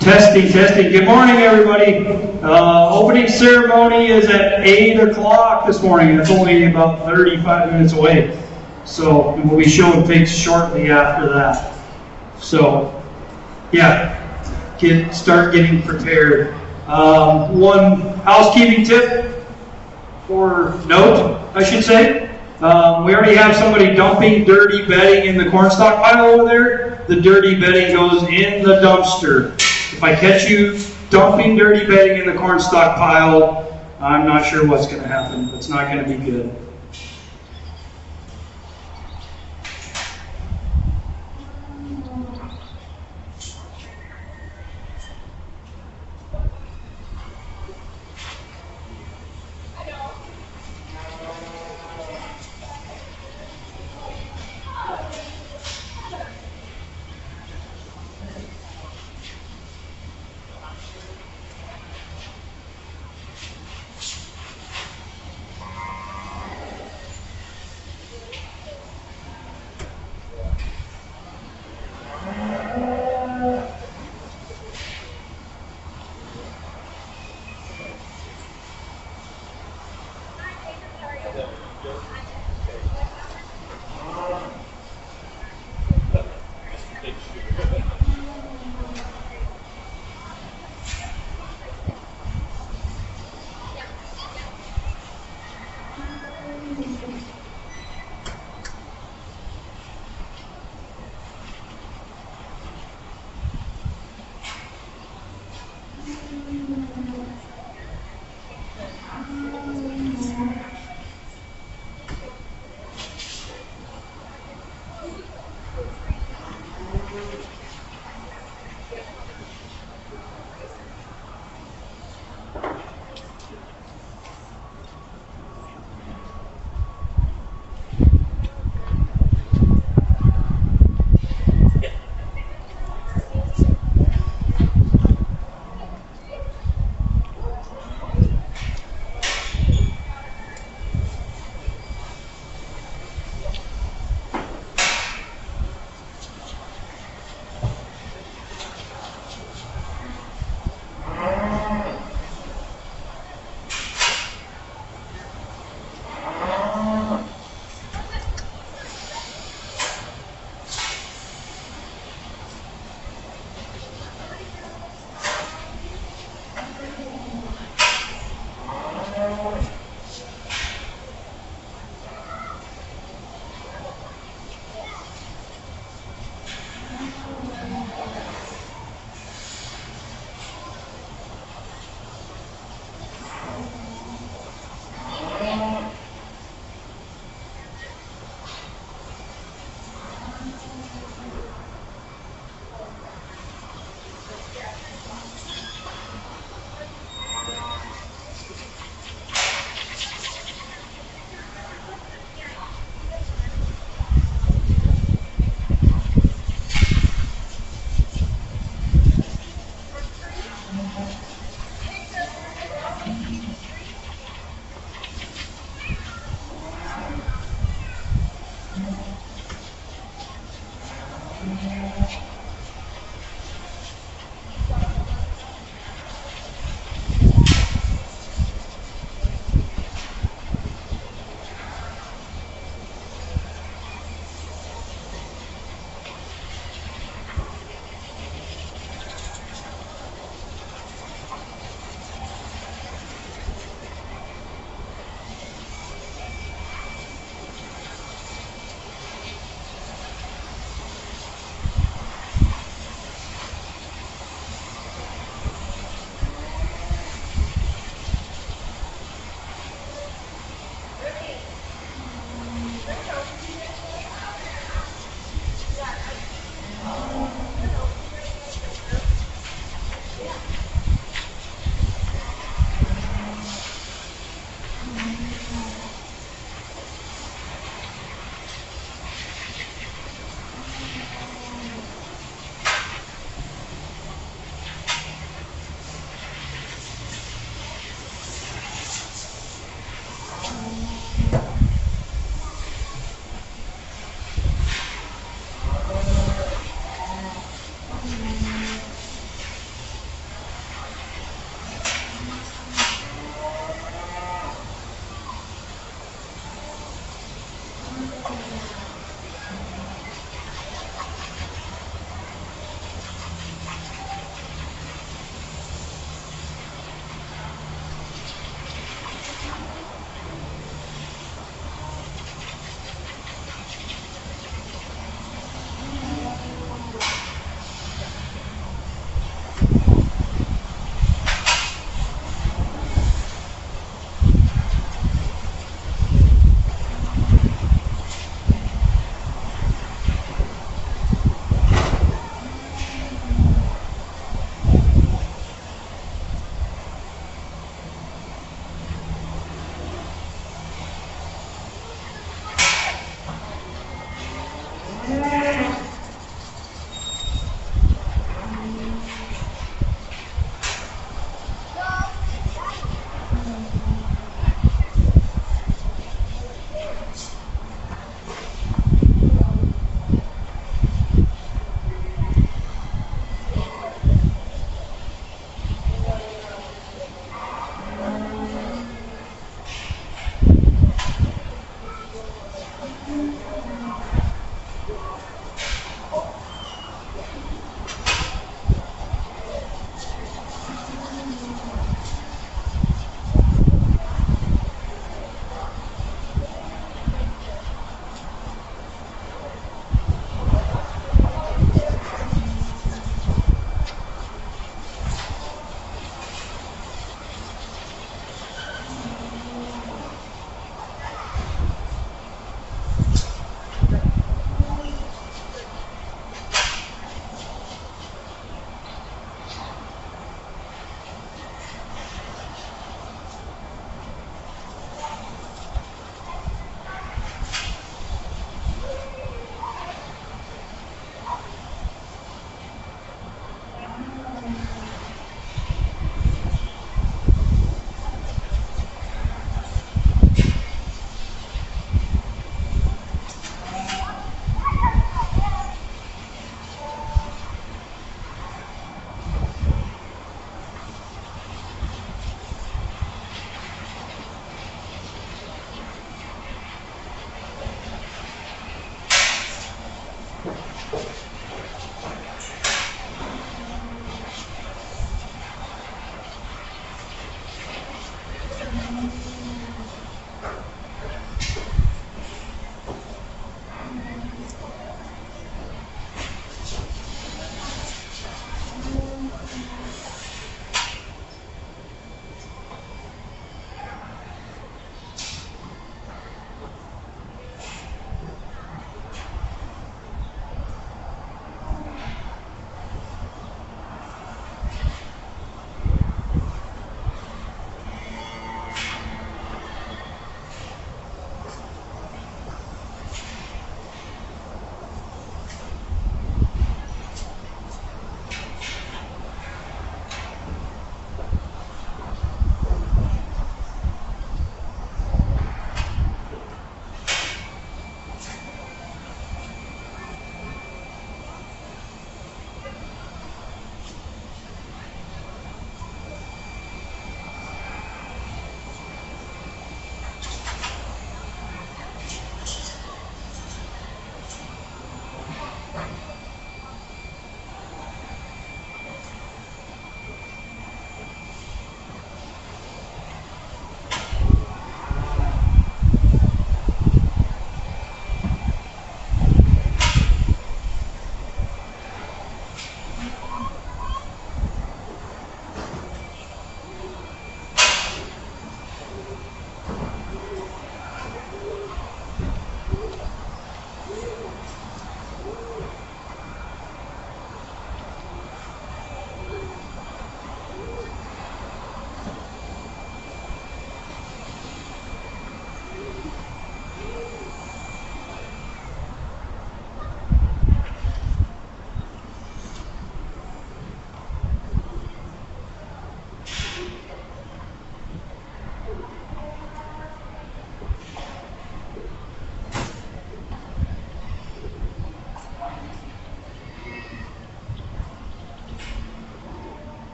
Testing, testing. Good morning, everybody. Opening ceremony is at 8 o'clock this morning. It's only about 35 minutes away. So we'll be showing pigs shortly after that. So, yeah, start getting prepared. One housekeeping tip, or note, I should say. We already have somebody dumping dirty bedding in the cornstalk pile over there. The dirty bedding goes in the dumpster. If I catch you dumping dirty bedding in the cornstalk pile, I'm not sure what's going to happen. It's not going to be good.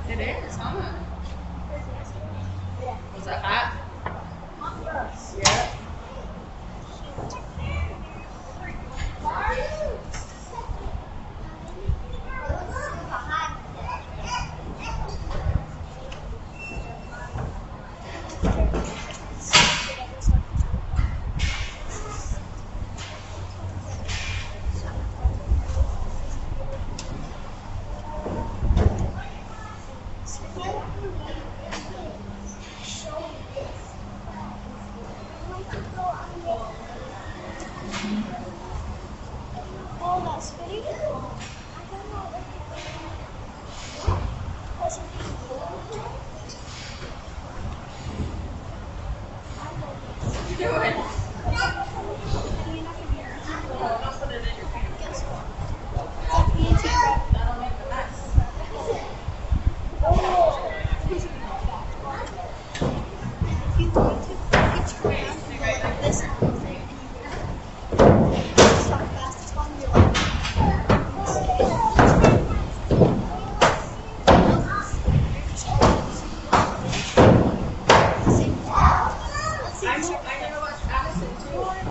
It is, huh? Was that hot? Yeah. I know about Allison too.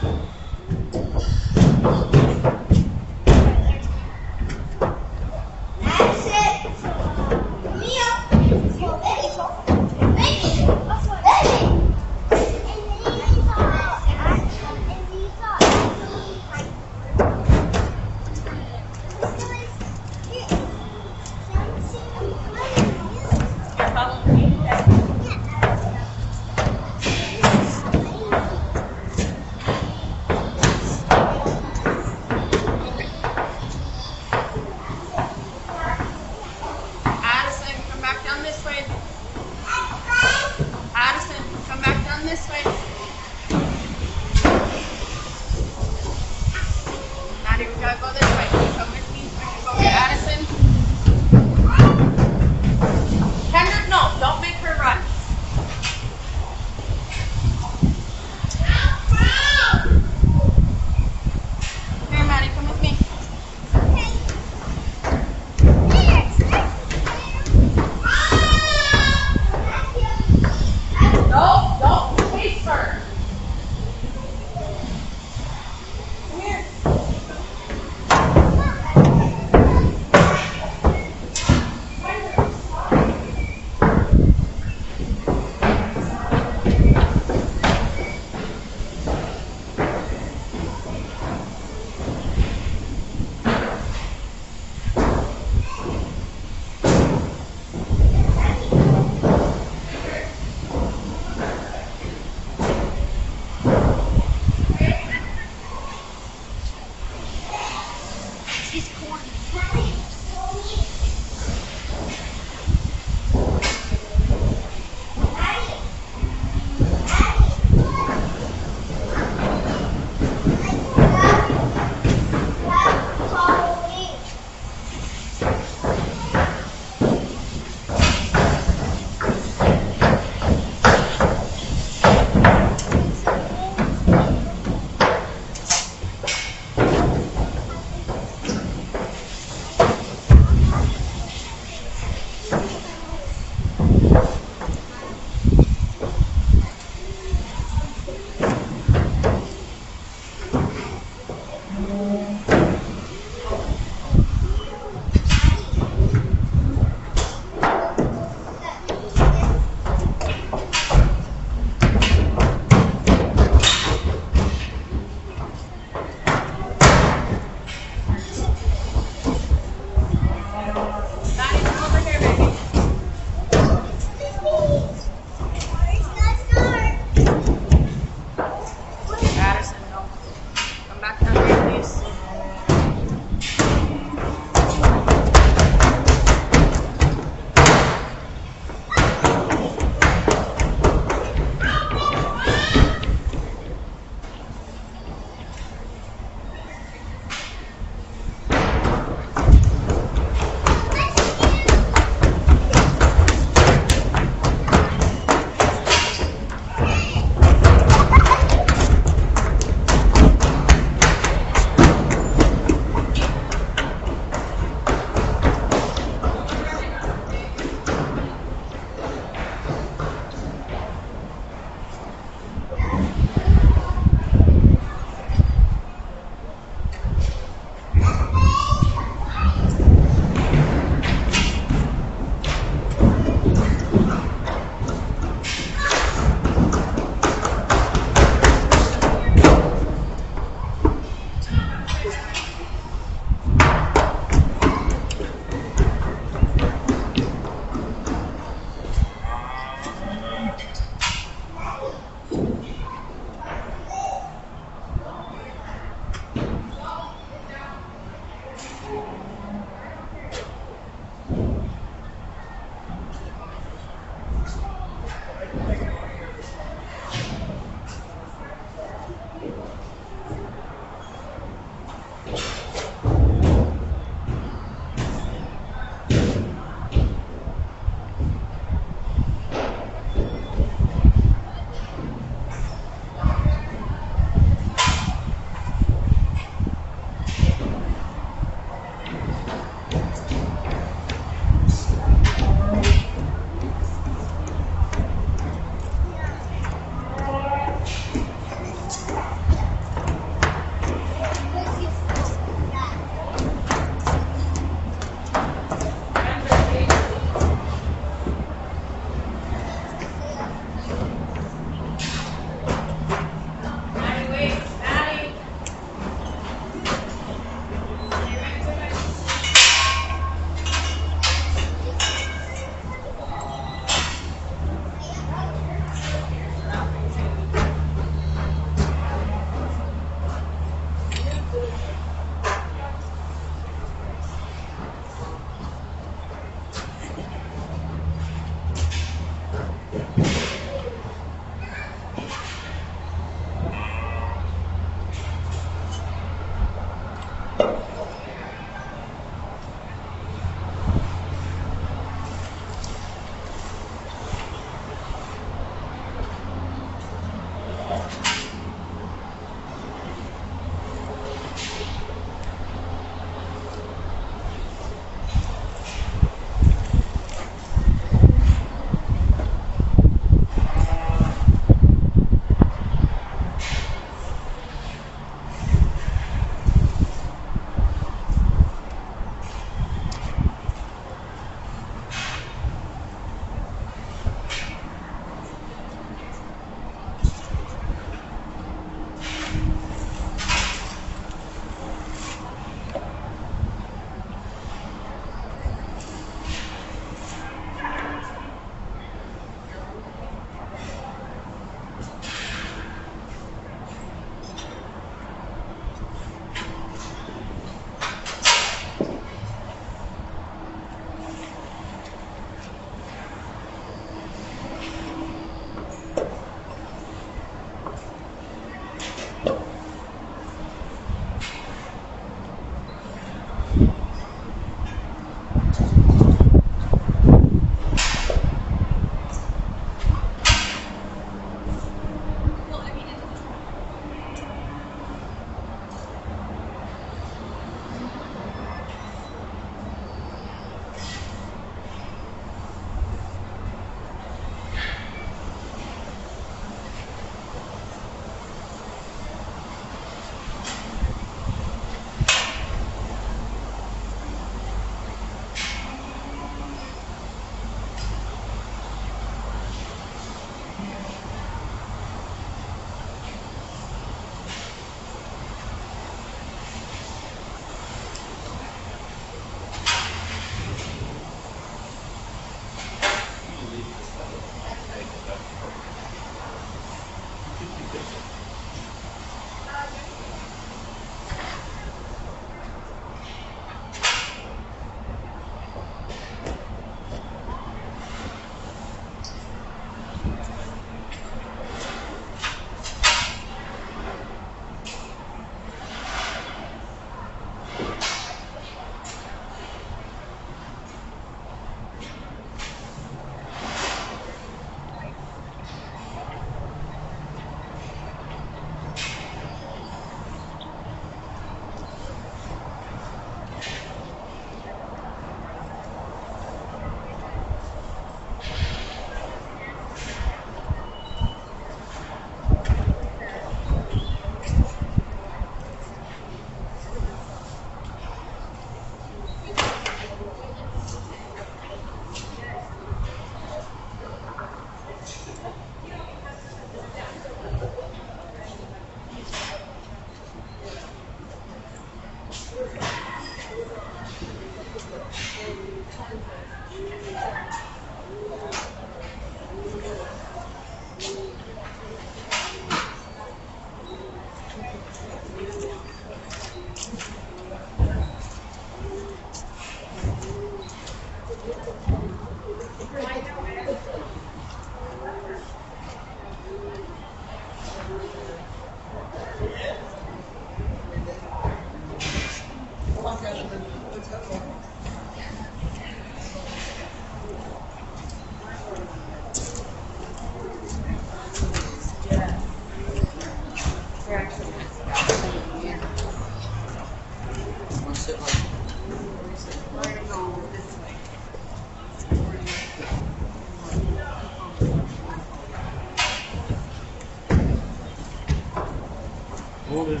Hold it.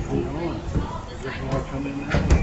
Hold on. Is there more coming in there?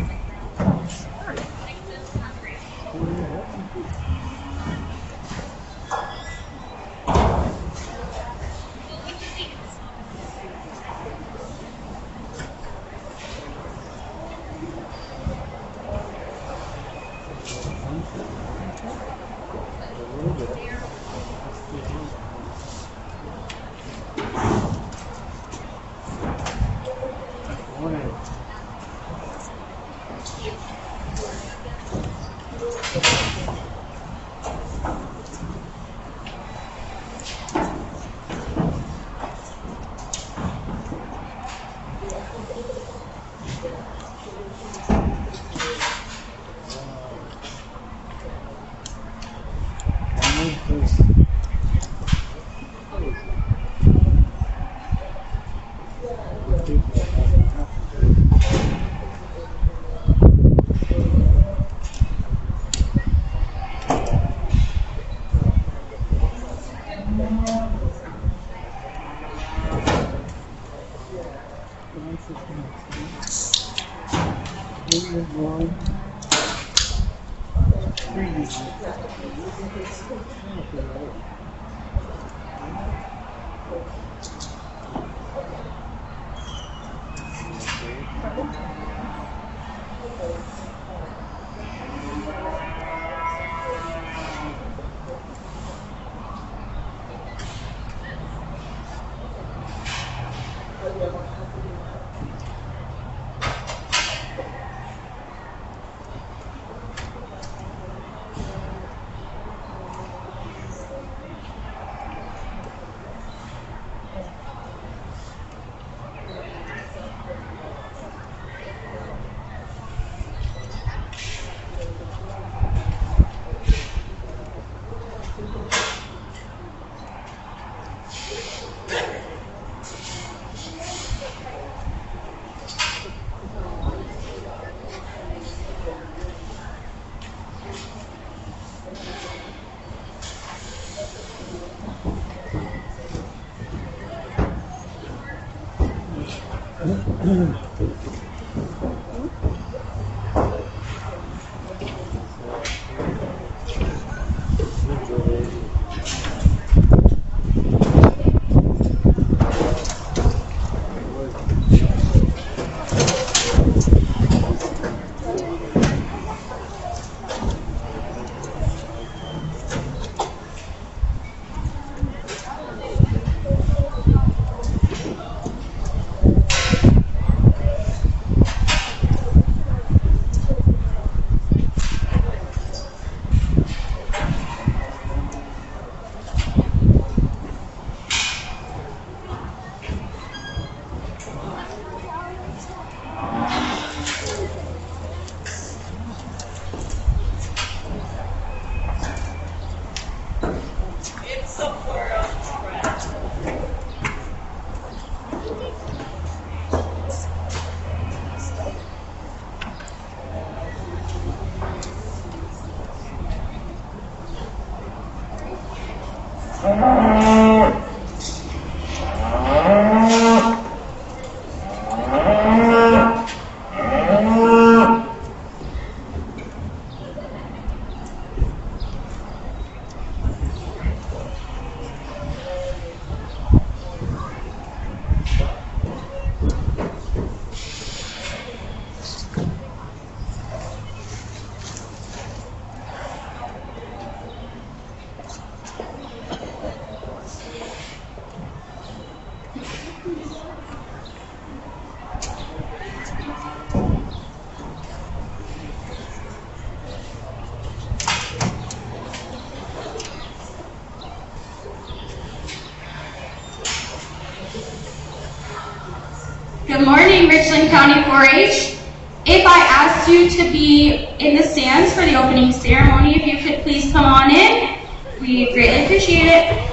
Good morning, Richland County 4-H. If I asked you to be in the stands for the opening ceremony, if you could please come on in, we greatly appreciate it.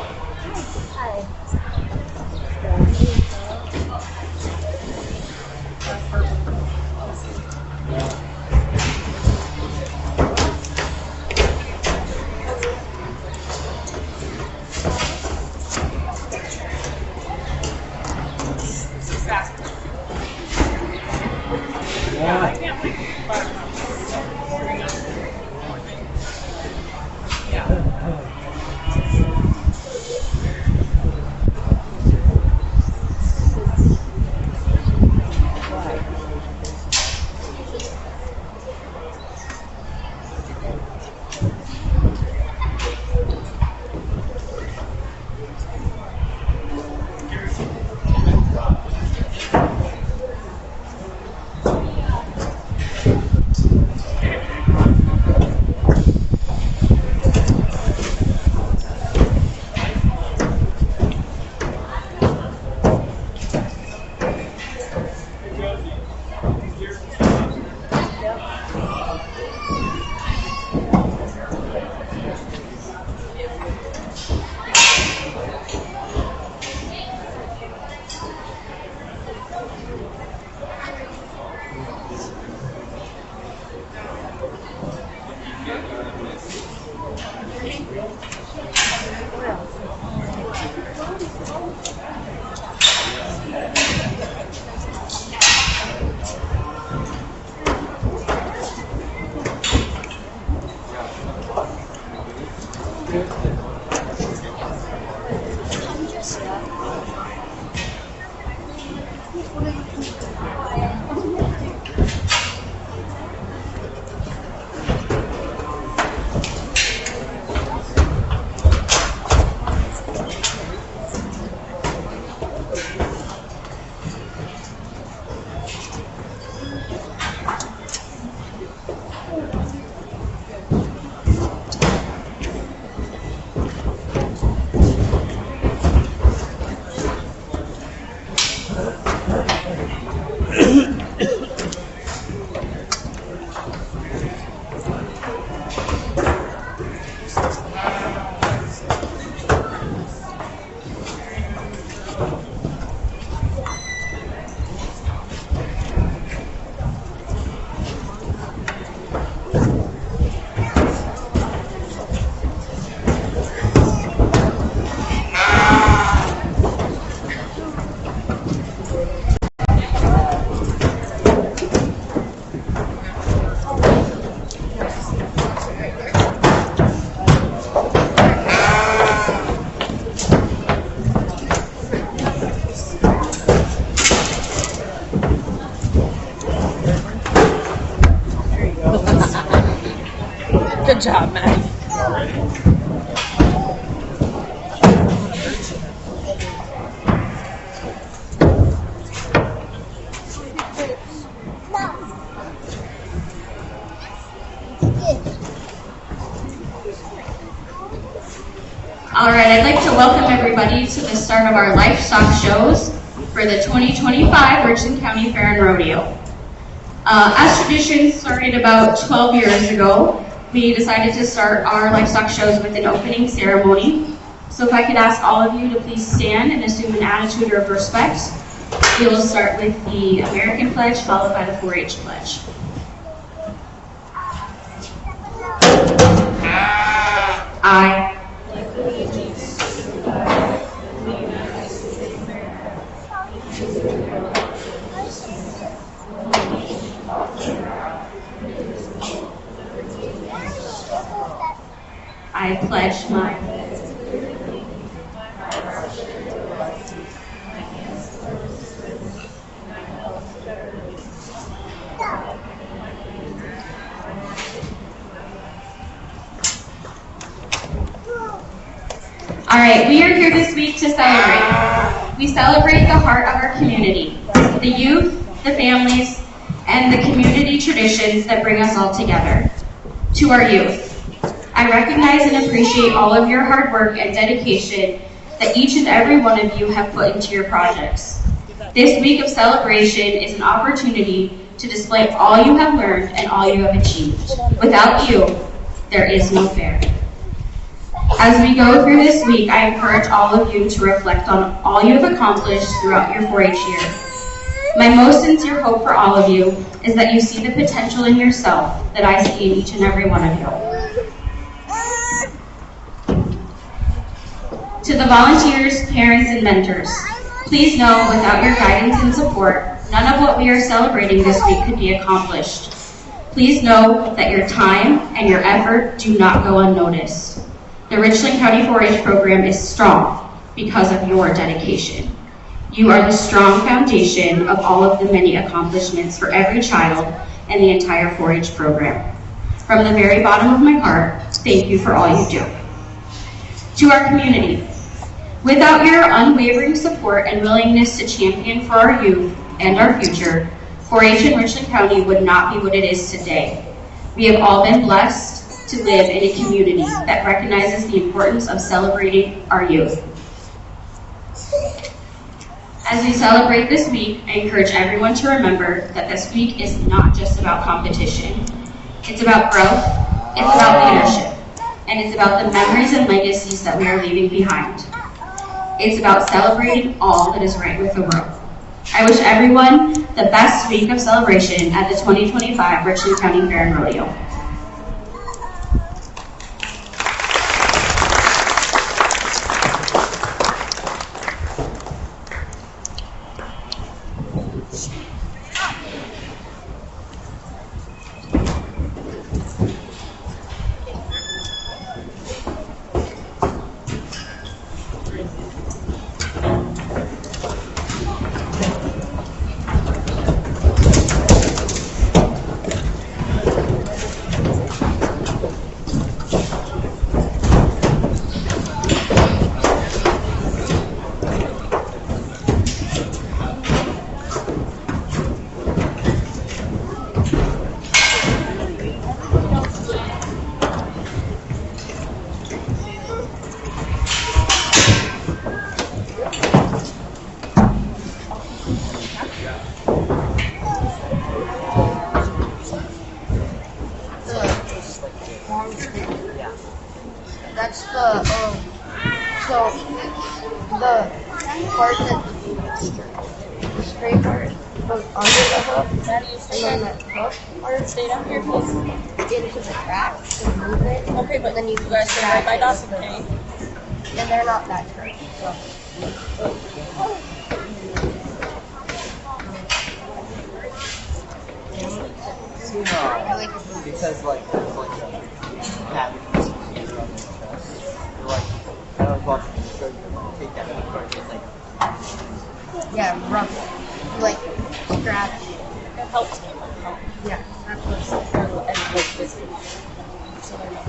Good job, Maddie. All right, I'd like to welcome everybody to the start of our livestock shows for the 2025 Richland County Fair and Rodeo. As tradition started about 12 years ago, we decided to start our livestock shows with an opening ceremony. So if I could ask all of you to please stand and assume an attitude of respect. We will start with the American Pledge, followed by the 4-H Pledge. I pledge my All right, we are here this week to celebrate. We celebrate the heart of our community, the youth, the families, and the community traditions that bring us all together. To our youth, I recognize and appreciate all of your hard work and dedication that each and every one of you have put into your projects. This week of celebration is an opportunity to display all you have learned and all you have achieved. Without you, there is no fair. As we go through this week, I encourage all of you to reflect on all you have accomplished throughout your 4-H year. My most sincere hope for all of you is that you see the potential in yourself that I see in each and every one of you. To the volunteers, parents, and mentors, please know without your guidance and support, none of what we are celebrating this week could be accomplished. Please know that your time and your effort do not go unnoticed. The Richland County 4-H program is strong because of your dedication. You are the strong foundation of all of the many accomplishments for every child and the entire 4-H program. From the very bottom of my heart, thank you for all you do. To our community, without your unwavering support and willingness to champion for our youth and our future, 4-H in Richland County would not be what it is today. We have all been blessed to live in a community that recognizes the importance of celebrating our youth. As we celebrate this week, I encourage everyone to remember that this week is not just about competition. It's about growth, it's about leadership, and it's about the memories and legacies that we are leaving behind. It's about celebrating all that is right with the world. I wish everyone the best week of celebration at the 2025 Richland County Fair and Rodeo. So the part that the straight part goes under the hook, and then the hook part Stay down here, please. into the track to move it. Okay, but then you guys can ride my dogs, okay? And they're not that straight. So. See how, because like there's like a pattern on the chest. You're like, I was watching the show, you take that apart, it's like, Yeah, rough. Like, scratch. It helps me. Yeah, that's what it's like. And like this. So they're not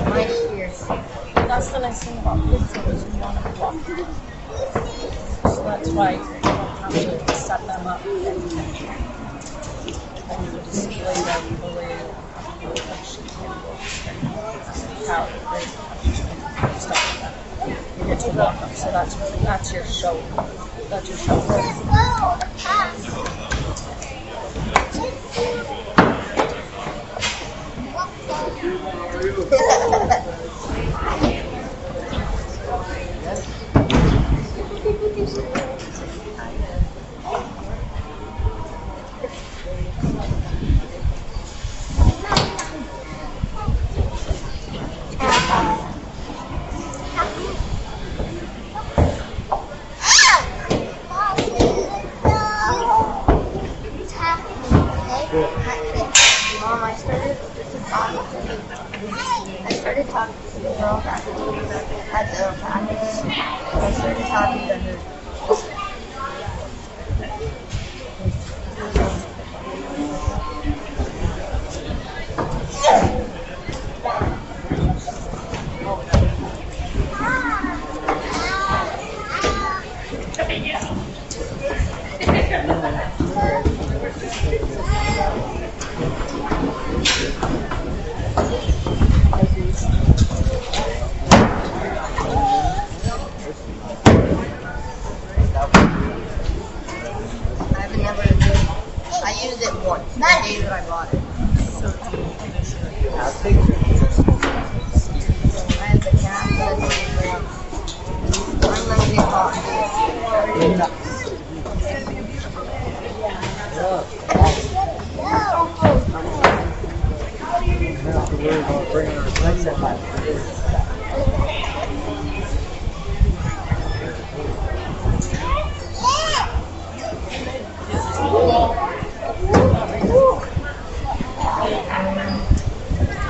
Nice ears. That's the nice thing about kids though, is you want to walk. So that's why you don't have to set them up and you display them the way like she can go and how they stuff like that. You get to walk them, so that's your show. That's your show. Mom, I started talking to the girl that had the practice. I started talking to her. I used it once, the day that I bought it. I had the cap and I'm gonna get caught.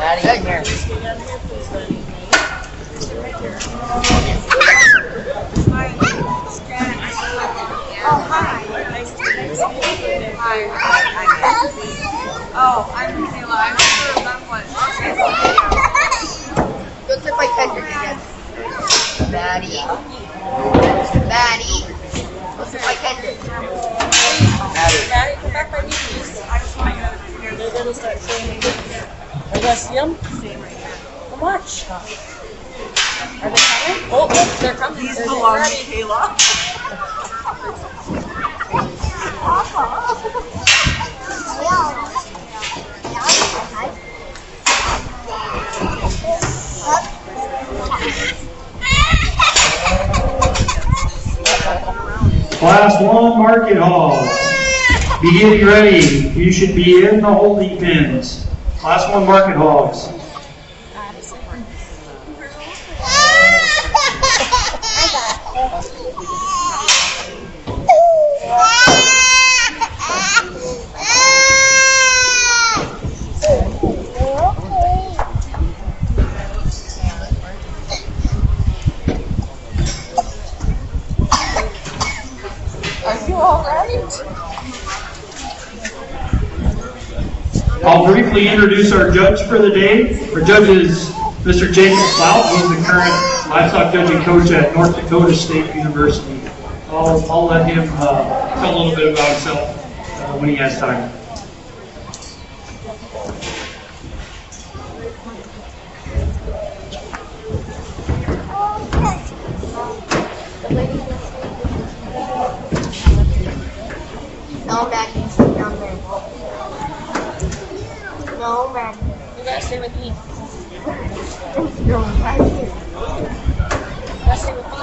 Maddie, come here. Oh, hi. Nice to meet you. Hi. Oh, I'm Kayla. I've never done one. Looks like my Kendrick again. Maddie. Maddie. Looks like my Kendrick. Maddie, come back by me, please. They're going to start showing me. Are you going to see them? Come watch. Are they coming? Oh, look, they're coming. These They're belong to ready. Kayla. Class 1 market hogs. Be getting ready. You should be in the holding pens. Class 1 market hogs. Are you all right? I'll briefly introduce our judge for the day. Our judge is Mr. Jacob Clout. He's the current livestock judging coach at North Dakota State University. I'll let him tell a little bit about himself when he has time. No, Maddie, sit down there. No, man. You gotta stay with me. No, right here. You gotta stay with me.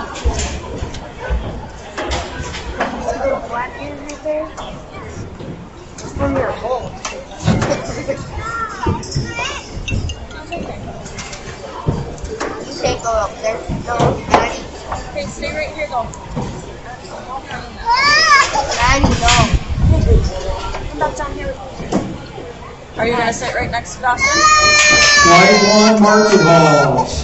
See those black ears right there? It's from your hole. You can't go up there. No, Daddy. Okay, stay right here though. Daddy, no. Come back down here with me. Are you gonna sit right next to Dawson? Slide 1 market halls.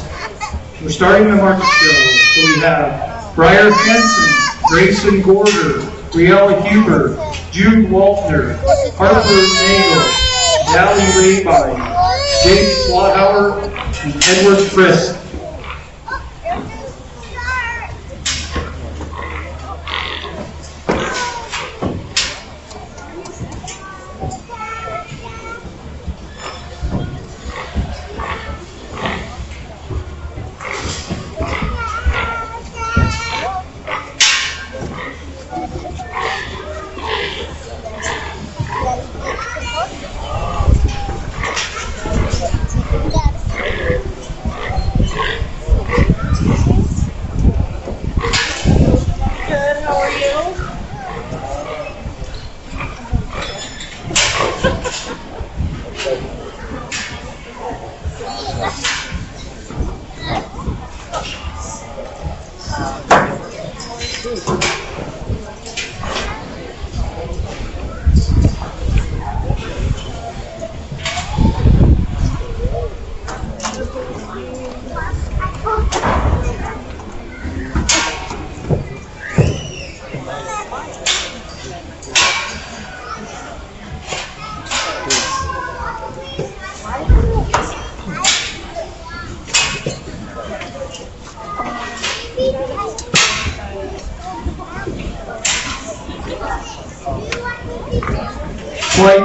We're starting the market show. So we have Briar Henson, Grayson Gorder, Briella Huber, Jude Waltner, Harper Nagel, Dally Rabine, Jake Slaughauer, and Edward Frisk. Good, how are you?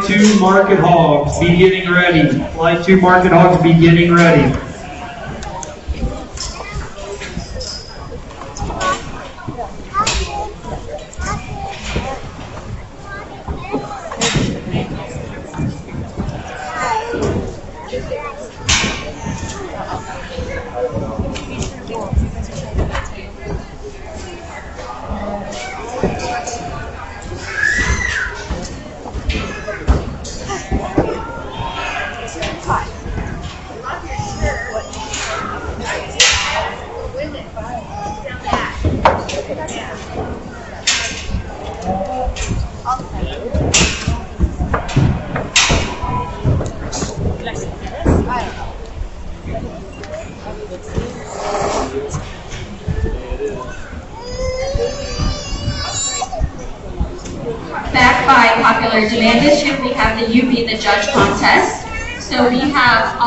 2 market hogs, be getting ready. Flight 2 market hogs, be getting ready. Backed by popular demand this year, we have the You Be the Judge contest. So we have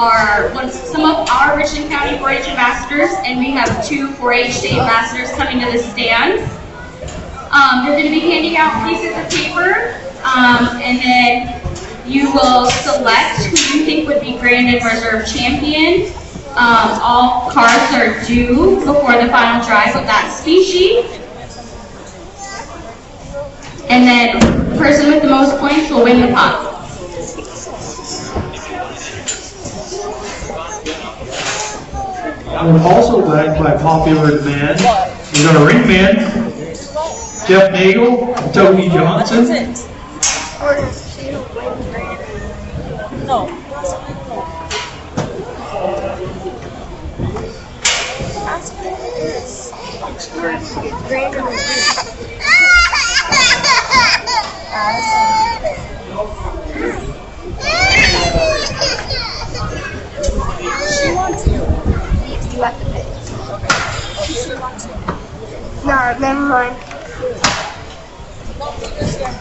some of our Richland County 4-H ambassadors, and we have 2 4-H state ambassadors coming to the stand. They're going to be handing out pieces of paper, and then you will select who you think would be Grand and Reserve champion. All cards are due before the final drive of that species. And then the person with the most points will win the pup. I'm also backed by popular demand. We've got a ring man, Jeff Nagel, Toby Johnson. No. She wants you. You have to pay. She wants you. Nah, never mind. Don't do this yet.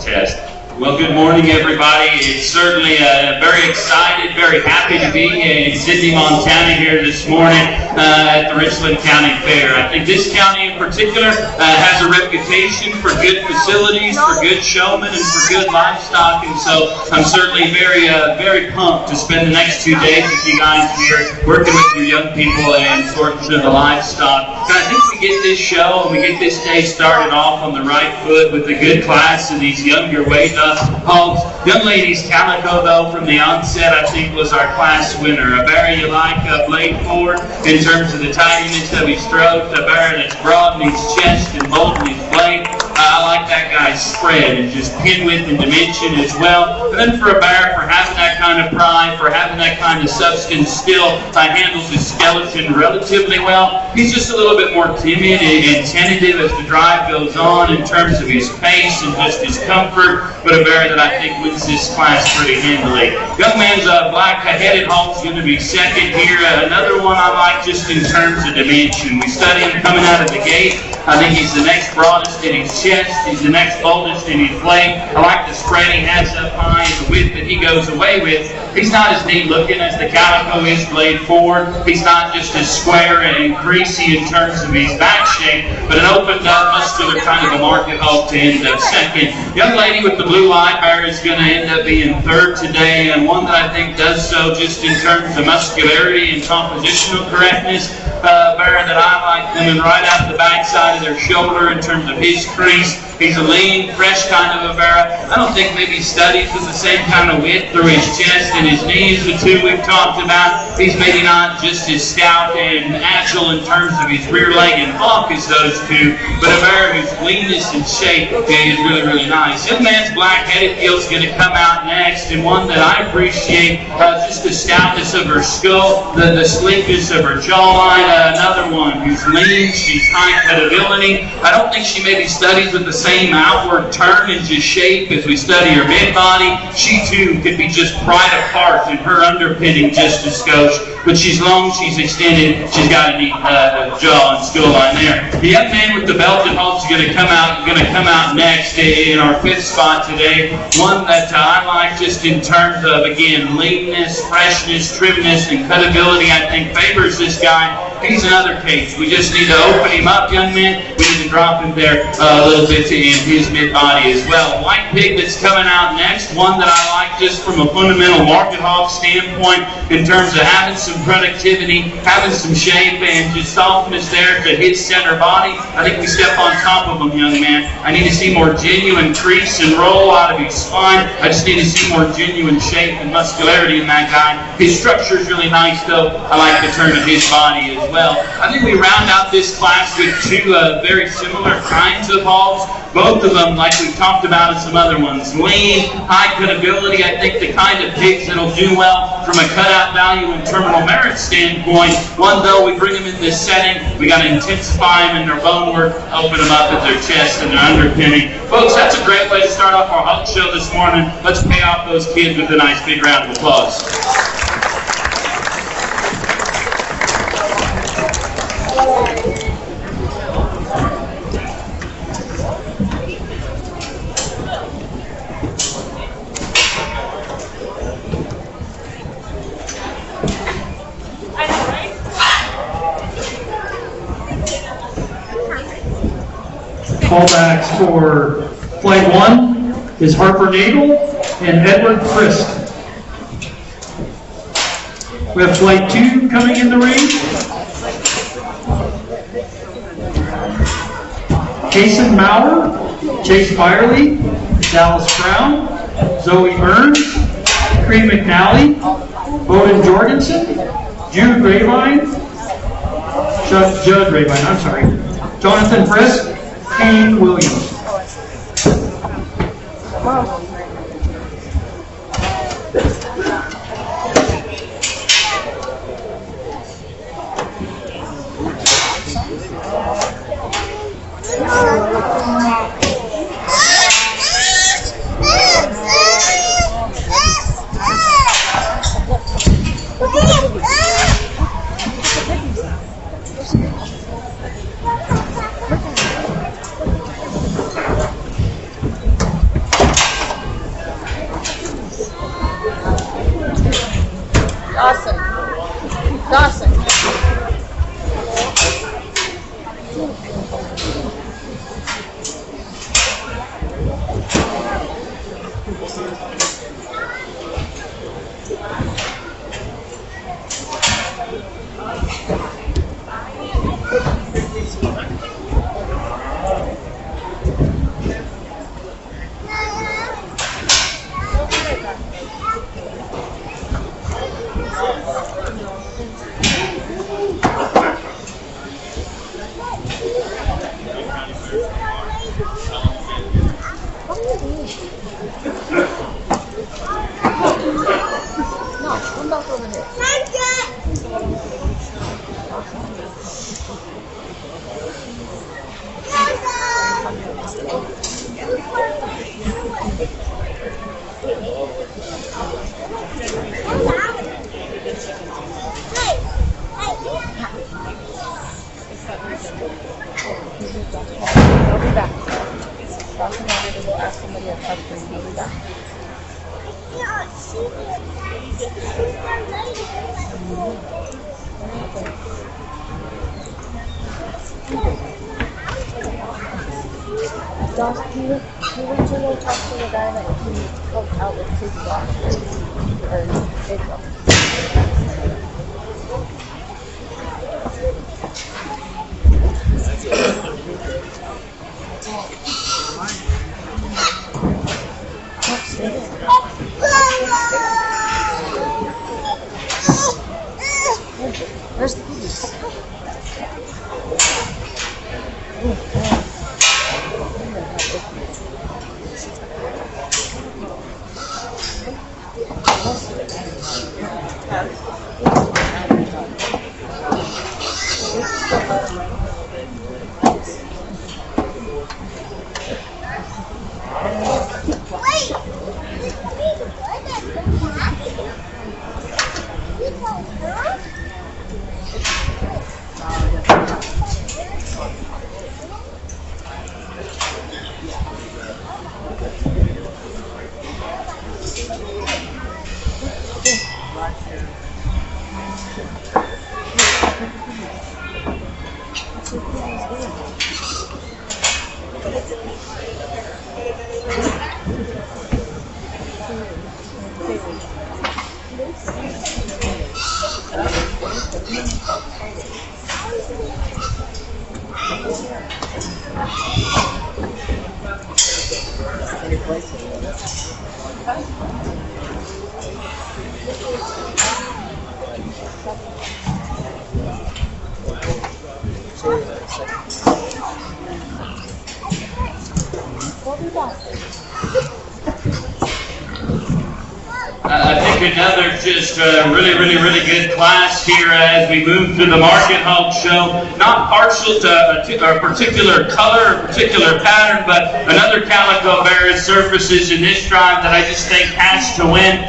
Test. Well, good morning, everybody. It's certainly very excited, very happy to be in Sidney, Montana here this morning at the Richland County Fair. I think this county in particular has a reputation for good facilities, for good showmen, and for good livestock. And so I'm certainly very pumped to spend the next 2 days with you guys here, working with your young people and sorting through the livestock. And I think we get this show and we get this day started off on the right foot with a good class of these younger weight hogs. Young ladies Calico, though, from the onset, I think was our class winner. A bear you like blade forward in terms of the tidiness of his throat, a bear that's broad in his chest and bold in his blade. I like that guy's spread and just pin width and dimension as well. And then for a bear, for having that kind of pride, for having that kind of substance, still handles his skeleton relatively well. He's just a little bit more timid and tentative as the drive goes on in terms of his pace and just his comfort, but a bear that I think wins this class pretty handily. Young man's black-headed hog's going to be second here. Another one I like just in terms of dimension. We study him coming out of the gate. I think he's the next broadest in his chest. He's the next boldest in his blade. I like the spread he has up high and the width that he goes away with. He's not as neat looking as the Calico is blade forward. He's not just as square and greasy in terms of his back shape, but an opened up, muscular kind of a market hog to end up second. Young lady with the blue eye bear is going to end up being third today, and one that I think does so just in terms of muscularity and compositional correctness. Bear that I like coming right out the backside of their shoulder in terms of his crease. He's a lean, fresh kind of a bear. I don't think maybe studies with the same kind of width through his chest and his knees, the two we've talked about. He's maybe not just as stout and agile in terms of his rear leg and hunk as those two, but a bear whose leanness and shape is really nice. Young man's black-headed gill is going to come out next, and one that I appreciate, just the stoutness of her skull, the sleekness of her jawline. Another one who's lean, she's high credibility. I don't think she maybe studies with the same outward turn and just shape as we study her mid-body. She too could be just pried apart in her underpinning just a skosh. But she's long, she's extended, she's got a neat jaw and skull line there. The young man with the belted hog's going to come out next in our fifth spot today. One that I like just in terms of, again, leanness, freshness, trimness, and cutability. I think favors this guy. He's another case. We just need to open him up, young men. We need to drop him there a little bit in his mid-body as well. White pig that's coming out next, one that I like just from a fundamental market hog standpoint in terms of having some productivity, having some shape, and just softness there to his center body. I think we step on top of him, young man. I need to see more genuine crease and roll out of his spine. I just need to see more genuine shape and muscularity in that guy. His structure is really nice, though. I like the turn of his body as well. I think we round out this class with two very similar kinds of hogs. Both of them, like we've talked about in some other ones, lean, high cutability. I think the kind of pigs that'll do well from a cutout value and terminal merit standpoint. One, though, we bring them in this setting, we got to intensify them in their bone work, open them up at their chest and their underpinning. Folks, that's a great way to start off our hog show this morning. Let's pay off those kids with a nice big round of applause. Callbacks for flight 1 is Harper Nagel and Edward Frisk. We have flight 2 coming in the ring. Jason Maurer, Chase Byerly, Dallas Brown, Zoe Burns, Cree McNally, Bowden Jorgensen, Judd Rabine, I'm sorry, Jonathan Frisk, Kane Williams. Dawson. No, come back over here. I'll be back. Talk to Mother to go ask somebody a question. I'll be back. Josh, you went to go talk to the guy that he helped out with his dog. Or his dog. Where's the keys? I think another just really good class here as we move through the Market Hall show. Not partial to a particular color, a particular pattern, but another calico bear surfaces in this drive that I just think has to win.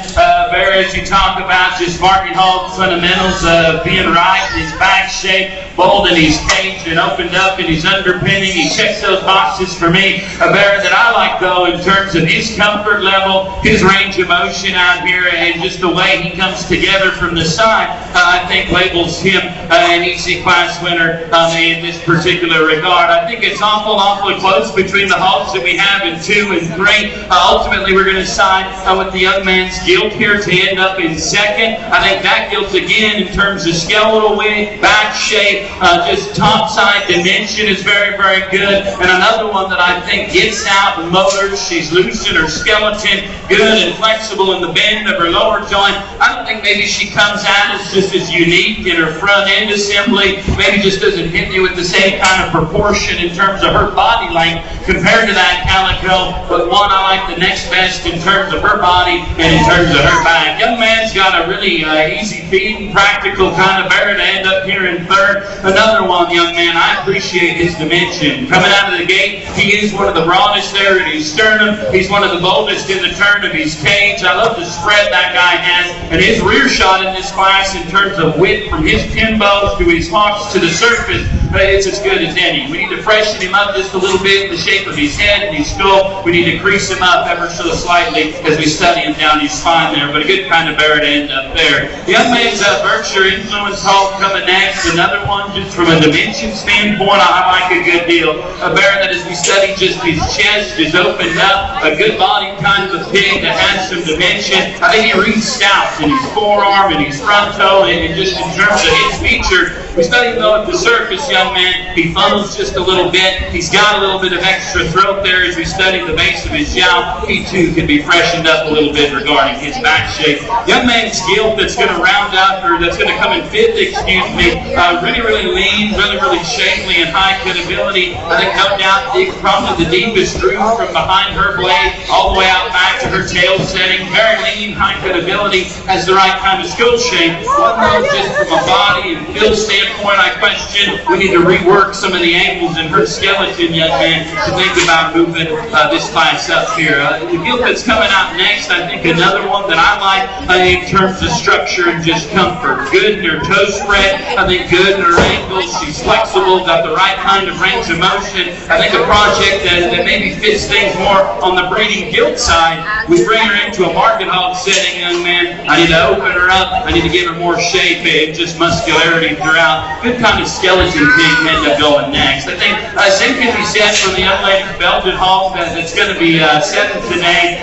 Bear, as you talk about just Market Hall fundamentals being right, his back shape, bold in his cage and opened up in his underpinning. He checks those boxes for me. A bear that I like though in terms of his comfort level, his range of motion out here, and just the way he comes together from the side, I think labels him an easy class winner in this particular regard. I think it's awfully close between the hogs that we have in 2 and 3. Ultimately, we're going to side with the young man's gilt here to end up in second. I think that gilt again in terms of skeletal weight, back shape, just top side dimension is very good. And another one that I think gets out and motors. She's loose in her skeleton, good and flexible in the bend of her lower joint. I don't think maybe she comes out as just as unique in her front end assembly. Maybe just doesn't hit you with the same kind of proportion in terms of her body length compared to that calico. But one I like the next best in terms of her body and in terms of her back. Young man's got a really easy feeding, practical kind of bear to end up here in third. Another one, young man, I appreciate his dimension. Coming out of the gate, he is one of the broadest there in his sternum. He's one of the boldest in the turn of his cage. I love the spread that guy has. And his rear shot in this class in terms of width from his pin bows to his hocks to the surface, it's as good as any. We need to freshen him up just a little bit in the shape of his head and his skull. We need to crease him up ever so slightly as we study him down his spine there. But a good kind of bear to end up there. The young man's Berkshire Influence Hog coming next. Another one just from a dimension standpoint, I like a good deal. A bear that as we study just his chest is opened up. A good body kind of a pig that has some dimension. I think he reads scouts in his forearm and his front toe, and just in terms of his feature, We studied though at the surface, young man. He funnels just a little bit. He's got a little bit of extra throat there as we studied the base of his jowl. He too could be freshened up a little bit regarding his back shape. Young man's gilt that's going to round up, or that's going to come in fifth, excuse me, really lean, really shapely and high ability. I think no doubt probably the deepest groove from behind her blade all the way out back to her tail setting. Very lean, high ability, has the right kind of skull shape. One though, just from a body and build standpoint, I question we need to rework some of the angles in her skeleton, young man, to think about moving this class up here. The gilt that's coming out next, I think another one that I like in terms of structure and just comfort. Good in her toe spread. I think good in her ankles. She's flexible, got the right kind of range of motion. I think a project that maybe fits things more on the breeding gilt side. We bring her into a market hog setting, young man. I need to open her up. I need to give her more shape and just muscularity throughout. Good kind of skeleton pig may end up going next. I think same can be said for the young lady's Belgian hog that's going to be 7th today.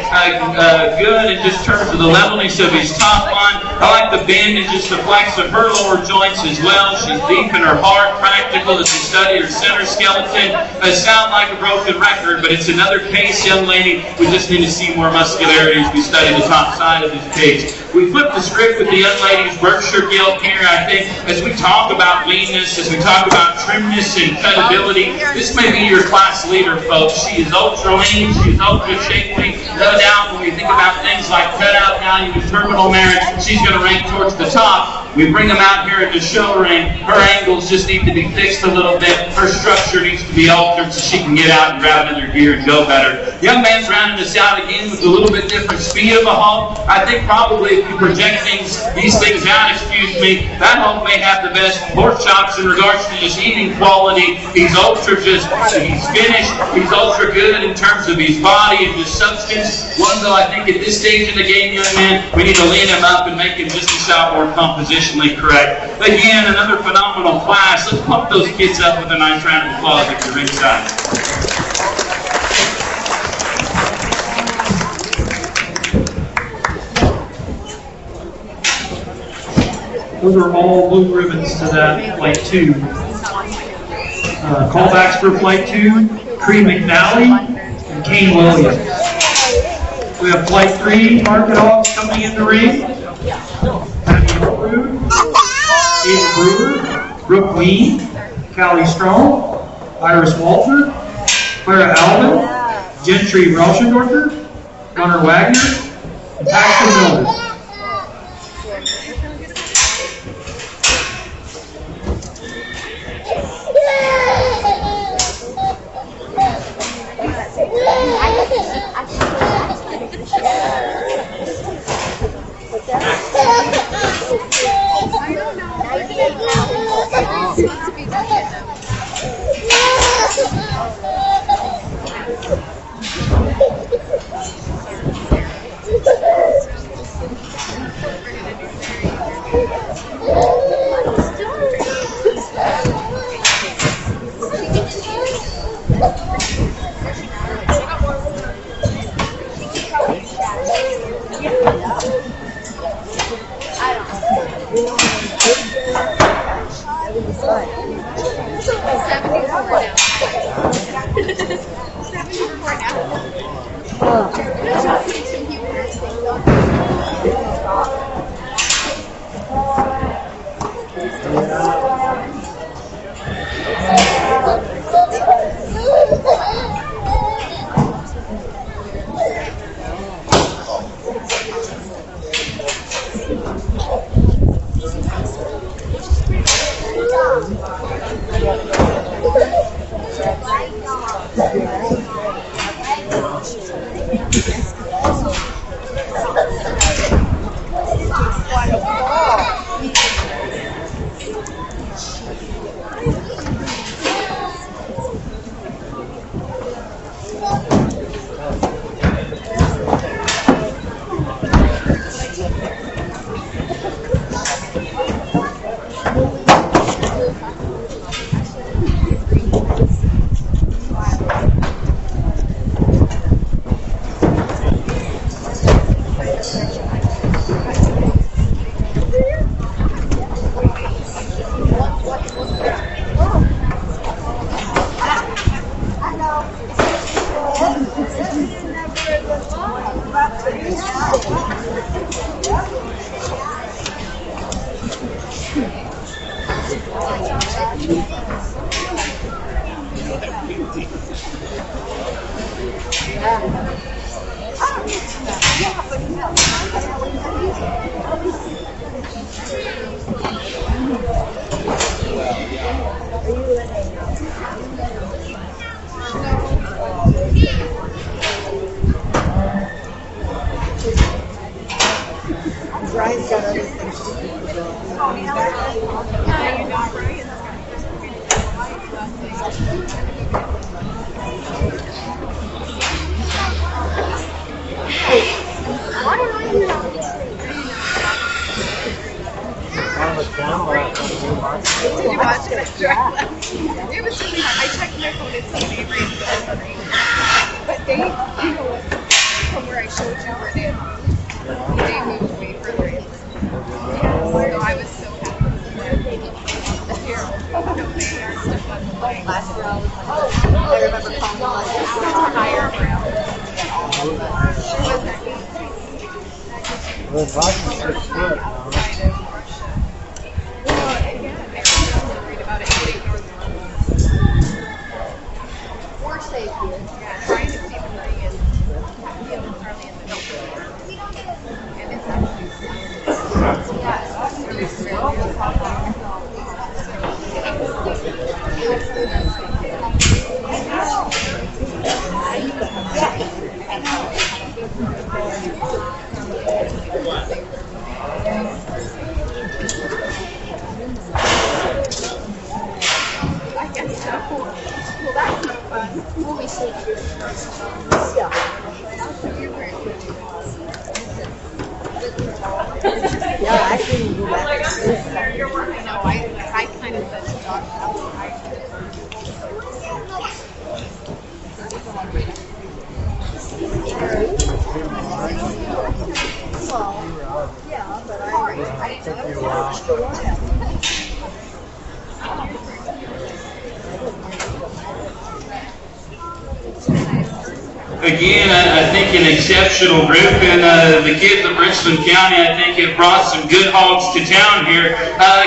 Good in just terms of the levelness of his top line. I like the bend and just the flex of her lower joints as well. She's deep in her heart, practical as we study her center skeleton. Sound like a broken record, but it's another case, young lady. We just need to see more muscularity as we study the top side of these pigs. We flip the script with the young lady's Berkshire gilt here. I think as we talk about leanness, as we talk about trimness and cutability, this may be your class leader, folks. She is ultra lean, she is ultra shapely. No doubt when we think about things like cutout value and terminal merit, she's going to rank towards the top. We bring them out here at the show ring. Her angles just need to be fixed a little bit. Her structure needs to be altered so she can get out and grab another gear and go better. Young man's rounding us out again with a little bit different speed of a hog. I think probably if you project these things out, excuse me, that hog may have the best pork chops in regards to just eating quality. He's finished. He's ultra good in terms of his body and his substance. One though, I think at this stage in the game, young man, we need to lean him up and make him just a shot more compositionally correct. Again, another phenomenal class. Let's pump those kids up with a nice round of applause at the ringside. Those are all blue ribbons to that Flight 2. Callbacks for Flight 2, Cree McNally and Kane Williams. We have Flight 3, Market Hogs coming in the ring. Patty Oldrood, Aiden Brewer, Brooke Ween, Callie Strong, Iris Walter, Clara Alvin, Gentry Rauschendorfer, Gunnar Wagner, and Paxton Miller. Brian's got other things to do. Did you watch it? It was really hard. I checked my phone and said they raised the screen. But they, you know what, from where I showed you where they moved way further in. So I was so happy. The Harold, no, they are stuff on the line. Last year I was like, I remember calling like it's higher around. The boxing 6 foot. Outside of Russia. Well, again, everyone's worried about it. They ignore the rules. We're safe here. Yeah, trying to see the ring and hardly in the middle. And it's actually I guess so. Well, that's no fun. We'll be safe here. Yeah. I'll show you where it would do. Yeah, actually, we'll do that. You're working. No, I kind of said to Josh, Well, yeah, but I Again, I think an exceptional group, and the kids of Richland County, I think, have brought some good hogs to town here.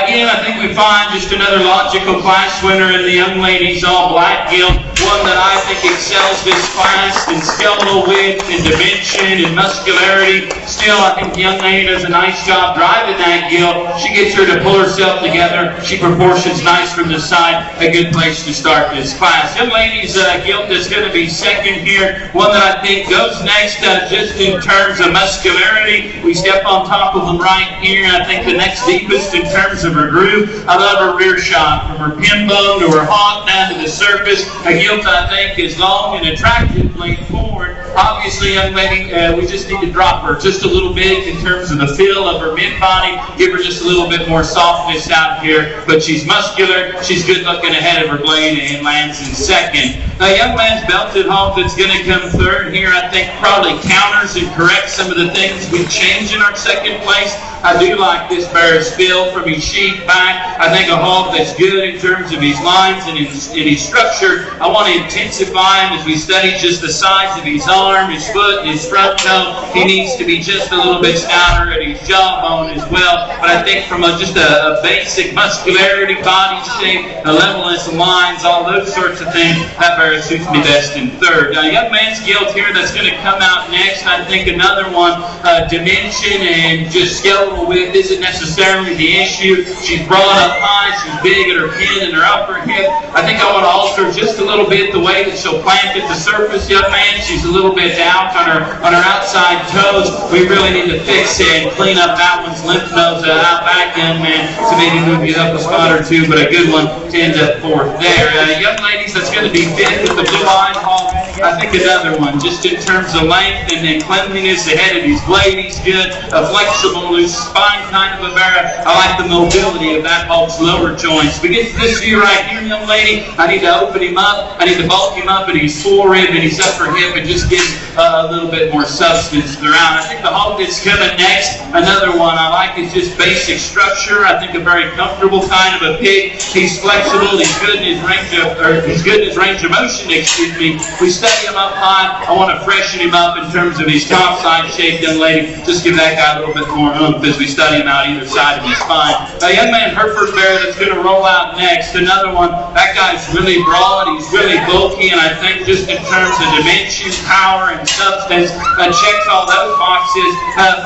Again, I think we find just another logical class winner in the young ladies all black guild, one that I think excels this class in skeletal width and dimension and muscularity. Still, I think the young lady does a nice job driving that guild. She gets her to pull herself together. She proportions nice from the side. A good place to start this class. Young ladies guild is going to be second here. One that I think goes next just in terms of muscularity. We step on top of them right here. I think the next deepest in terms of her groove. I love her rear shot from her pin bone to her hog down to the surface. A gilt I think is long and attractive blade forward. Obviously, young lady, we just need to drop her just a little bit in terms of the feel of her mid body. Give her just a little bit more softness out here. But she's muscular. She's good looking ahead of her blade and lands in second. A young man's belted hog that's going to come third here, I think, probably counters and corrects some of the things we changed in our second place. I do like this bear's feel from his sheath back. I think a hog that's good in terms of his lines and his structure. I want to intensify him as we study just the size of his arm, his foot, and his front toe. He needs to be just a little bit stouter at his jawbone as well. But I think from just a basic muscularity, body shape, a levelness of lines, all those sorts of things, that bear suits me best in third. Young man's guild here that's going to come out next. I think another one, dimension and just skeletal width isn't necessarily the issue. She's brought up high, she's big at her pin and her upper hip. I think I want to alter just a little bit the way that she'll plant at the surface, young man. She's a little bit out on her outside toes. We really need to fix it and clean up that one's lymph nodes out back, young man, to maybe move you up a spot or two, but a good one to end up fourth there. Young ladies, that's going to be fifth with the blue-eyed hog. I think another one, just in terms of length and then cleanliness, the head of his blade, he's good. A flexible, loose spine kind of a bear. I like the mobility of that hog's lower joints. We get to this view right here, young lady. I need to open him up. I need to bulk him up in his forerib and his upper hip and just give a little bit more substance throughout. I think the hog that's coming next, another one I like is just basic structure. I think a very comfortable kind of a pig. He's flexible. He's good in his range of, motion. Excuse me. We study study him up high. I want to freshen him up in terms of his top side shape, young lady. Just give that guy a little bit more oomph as we study him out either side of his spine. A young man, Hereford bear, that's going to roll out next. Another one. That guy's really broad. He's really bulky, and I think just in terms of dimension, power, and substance, checks all those boxes.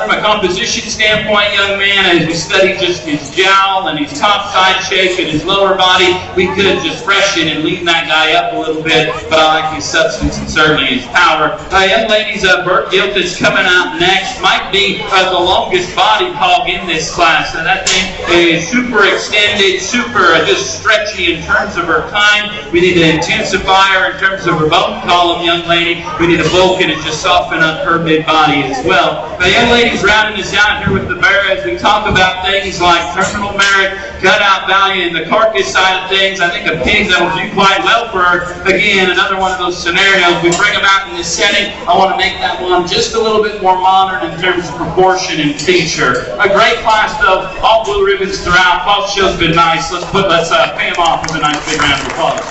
From a composition standpoint, young man, as we study just his jowl and his top side shape and his lower body, we could just freshen and lean that guy up a little bit, but I like his substance and certainly his power. Young ladies, Burt Gilt is coming out next. Might be the longest body hog in this class. So that thing is super extended, super just stretchy in terms of her time. We need to intensify her in terms of her bone column, young lady. We need to bulk it and just soften up her mid-body as well. Young ladies, rounding us out here with the bear as we talk about things like terminal merit, cutout value, and the carcass side of things. I think a pig that will do quite well for her. Again, another one of those scenarios. We bring them out in this setting. I want to make that one just a little bit more modern in terms of proportion and feature. A great class though. All blue ribbons throughout. Both shows been nice. Let's pay them off with a nice big round of applause.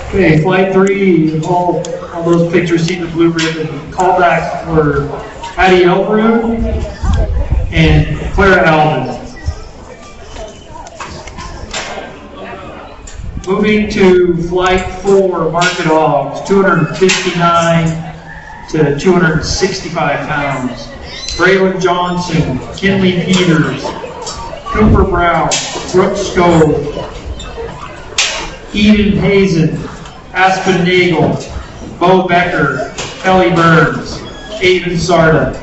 Okay, flight 3, all those pictures see the blue ribbon. Callbacks were Addie Elbrood and Clara Alvin. Moving to flight 4, market hogs, 259 to 265 pounds. Braylon Johnson, Kinley Peters, Cooper Brown, Brooke Scove, Eden Hazen, Aspen Nagel, Bo Becker, Kelly Burns, Aiden Sarda.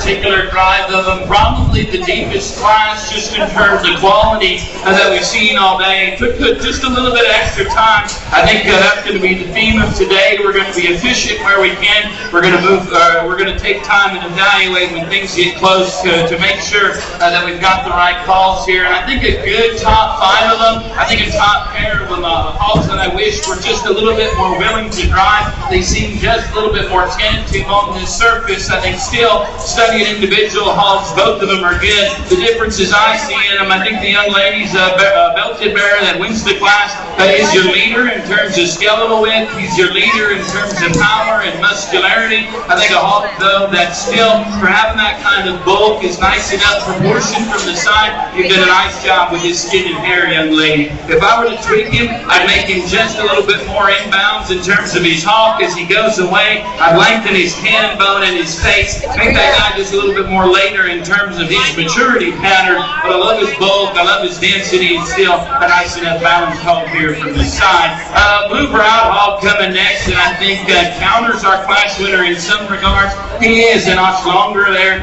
particular drive of them. Probably the deepest class just in terms of quality that we've seen all day. Took just a little bit of extra time. I think that's going to be the theme of today. We're going to be efficient where we can. We're going to we're going to take time and evaluate when things get close to make sure that we've got the right calls here. And I think a good top 5 of them, I think a top pair of them, hogs that I wish were just a little bit more willing to drive. They seem just a little bit more tentative on this surface. I think still studying individual hogs, both of them are good. The differences I see in them, I think the young lady's belted bear that wins the class is your leader in terms of skeletal width. He's your leader in terms of power and muscularity. I think a hog, though, that still, for having that kind of bulk, is nice enough proportion from the side. You did a nice job with his skin and hair, young lady. If I were to tweak him, I'd make him just a little bit more inbounds in terms of his hawk as he goes away. I'd lengthen his cannon bone and his face. Make that guy just a little bit more later in terms of his maturity pattern. But I love his bulk, I love his density, and still a nice enough balanced hog here from the side. Blue Brown hog coming next, and I think counters our class winner in some regards. He is a notch longer there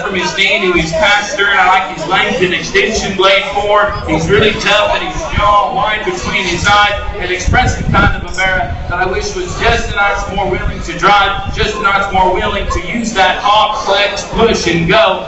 from his knee to his pastern. I like his length and extension blade forward. He's really tough, and his jaw wide between his eyes. An expressive kind of a bear that I wish was just a notch more willing to drive, just a notch more willing to use that hawk, flex, push, and go.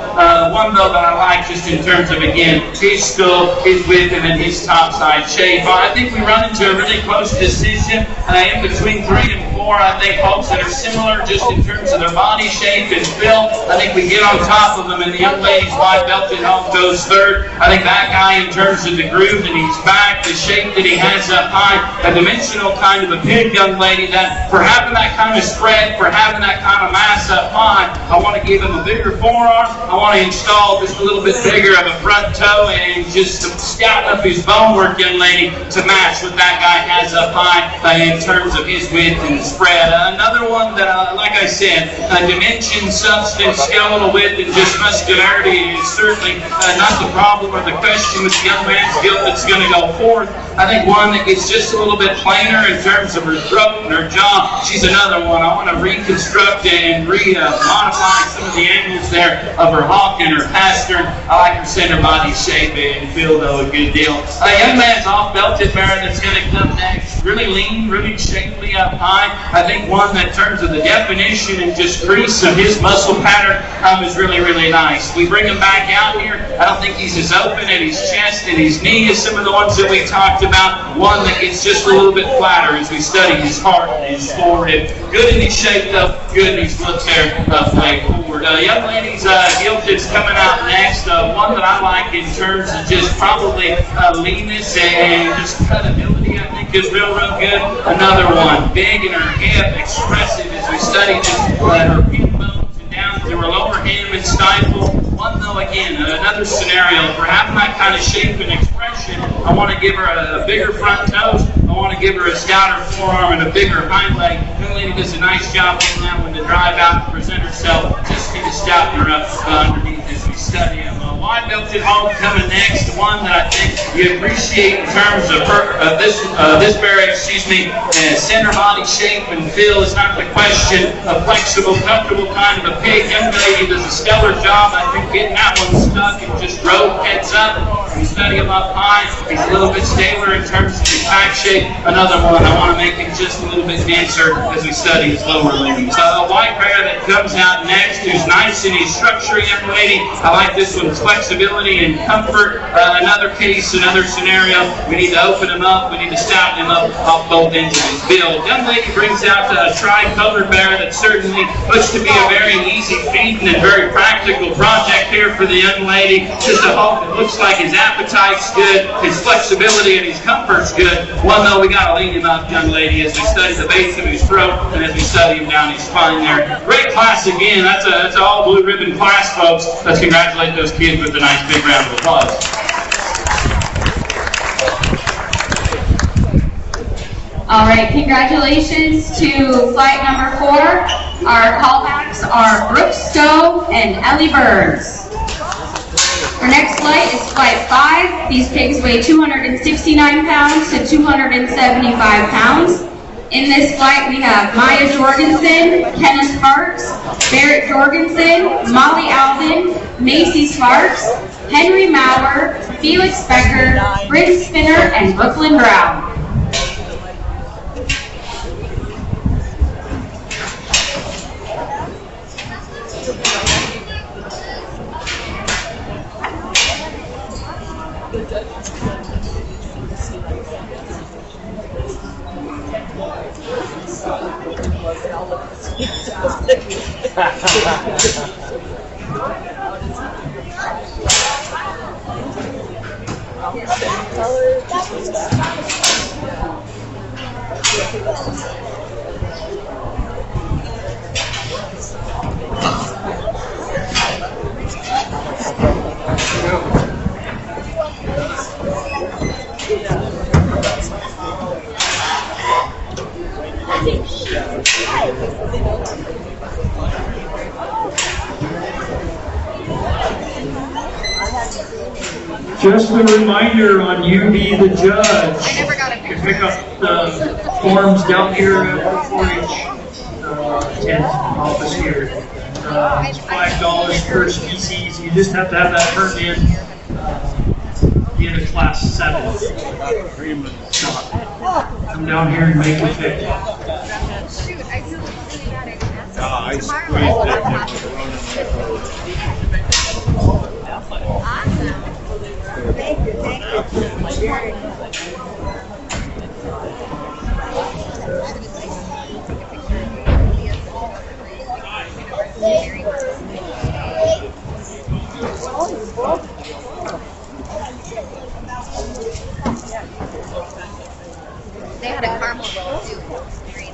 One, though, that I like just in terms of, again, his skull, his width, and then his top side shape. I think we run into a really close decision in between 3 and 4. I think hogs that are similar just in terms of their body shape and build. I think we get on top of them, and the young lady's wide belted hog goes third. I think that guy, in terms of the groove that he's back, the shape that he has up high, a dimensional kind of a big young lady that, for having that kind of spread, for having that kind of mass up high, I want to give him a bigger forearm. I want to install just a little bit bigger of a front toe and just scout up his bone work, young lady, to match what that guy has up high in terms of his width and spread. Another one that, like I said, dimension, substance, skeletal width, and just muscularity is certainly not the problem or the question with the young man's guilt that's going to go forth. I think one that gets just a little bit plainer in terms of her throat and her jaw. She's another one. I want to reconstruct and modify some of the angles there of her hawk and her pastern. I like her center body shape and feel, though, a good deal. A young man's off-belted bear that's going to come next. Really lean, really shapely up high. I think one that, in terms of the definition and just crease of his muscle pattern, is really, really nice. We bring him back out here. I don't think he's as open at his chest and his knee as some of the ones that we talked about. One that gets just a little bit flatter as we study his heart and his forehead. Good in his shape, though. Good in his foot there, flag forward. Young lady's gilted's coming out next. One that I like in terms of just probably leanness and just cutability, I think is real good. Another one, big in her hip, expressive as we study this, her pink bones and down through her lower ham and stifle. One, though, again, another scenario for having that kind of shape and expression. I want to give her a bigger front toes. I want to give her a stouter forearm and a bigger hind leg. Young lady does a nice job getting that one to drive out and present herself. Just need to stouten her up underneath as we study him. Wide belted hog coming next. One that I think you appreciate in terms of this bear, center body shape and feel is not the question. A flexible, comfortable kind of a pig. Young lady does a stellar job, I think, getting that one stuck and just drove heads up. We study him up high. He's a little bit staler in terms of his back shape. Another one, I want to make him just a little bit denser as we study his lower limbs. A white bear that comes out next, who's nice in his structure, young lady. I like this one's flexibility and comfort. Another case, another scenario. We need to open him up. We need to stouten him up off both ends of his build. Young lady brings out a tri-colored bear that certainly looks to be a very easy feeding and very practical project here for the young lady. Just a hog that looks like his appetite's good, his flexibility and his comfort's good. One, though, we got to lean him up, young lady, as we study the base of his throat and as we study him down his spine there. Great class again. That's an all blue ribbon class, folks. Let's congratulate those kids with a nice big round of applause. All right, congratulations to flight number 4. Our callbacks are Brooke Stowe and Ellie Burns. Our next flight is flight 5. These pigs weigh 269 pounds to 275 pounds. In this flight, we have Maya Jorgensen, Kenneth Parks, Barrett Jorgensen, Molly Alvin, Macy Sparks, Henry Maurer, Felix Becker, Bryn Spinner, and Brooklyn Brown. Just a reminder on you be the judge. I never got a You picture. can pick up the forms down here at the 4-H tent office here. It's $5 per species. You just have to have that turned in a class 7. Come down here and make it fit. Shoot, I feel really bad. I didn't ask. I Tomorrow squeezed it. Awesome. They had a caramel roll too. Very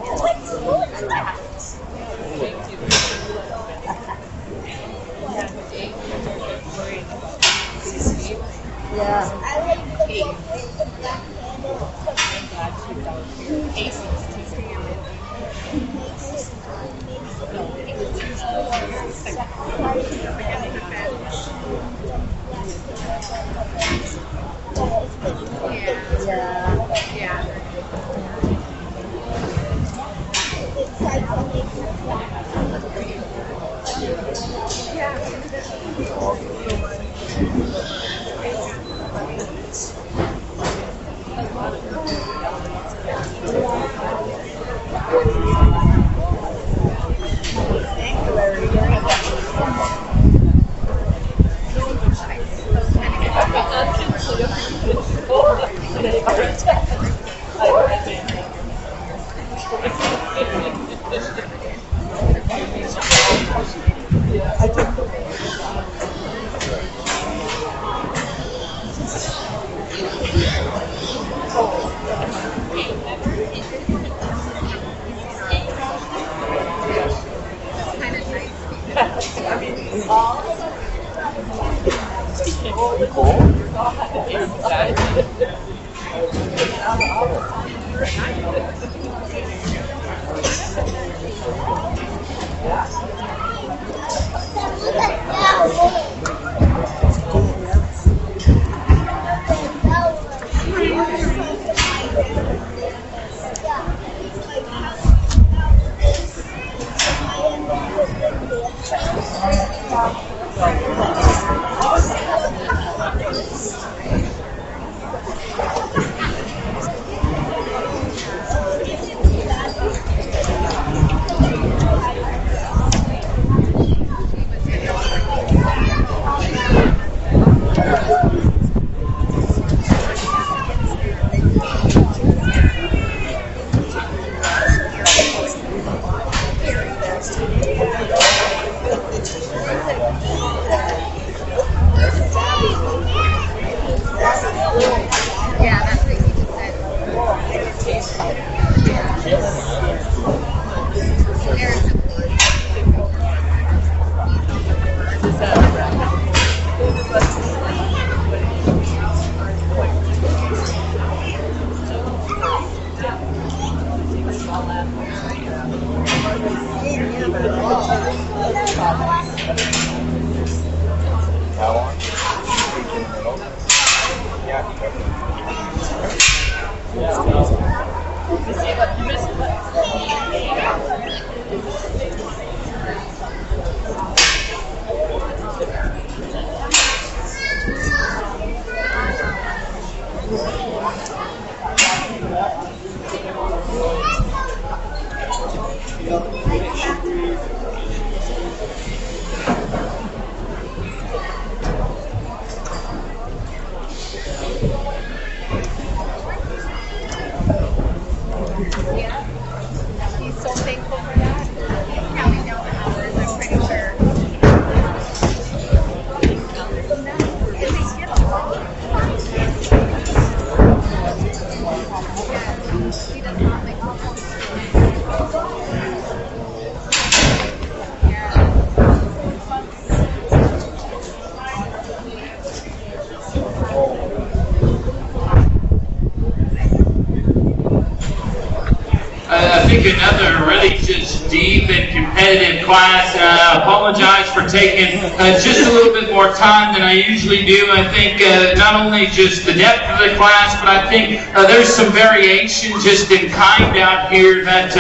think another really just deep and competitive class. I apologize for taking just a little bit more time than I usually do. I think not only just the depth of the class, but I think there's some variation just in kind out here that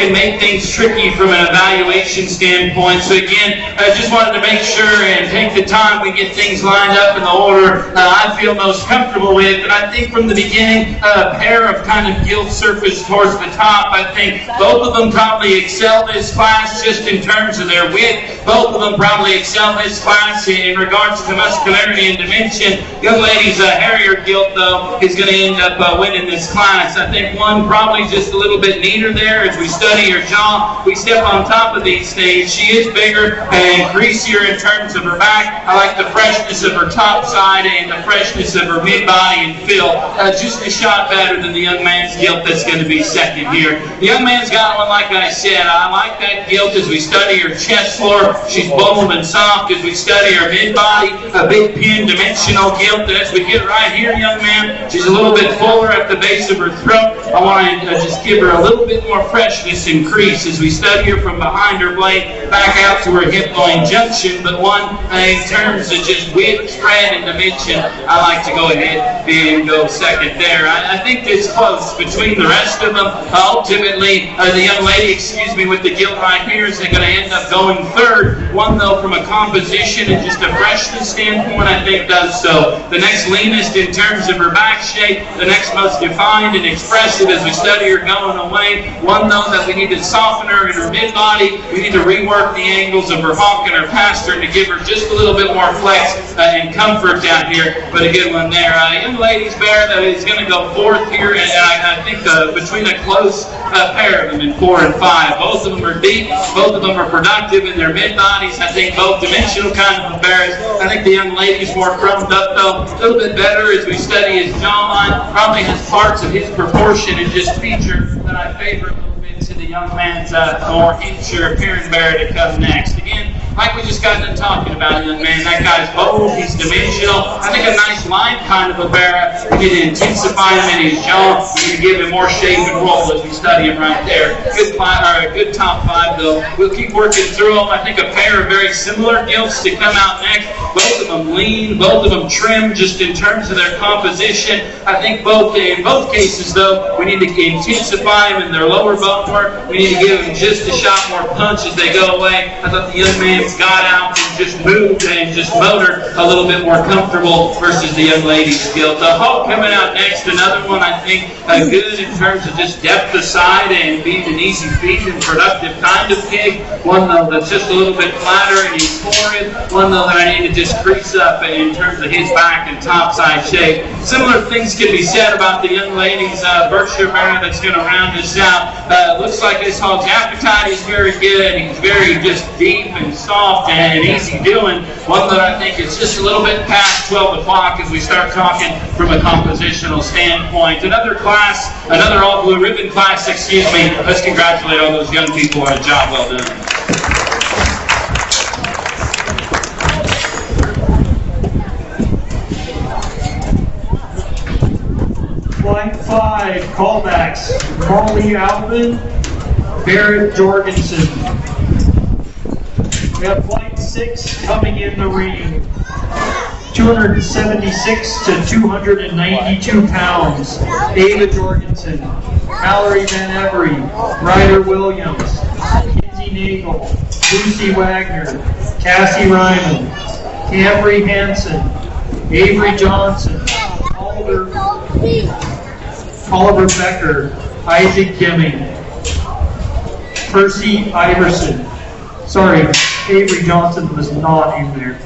can make things tricky from an evaluation standpoint. So again, I just wanted to make sure and take the time we get things lined up in the order I feel most comfortable with. And I think from the beginning, a pair of kind of gilt surface towards the top. I think both of them probably excel this class just in terms of their width. Both of them probably excel this class in regards to muscularity and dimension. Young lady's Harrier gilt, though, is going to end up winning this class. I think one probably just a little bit neater there as we study her jaw. We step on top of these things. She is bigger and greasier in terms of her back. I like the freshness of her top side and the freshness of her mid-body and fill. Just a shot better than the young man's gilt that's going to be second here. The young man's got one, like I said. I like that gilt as we study her chest floor. She's bold and soft as we study her mid-body. A big pin dimensional gilt. And as we get right here, young man, she's a little bit fuller at the base of her throat. I want to just give her a little bit more freshness and crease as we study her from behind her blade back out to her hip loin junction. But one, in terms of just width, spread, and dimension, I like to go ahead and go second there. I think it's close between the rest of them. Ultimately, the young lady, with the gilt right here is going to end up going third. One, though, from a composition and just a freshness standpoint, I think does so. The next leanest in terms of her back shape, the next most defined and expressive as we study her going away. One, though, that we need to soften her in her mid-body. We need to rework the angles of her hawk and her pastern to give her just a little bit more flex and comfort down here. But a good one there. Young lady's bear that is going to go fourth here, and I think between a close pair of them in 4 and 5. Both of them are deep. Both of them are productive in their mid-bodies. I think both dimensional kind of bears. I think the young lady's more crumbed up, though. A little bit better as we study his jawline. Probably has parts of his proportion and just feature that I favor a little bit to the young man's more incher appearing bear to come next. Again, like we just got done talking about, young man, that guy's bold, he's dimensional. I think a nice line kind of a bear. We need to intensify him in his jaw. We need to give him more shape and roll as we study him right there. Good top 5, though. We'll keep working through them. I think a pair of very similar gilts to come out next. Both of them lean, both of them trim, just in terms of their composition. I think in both cases, though, we need to intensify them in their lower bone work. We need to give them just a shot more punch as they go away. I thought the young man got out and just moved and just motored a little bit more comfortable versus the young lady's gilt. The hawk coming out next, another one I think good in terms of just depth of side and being an easy feed and productive kind of pig. One, though, that's just a little bit flatter and he's forehead. One, though, that I need to just crease up in terms of his back and top side shape. Similar things can be said about the young lady's Berkshire bear that's going to round us out. Looks like this hog's appetite is very good. He's very just deep and soft and easy doing. One that I think is just a little bit past 12 o'clock as we start talking from a compositional standpoint. Another all blue ribbon class, Let's congratulate all those young people on a job well done. Flight 5 callbacks. Molly Alvin, Barrett Jorgensen. We have Flight 6 coming in the ring. 276 to 292 pounds. Ava Jorgensen, Mallory Van Every, Ryder Williams, Kinsey Nagel, Lucy Wagner, Cassie Ryman, Camry Hansen, Avery Johnson, Oliver Becker, Isaac Deming, Percy Iverson. Sorry, Avery Johnson was not in there.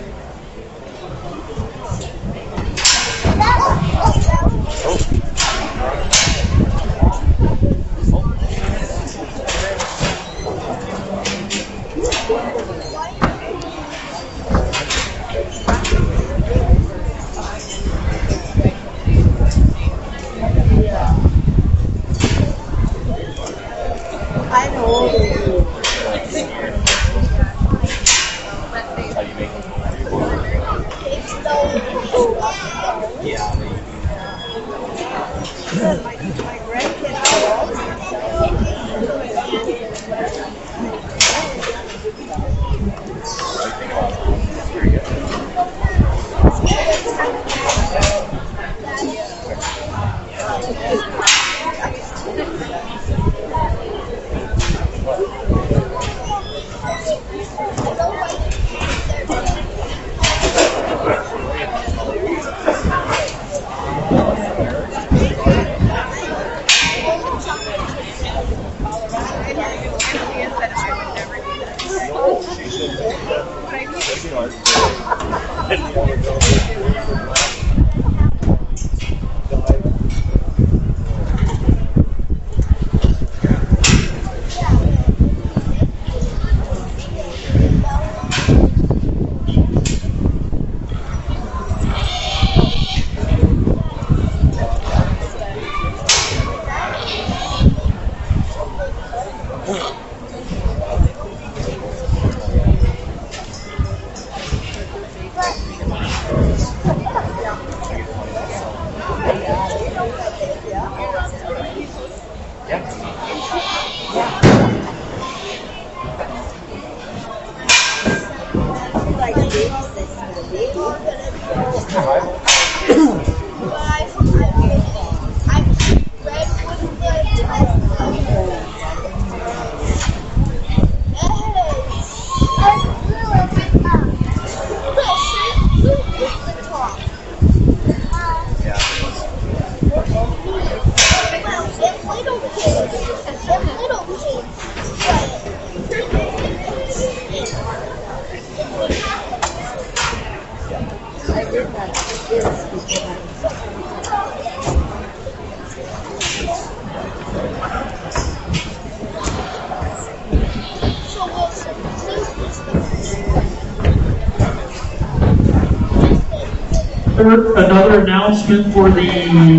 Another announcement for the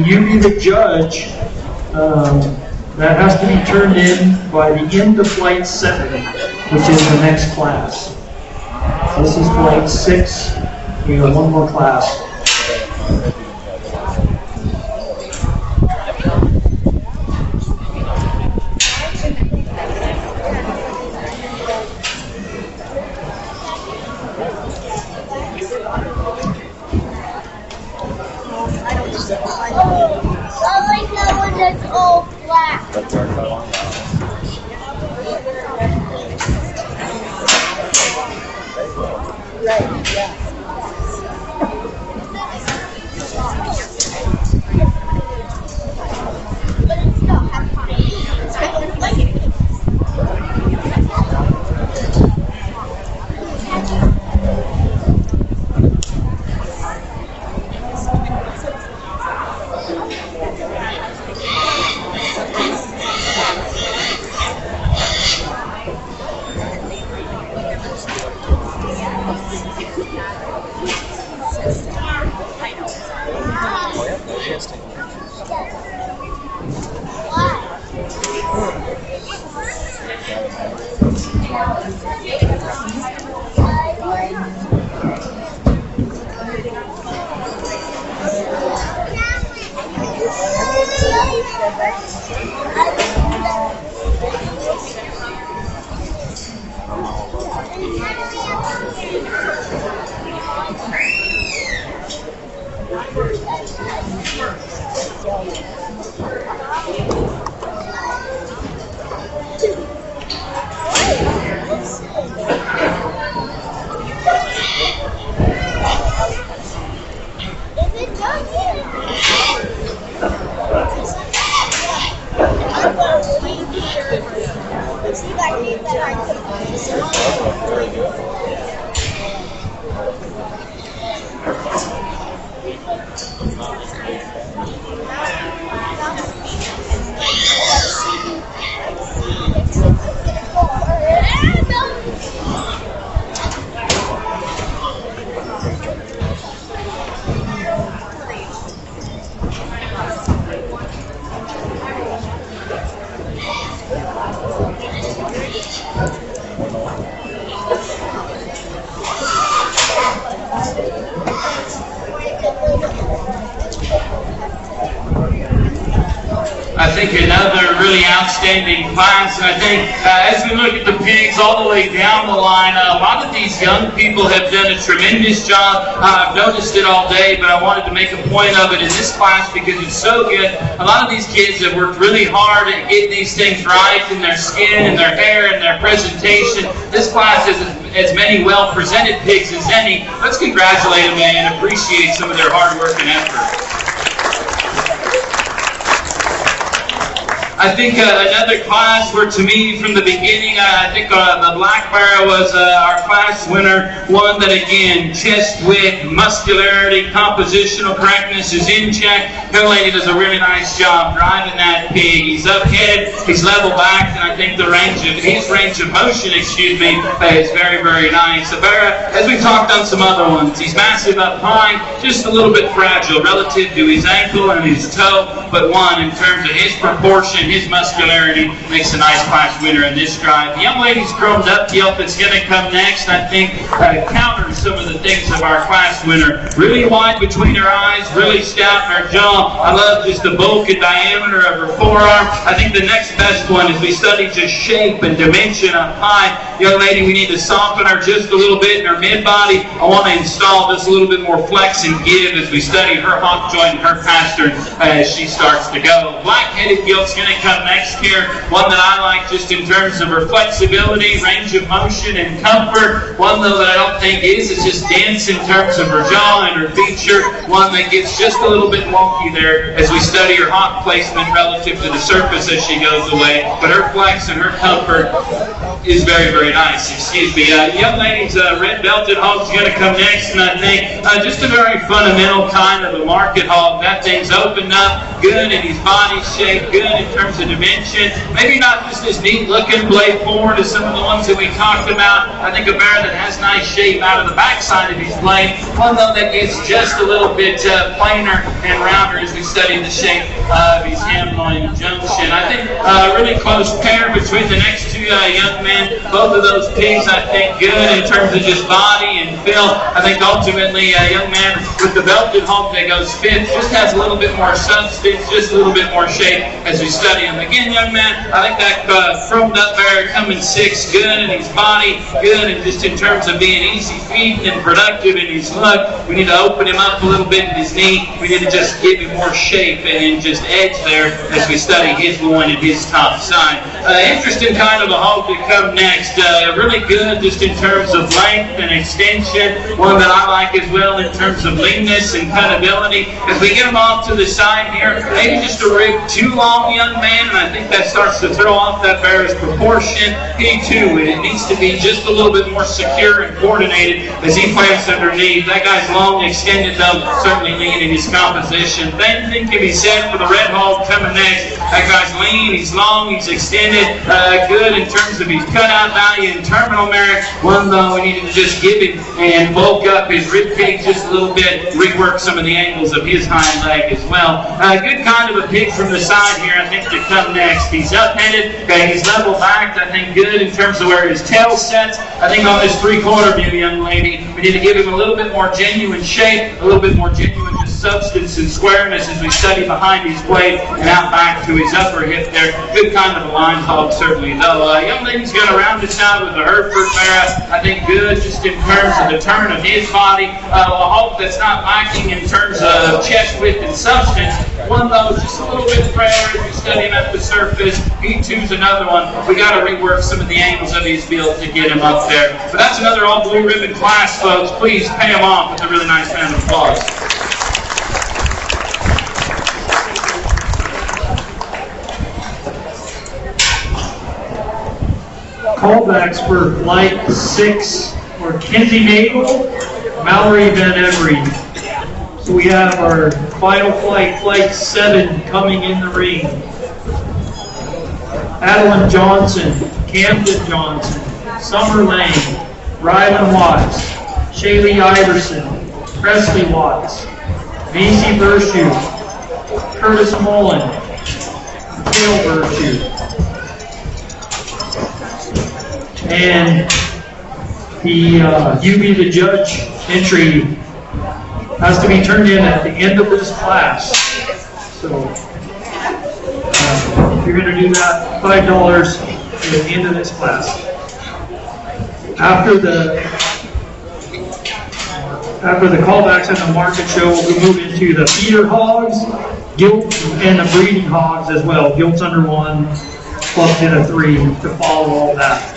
You Be the Judge. That has to be turned in by the end of Flight 7, which is the next class. This is Flight 6. We have one more class. I like that one that's all black. That's our color. Right, yeah. But it's still half I think another really outstanding class. And I think as we look at the pigs all the way down the line, a lot of these young people have done a tremendous job. I've noticed it all day, but I wanted to make a point of it in this class because it's so good. A lot of these kids have worked really hard at getting these things right in their skin and their hair and their presentation. This class has as many well-presented pigs as any. Let's congratulate them and appreciate some of their hard work and effort. I think another class where, to me, from the beginning, I think the Black Bear was our class winner. One that, again, chest width, muscularity, compositional correctness is in check. Young lady does a really nice job driving that pig. He's up-headed, he's level back, and I think his range of motion, is very, very nice. Abera, as we talked on some other ones, he's massive up high, just a little bit fragile relative to his ankle and his toe, but one in terms of his proportion. and his muscularity makes a nice class winner in this drive. The young lady's chromed up yelp that's going to come next, I think, counters some of the things of our class winner. Really wide between her eyes, really stout in her jaw. I love just the bulk and diameter of her forearm. I think the next best one is we study just shape and dimension up high. Young lady, we need to soften her just a little bit in her mid-body. I want to install just a little bit more flex and give as we study her hop joint and her pastern as she starts to go. Black-headed gilt's going to come next here. One that I like just in terms of her flexibility, range of motion, and comfort. One, though, that I don't think is just dense in terms of her jaw and her feature. One that gets just a little bit wonky there as we study her hop placement relative to the surface as she goes away. But her flex and her comfort is very, very nice. Excuse me. Young lady's red belted hog's going to come next, and I think just a very fundamental kind of a market hog. That thing's opened up, good in his body shape, good in terms of dimension. Maybe not just as neat looking blade forward as some of the ones that we talked about. I think a bear that has nice shape out of the backside of his blade. One though that gets just a little bit plainer and rounder as we study the shape of his hem-loin junction. I think a really close pair between the next two young men. Both of those pigs, I think, good in terms of just body and fill. I think ultimately a young man with the belted hog that goes fifth just has a little bit more substance, just a little bit more shape as we study him. Again, young man, I think that chromed up bear coming sixth, good in his body, good and just in terms of being easy feeding and productive in his look. We need to open him up a little bit in his knee. We need to just give him more shape and just edge there as we study his loin and his top side. Interesting kind of a hog to come next. Really good just in terms of length and extension. One that I like as well in terms of leanness and cutability. As we get him off to the side here, maybe just a rig too long, young man, and I think that starts to throw off that bear's proportion. He too, it needs to be just a little bit more secure and coordinated as he plants underneath. That guy's long, extended though, certainly lean in his composition. Same thing can be said for the red hog coming next. That guy's lean, he's long, he's extended, good in terms of his cutout value and terminal merit. One though, we need to just give him and bulk up his rib cage just a little bit, rework some of the angles of his hind leg as well. Good kind of a pig from the side here, I think, to come next. He's up-headed, he's level-backed, I think good in terms of where his tail sets. I think on this three-quarter view, young lady, we need to give him a little bit more genuine shape, a little bit more genuine just substance and squareness as we study behind his blade and out back to his upper hip there. Good kind of a line hog, certainly, though. Young lady's going to round us out with a Hereford mare. I think good just in terms of the turn of his body. A hog that's not lacking in terms of chest width and substance. One, though, just a little bit frayer as we study him at the surface. He, too's another one. We got to rework some of the angles of his build to get him up there. But that's another all blue ribbon class, folks. Please pay him off with a really nice round of applause. Callbacks for Flight 6 were Kenzie Nagel, Mallory Van Every. So we have our final flight, Flight 7, coming in the ring. Adeline Johnson, Camden Johnson, Summer Lane, Rylan Watts, Shaylee Iverson, Presley Watts, Macy Virtue, Curtis Mullen, Dale Virtue. And the You Be the Judge entry has to be turned in at the end of this class. So if you're going to do that, $5 at the end of this class. After the callbacks and the market show, we'll move into the feeder hogs, gilt, and the breeding hogs as well. Gilt's under 1, clubbed in a 3 to follow all that.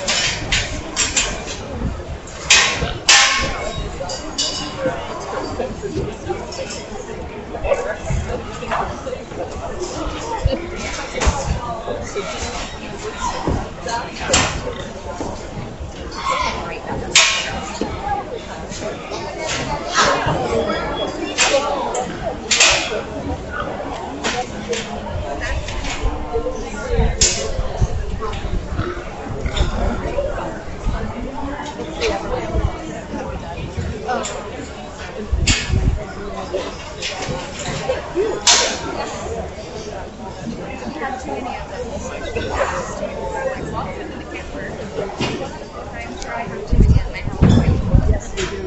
had too many of them. So I walked into the camper. I'm sure I have too many at my house. Yes, we do.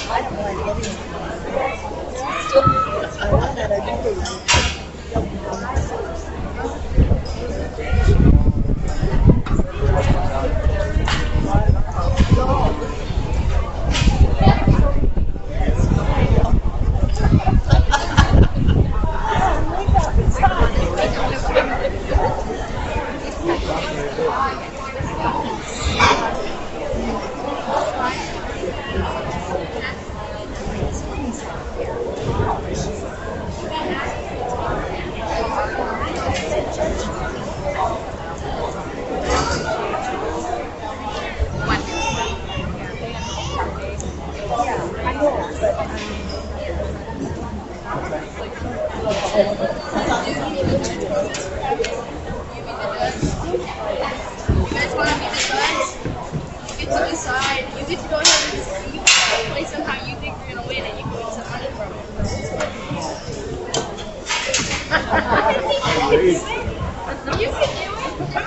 I don't like any. I want that. I do. Decide. You get to go ahead and play somehow you think you're gonna win, and you can win some money from it. You can do it.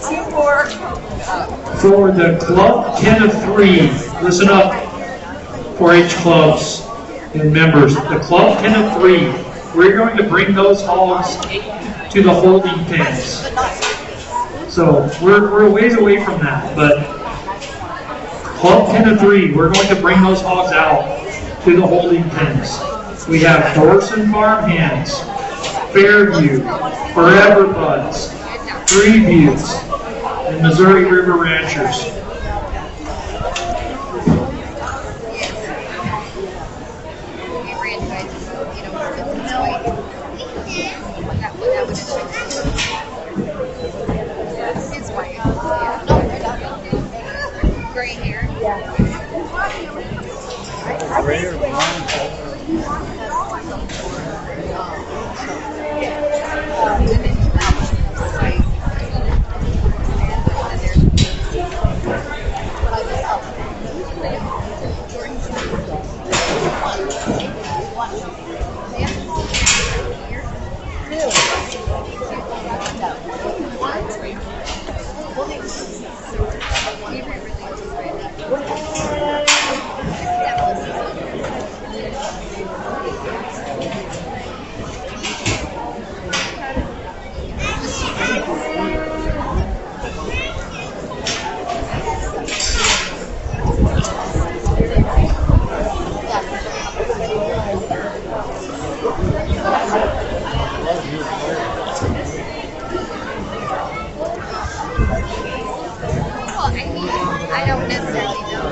2 more. For the club 10 of 3, listen up, 4-H clubs and members. The club 10 of 3, we're going to bring those hogs to the holding pens. So we're a ways away from that, but club 10 of 3, we're going to bring those hogs out to the holding pens. We have Dorson Farm Hands, Fairview, Forever Buds, Three Views, and Missouri River Ranchers. Gray hair. Gray or blonde? I don't necessarily know.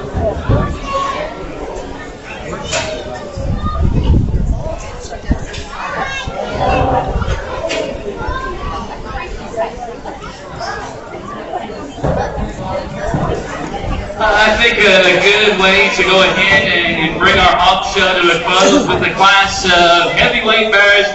I think a good way to go ahead and bring our hog show to a close with a class of heavyweight bears.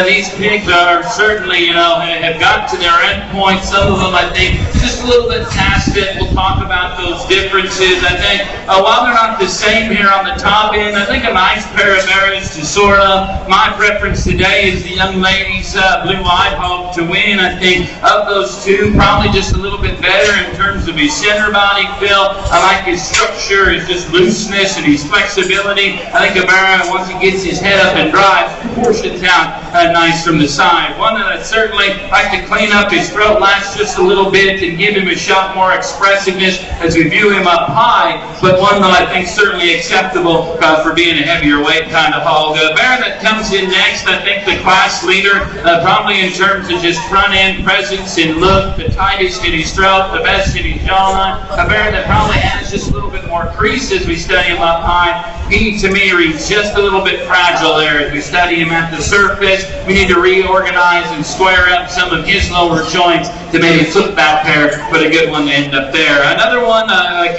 These pigs are certainly, have got to their end point. Some of them, I think, just a little bit past it. We'll talk about those differences. I think while they're not the same here on the top end, I think a nice pair of bears to sort of. My preference today is the young lady's blue-eyed hog to win. I think of those two, probably just a little bit better in terms of his center body feel. I like his structure, his just looseness, and his flexibility. I think a bear, once he gets his head up and drives, proportions out nice from the side. One that I'd certainly like to clean up his throat last just a little bit and give him a shot more expressiveness as we view him up high, but one that I think certainly acceptable for being a heavier weight kind of hog. A bear that comes in next, I think the class leader, probably in terms of just front end presence and look, the tightest in his throat, the best in his jawline. A bear that probably has just a little bit more crease as we study him up high. He, to me, reads just a little bit fragile there as we study him at the surface. We need to reorganize and square up some of his lower joints to maybe flip that pair, but a good one to end up there. Another one, a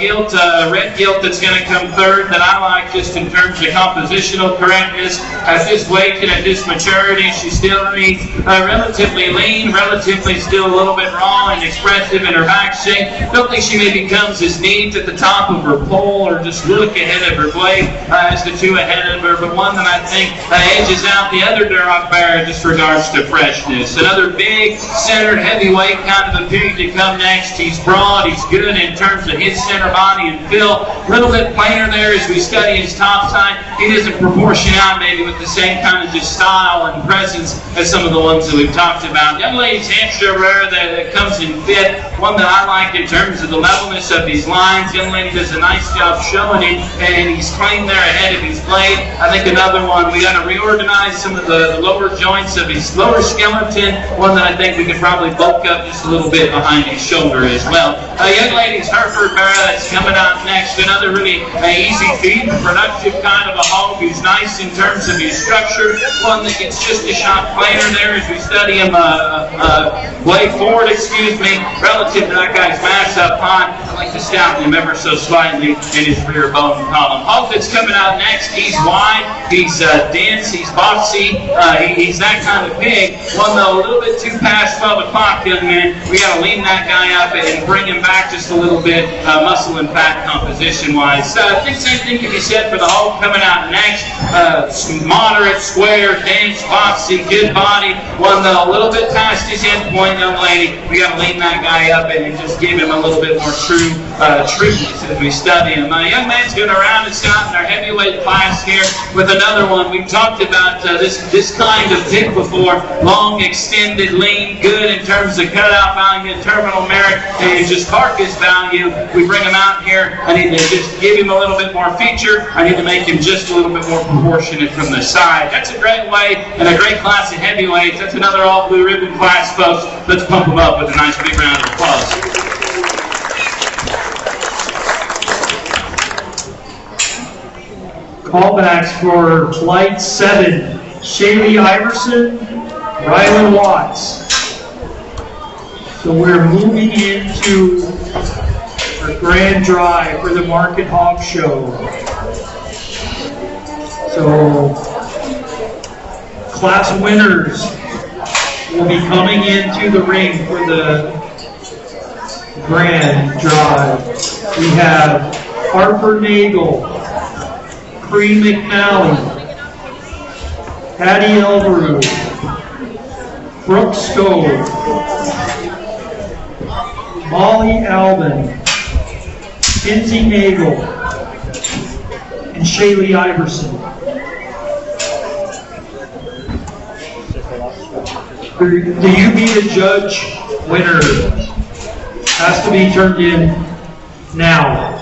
red gilt that's going to come third that I like just in terms of compositional correctness. At this weight and at this maturity, she still reads relatively lean, relatively still a little bit raw and expressive in her back shape. Don't think she maybe comes as neat at the top of her pole or just look ahead of her blade as the two ahead of her, but one that I think edges out the other Duroc bear just regards to freshness. Another big, centered, heavyweight kind of a pig to come next. He's broad, he's good in terms of his center body and fill. A little bit plainer there as we study his top side. He doesn't proportion out maybe with the same kind of just style and presence as some of the ones that we've talked about. Young lady's Hampshire rare that comes in fit. One that I like in terms of the levelness of his lines. Young lady does a nice job showing him, and he's clean there ahead of his blade. I think another one, we got to reorganize some of the lower joints of his lower skeleton. One that I think we could probably bulk up just a little bit behind his shoulder as well. Young lady's Hereford bear that's coming out next. Another really easy feed, productive kind of a hog. He's nice in terms of his structure. One that gets just a shot plainer there as we study him blade forward, relative to that guy's mass up high. I like to stouten him ever so slightly in his rear bone column. Hog that's coming out next, he's wide, he's dense, he's boxy, he's that kind of pig. One though a little bit too past 12 o'clock, young man. We got to lean that guy up and bring him back just a little bit, muscle and fat composition wise. I think same thing can be said for the hog coming out next. Moderate, square, dense, boxy, good body. One though a little bit past his end point, young lady. We got to lean that guy up and just give him a little bit more true treatments as we study him. Young man's going to round us out in our heavyweight class here with another one. We've talked about this kind of pig before. Long, extended, lean, good in terms of cutout value, terminal merit, and just carcass value. We bring him out here. I need to just give him a little bit more feature. I need to make him just a little bit more proportionate from the side. That's a great way and a great class of heavyweights. That's another all blue ribbon class, folks. Let's pump them up with a nice big round of applause. Callbacks for Flight 7, Shaylee Iverson, Rylan Watts. So we're moving into our grand drive for the Market Hog Show. So class winners will be coming into the ring for the grand drive. We have Harper Nagel, Cree McNally, Patty Elveru, Brooke Stove, Molly Alvin, Kinsey Nagel, and Shaylee Iverson. The you be the judge winner has to be turned in now.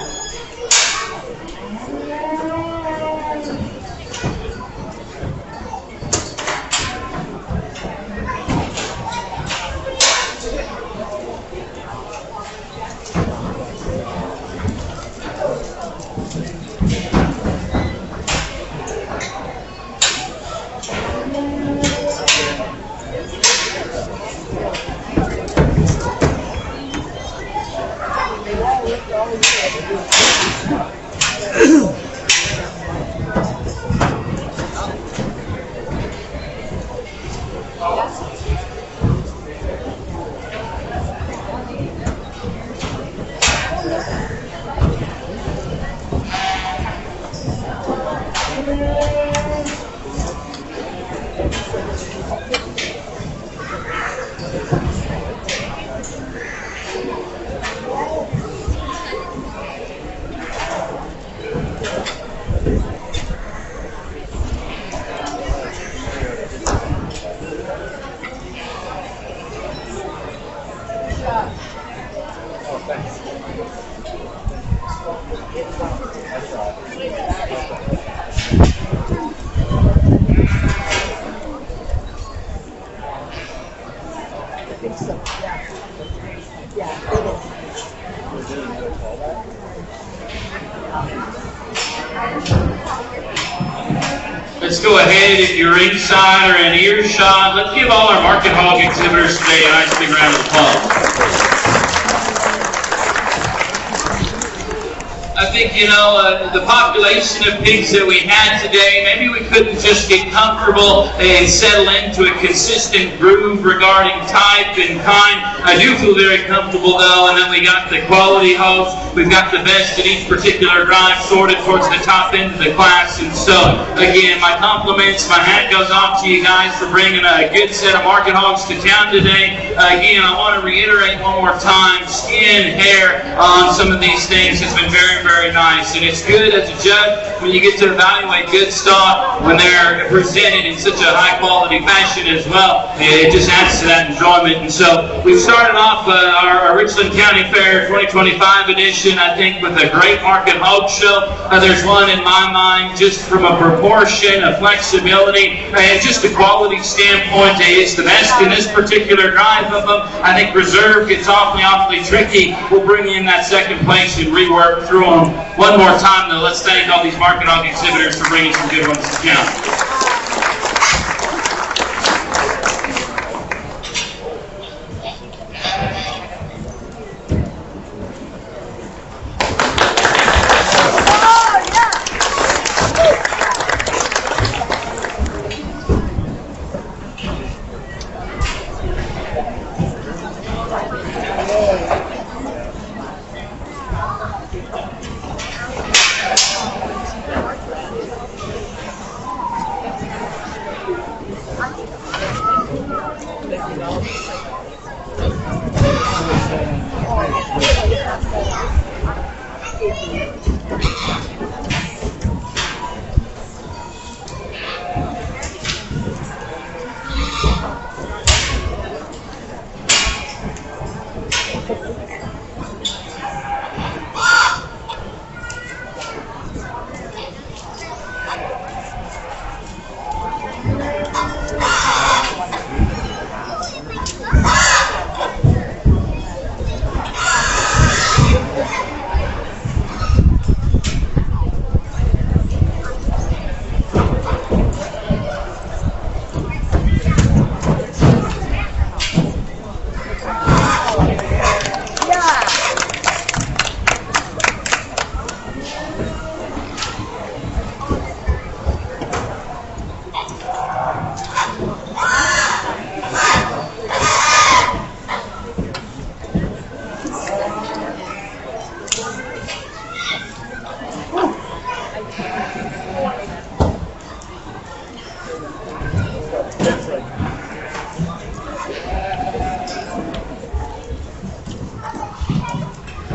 Let's go ahead, if you're inside or in earshot, let's give all our Market Hog exhibitors today a nice big round of applause. I think, the population of pigs that we had today, maybe we couldn't just get comfortable and settle into a consistent groove regarding type and kind. I do feel very comfortable though, and then we got the quality hogs. We've got the best in each particular drive sorted towards the top end of the class. And so, again, my compliments, my hat goes off to you guys for bringing a good set of market hogs to town today. Again, I want to reiterate one more time, skin, hair on some of these things has been very, very nice. And it's good as a judge when you get to evaluate good stock when they're presented in such a high quality fashion as well. It just adds to that enjoyment. And so we've started off our Richland County Fair 2025 edition, I think, with a great market hog show. There's one in my mind just from a proportion, a flexibility, and just a quality standpoint. It's the best in this particular drive of them. I think reserve gets awfully tricky. We'll bring in that second place and rework through them one more time, though. Let's thank all these market hog exhibitors for bringing some good ones to town.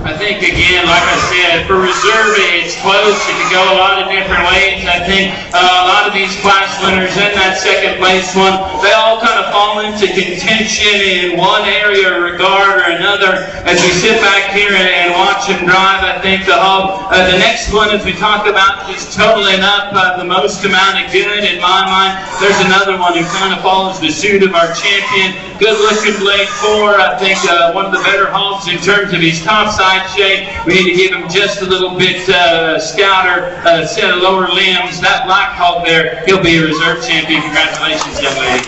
I think, again, like I said, for reserve, it's close. It can go a lot of different ways. I think a lot of these class winners in that second place one, they all kind of fall into contention in one area or regard or another. As we sit back here and watch them drive, I think the next one, as we talk about just totaling up the most amount of good, in my mind, there's another one who kind of follows the suit of our champion. Good looking blade 4. I think one of the better hogs in terms of his top side shape. We need to give him just a little bit stouter set of lower limbs. That black hog there, he'll be a reserve champion. Congratulations, young lady.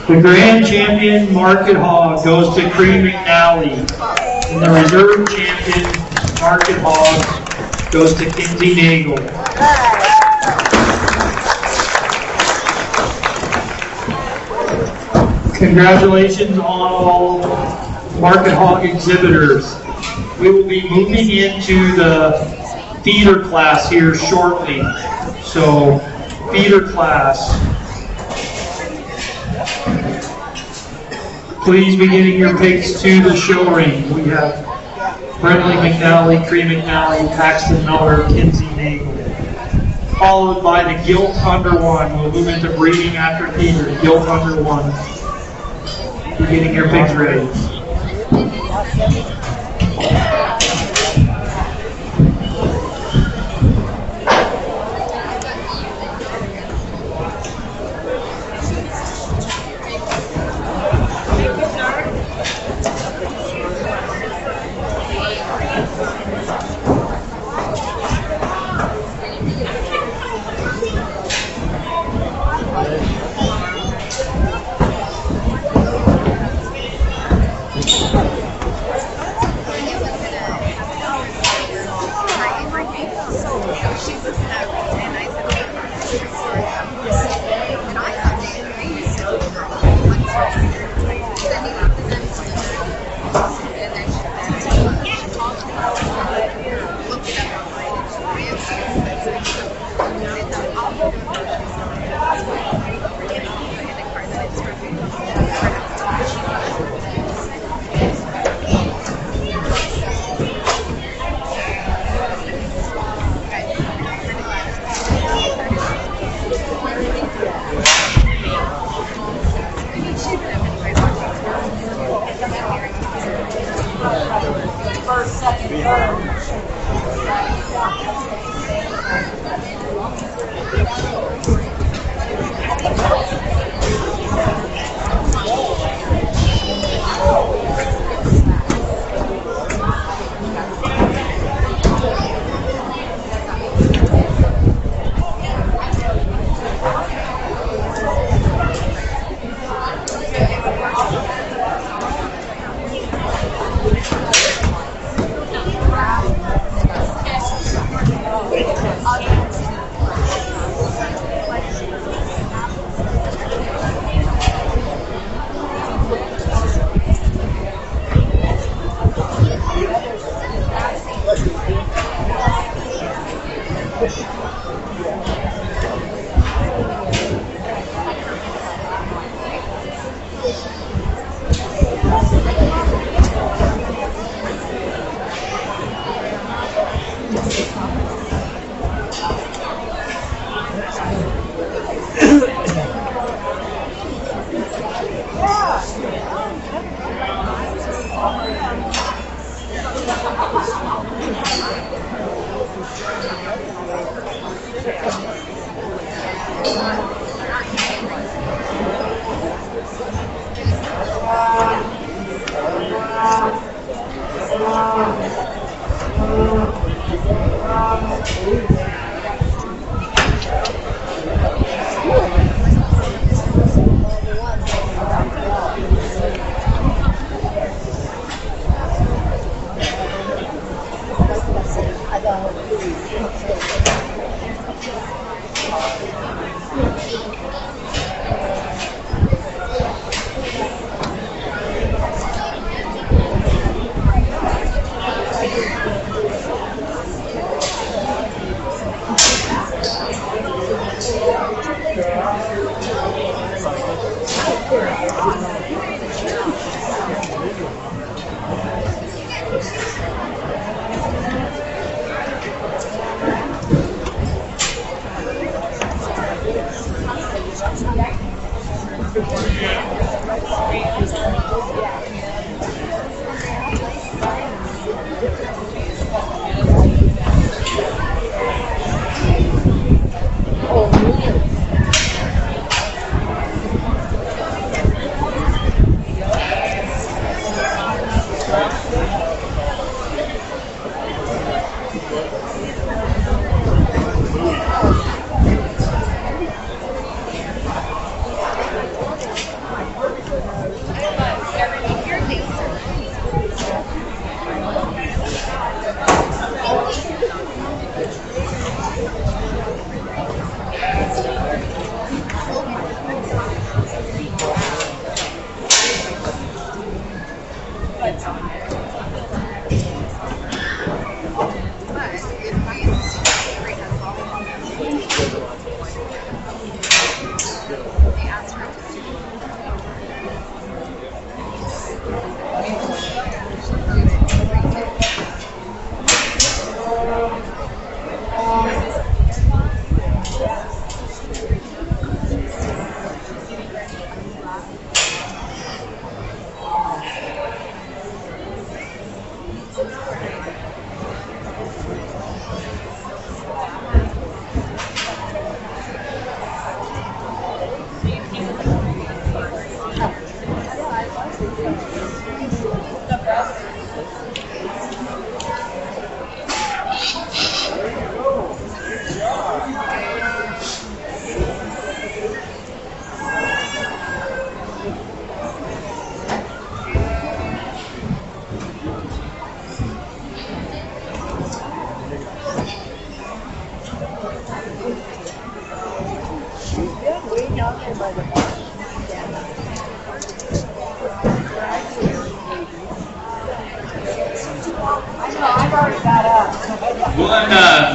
The grand champion market hog goes to Cream McNally. And the reserve champion market hog goes to Kinsey Nagel. Congratulations on all market hog exhibitors. We will be moving into the feeder class here shortly. So, feeder class. Please be getting your pigs to the show ring. We have Brentley McNally, Cream McNally, Paxton Miller, Kinsey Nagel. Followed by the Gilt Under 1. We'll move into breeding after feeder. Gilt Under 1. Be getting your pigs ready. first, second, third.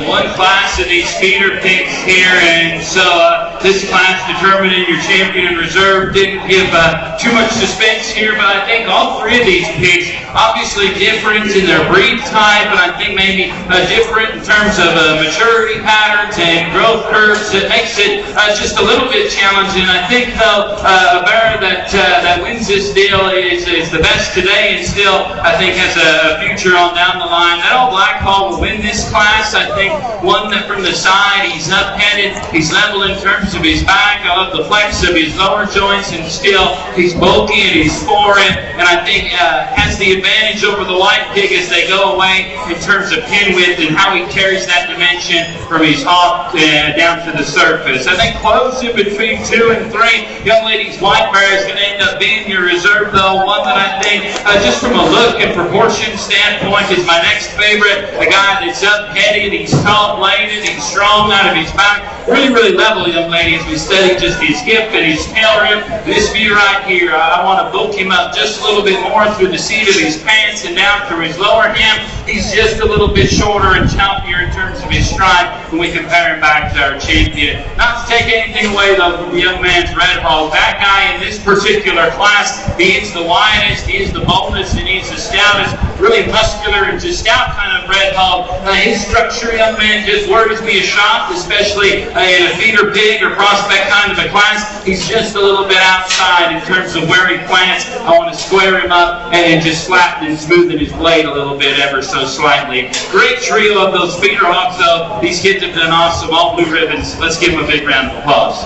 One class of these feeder pigs here, and so this class determining your champion and reserve. Didn't give too much suspense here, but I think all three of these pigs obviously different in their breed type, and I think maybe different in terms of maturity patterns and growth curves. It makes it just a little bit challenging. I think though a bear that wins this deal is the best today, and still I think has a future on down the line. That old black hall will win this class. I think one that from the side, he's up-headed, he's level in terms of his back. I love the flex of his lower joints, and still he's bulky and he's foreign, and I think has the advantage over the white pig as they go away in terms of pin width and how he carries that dimension from his hop down to the surface. I think close in between 2 and 3. Young ladies, white bear is going to end up being your reserve, though. One that I think, just from a look and proportion standpoint, is my next favorite. A guy that's up-headed, he's tall-bladed, he's strong out of his back. Really, really level, young ladies. We study just his hip and his tail rib. This view right here, I want to bulk him up just a little bit more through the seat of his pants and down through his lower hem. He's just a little bit shorter and choppier in terms of his stride when we compare him back to our champion. Not to take anything away, though, from the young man's red hog. That guy in this particular class, he is the widest, he is the boldest, and he's the stoutest. Really muscular and just stout kind of red hog. His structure, young man, just worries me a shot, especially in a feeder pig or prospect kind of a class. He's just a little bit outside in terms of where he plants. I want to square him up and just flatten and smoothen his blade a little bit ever so slightly. Great trio of those feeder hogs, though. These kids have done awesome. All blue ribbons. Let's give them a big round of applause.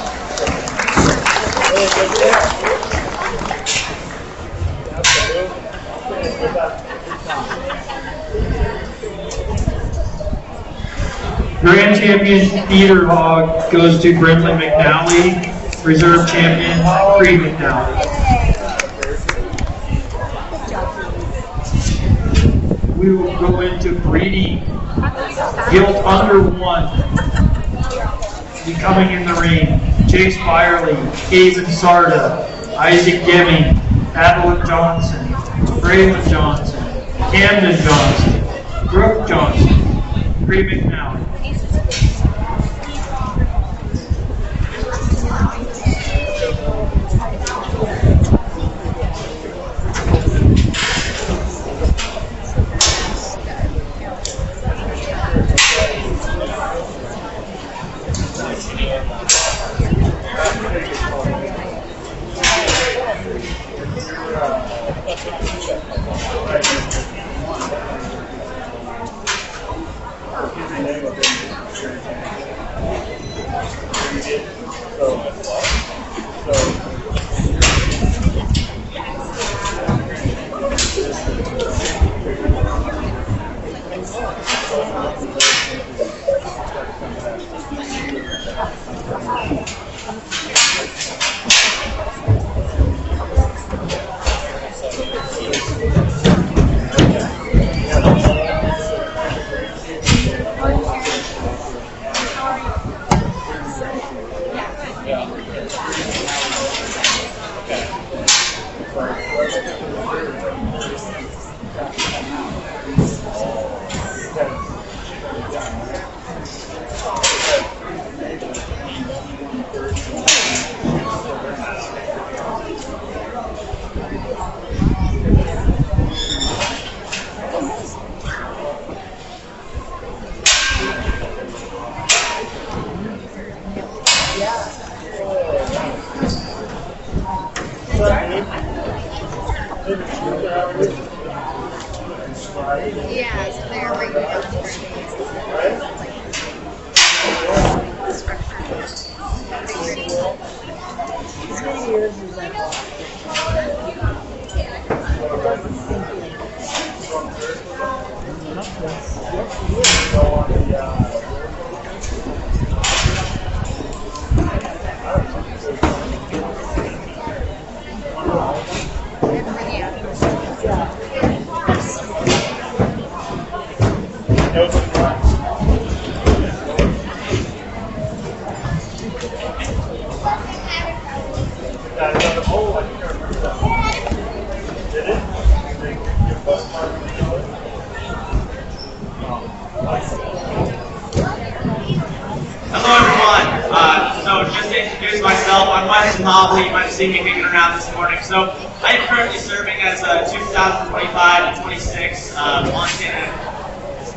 Grand champion feeder hog goes to Brinley McNally. Reserve champion Cree McNally. We will go into breeding. Gilt under 1. Becoming in the ring. Chase Byerly, Haven Sarda, Isaac Deming, Adeline Johnson, Braylon Johnson, Camden Johnson, Brooke Johnson, Cree McNally. Yeah, so they're right now. myself, I'm Weston Mobley. You might have seen me hanging around this morning. So I am currently serving as a 2025 and 26 Montana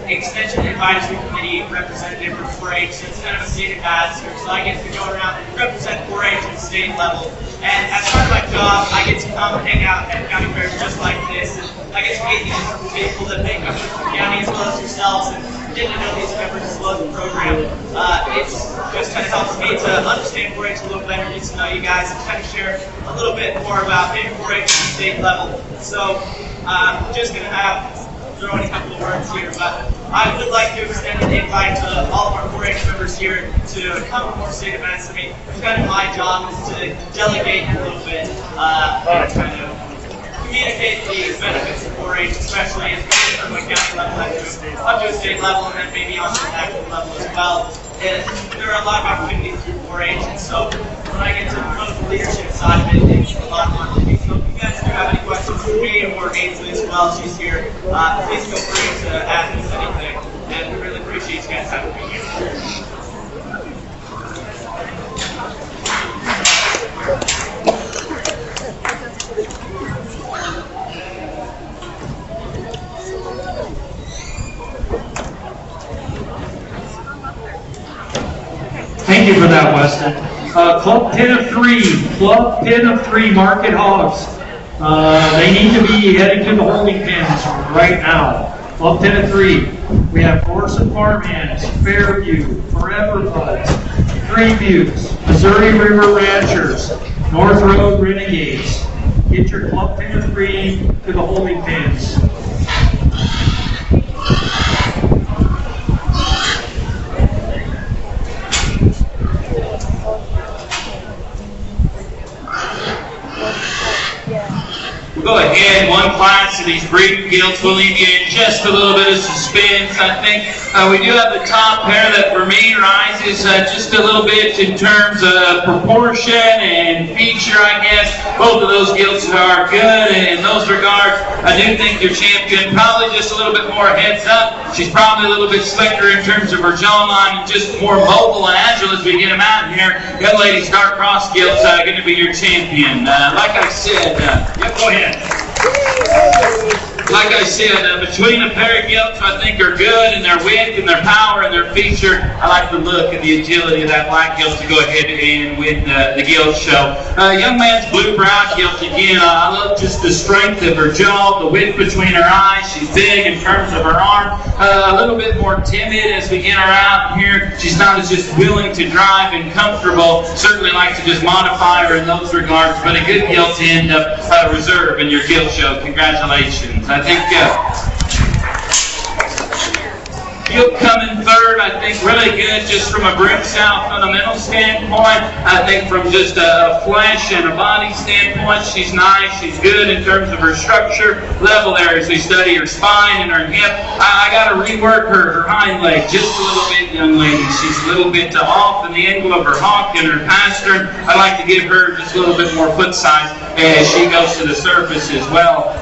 Extension Advisory Committee representative for 4-H. It's kind of a state ambassador, so I get to go around and represent 4-H at the state level. And as part of my job, I get to come hang out at county fairs just like this. And I get to meet these people that make up the county as well as yourselves, and get to know these members as well as the program. It's just kind of helps me to understand 4-H a little better, get to know you guys, and kind of share a little bit more about maybe 4-H at the state level. So I'm just going to throw in a couple of words here, but I would like to extend an invite to all of our 4-H members here to come to more state events. I mean, it's kind of my job is to delegate a little bit and kind of communicate the benefits of 4-H, especially as we get from a county level up to a state level, and then maybe on to the national level as well. And there are a lot of opportunities through 4-H, and so when I get to promote the leadership side of it, it's a lot more to me. So if you guys do have any questions for me or Ainsley as well, she's here, please feel free to ask us anything. And we really appreciate you guys having me here. Thank you for that, Weston. Club Pin of Three Market Hogs. They need to be heading to the holding pens right now. Club Pin of Three. We have Gorson Farmhands, Fairview, Forever Buds, Three Views, Missouri River Ranchers, North Road Renegades. Get your Club Pin of Three to the holding pens. Go ahead, one class of these breeding gilts will leave you in just a little bit of suspense. I think we do have the top pair that for me rises just a little bit in terms of proportion and feature, I guess. Both of those gilts are good, and in those regards, I do think your champion probably just a little bit more heads up. She's probably a little bit slicker in terms of her jawline and just more mobile and agile as we get them out here. Young lady, Star Cross gilt's going to be your champion. Like I said, yep, go ahead. Like I said, between a pair of gilts I think are good in their width and their power and their feature. I like the look and the agility of that black gilt to go ahead and win the gilt show. Young man's blue-browed gilt again. I love just the strength of her jaw, the width between her eyes. She's big in terms of her arm. A little bit more timid as we get her out here. She's not as just willing to drive and comfortable. Certainly like to just modify her in those regards, but a good gilt to end up reserve in your gilt show. Congratulations. I think gilt coming third, I think really good just from a brim sow fundamental standpoint. I think from just a flesh and a body standpoint, she's nice. She's good in terms of her structure level there as we study her spine and her hip. I got to rework her hind leg just a little bit, young lady. She's a little bit off in the angle of her hock and her pastern. I'd like to give her just a little bit more foot size as she goes to the surface as well.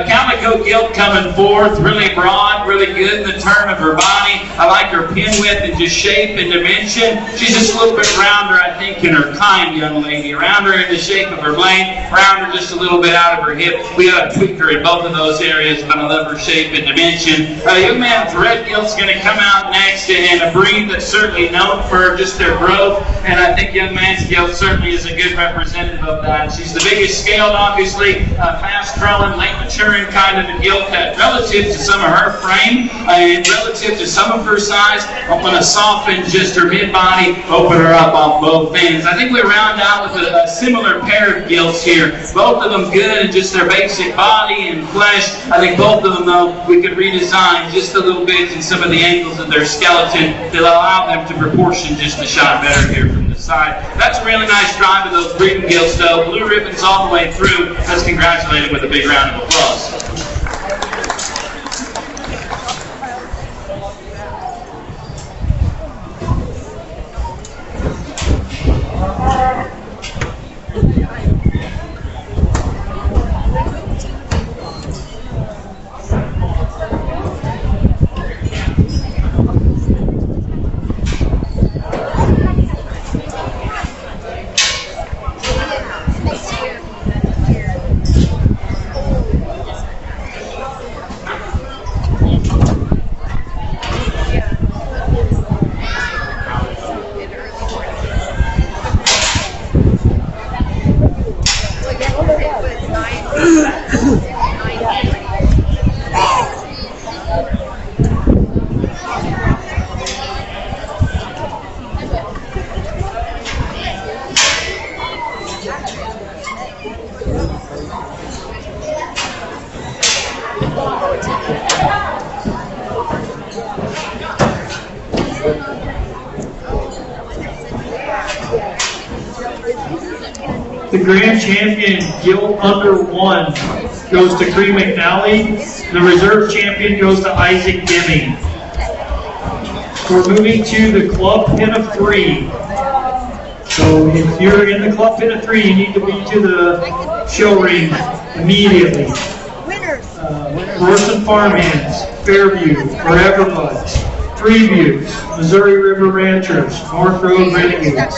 Calico gilt coming fourth, really broad, really good in the turn of her body. I like her pin width and just shape and dimension. She's just a little bit rounder, I think, in her kind, young lady. Rounder in the shape of her blade, rounder just a little bit out of her hip. We got to tweak her in both of those areas, but I love her shape and dimension. Young man with red gilt's going to come out next, and a breed that's certainly known for just their growth, and I think young man's gilt certainly is a good representative of that. She's the biggest scaled, obviously, fast-growing, late maturing kind of a gilt relative to some of her frame and relative to some of her size. I'm going to soften just her mid-body, open her up on both ends. I think we round out with a similar pair of gilts here. Both of them good in just their basic body and flesh. I think both of them, though, we could redesign just a little bit in some of the angles of their skeleton to allow them to proportion just a shot better here from the side. That's a really nice drive of those breeding gilts, though. Blue ribbons all the way through. Let's congratulate them with a big round of applause. The grand champion, Gil under 1, goes to Cree McNally. The reserve champion goes to Isaac Deming. We're moving to the club pin of 3. So if you're in the club pin of 3, you need to be to the show ring immediately. Morrison Farmhands, Fairview, Forever Buds, Freeviews, Missouri River Ranchers, North Road Renegades.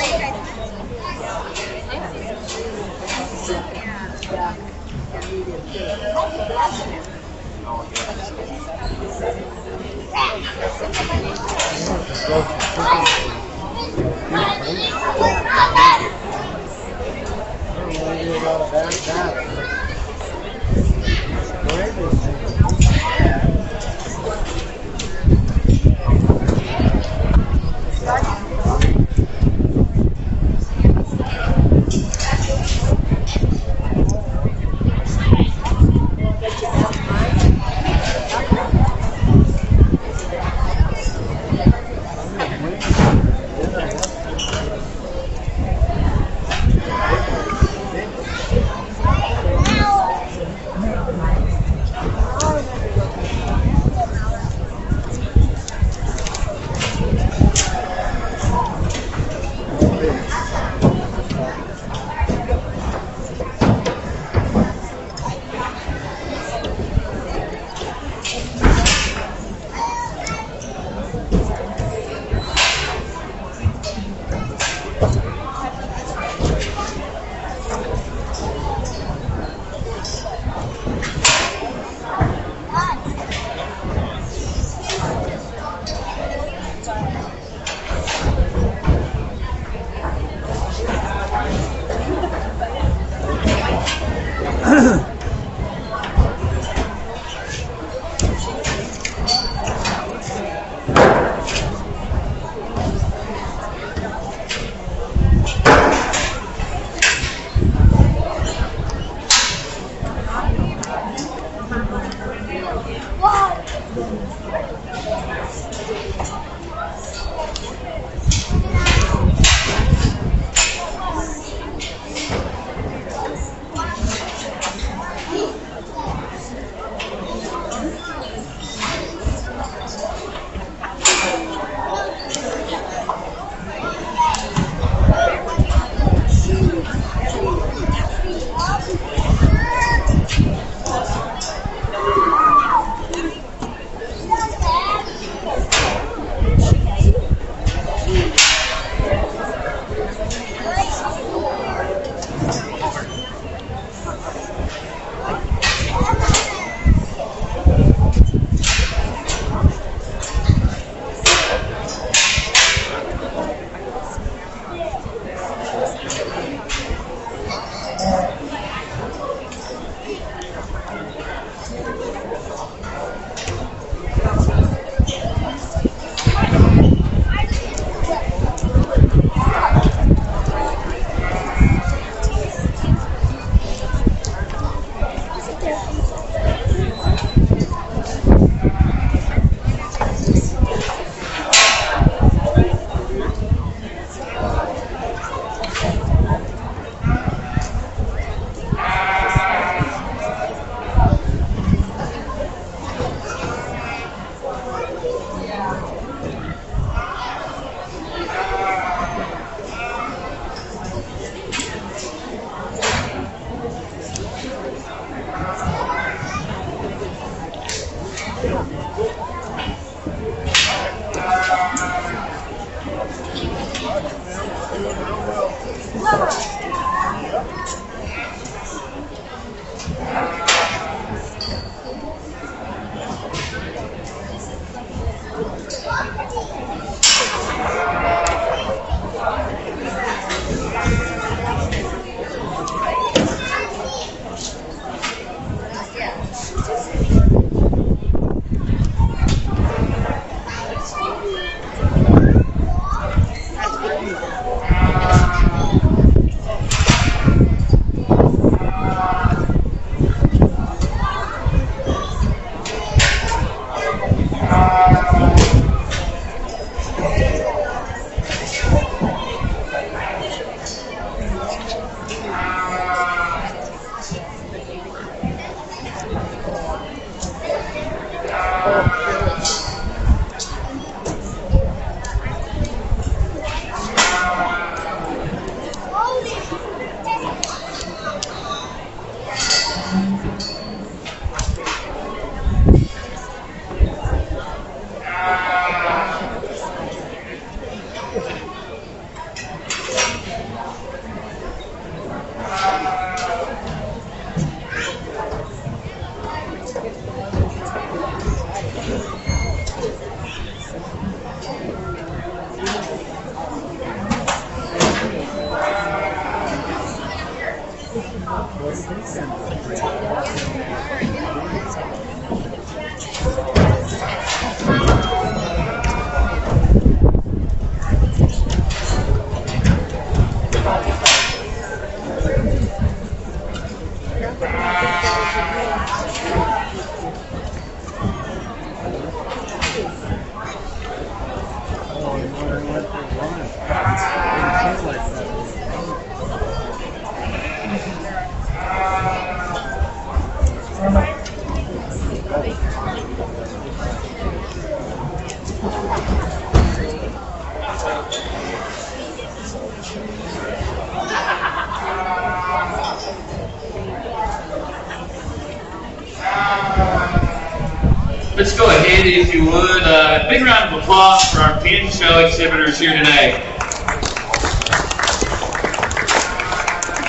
Let's go ahead, if you would. Big round of applause for our pin show exhibitors here today.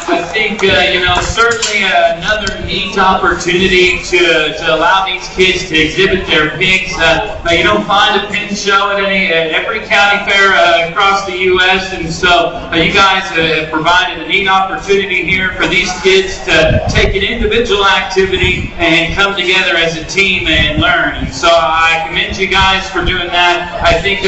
I think, certainly another neat opportunity to allow these kids to exhibit their pigs. You don't find a pin show at every county fair across the U.S., and so you guys have provided a neat opportunity here for these kids to take an individual activity and come together as a team and learn. And so I commend you guys for doing that. I think,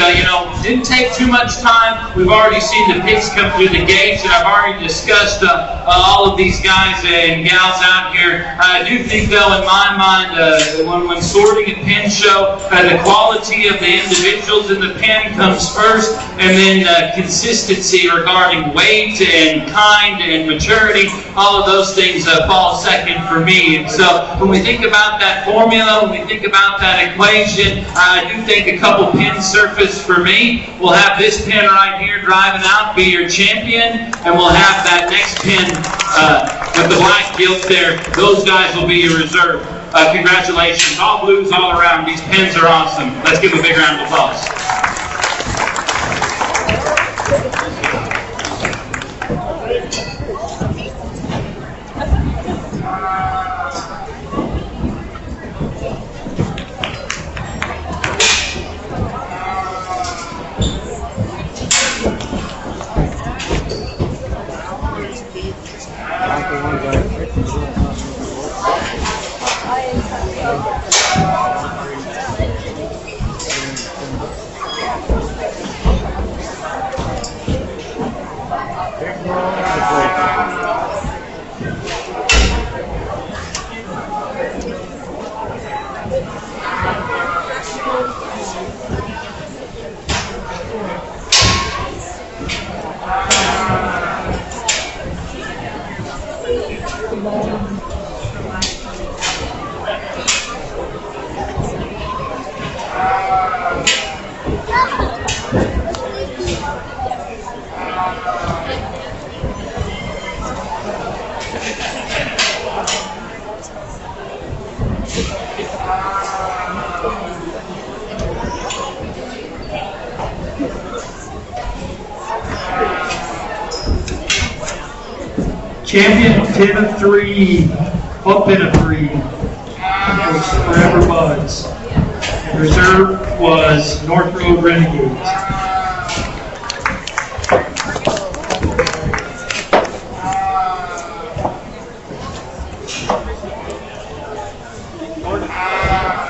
didn't take too much time. We've already seen the pigs come through the gates, and I've already discussed all of these guys and gals out here. I do think, though, in my mind, when sorting a pin show, the quality of the individuals in the pin comes first, and then consistency regarding weight and kind and maturity, all of those things fall second for me. And so when we think about that formula, when we think about that equation, I do think a couple pin surface for me. We'll have this pin right here driving out, be your champion, and we'll have that next pin with the black gilt there. Those guys will be your reserve. Congratulations. All blues all around. These pins are awesome. Let's give them a big round of applause. Champion pin of 3, up pin of 3, was Forever Buds. And reserve was North Road Renegades.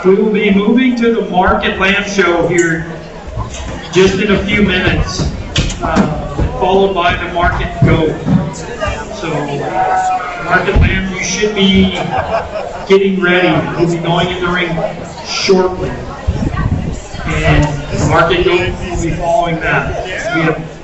We will be moving to the Market Lamb Show here just in a few minutes, followed by the Market Goat. So, Market Lamb, you should be getting ready. We'll be going in the ring shortly. And Market Goat will be following that. We have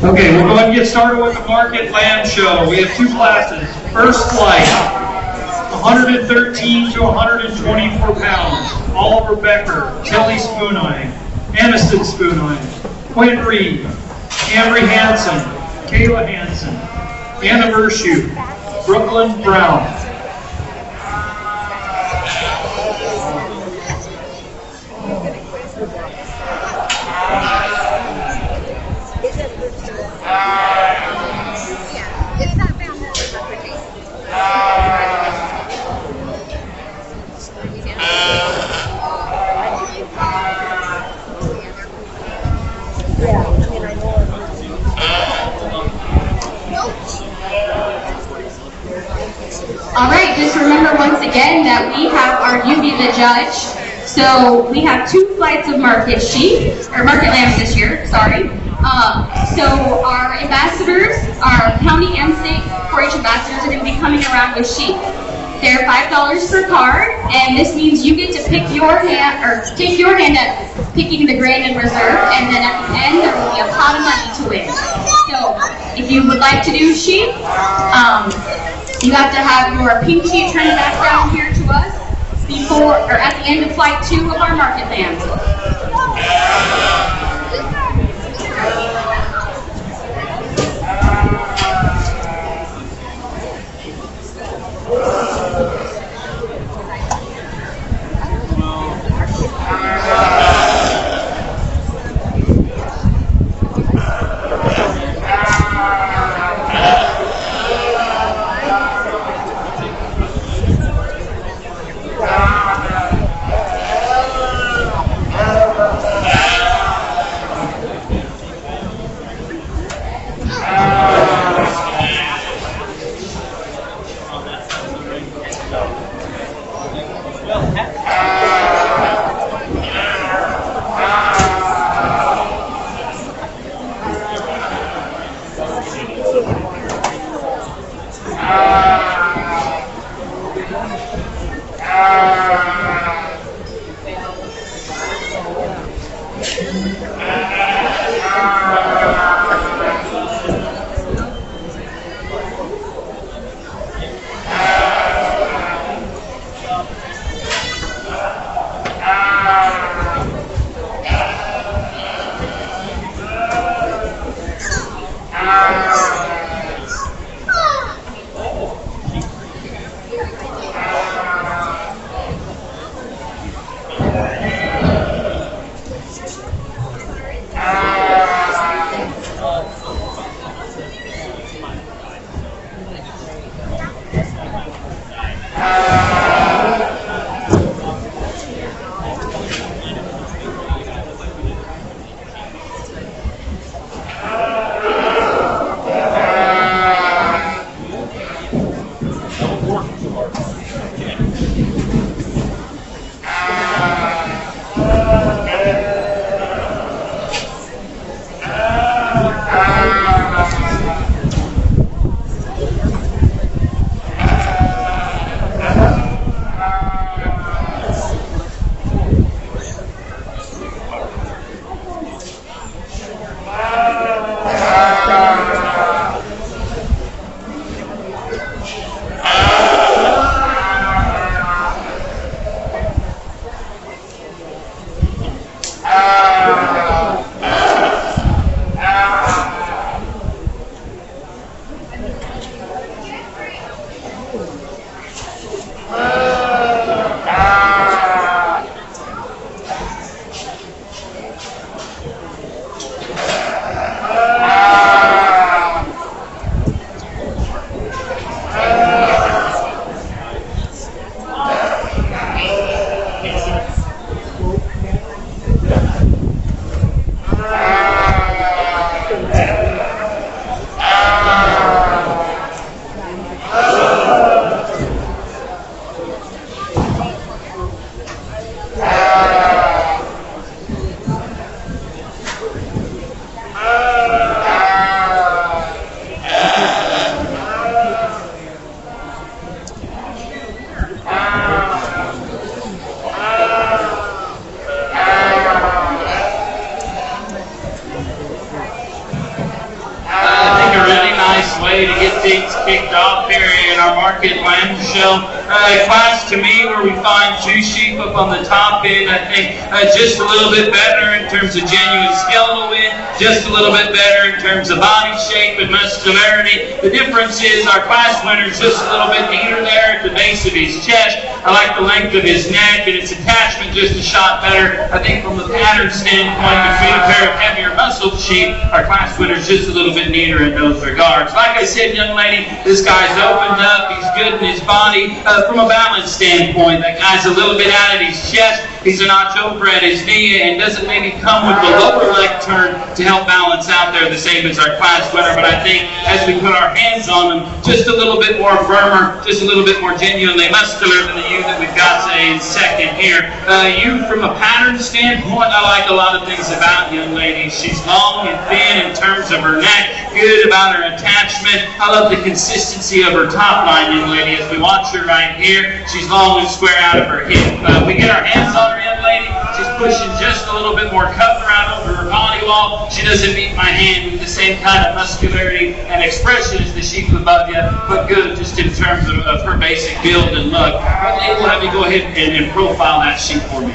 Okay, we'll go ahead and get started with the Market Lamb Show. We have two classes. First flight, 113 to 124 pounds. Oliver Becker, Kelly Spoonine, Aniston Spoonine, Quinn Reed, Camry Hansen, Kayla Hansen, Anna Vershoot, Brooklyn Brown. It's not bad. All right, just remember once again that we have our You Be the Judge. So we have 2 flights of market sheep, or market lambs this year, sorry. So our ambassadors, our county and state 4-H ambassadors are going to be coming around with sheep. They're $5 per card, and this means you get to pick your hand, or take your hand at picking the grand and reserve, and then at the end there will be a pot of money to win. So if you would like to do sheep, you have to have your pink sheet turned back down here to us before, or at the end of flight 2 of our market lambs. way to get things kicked off here in our market lamb show. Class to me where we find two sheep up on the top end. I think just a little bit better in terms of genuine skeletal width, just a little bit better in terms of body shape and muscularity. The difference is our class winner is just a little bit neater there at the base of his chest. I like the length of his neck and its attachment just a shot better. I think from a pattern standpoint between a pair of heavier muscled sheep, our class winner is just a little bit neater in those regards. Like I said, young lady, this guy's opened up. He's good in his body. From a balance standpoint, that guy's a little bit out at his chest. He's a notch over at his knee and doesn't maybe come with the lower leg turn to help balance out there the same as our class winner. But I think as we put our hands on him, just a little bit more firmer, just a little bit more genuinely muscular than the you that we've got, say, in second here. You, from a pattern standpoint, I like a lot of things about young lady. She's long and thin in terms of her neck, good about her attachment. I love the consistency of her top line, young lady. As we watch her right here, she's long and square out of her hip. We get our hands on her, young lady. She's pushing just a little bit more cover out over her body wall. She doesn't meet my hand with the same kind of muscularity and expression as the sheep above you, but good just in terms of her basic build and look. We'll have you go ahead and profile that sheep for me.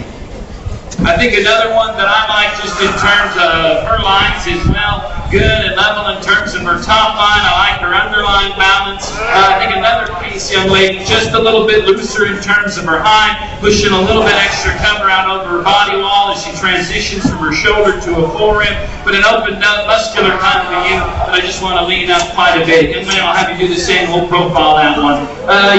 I think another one that I like just in terms of her lines is, well, good and level in terms of her top line. I like her underline balance. I think another piece, young lady, just a little bit looser in terms of her hide, pushing a little bit extra cover out over her body wall as she transitions from her shoulder to a forearm, but an opened up muscular kind of you that I just want to lean up quite a bit. Young man, I'll have you do the same. We'll profile that one.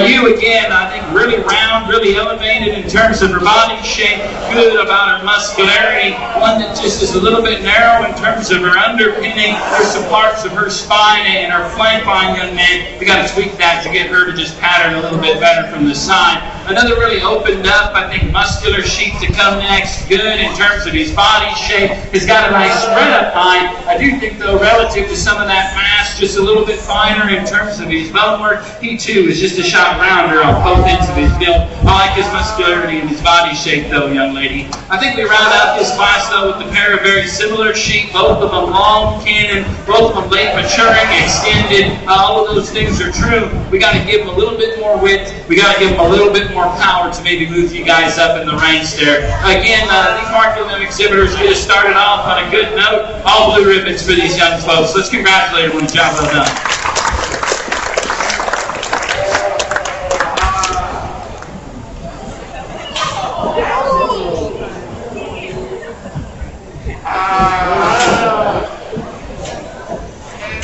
You, again, I think really round, really elevated in terms of her body shape, good about her muscularity, one that just is a little bit narrow in terms of her underpinning. There's some parts of her spine and her flank line, young man. We got to tweak that to get her to just pattern a little bit better from the side. Another really opened up, I think, muscular sheep to come next. Good in terms of his body shape. He's got a nice spread up height. I do think, though, relative to some of that mass, just a little bit finer in terms of his bone work. He, too, is just a shot rounder on both ends of his build. I like his muscularity and his body shape, though, young lady. I think we round out this class, though, with a pair of very similar sheep, both of them long cannon, both of them late maturing, extended. All of those things are true. We got to give them a little bit more width. We got to give them a little bit more power to maybe move you guys up in the ranks there. Again, these market limb exhibitors get us started off on a good note. All blue ribbons for these young folks. Let's congratulate everyone. Job well done.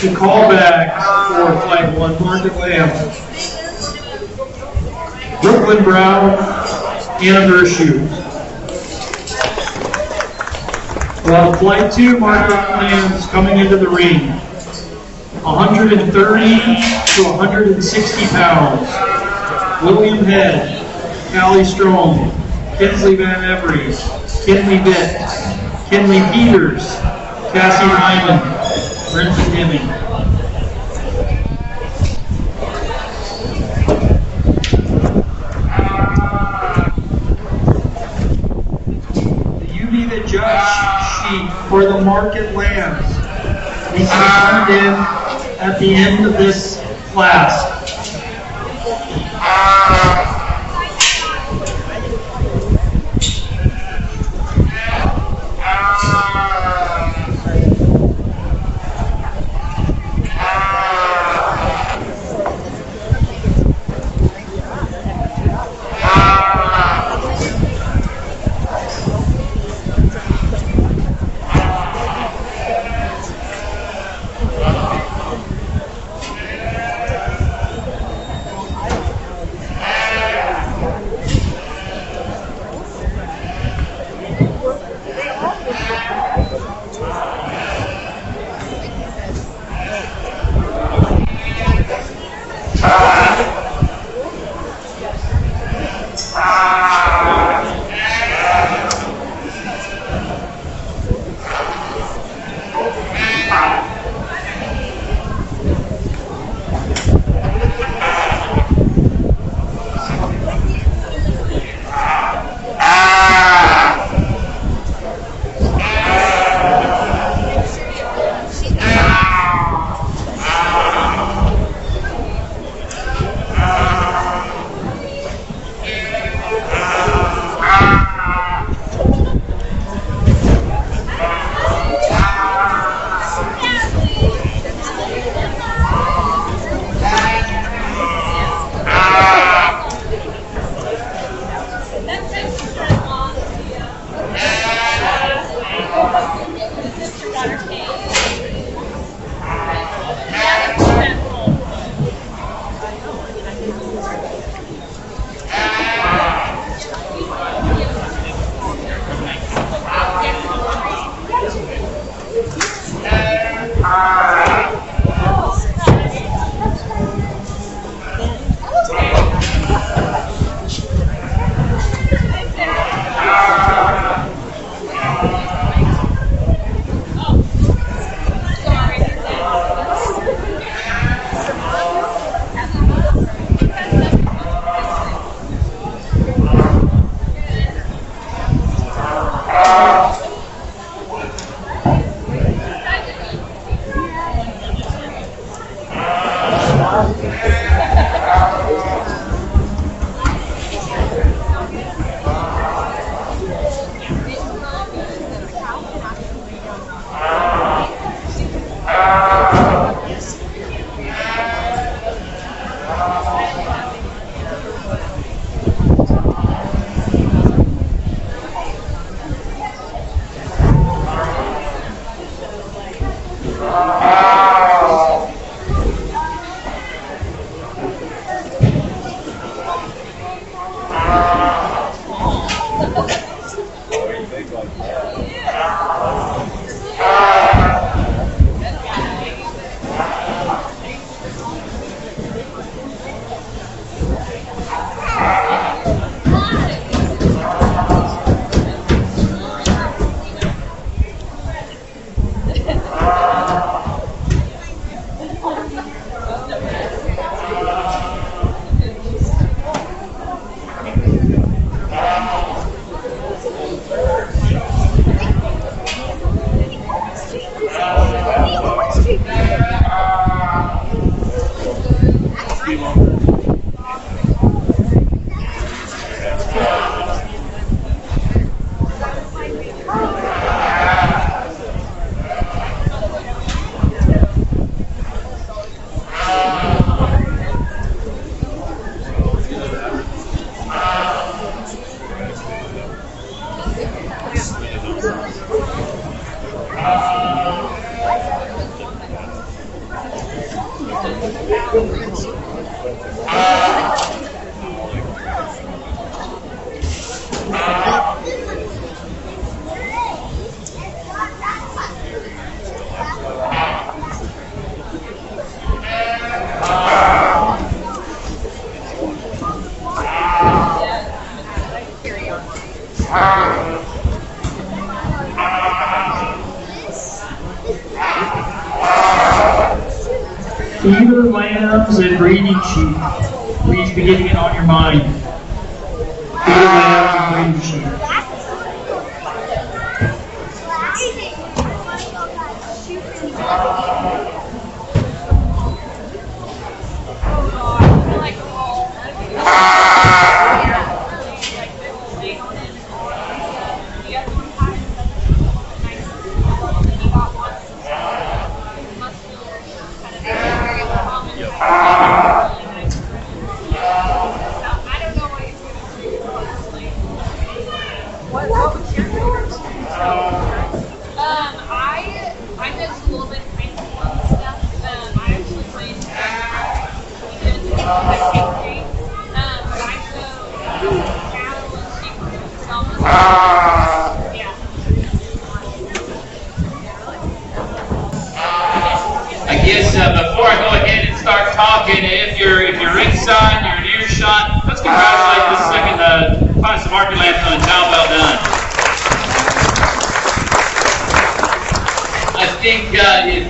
The callback for Flag 1, Market Lamb. Brooklyn Brown, Anna Shoes. Well, Flight 2, Market Lambs coming into the ring. 130 to 160 pounds. William Head, Callie Strong, Kinsley Van Every, Kinley Bitt, Kinley Peters, Cassie Ryman, Brenton Hemming. The UB the Judge sheet for the Market Lambs needs to be turned in at the end of this class. Feeder lambs and breeding sheep. Please be getting it on your mind. Feeder lambs and breeding sheep. I know just a little bit of fancy stuff. I actually played but I show cattle and sheep and stuff. Yeah. I guess before I go ahead and start talking, if you're ringside, you're in earshot, let's congratulate this second class of Army Lamps on a job well done. I think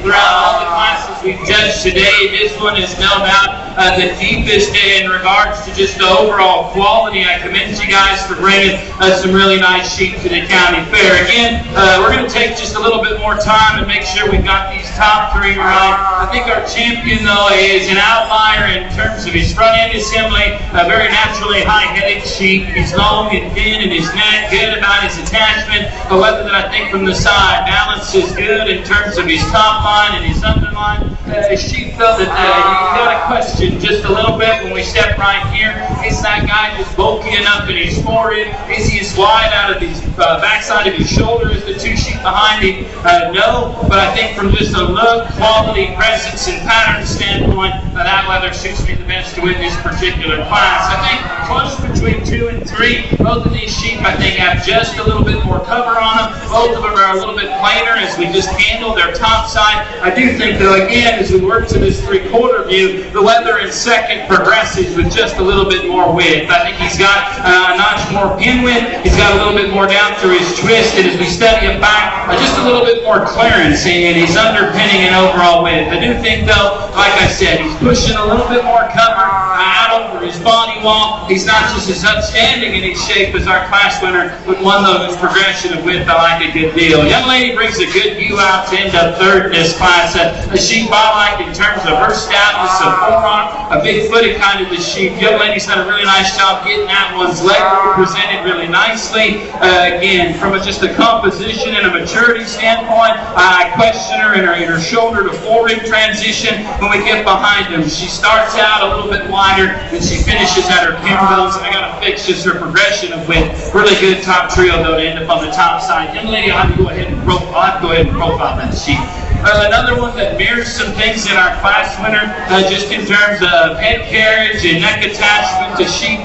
throughout all the classes we've judged today, this one is no doubt the deepest in regards to just the overall quality. I commend you guys for bringing some really nice sheep to the county fair. Again, we're going to take just a little bit more time and make sure we've got these top three right. I think our champion, though, is an outlier in terms of his front end assembly, a very naturally high-headed sheep. He's long and thin in his neck, good about his attachment. However, that I think from the side, balance is good in terms of his top line and his underline. Sheep, though, that you got to question just a little bit when we step right here. Is that guy just bulky enough in his forehead? Is he as wide out of his backside of his shoulder as the two sheep behind him? No, but I think from just a look, quality, presence, and pattern standpoint, that leather suits me the best to win this particular class. I think close between 2 and 3. Both of these sheep, I think, have just a little bit more cover on them. Both of them are a little bit plainer as we just handle their top side. I do think, though, again, as we work to this 3/4 view, the leather in second progresses with just a little bit more width. I think he's got a notch more pin width. He's got a little bit more down through his twist, and as we study him back, just a little bit more clearance, and he's underpinning an overall width. I do think, though, like I said, he's pushing a little bit more cover out over his body wall. He's not just as upstanding in his shape as our class winner, but one, though, whose progression of width I like a good deal. Young lady brings a good view out to end up third in this class. A sheep I like in terms of her stoutness of forearm, a big-footed kind of the sheep. Young lady's done a really nice job getting that one's leg presented really nicely. Again, from just a composition and a maturity standpoint, I question her in her shoulder to forward transition when we get behind him. She starts out a little bit wider, and she finishes at her pin bones. I got to fix just her progression of width. Really good top trio, though, to end up on the top side. Young lady, I'll have to go ahead and profile that sheep. Another one that mirrors some things in our class winner, just in terms of head carriage and neck attachment to sheep.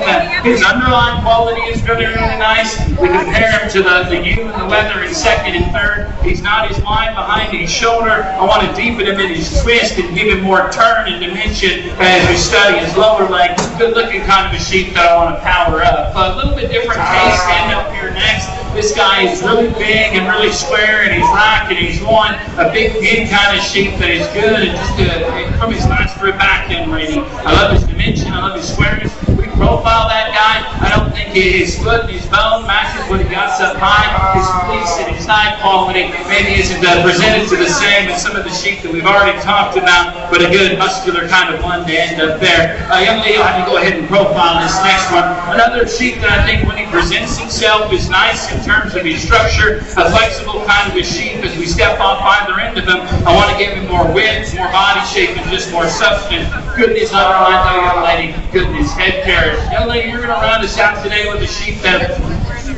His underlying quality is really, really nice. We compare him to the ewe and the leather in second and third. He's not as wide behind his shoulder. I want to deepen him in his twist and give him more turn and dimension as we study his lower leg. Good looking kind of a sheep that I want to power up. A little bit different case stand up here next. This guy is really big and really square, and he's rack and he's one. A big pin kind of sheep that is good, and just from his last rib back end rating. I love his dimension, I love his squareness. We profile that guy. I don't think his foot and his bone matches what he got up high. His fleece and his thigh quality maybe isn't presented to the same as some of the sheep that we've already talked about, but a good muscular kind of one to end up there. Young lady, I'll have to go ahead and profile this next one. Another sheep that I think when he presents himself is nice in terms of his structure, a flexible kind of a sheep. As we step off either end of him, I want to give him more width, more body shape, and just more substance. Good in his underline, though, young lady. Good in his head carriage. Young lady, you're going to round us out today with a sheep that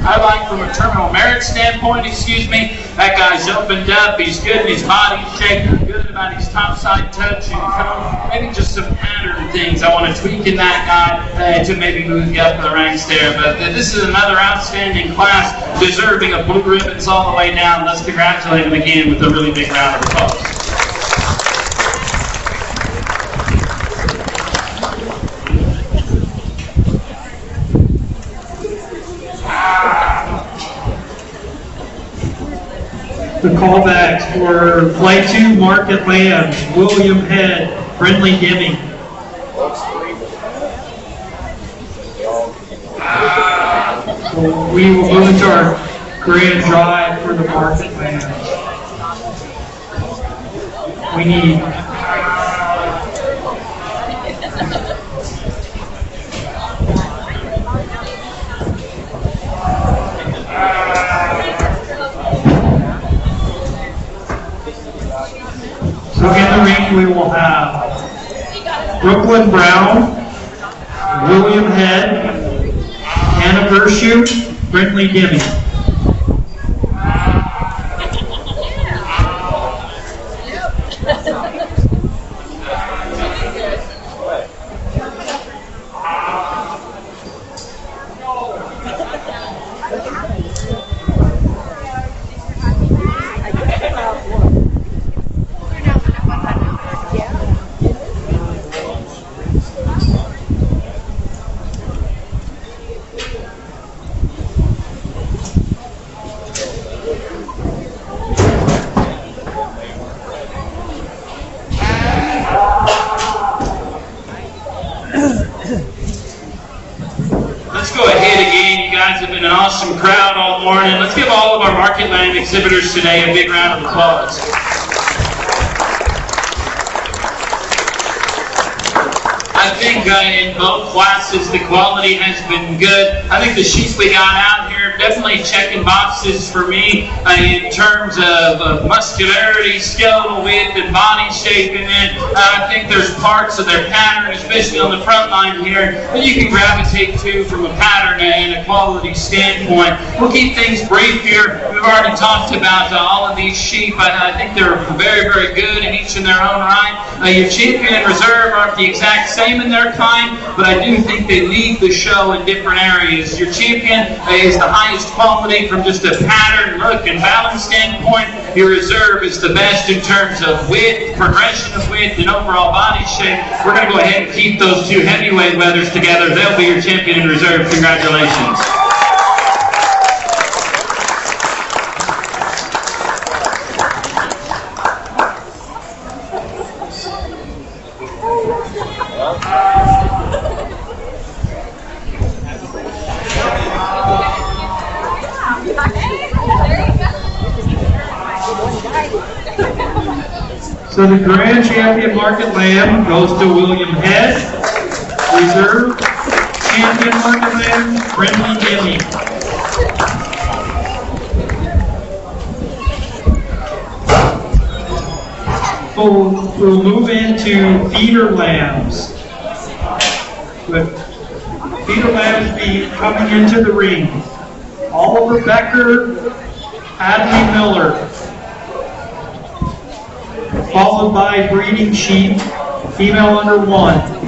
I like from a terminal merit standpoint, that guy's opened up, he's good in his body shape, good about his topside touch and come, maybe just some pattern things I want to tweak in that guy to maybe move you up the ranks there. But this is another outstanding class, deserving of blue ribbons all the way down. Let's congratulate him again with a really big round of applause. The callbacks for Flight 2 Market Lambs, William Head, Friendly Giving. So we will move into our grand drive for the Market Lambs. We need So in the ring we will have Brooklyn Brown, William Head, Hannah Vershoot, Friendly Demi. Let's go ahead again. You guys have been an awesome crowd all morning. Let's give all of our Market Land exhibitors today a big round of applause. I think in both classes the quality has been good. I think the sheets we got out here definitely checking boxes for me in terms of muscularity, skeletal width, and body shape. And then I think there's parts of their pattern, especially on the front line here, that you can gravitate to from a pattern and a quality standpoint. We'll keep things brief here. We've already talked about all of these sheep. I think they're very, very good in each in their own right. Your champion and reserve aren't the exact same in their kind, but I do think they lead the show in different areas. Your champion is the highest quality from just a pattern, look, and balance standpoint. Your reserve is the best in terms of width, progression of width, and overall body shape. We're going to go ahead and keep those two heavyweight weathers together. They'll be your champion and reserve. Congratulations. So the grand champion Market Lamb goes to William Head. Reserve champion Market Lamb, Friendly Demi. We'll move into feeder lambs. With feeder lambs be coming into the ring. Oliver Becker, Adley Miller. Followed by breeding sheep, female under 1.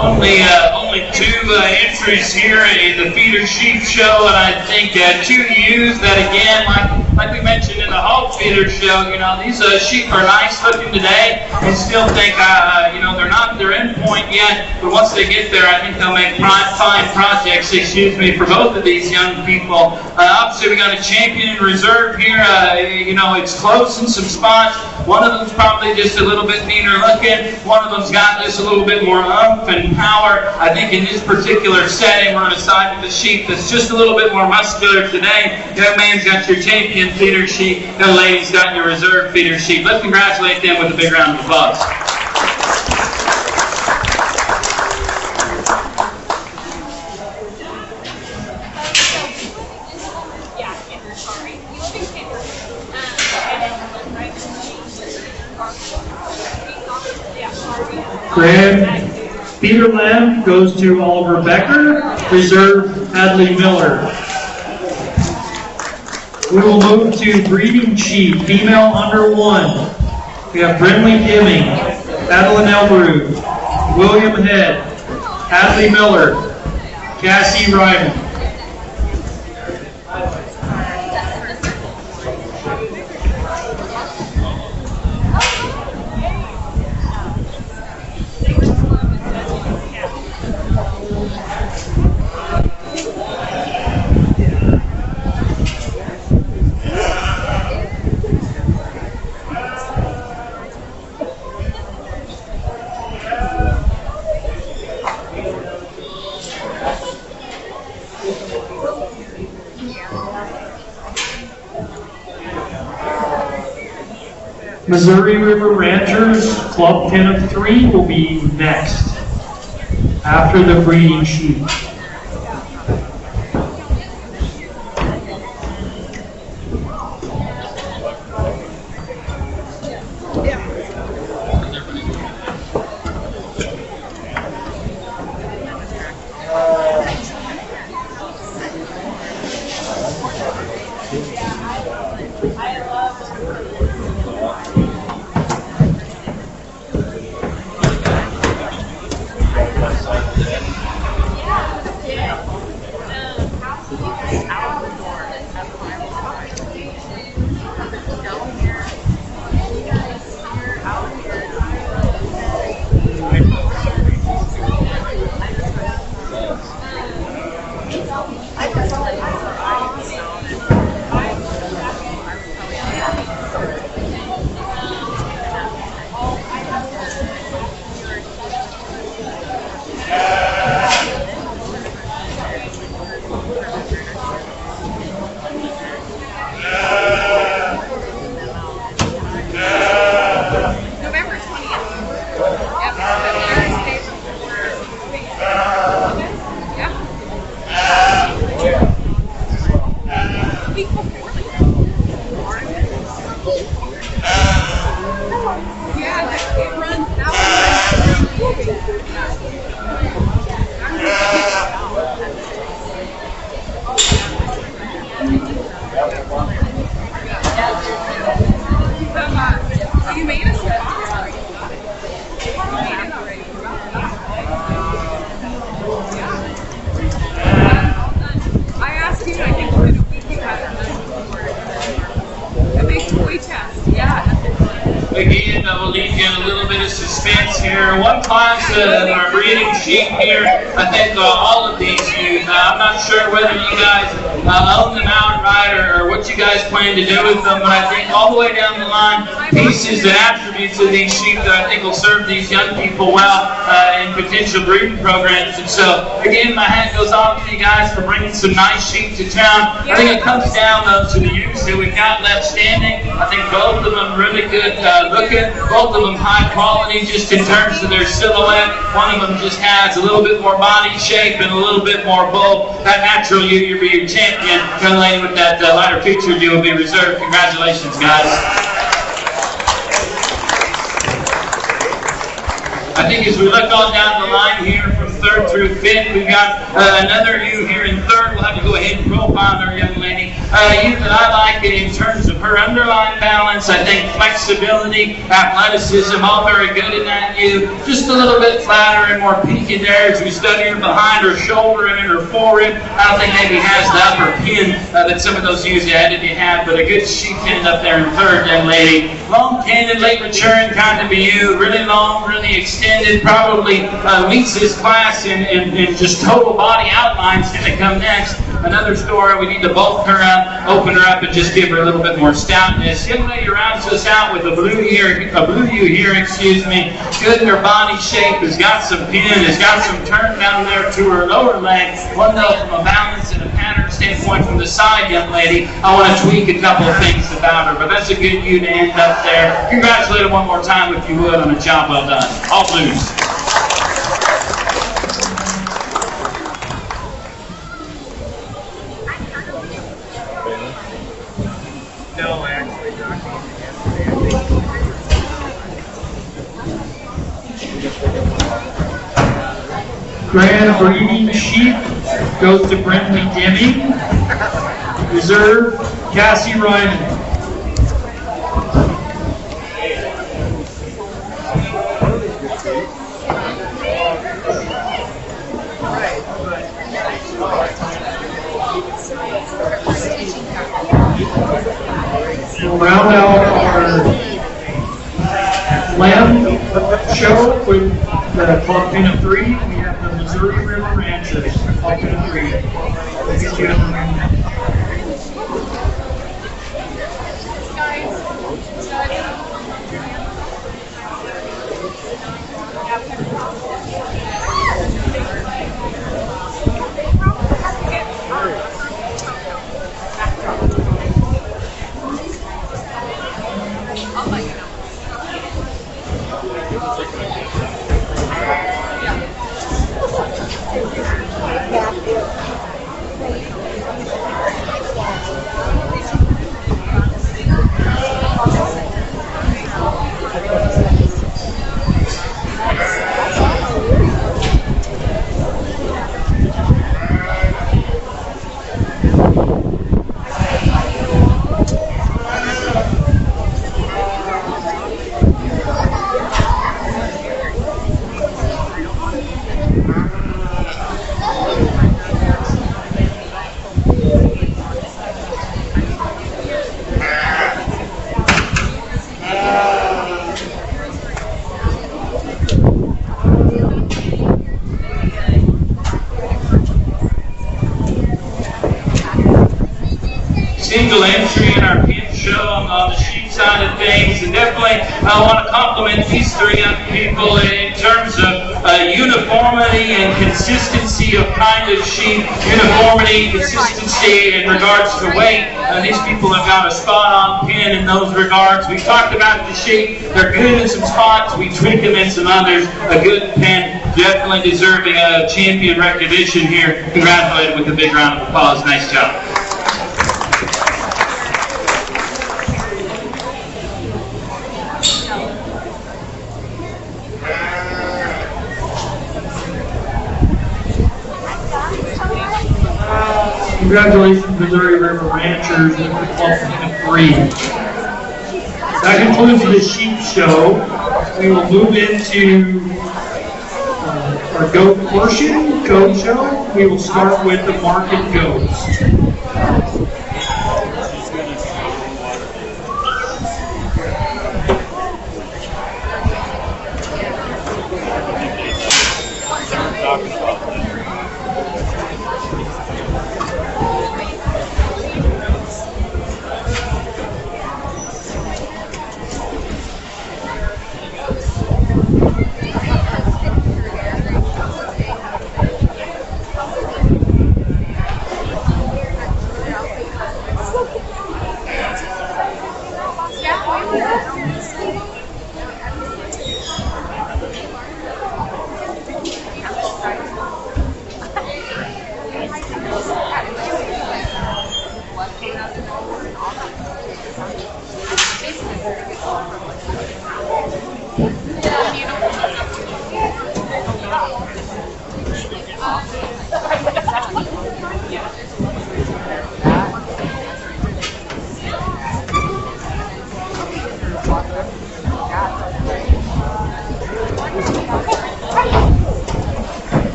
Only two entries here in the feeder sheep show, and I think two ewes that, again, like we mentioned in the Hope feeder show, you know, these sheep are nice looking today. I still think, you know, they're not their end point yet, but once they get there, I think they'll make fine projects, for both of these young people. Obviously, we got a champion in reserve here. You know, it's close in some spots. One of them's probably just a little bit meaner looking. One of them's got just a little bit more oomph and power. I think in this particular setting, we're going to side with the sheep that's just a little bit more muscular today. Young man's got your champion feeder sheep. Young lady's got your reserve feeder sheep. Let's congratulate them with a big round of applause. Grand feeder lamb goes to Oliver Becker, reserve Hadley Miller. We will move to breeding sheep, female under 1. We have Brinley Dimming, Adeline Elbrud, William Head, Hadley Miller, Cassie Ryman. Missouri River Ranchers Club 10 of 3 will be next after the breeding sheep. You made us I asked you, I think, in a week you hadn't done before. A big toy chest, yeah. Again, we'll leave you in a little bit of suspense here. One class that are breeding sheep here, I think all of these youth, I'm not sure whether you guys own them outright or what you guys plan to do with them, but I think all the way down the line, pieces and attributes of these sheep that I think will serve these young people well in potential breeding programs. And so, again, my hat goes off to you guys for bringing some nice sheep to town. I think it comes down to the youths that we've got left standing. I think both of them really good looking, both of them high quality just in terms of their silhouette. One of them just has a little bit more body shape and a little bit more bulk. That natural you'll be your champion. Young lady with that lighter picture deal will be reserved. Congratulations, guys. I think as we look on down the line here from 3rd through 5th, we've got another ewe here in 3rd. We'll have to go ahead and profile our young lady. you that I like it in terms of her underlying balance. I think flexibility, athleticism, all very good in that ewe. Just a little bit flatter and more peaky there as we study her behind her shoulder and in her forerib. I don't think maybe has the upper pin that some of those ewes added you have, but a good sheep pinned up there in third, young lady. Long canted, late maturing kind of a ewe, really long, really extended, probably meets this class in just total body outlines. Going to come next. Another story, we need to bulk her up, open her up, and just give her a little bit more stoutness. Young lady rounds us out with a blue ewe here, excuse me. Good in her body shape, has got some pin, has got some turn down there to her lower leg. One though from a balance and a pattern standpoint from the side, young lady, I want to tweak a couple of things about her, but that's a good ewe to end up there. Congratulate her one more time if you would on a job well done. All blues. No, actually, Grand breeding sheep goes to Brentley Deming. Reserve, Cassie Ryman. We'll round out our lamb show with the Club Pin of 3. We have the Missouri River Ranchers, Club Pin of 3. We'll get you in the ring. Single entry in our pin show on the sheep side of things, and definitely I want to compliment these three young people in terms of uniformity and consistency of kind of sheep, uniformity, consistency in regards to weight. These people have got a spot on pin in those regards. We talked about the sheep, they're good in some spots, we tweak them in some others. A good pin, definitely deserving a champion recognition here. Congratulated with a big round of applause. Nice job. Congratulations, Missouri River Ranchers with the Club Pin of 3. That concludes the sheep show. We will move into our goat portion, goat show. We will start with the market goats.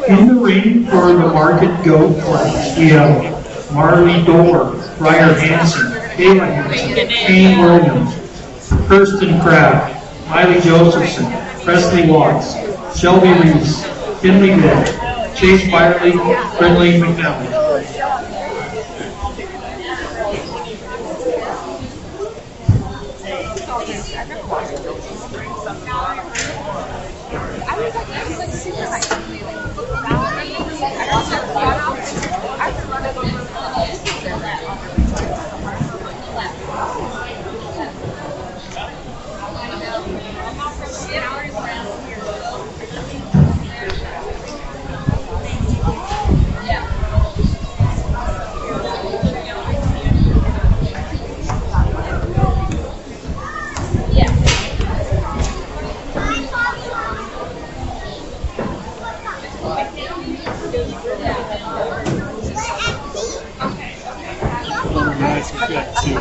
In the ring for the market goat class, we have Marley Dorr, Ryder Hansen, Kayla Hansen, Kane Williams, Kirsten Kraft, Miley Josephson, Presley Watts, Shelby Reese, Kinley Good, Chase Byerly, Brindley McDowell. Nice fit too.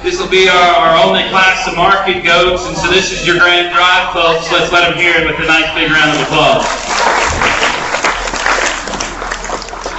This will be our only class of market goats, and so this is your grand drive, folks. Let's let them hear it with a nice big round of applause.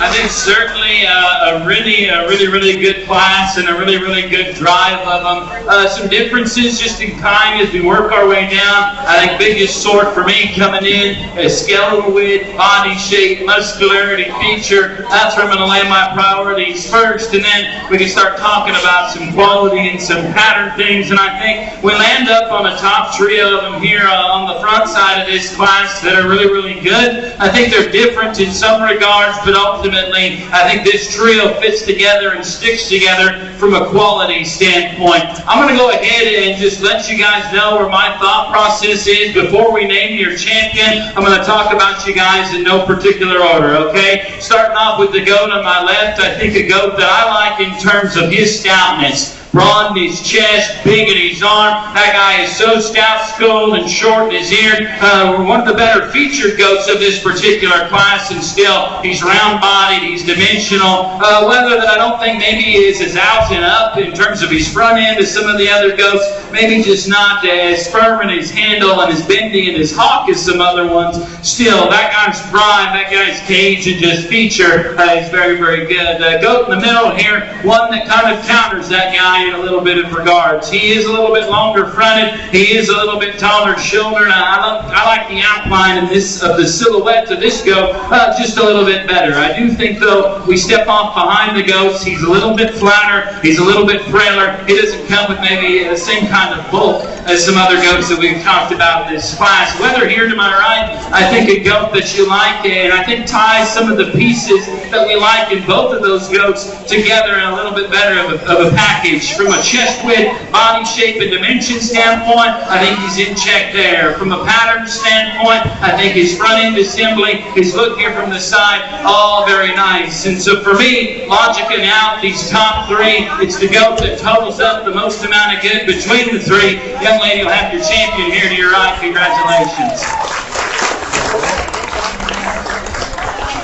I think certainly a really good class and a really good drive of them. Some differences just in kind as we work our way down. I think biggest sort for me coming in is skeletal width, body shape, muscularity, feature. That's where I'm going to lay my priorities first, and then we can start talking about some quality and some pattern things. And I think we land up on a top trio of them here on the front side of this class that are really good. I think they're different in some regards, but ultimately I think this trio fits together and sticks together from a quality standpoint. I'm going to go ahead and just let you guys know where my thought process is before we name your champion. I'm going to talk about you guys in no particular order, okay? Starting off with the goat on my left, I think a goat that I like in terms of his stoutness. Broad in his chest, big in his arm. That guy is so stout-skulled and short in his ear. One of the better featured goats of this particular class, and still he's round-bodied, he's dimensional. Whether that I don't think maybe is as out and up in terms of his front end as some of the other goats, maybe just not as firm in his handle and as bendy in his hock as some other ones. Still, that guy's prime, that guy's cage and just feature is very good. Goat in the middle here, one that kind of counters that guy. guy in a little bit of regards. He is a little bit longer fronted. He is a little bit taller shoulder. And I like the outline of the silhouette of this goat just a little bit better. I do think, though, we step off behind the goats. He's a little bit flatter. He's a little bit frailer. He doesn't come with maybe the same kind of bulk as some other goats that we've talked about in this class. Weather here to my right, I think a goat that you like, and I think ties some of the pieces that we like in both of those goats together in a little bit better of a package. From a chest width, body shape, and dimension standpoint, I think he's in check there. From a pattern standpoint, I think his front end assembly, his look here from the side, all very nice. And so for me, logicking out these top three, it's the goat that totals up the most amount of good between the three. Young lady will have your champion here to your right. Congratulations.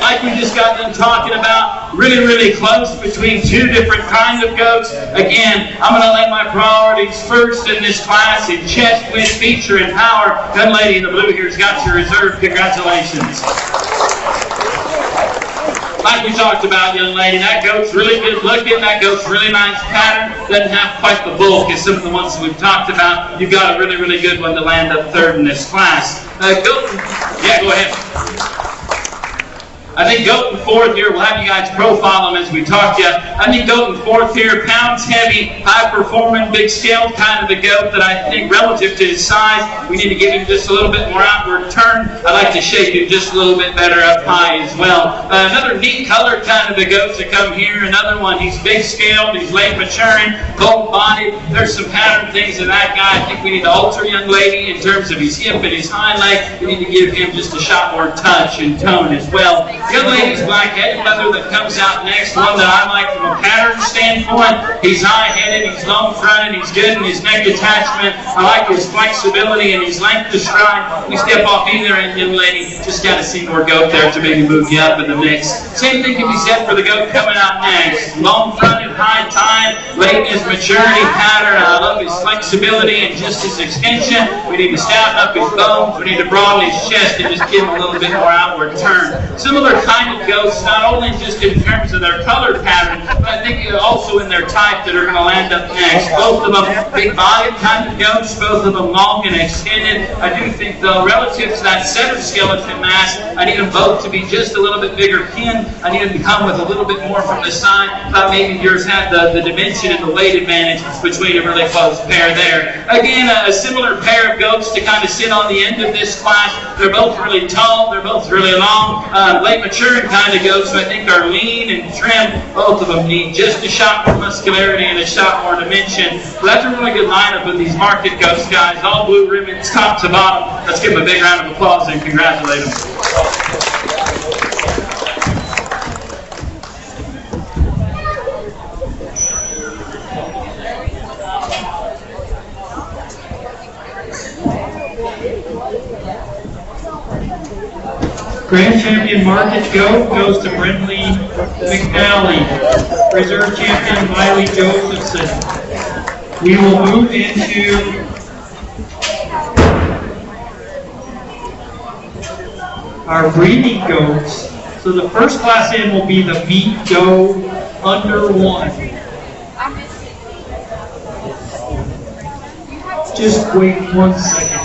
Like we just got done talking about, really, really close between two different kinds of goats. Again, I'm going to lay my priorities first in this class in chest width, feature, and power. Young lady in the blue here's got your reserve. Congratulations. Like we talked about, young lady, that goat's really good looking. That goat's really nice pattern. Doesn't have quite the bulk as some of the ones that we've talked about. You've got a really, really good one to land up third in this class. Goat, yeah, go ahead. I think goat in fourth here, we'll have you guys profile them as we talk to you. I think goat in fourth here, pounds heavy, high-performing, big-scaled kind of a goat that I think relative to his size, we need to give him just a little bit more outward turn. I like to shape him just a little bit better up high as well. Another neat color kind of a goat to come here. Another one, he's big-scaled, he's late maturing, gold-bodied. There's some pattern things in that guy. I think we need to alter, young lady, in terms of his hip and his hind leg. We need to give him just a shot more touch and tone as well. Young lady's black-headed leather that comes out next, one that I like from a pattern standpoint. He's high-headed, he's long-fronted, he's good in his neck attachment. I like his flexibility and his length to stride. We step off either end, young lady, just got to see more goat there to maybe move you up in the mix. Same thing can be said for the goat coming out next. Long-fronted, high-time, late in his maturity pattern. I love his flexibility and just his extension. We need to stouten up his bones. We need to broaden his chest and just give him a little bit more outward turn. Similar kind of goats, not only just in terms of their color pattern, but I think also in their type that are going to land up next. Both of them big-bodied kind of goats, both of them long and extended. I do think, though, relative to that center skeleton mass, I need them both to be just a little bit bigger kin. I need them to come with a little bit more from the side. Thought maybe yours had the dimension and the weight advantage between a really close pair there. Again, a similar pair of goats to kind of sit on the end of this class. They're both really tall. They're both really long. Late maturing kind of goats who I think are lean and trim. Both of them need just a shot more muscularity and a shot more dimension. So that's a really good lineup of these market goats, guys. All blue ribbons, top to bottom. Let's give them a big round of applause and congratulate them. Grand champion market goat goes to Brindley McNally. Reserve champion Miley Josephson. We will move into our breeding goats. So the first class in will be the meat doe under 1. Just wait 1 second.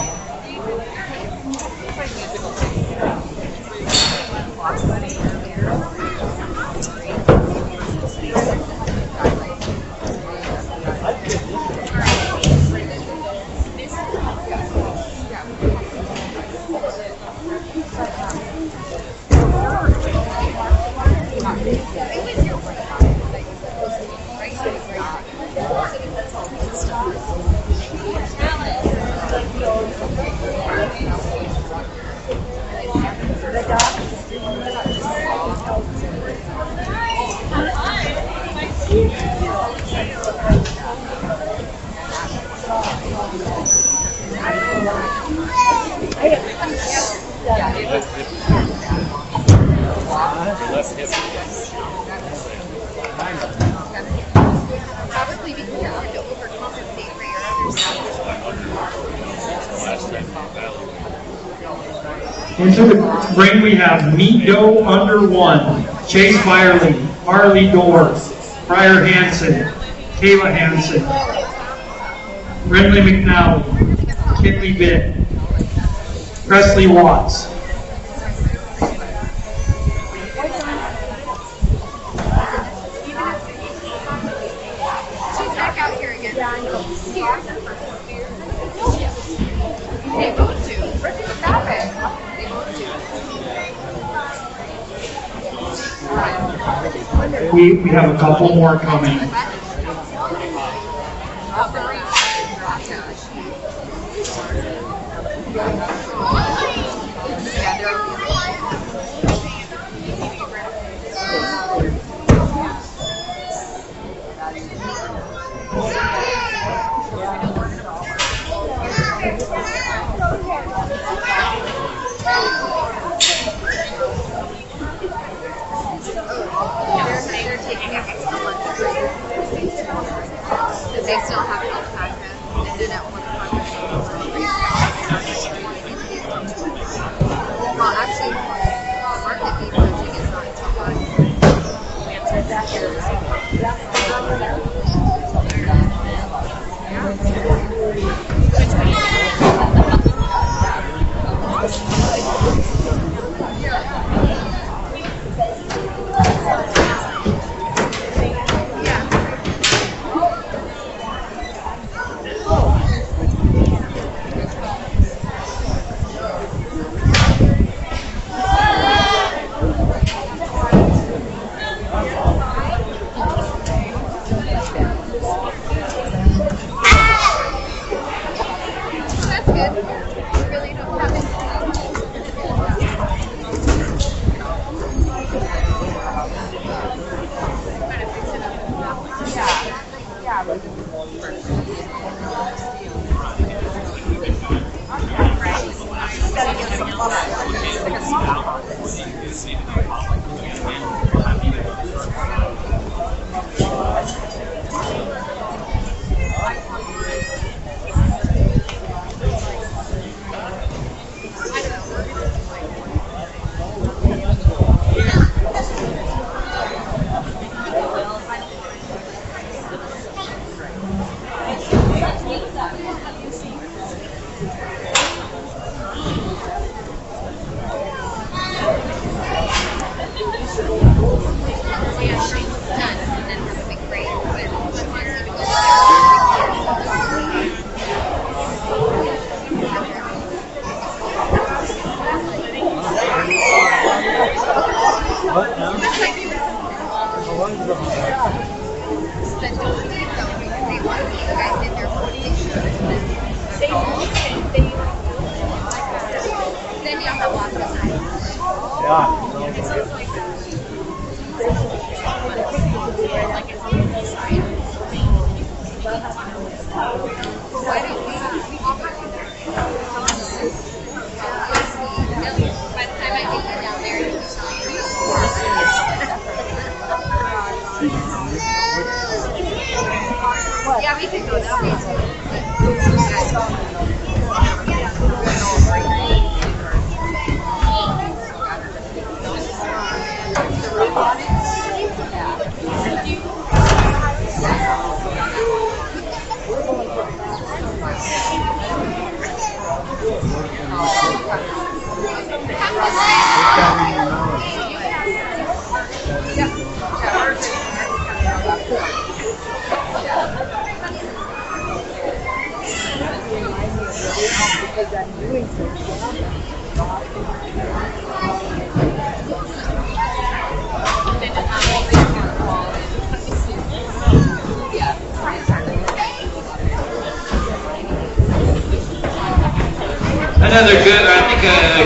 Probably because you're going to overcompensate for your other Into the ring we have meat doe under 1. Chase Byerly, Marley Dorr, Briar Hansen, Kayla Hansen, Brinley McNally, Kinley Bitt, Presley Watts. She's back out here again. They both do. Stop it. They both do. We have a couple more coming. Because they still have alpaca, and then at 1 o'clock well, actually, market beef judging is not until 'Cause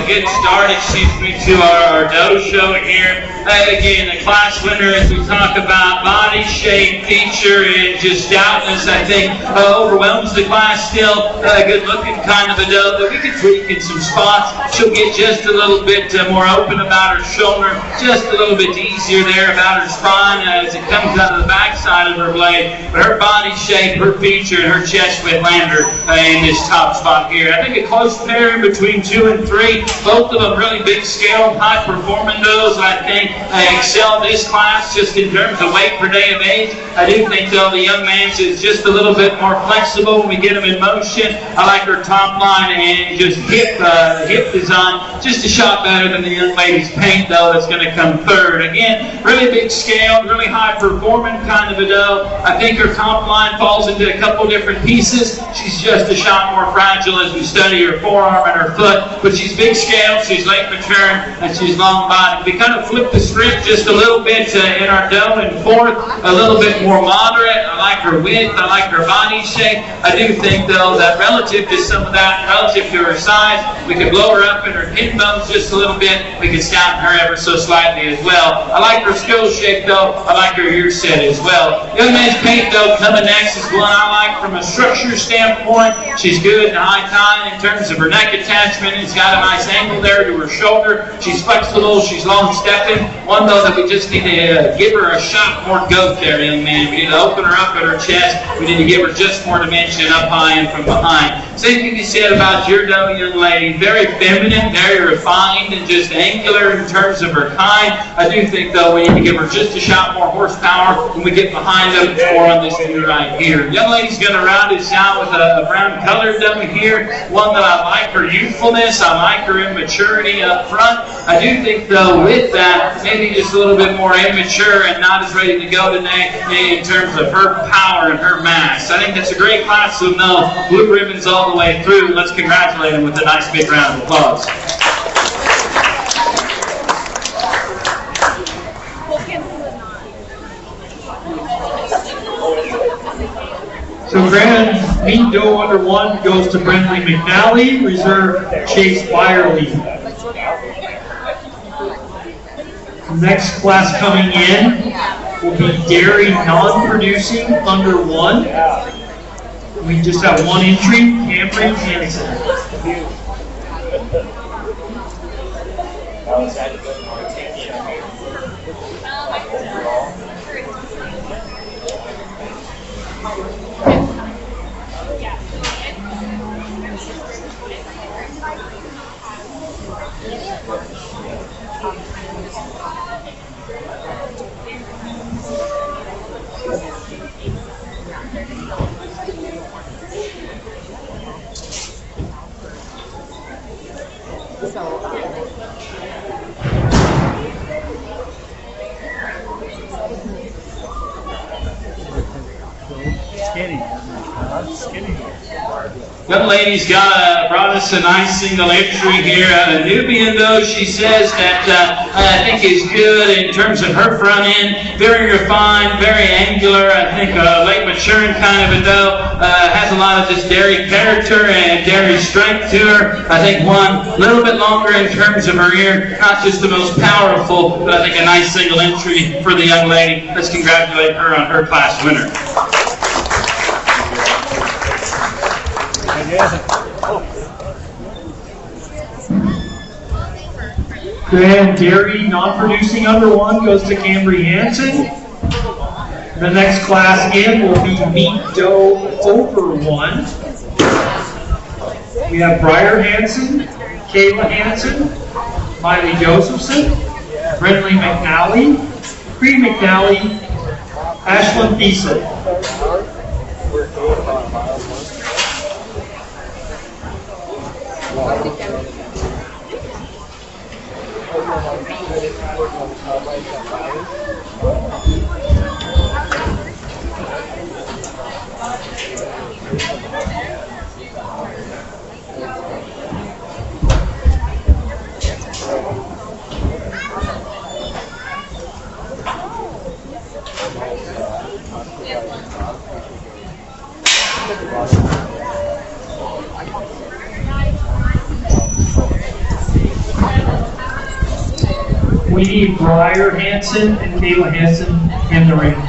get started, to our Rodeo show here. Again, the class winner, as we talk about body shape, feature, and just stoutness, I think overwhelms the class still. A good-looking kind of a doe that we can tweak in some spots. She'll get just a little bit more open about her shoulder, just a little bit easier there about her spine as it comes out of the back backside of her blade, but her body shape, her feature, and her chest width land her in this top spot here. I think a close pair between 2 and 3. Both of them really big scale, high performing those. I think excel this class just in terms of weight per day of age. I do think though the young man's is just a little bit more flexible when we get him in motion. I like her top line and just hip design just a shot better than the young lady's paint though. That's going to come third. Again, really big scale, really high performing kind of a doe. I think her top line falls into a couple different pieces. She's just a shot more fragile as we study her forearm and her foot, but she's big scale, she's late maturing, and she's long bodied. We kind of flip the script just a little bit in our doe in fourth, a little bit more moderate. I like her width, I like her body shape. I do think though that relative to some of that, relative to her size, we could blow her up in her hip bones just a little bit. We could scout her ever so slightly as well. I like her skull shape though. I like her ear set as well. Young man's paint though coming next is one I like from a structure standpoint. She's good in high tie in terms of her neck attachment. It's got a nice angle there to her shoulder. She's flexible. She's long stepping. One though that we just need to give her a shot more goat there, young man. We need to open her up at her chest. We need to give her just more dimension up high and from behind. Same thing you said about your doe, young lady. Very feminine, very refined, and just angular in terms of her kind. I do think though we need to give her just a shot more horsepower when we get behind them or on this view right here. Young lady's going to round this out with a brown colored doe here. One that I like her youthfulness. I like her immaturity up front. I do think though with that, maybe just a little bit more immature and not as ready to go today in terms of her power and her mass. I think that's a great class of no blue ribbons all the way through. Let's congratulate them with a nice big round of applause. So Grand Meat Doe under 1 goes to Brentley McNally, reserve Chase Byerly. Next class coming in will be dairy non-producing under 1. We just have one entry, Camry Hansen. Young lady's brought us a nice single entry here. Nubian though, she says that I think is good in terms of her front end. Very refined, very angular. I think late maturing kind of a doe. Has a lot of just dairy character and dairy strength to her. I think one a little bit longer in terms of her ear. Not just the most powerful, but I think a nice single entry for the young lady. Let's congratulate her on her class winner. Grand dairy non-producing under 1 goes to Camry Hansen. The next class in will be Meat Doe over 1. We have Briar Hansen, Kayla Hansen, Miley Josephson, Brentley McNally, Cree McNally, Ashlyn Thiessen. We need Briar Hansen and Kayla Hansen in the ring.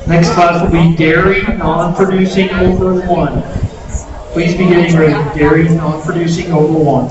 Next class will be dairy non-producing over 1. Please be getting ready. Dairy non-producing over 1.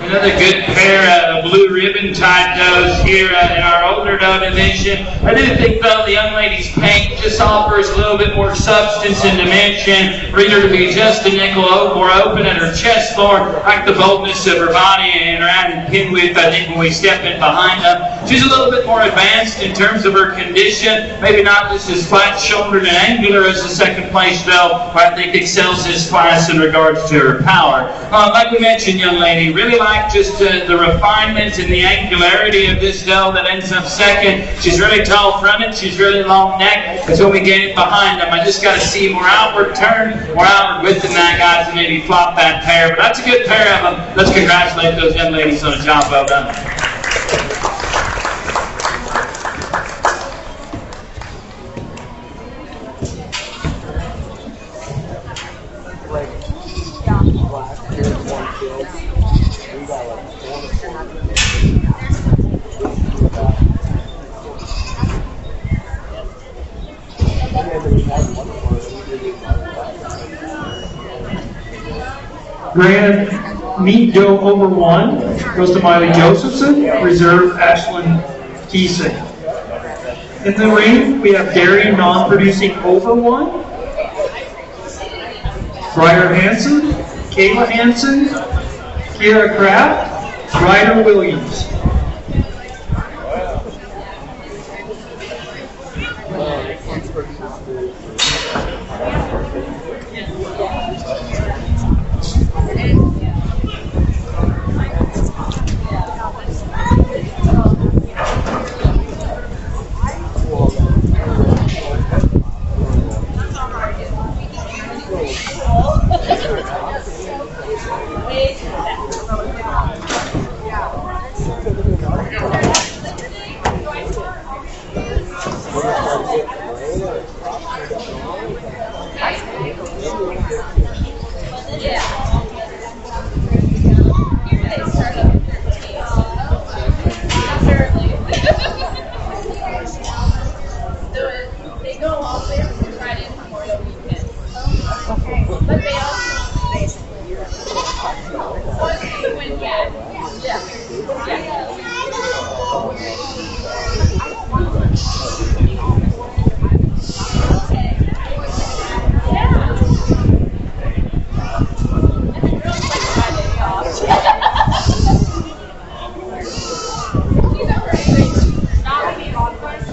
Another good pair of blue ribbon type does here in our older doe division. I do think though the young lady's paint just offers a little bit more substance and dimension for her to be just a nickel more open at her chest more. I like the boldness of her body and her added pin width. I think when we step in behind them, she's a little bit more advanced in terms of her condition. Maybe not just as flat shouldered and angular as the second place doe, but I think excels this class in regards to her power. Like we mentioned, young lady, really like just the refinement and the angularity of this doe that ends up second. She's really tall fronted, she's really long neck. It's when we get it behind them, I just got to see more outward turn, more outward width than that, guys, and maybe flop that pair. But that's a good pair of them. Let's congratulate those young ladies on a job well done. Grand meat doe over 1 goes to Miley Josephson. Reserve Ashlyn Keeson. In the ring, we have dairy non-producing over 1. Briar Hansen, Kayla Hansen, Kiera Kraft, Ryder Williams.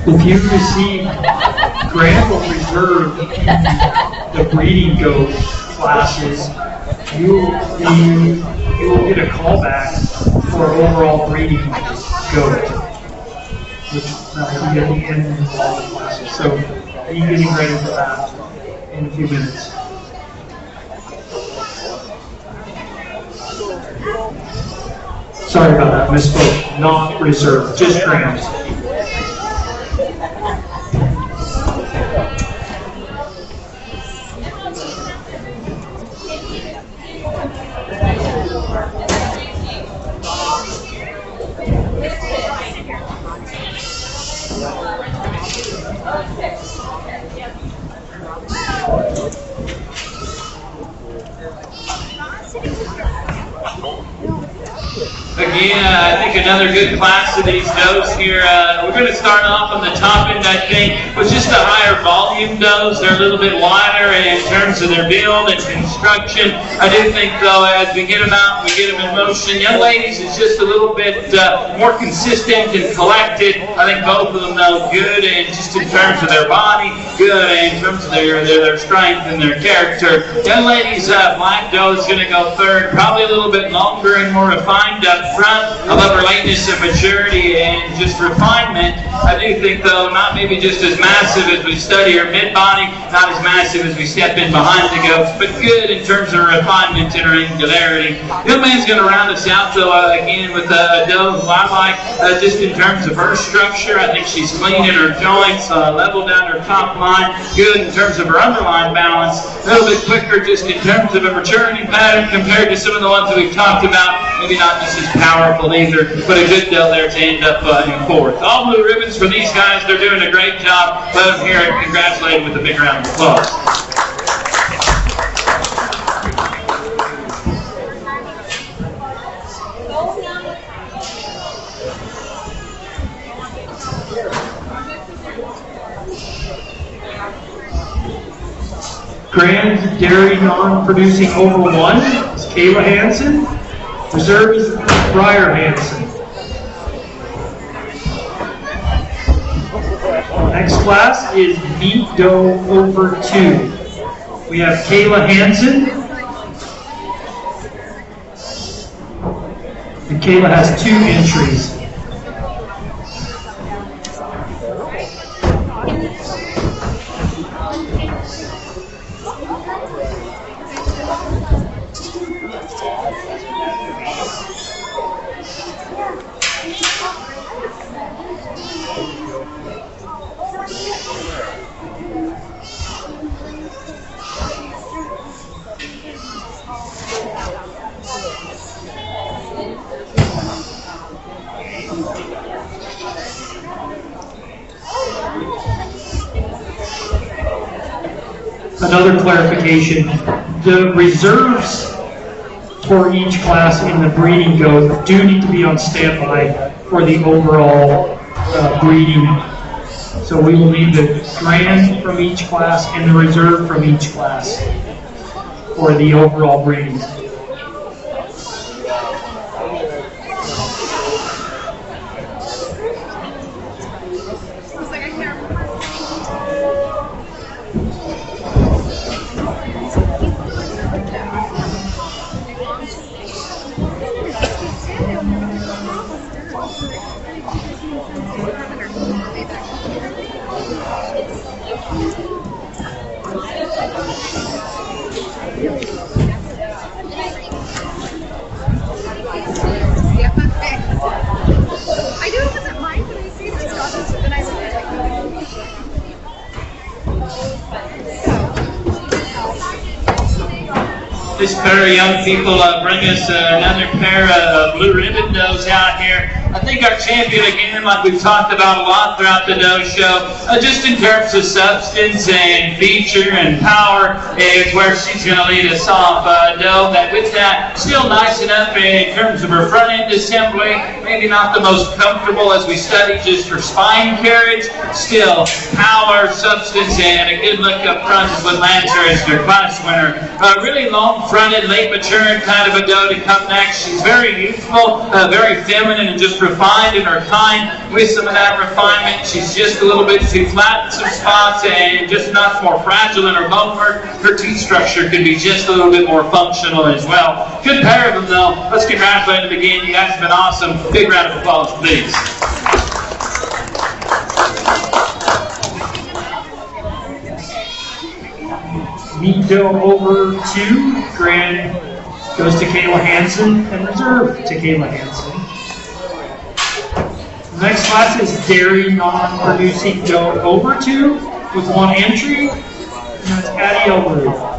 If you receive grant or reserve the breeding goat classes, you will get a callback for overall breeding goat, which will be at the end of all the classes. So be getting ready for that in a few minutes. Sorry about that, misspoke. Not reserved, just grants. Again, Yeah, I think another good class of these does here. We're going to start off on the top end, I think, with just a higher volume does. They're a little bit wider in terms of their build and construction. I do think, though, as we get them out, we get them in motion. Young ladies is just a little bit more consistent and collected. I think both of them, though, good, and just in terms of their body, good, and in terms of their strength and their character. Young ladies, black doe is going to go third, probably a little bit longer and more refined up front. I love her lateness and maturity and just refinement. I do think, though, not maybe just as massive as we study her mid-body, not as massive as we step in behind the goats, but good in terms of refinement and her angularity. Young man's going to round us out, though, again, with a doe who I like just in terms of her structure. I think she's clean in her joints, level down her top line, good in terms of her underline balance, a little bit quicker just in terms of a maturity pattern compared to some of the ones that we've talked about. Maybe not just as powerful either, but a good deal there to end up in fourth. All blue ribbons for these guys. They're doing a great job. Let them hear it. Congratulate them with a big round of applause. Grand Dairy Non-Producing over 1 is Kayla Hansen. Reserve is Briar Hansen. Next class is Meat Doe over 2. We have Kayla Hansen. And Kayla has 2 entries. Another clarification, the reserves for each class in the breeding goat do need to be on standby for the overall breeding. So we will need the grand from each class and the reserve from each class for the overall breeding. This pair of young people bring us another pair of blue ribbon does out here. I think our champion, again, like we've talked about a lot throughout the doe show, just in terms of substance and feature and power, is where she's going to lead us off. Doe that with that, still nice enough in terms of her front end assembly, maybe not the most comfortable as we study just her spine carriage, still power, substance, and a good look up front is what lands her as their class winner. Really long-fronted, late-maturing kind of a doe to come next. She's very youthful, very feminine, and just refined in her kind. With some of that refinement, she's just a little bit too flat in some spots and just not more fragile in her bone work. Her teeth structure could be just a little bit more functional as well. Good pair of them, though. Let's congratulate them again. You guys have been awesome. Big round of applause, please. Meat Doe over 2. Grand goes to Kayla Hansen and reserve to Kayla Hansen. Next class is Dairy Non-Producing Doe over 2 with 1 entry. And that's Addie Elbrew.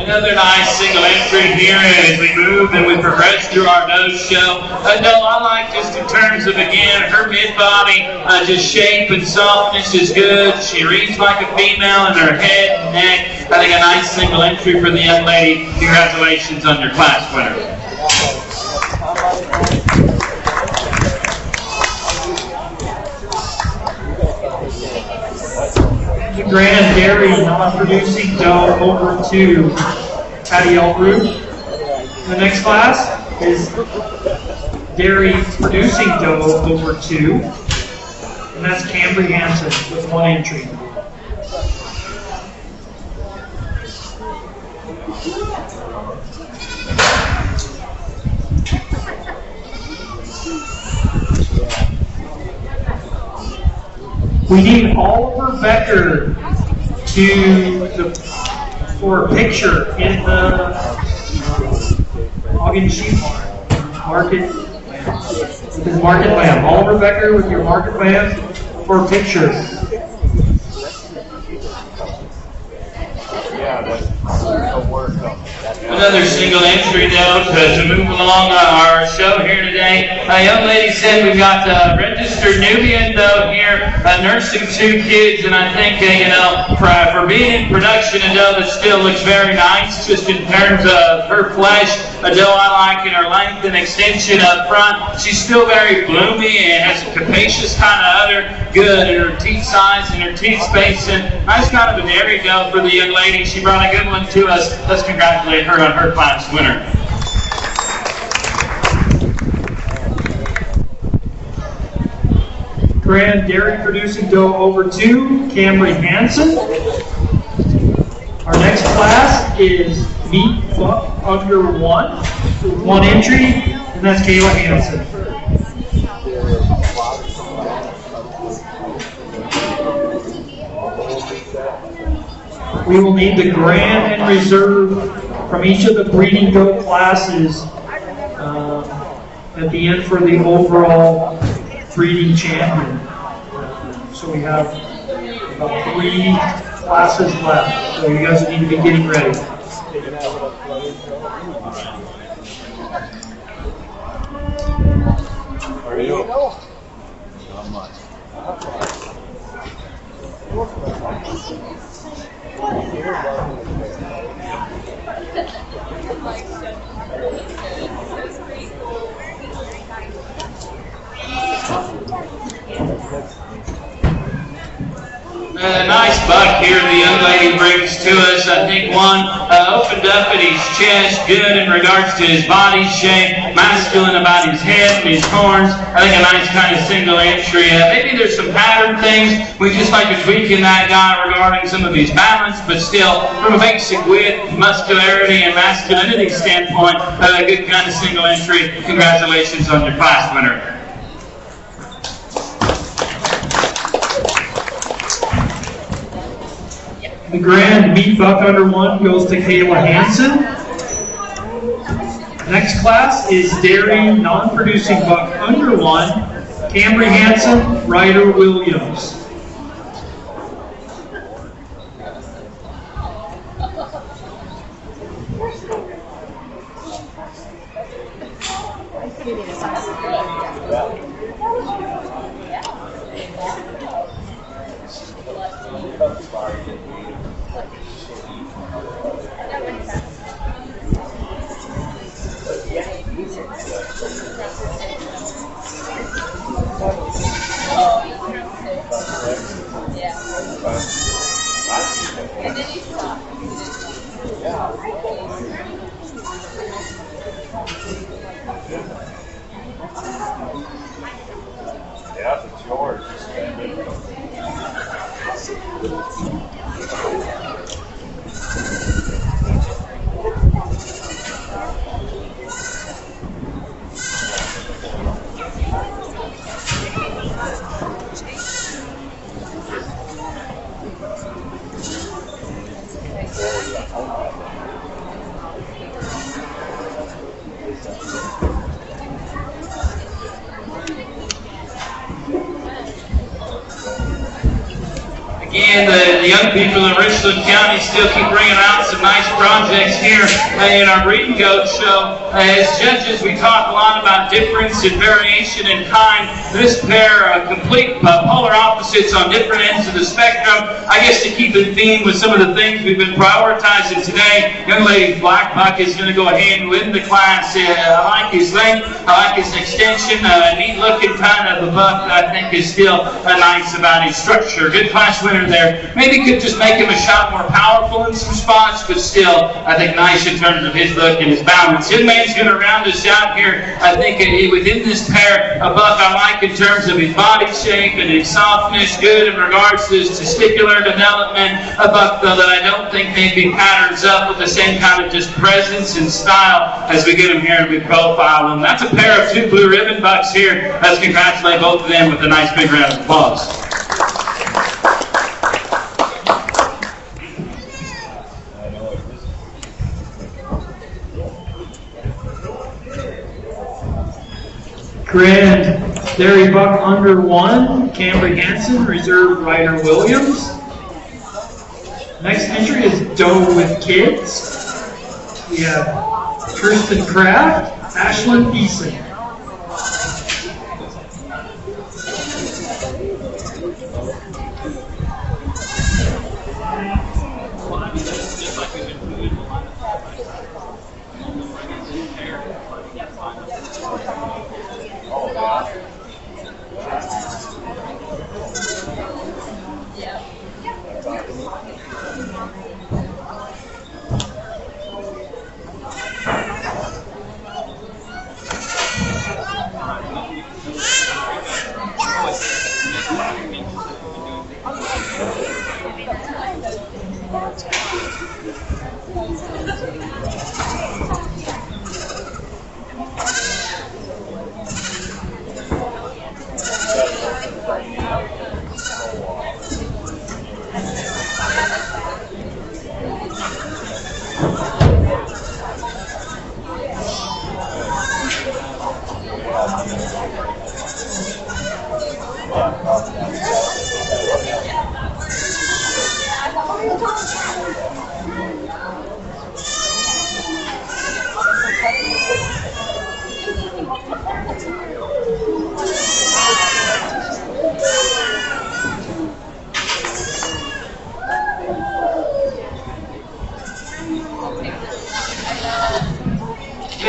Another nice single entry here as we move and we progress through our nose show. No, I like just in terms of, again, her mid-body, just shape and softness is good. She reads like a female in her head and neck. I think a nice single entry for the young lady. Congratulations on your class winner. The Grand Dairy non-producing dough over to Adiel Root. The next class is Dairy producing dough over 2, and that's Cambry Hansen with 1 entry. We need Oliver Becker for a picture in the Ogden Sheep Market with his market lamb. Oliver Becker with your market lamb for a picture. Another single entry though to move along our show here today. A young lady said we've got a registered Nubian doe here nursing 2 kids, and I think for being in production, a doe that still looks very nice just in terms of her flesh. A doe I like in her length and extension up front. She's still very bloomy and has a capacious kind of udder, good in her teeth size and her teeth spacing. Nice kind of a dairy doe for the young lady. She brought a good one to us. Let's congratulate her on her class winner. Grand Dairy producing doe over 2, Cambry Hansen. Our next class is Meat Buck under 1 with 1 entry, and that's Kayla Hansen. We will need the Grand and Reserve from each of the breeding goat classes at the end for the overall breeding champion. So we have about 3 classes left, so you guys need to be getting ready. A nice buck here the young lady brings to us. I think one opened up at his chest, good in regards to his body shape, masculine about his head and his horns. I think a nice kind of single entry. Maybe there's some pattern things we just like to tweak in that guy regarding some of his balance, but still from a basic width, muscularity, and masculinity standpoint, a good kind of single entry. Congratulations on your class winner. The Grand Meat Buck under 1 goes to Kayla Hansen. Next class is Dairy non-producing buck under 1, Cambry Hansen, Ryder Williams. Yeah, it's yours. Again, the the young people in Richland County still keep bringing out some nice projects here in our breeding goat show. As judges, we talk a lot about difference and variation in kind. This pair are complete polar opposites on different ends of the spectrum. I guess to keep in theme with some of the things we've been prioritizing today, young lady Black Buck is going to go ahead and win the class. I like his length, I like his extension, neat looking kind of a buck that I think is still nice about his structure. Good class winner there. Maybe could just make him a shot more powerful in some spots, but still I think nice in terms of his look and his balance. Young man's going to round us out here. I think within this pair, a buck I like in terms of his body shape and his softness, good in regards to his testicular development. A buck though that I don't think maybe patterns up with the same kind of just presence and style as we get him here and we profile him. That's a pair of 2 blue ribbon bucks here. Let's congratulate both of them with a nice big round of applause. Grand Dairy Buck under 1, Cambry Hansen, reserve Ryder Williams. Next entry is Doe with Kids. We have Kirsten Kraft, Ashlyn Beeson.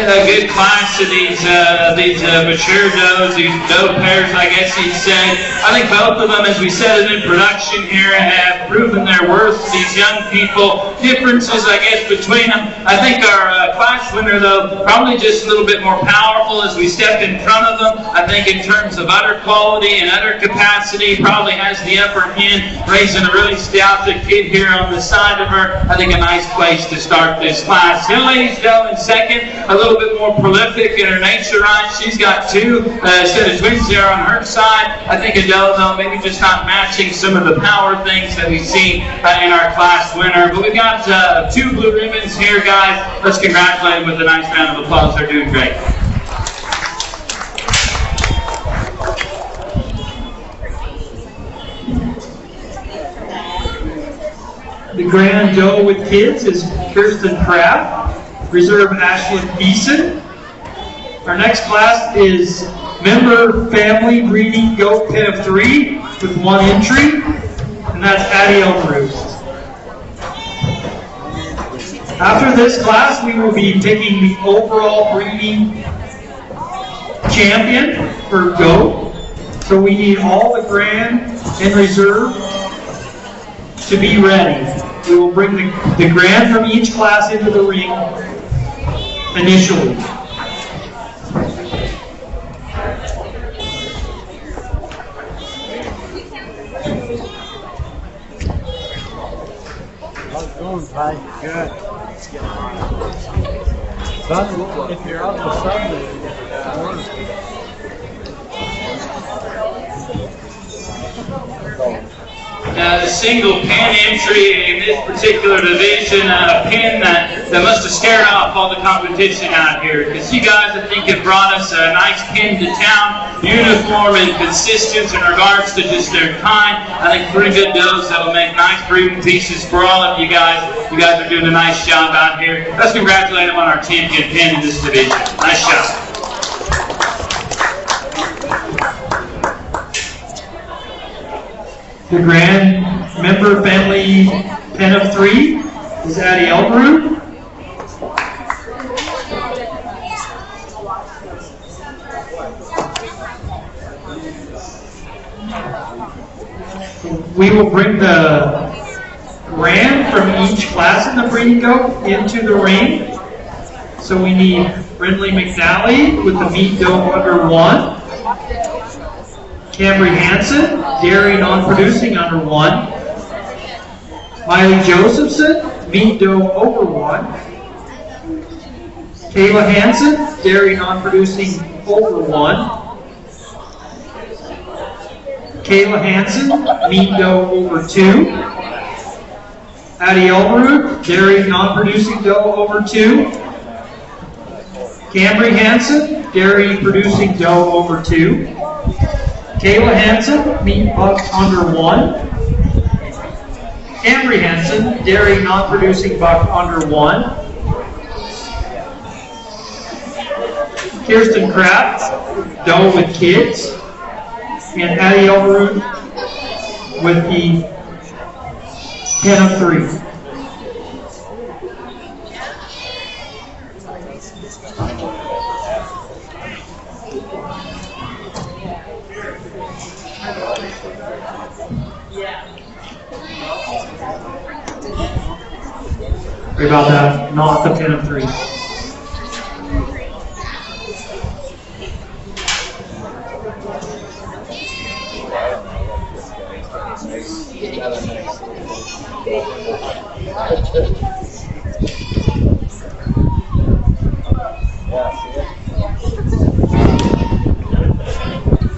A good class of these mature does, these doe pairs, I guess you'd say. I think both of them, as we said it in production here, have proven their worth to these young people. Differences, I guess, between them. I think our class winner, though, probably just a little bit more powerful as we step in front of them. I think in terms of udder quality and udder capacity, probably has the upper hand, raising a really stout kid here on the side of her. I think a nice place to start this class. Young lady's doe in second, a little bit more prolific in her nature, right? She's got 2 set of twins there on her side. I think a doe, though, maybe just not matching some of the power things that we've seen in our class winner. But we've got 2 blue ribbons here, guys. Let's congratulate them with a nice round of applause. They're doing great. The Grand Doe with Kids is Kirsten Kraft. Reserve Ashlyn Beeson. Our next class is Member Family Breeding Goat Pen of 3 with 1 entry, and that's Addie Elmroot. After this class, we will be picking the overall breeding champion for goat. So we need all the Grand and Reserve to be ready. We will bring the Grand from each class into the ring initially. How's it going, Ty? Good. Sun, if you're out in the sun, single pin entry in this particular division, a pin that must have scared off all the competition out here. Because you guys, I think, have brought us a nice pin to town, uniform and consistent in regards to just their kind. I think pretty good does that'll make nice breeding pieces for all of you guys. You guys are doing a nice job out here. Let's congratulate them on our champion pin in this division. Nice job. The grand member family pen of 3 is Addie Elbrook. We will bring the ram from each class in the breeding goat into the ring. So we need Brindley McNally with the meat doe under 1. Camry Hansen, dairy non-producing under 1. Miley Josephson, meat doe over 1. Kayla Hansen, dairy non-producing over 1. Kayla Hansen, meat doe over 2. Addie Elbrook, dairy non-producing doe over 2. Camry Hansen, dairy producing doe over 2. Kayla Hansen, meat buck under 1. Camry Hansen, dairy non-producing buck under 1. Kirsten Kraft, doe with kids. And Addie Elbrook with the pen of 3. Sorry about that, not the pen of 3.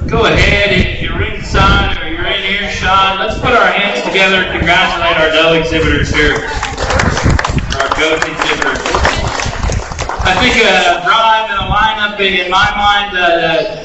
Go ahead, if you're inside or you're in earshot, let's put our hands together and congratulate our doe exhibitors here. Our goat exhibitors. I think a drive and a lineup, in my mind,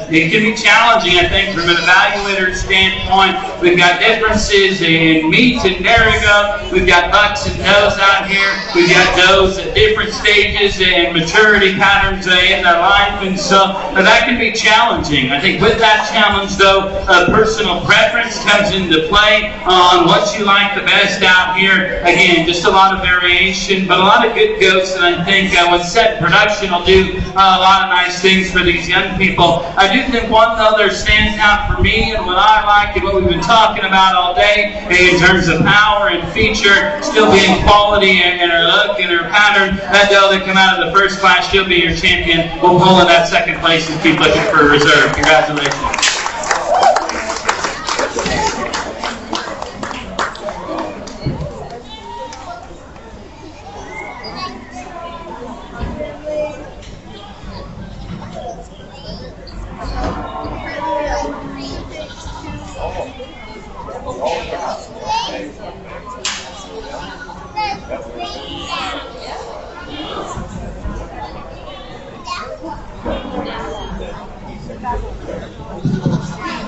it can be challenging, I think, from an evaluator's standpoint. We've got differences in meat and dairy goat. We've got bucks and does out here. We've got does at different stages and maturity patterns in their life. And so that can be challenging. I think with that challenge, though, personal preference comes into play on what you like the best out here. Again, just a lot of variation, but a lot of good goats. And I think when set in production will do a lot of nice things for these young people. I do think one other stands out for me and what I like and what we've been talking about all day in terms of power and feature, still being quality and her look and her pattern. That doe that come out of the first class, she'll be your champion. We'll pull in that second place and keep looking for a reserve. Congratulations.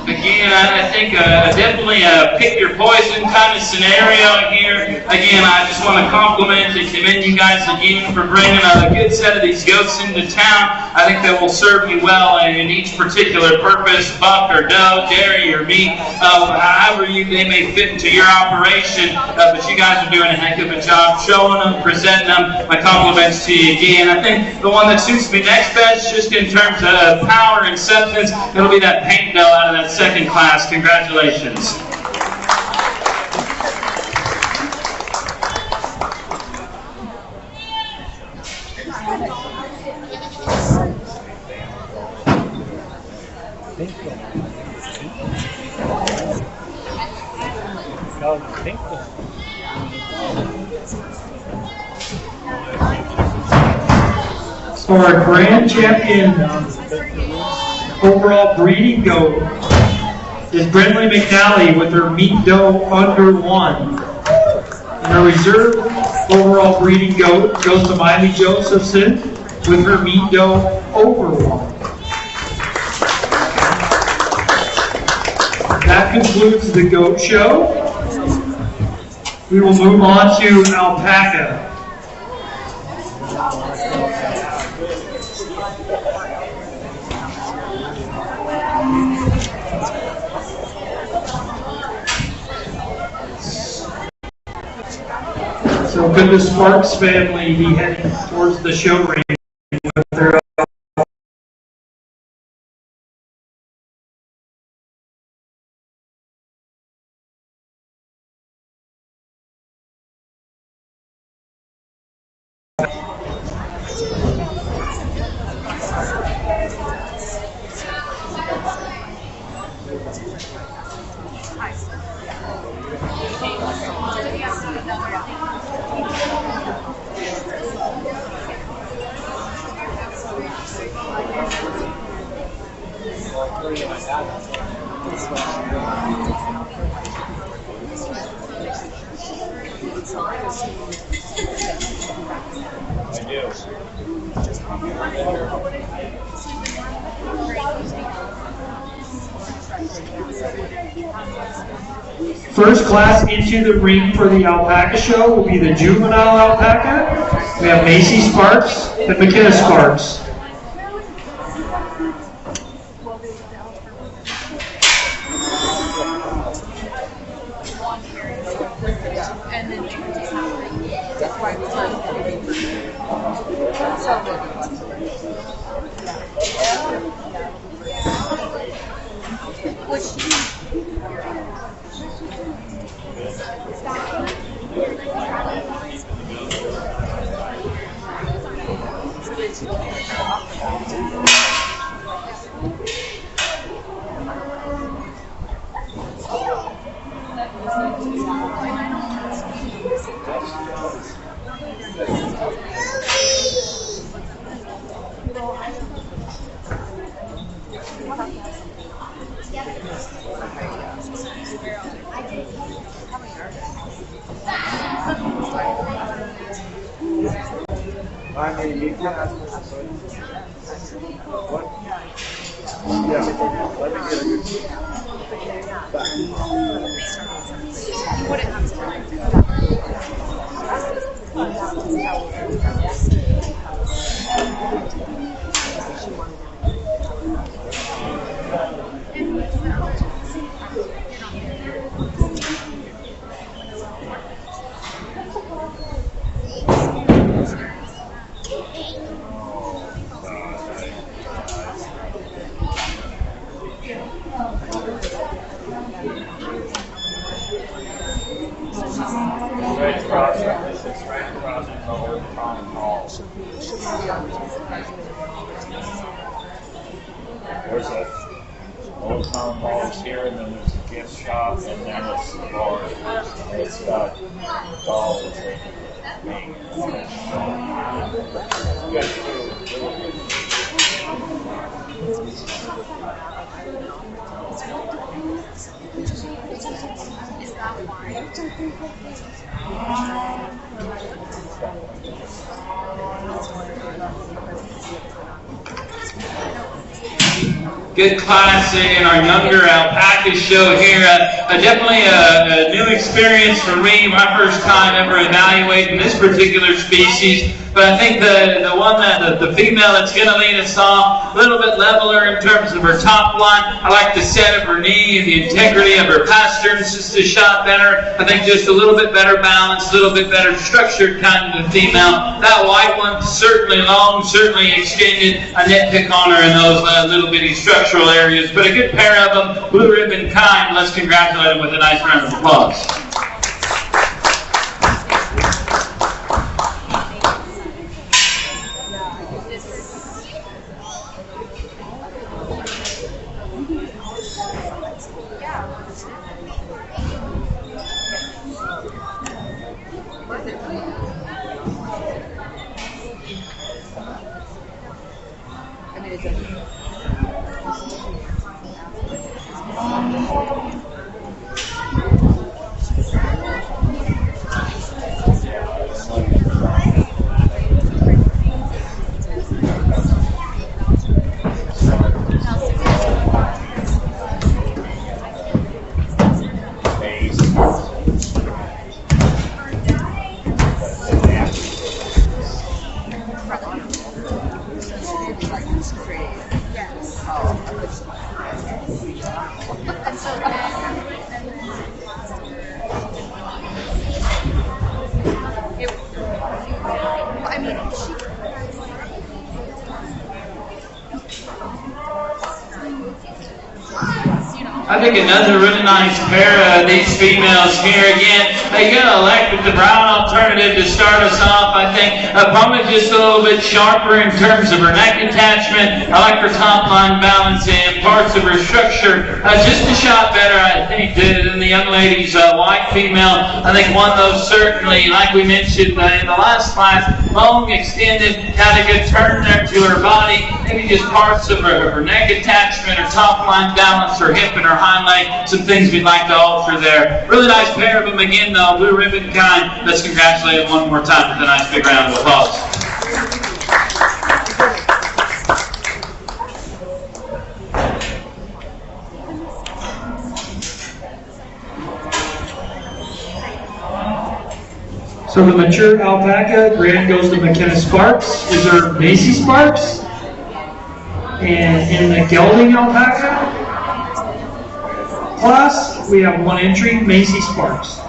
Again, I think definitely a pick your poison kind of scenario here. Again, I just want to compliment and commend you guys again for bringing a good set of these goats into town. I think that will serve you well in each particular purpose, buck or doe, dairy or meat, however they may fit into your operation. But you guys are doing a heck of a job showing them, presenting them. My compliments to you again. I think the one that suits me next best, just in terms of power and substance, it'll be that paint doe out of that second class. Congratulations. So our grand champion overall breeding goat is Brindley McNally with her meat doe under 1. And our reserve overall breeding goat goes to Miley Josephson with her meat doe over 1. That concludes the goat show. We will move on to alpaca. So could the Sparks family be heading towards the show ring with their First class into the ring for the alpaca show will be the juvenile alpaca. We have Macy Sparks and McKenna Sparks. I mean, you can ask me something. What? Yeah, let me get a good right across the whole town hall. There's a old town hall here, and then there's a gift shop, and then it's the bar. It's got dolls and me. Good food, really good. Good class in our younger alpaca show here. Definitely a new experience for me. My first time ever evaluating this particular species. But I think the one that the female that's going to lead us off, a little bit leveler in terms of her top line. I like the set of her knee and the integrity of her pasterns just a shot better. I think just a little bit better balance, a little bit better structured kind of a female. That white one certainly long, certainly extended. A nitpick on her in those little bitty structural areas. But a good pair of them, blue ribbon kind. Let's congratulate them with a nice round of applause. I think another really nice pair of these females here again. They got elected the brown alternative to start us off. I think probably just a little bit sharper in terms of her neck attachment. I like her top line balance and parts of her structure. Just a shot better, I think, than the young lady's white female. I think one of those certainly, like we mentioned in the last class, long, extended, had a good turn there to her body. Maybe just parts of her neck attachment, her top line balance, her hip and her hind leg, some things we'd like to alter there. Really nice pair of them again, though, blue ribbon kind. Let's congratulate them one more time with a nice big round of applause. So the mature alpaca grade goes to McKenna Sparks, Reserve Macy Sparks. And in the gelding alpaca class, we have one entry, Macy Sparks.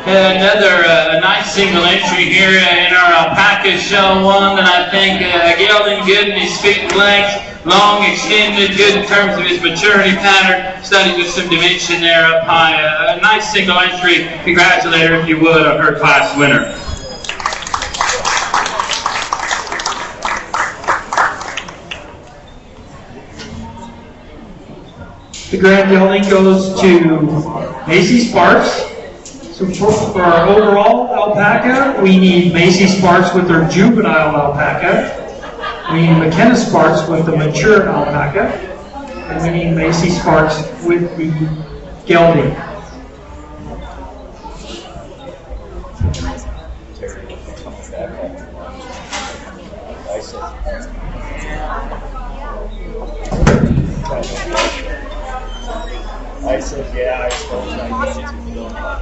Another nice single entry here in our alpaca show. One that I think gelding good in his feet and legs. Long, extended, good in terms of his maturity pattern. Studied with some dimension there up high. A nice single entry. Congratulate her, if you would, on her class winner. The grand gelding goes to Macy Sparks. So for our overall alpaca, we need Macy Sparks with her juvenile alpaca. We need McKenna Sparks with the mature alpaca. And we need Macy Sparks with the gelding. I said, yeah, I suppose I needed to build my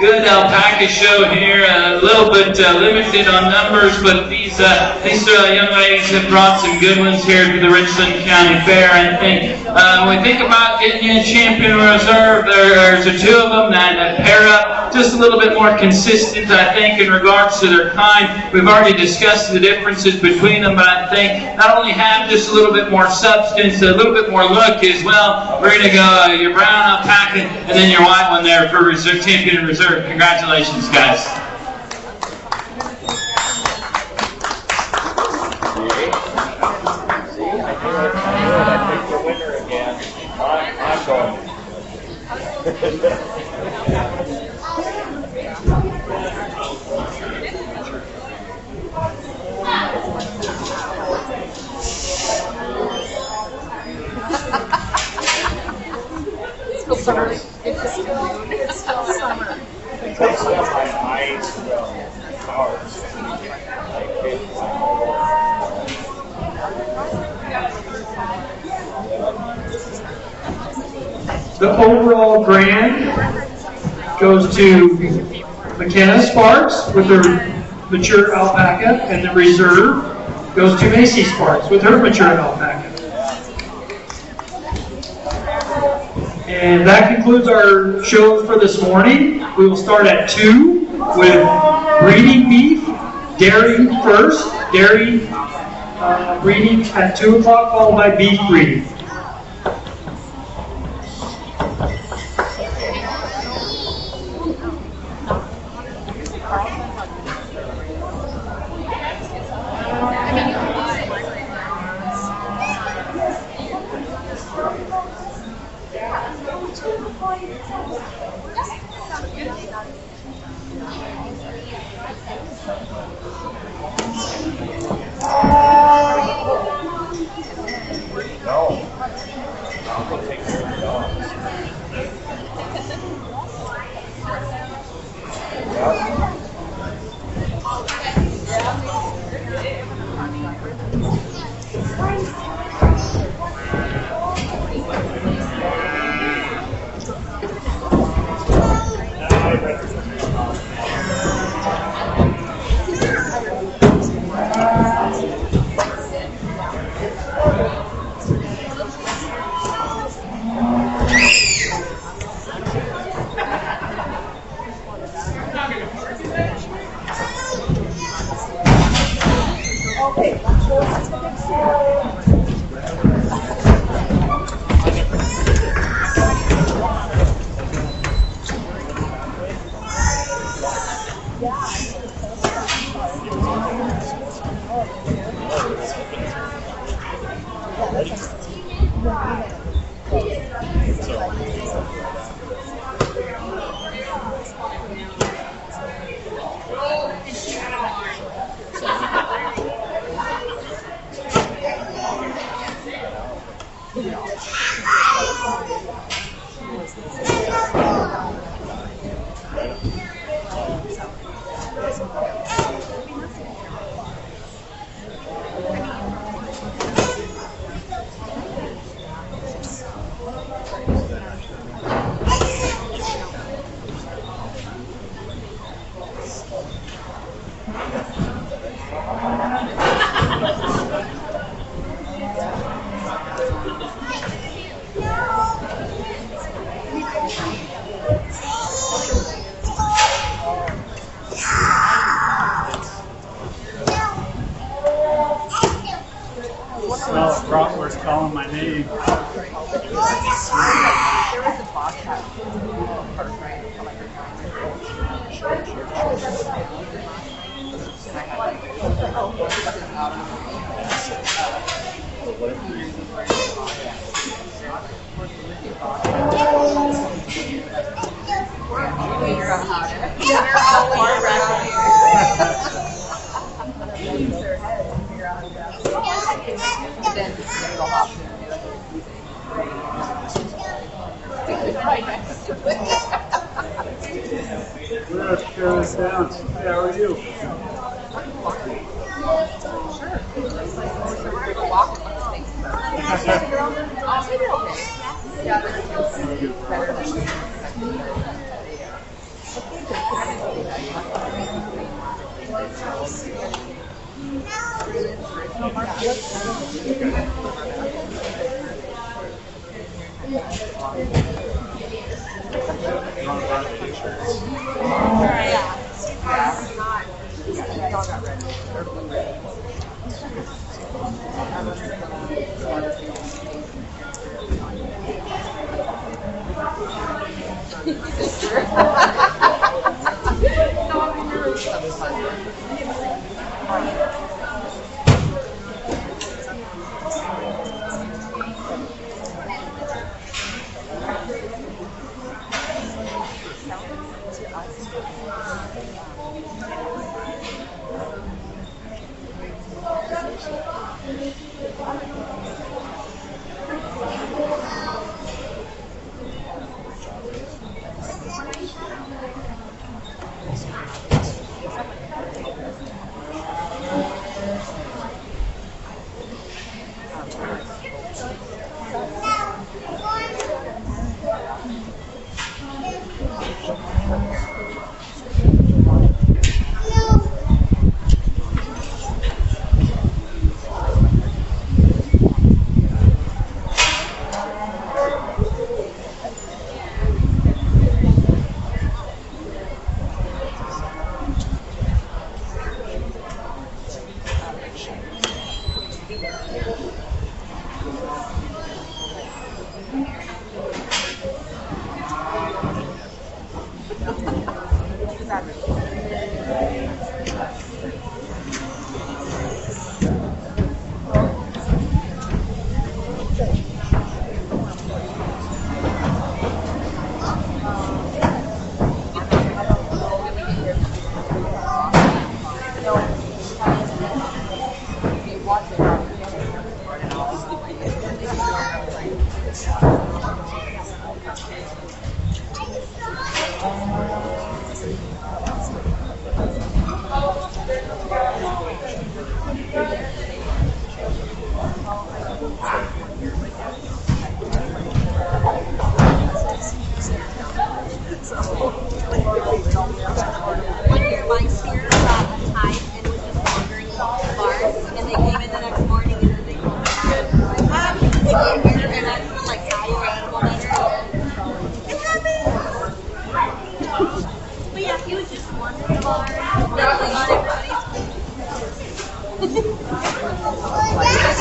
Good alpaca show here, a little bit limited on numbers, but these young ladies have brought some good ones here to the Richland County Fair. I think when we think about getting you a champion reserve, there's two of them that pair up just a little bit more consistent, I think, in regards to their kind. We've already discussed the differences between them, but I think not only have just a little bit more substance, a little bit more look as well. We're going to go your brown alpaca and then your white one there for reserve, champion and reserve. Congratulations, guys. I picked the winner again. I'm going. It's still summer. It's still summer. I still have my eyes from cars. The overall grand goes to McKenna Sparks with her mature alpaca, and the reserve goes to Macy Sparks with her mature alpaca. And that concludes our shows for this morning. We will start at 2 with breeding beef, dairy first, dairy breeding at 2 o'clock, followed by beef breeding. No. Bratwurst calling my name. Let's go down. Hey, how are you?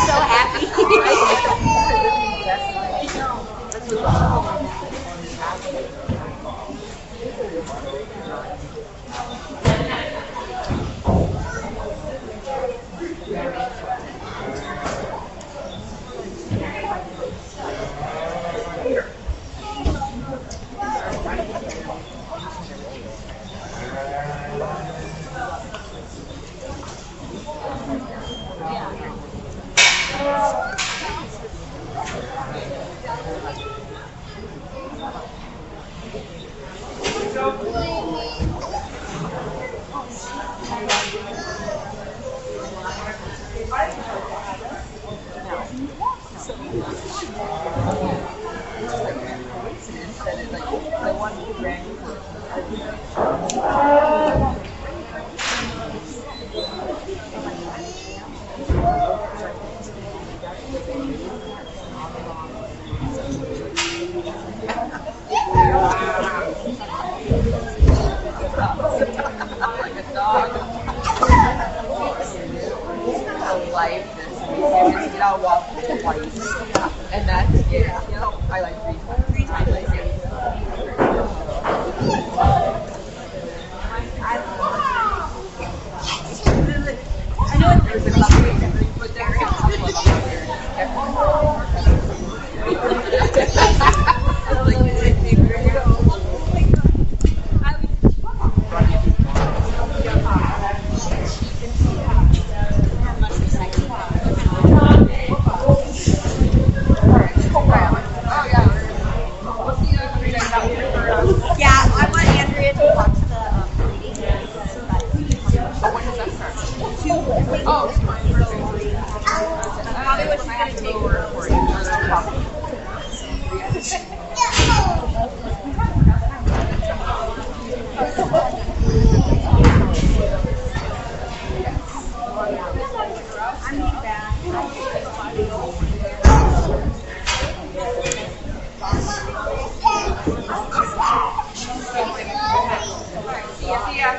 so happy. And that's it. You know, I like 3 times. 3 times I say. I know there's a couple of things, but there are a couple of them here. Yeah, I want Andrea to watch the reading. When does that start? 2. Oh, probably what she's going to take her for you. See ya.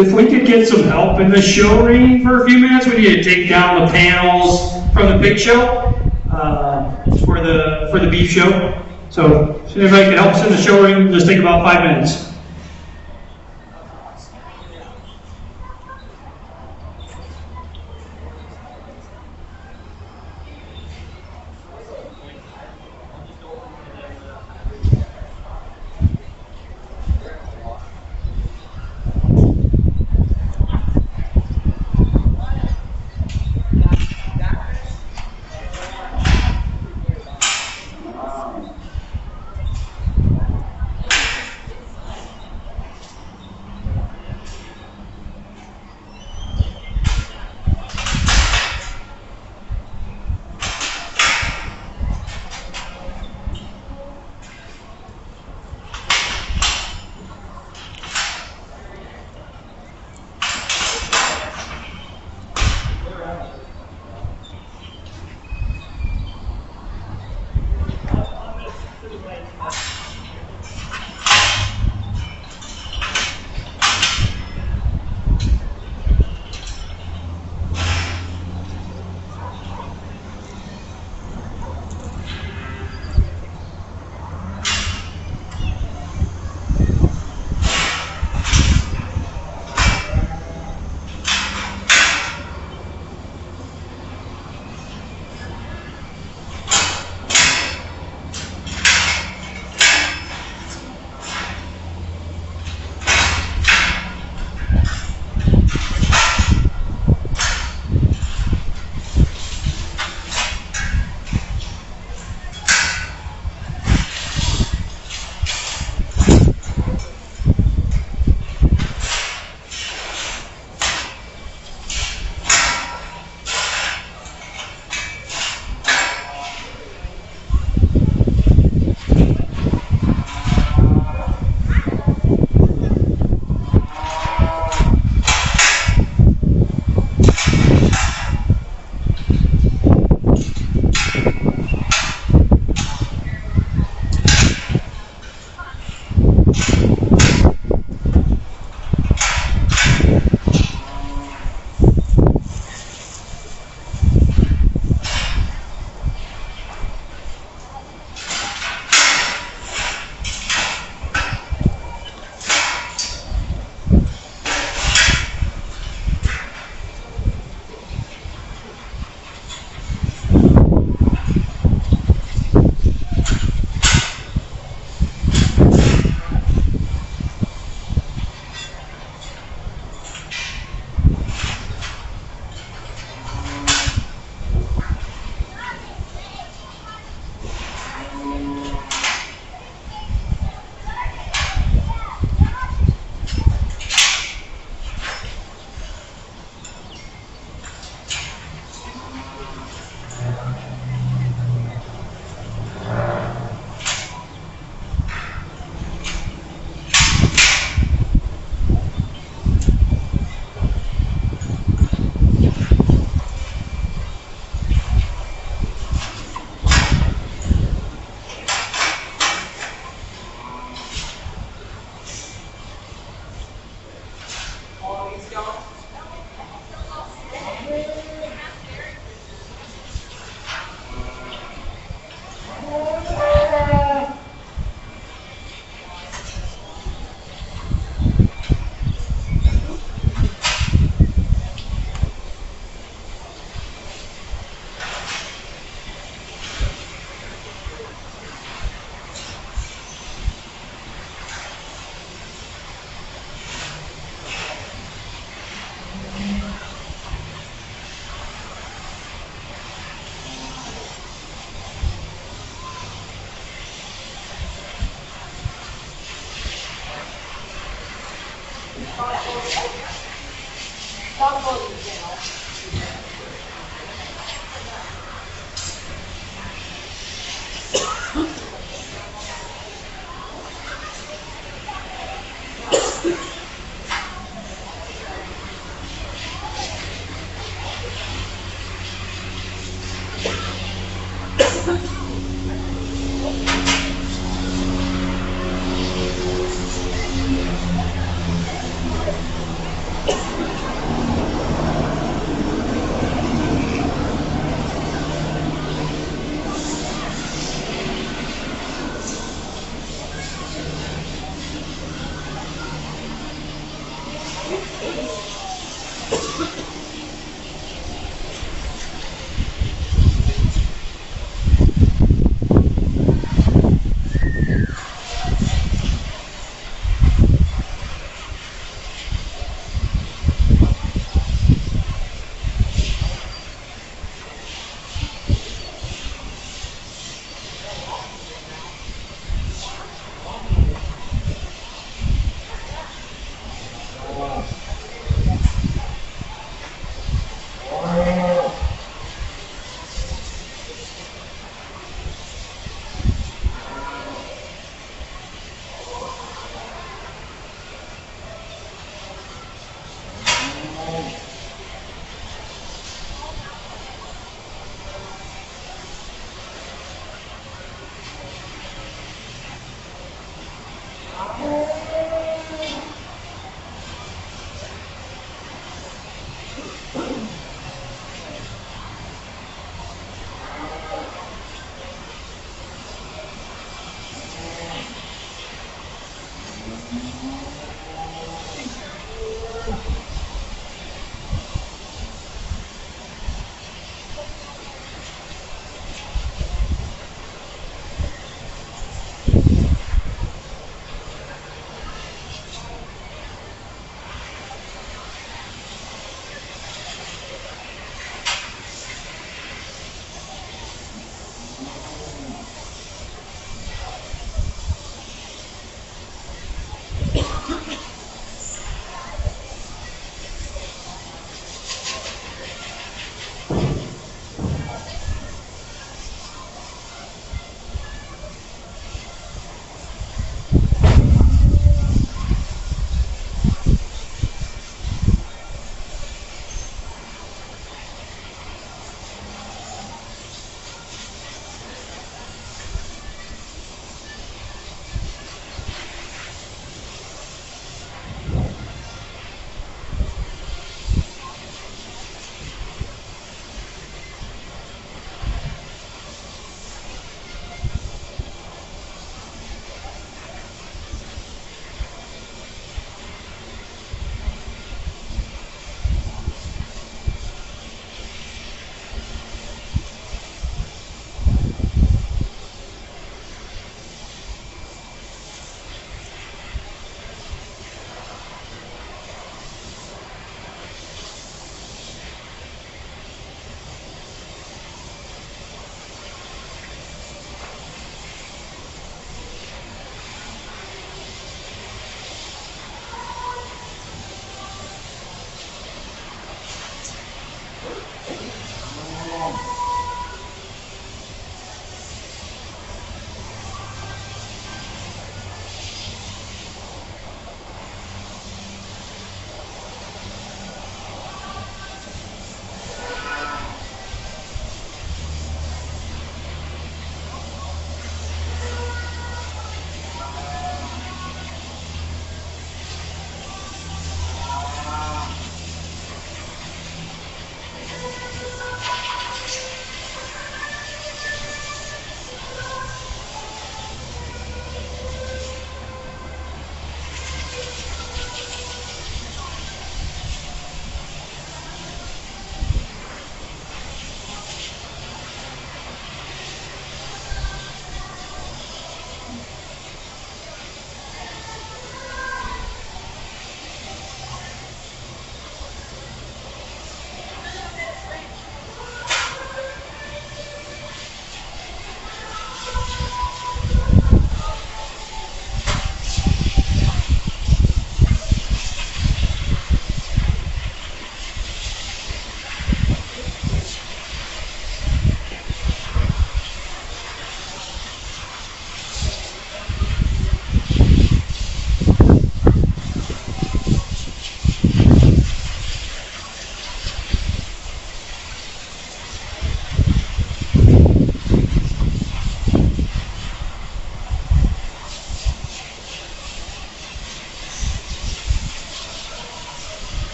If we could get some help in the show ring for a few minutes, we need to take down the panels from the big show for the beef show. So if anybody can help us in the show ring, just take about 5 minutes.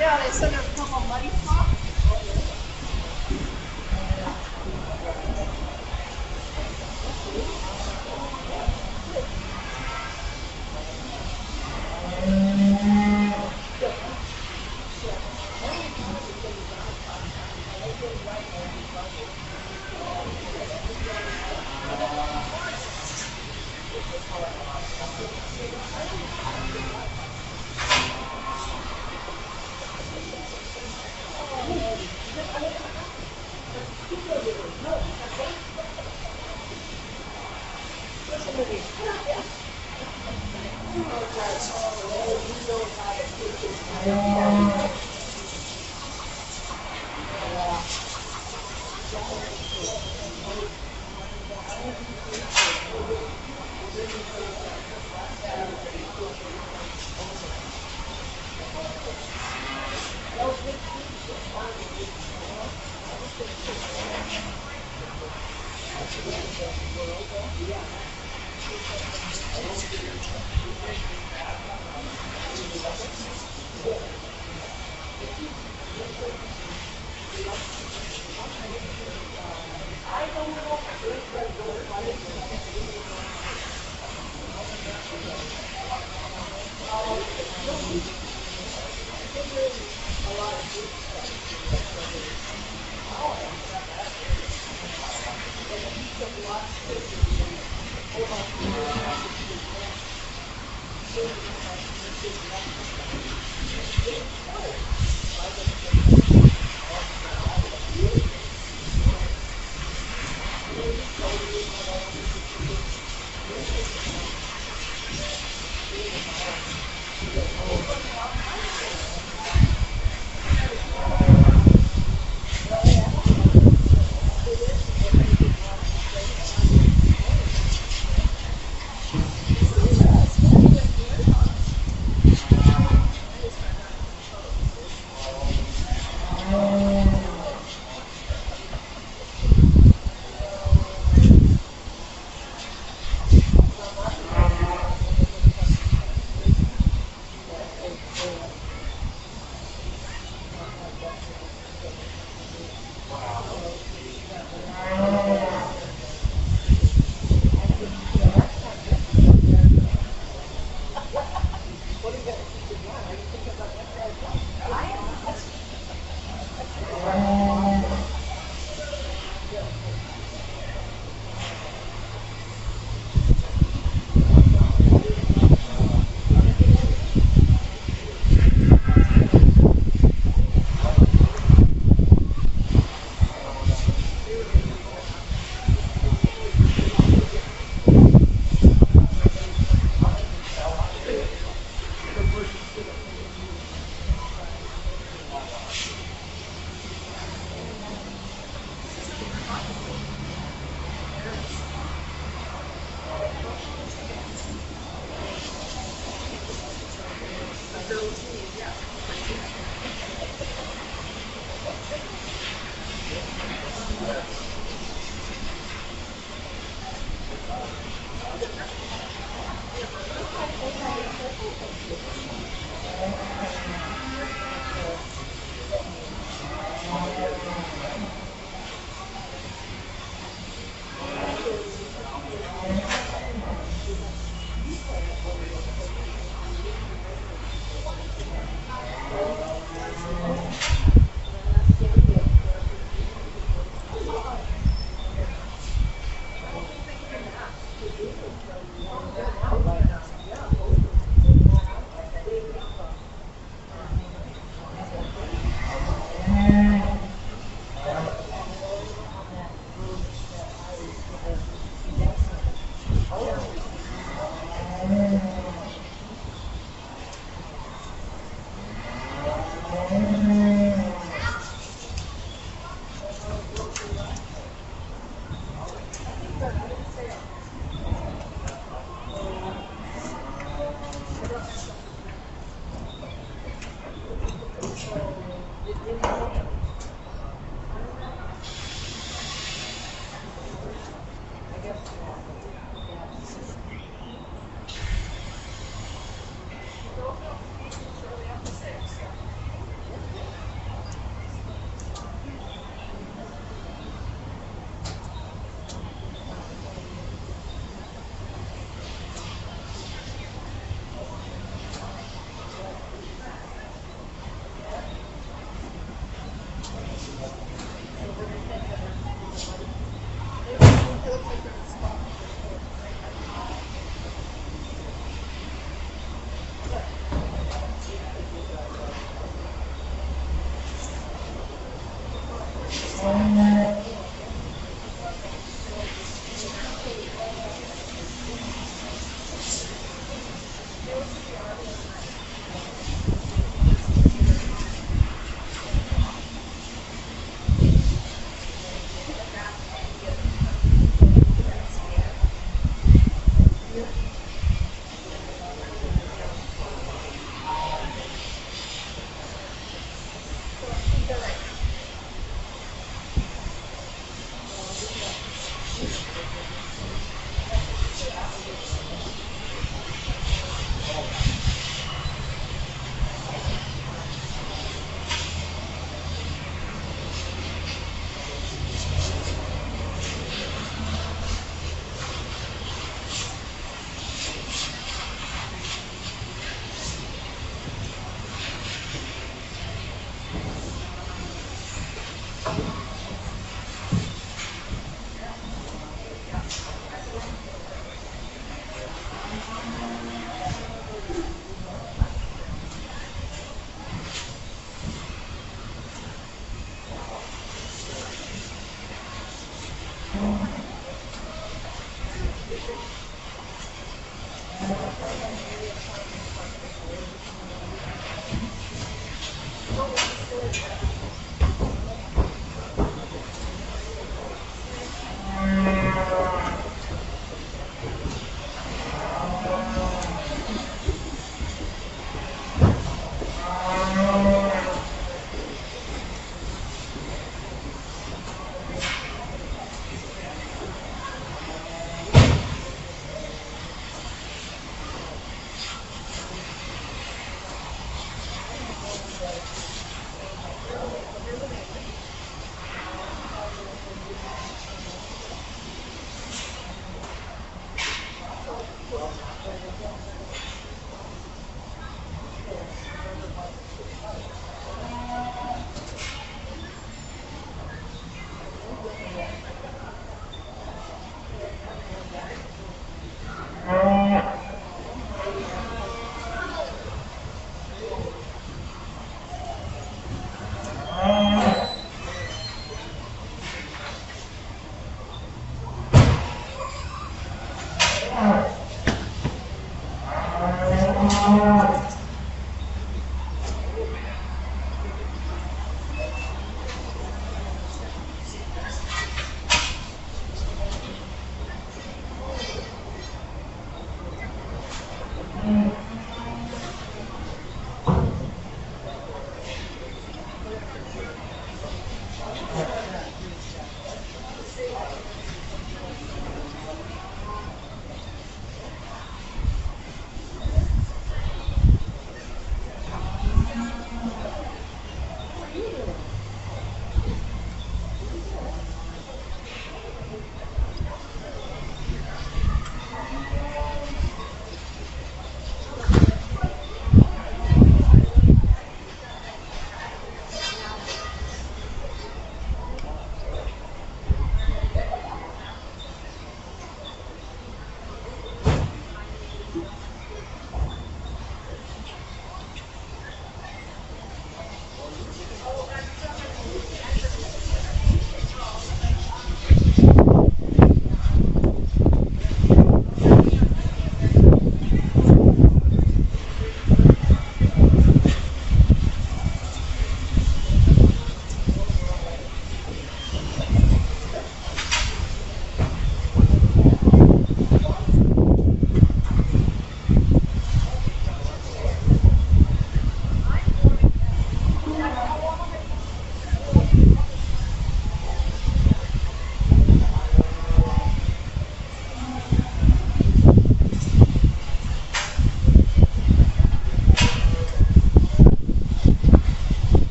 Yeah, they send a couple muddy pop.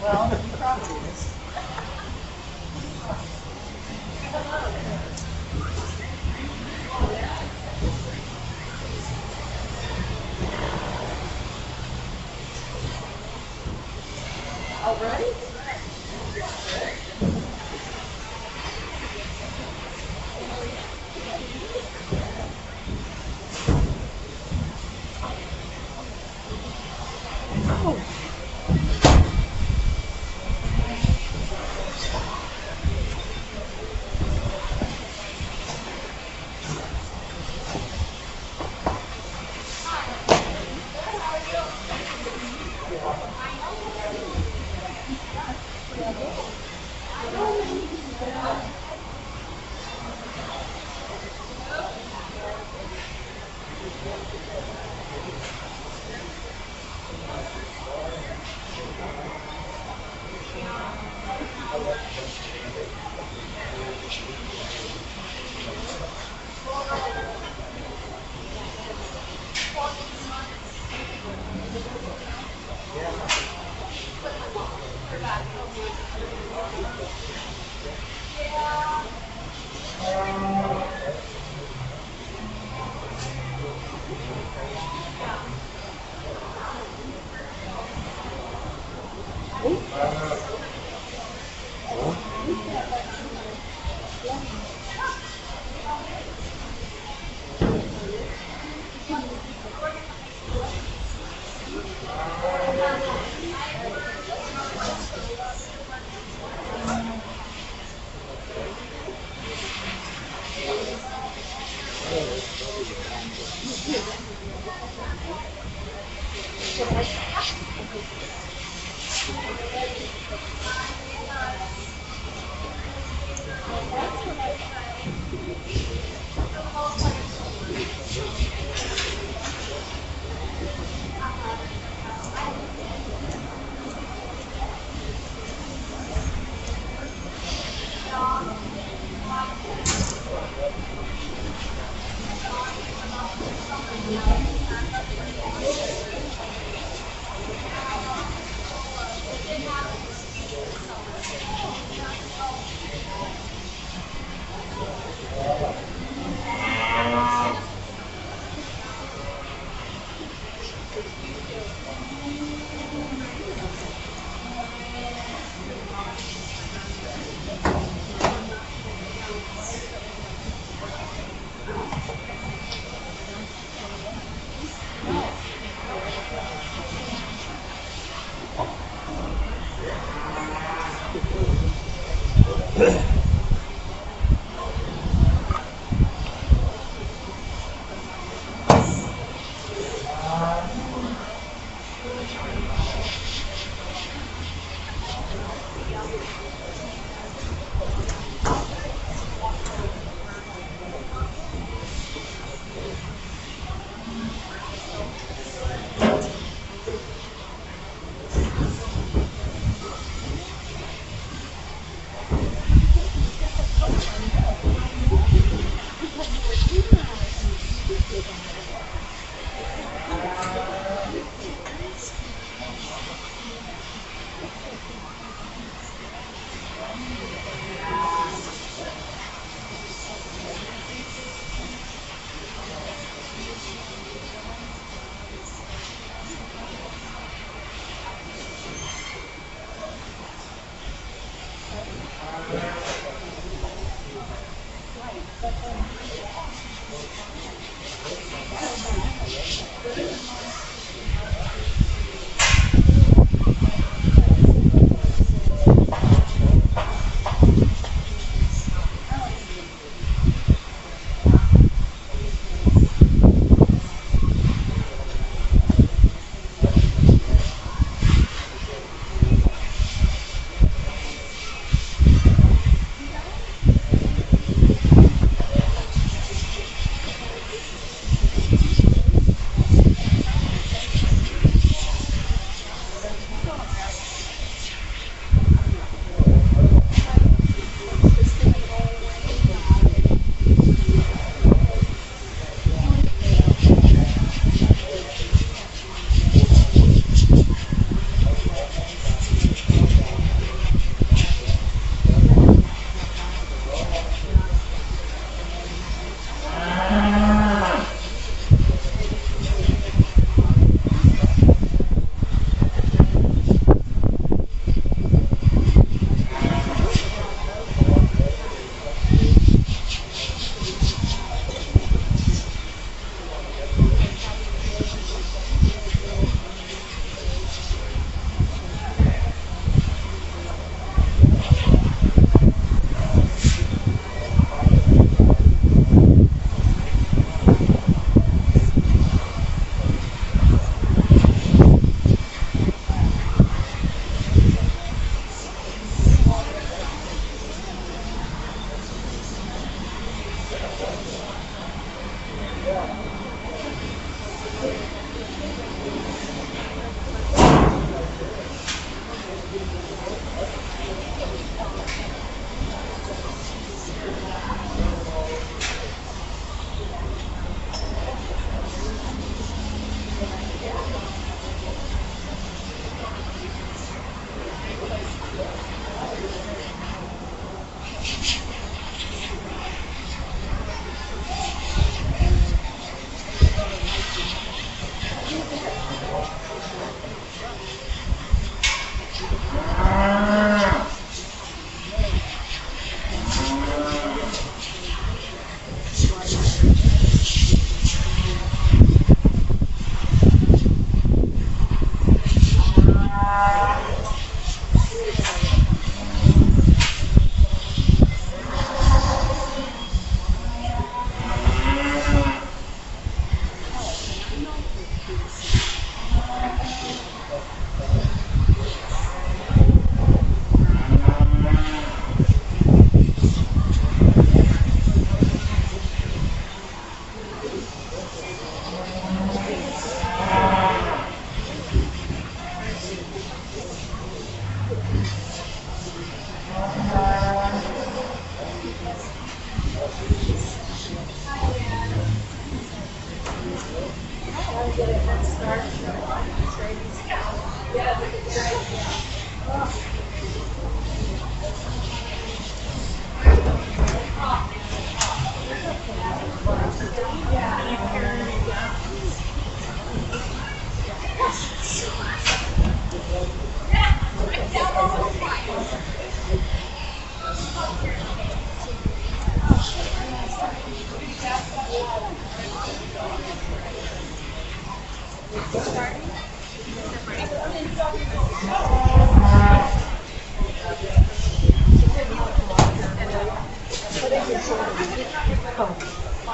Well, you probably is. Already?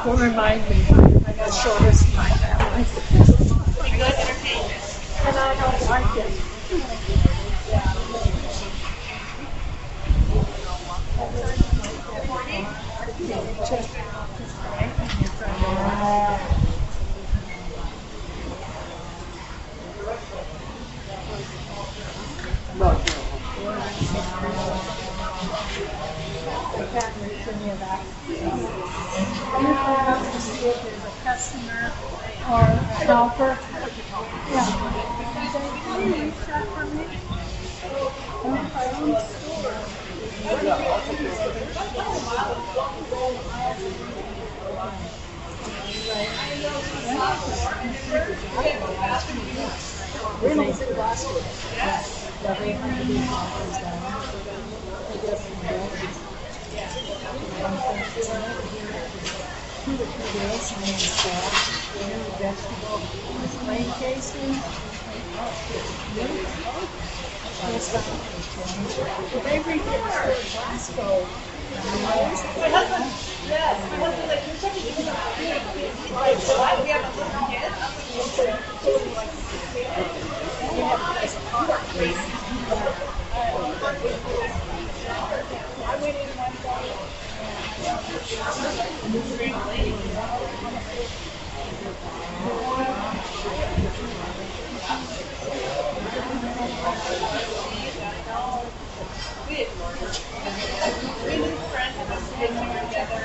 Don't remind me. I got shortest in my family. Good entertainment. And I don't like it. To see if there's a customer or a helper. Yeah. Can you reach that for me? Plain casing. They reduce their Glasgow. My husband, yes, my husband's like, you're such a good like, what? We have a little kid. I went in one day. We ignored her. We knew friends and us getting together.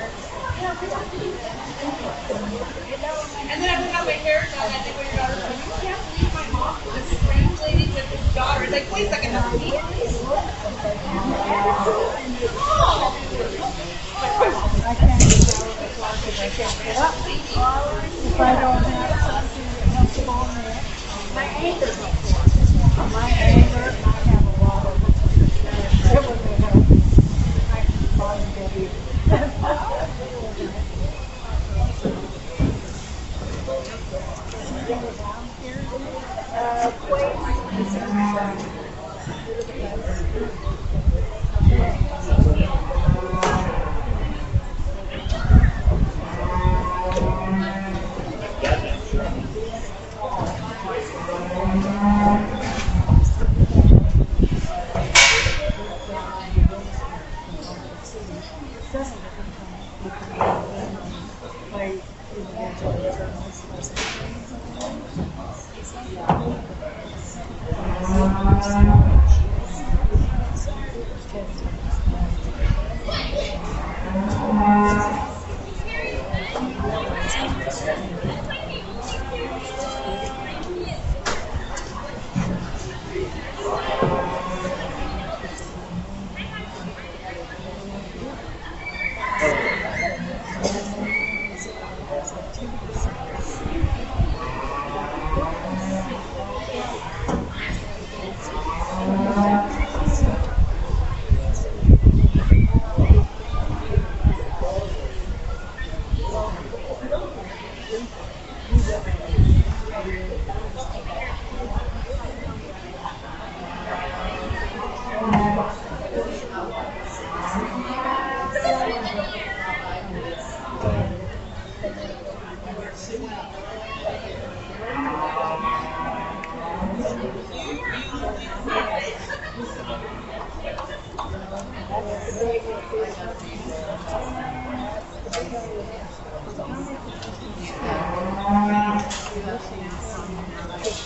And then I got my hair done. I think when your daughter said, you can't believe my mom, this strange lady with his daughter. It's like, wait a second, that's me? I can't get out of the closet. I can't get up. If I don't have something that helps calm me, my anger helps. My anger, I have a lot of it. It would help. I can probably get you.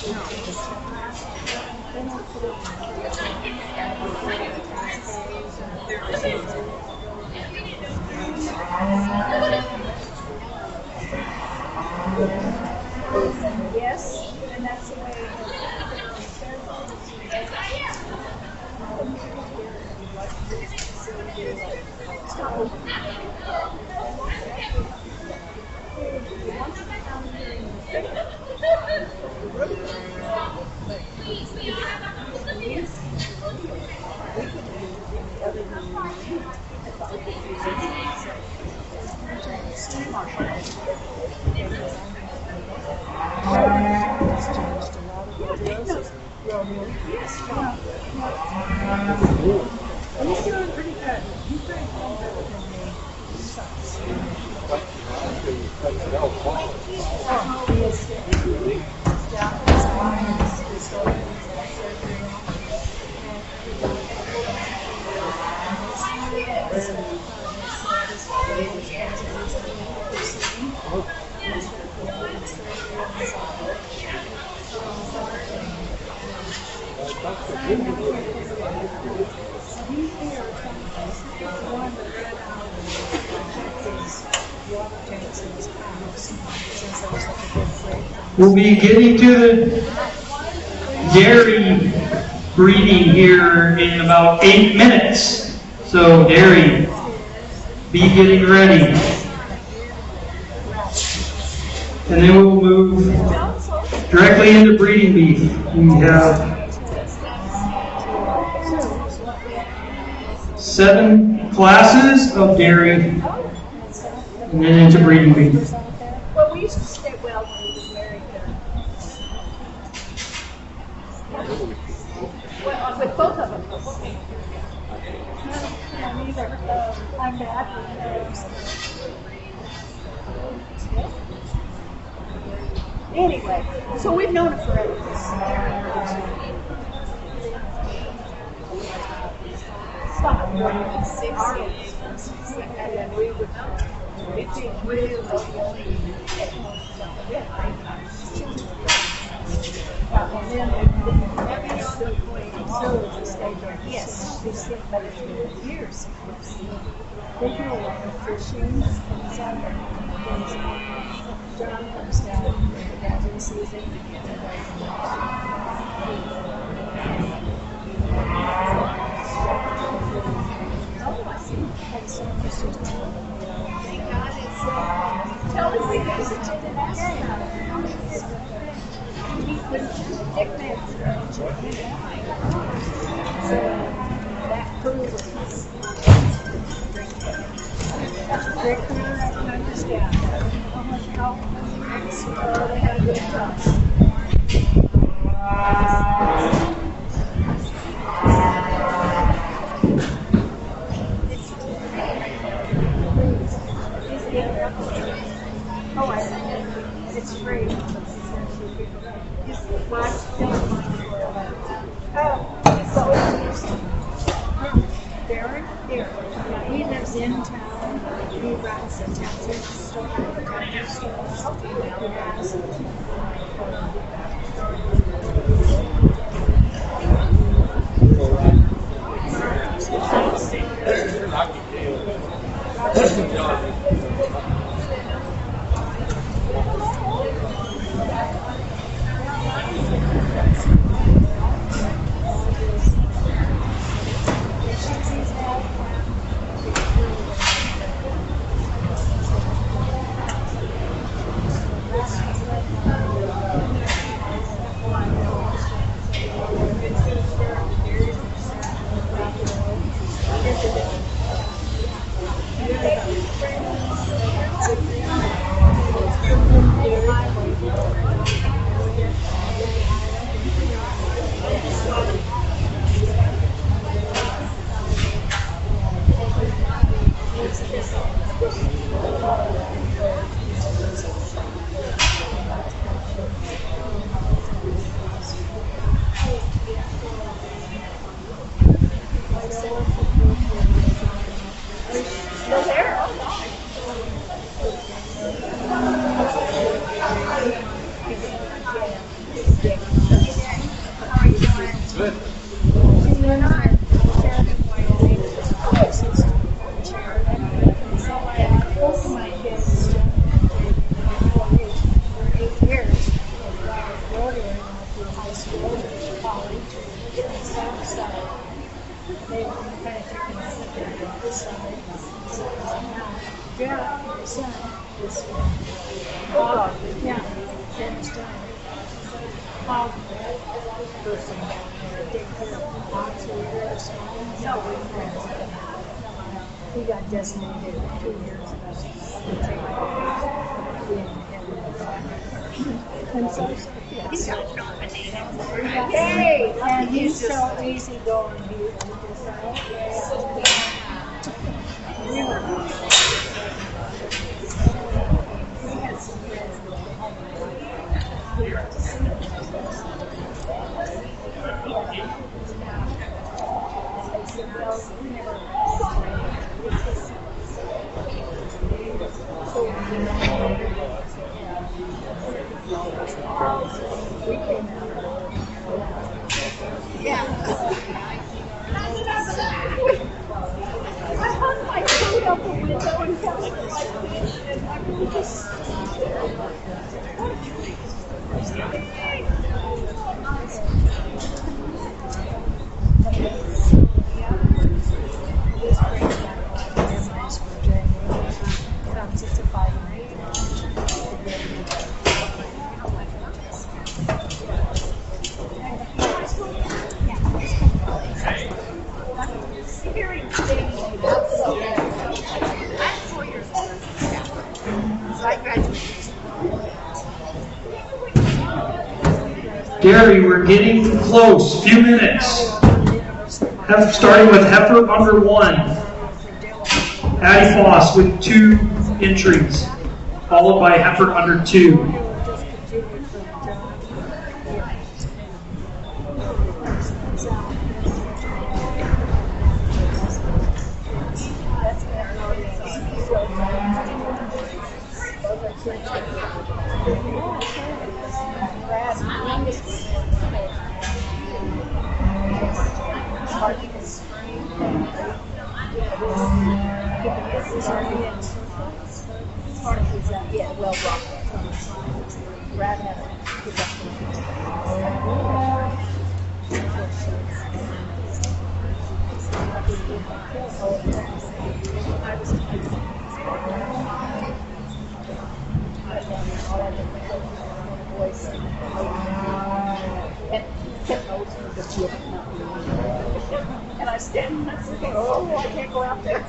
Yes, and that's the way he's doing pretty good. He's pretty better than me. We'll be getting to the dairy breeding here in about 8 minutes. So dairy, be getting ready. And then we'll move directly into breeding beef. We have 7 classes of dairy and then into breeding beef. Well, we used to stay well when we were married there. Well, with both of them. I'm bad with anyway, so we've known it forever. Stop. And then we would really and then every other yes, but it's been years. They do a lot of fishing and summer. John comes down for the gathering season. Oh, I see. And so thank God it's tell us we visited the last so that proves they're clear, I can understand how much help they had a good time. Oh, I see. It's free. He lives in town. He runs a tattoo store, a store. He has Good. They're not so both of my kids, for 8 years, Rodeo through high school, college, and stuff, so they were kind of taking a this side. So now, yeah, my son, this one. Yeah, Dennis done. How person take care of box leaders. He got designated 2 years ago to take and so he's so nominated. Yay! And he's so easygoing. He had some friends that we got to see him. I said, well, we never I hung my coat out the window and felt like this, and I really just. Gary, we're getting close. Few minutes. Starting with Heifer under 1. Addie Foss with 2 entries, followed by Heifer under 2. And I stand and I say, oh, I can't go out there.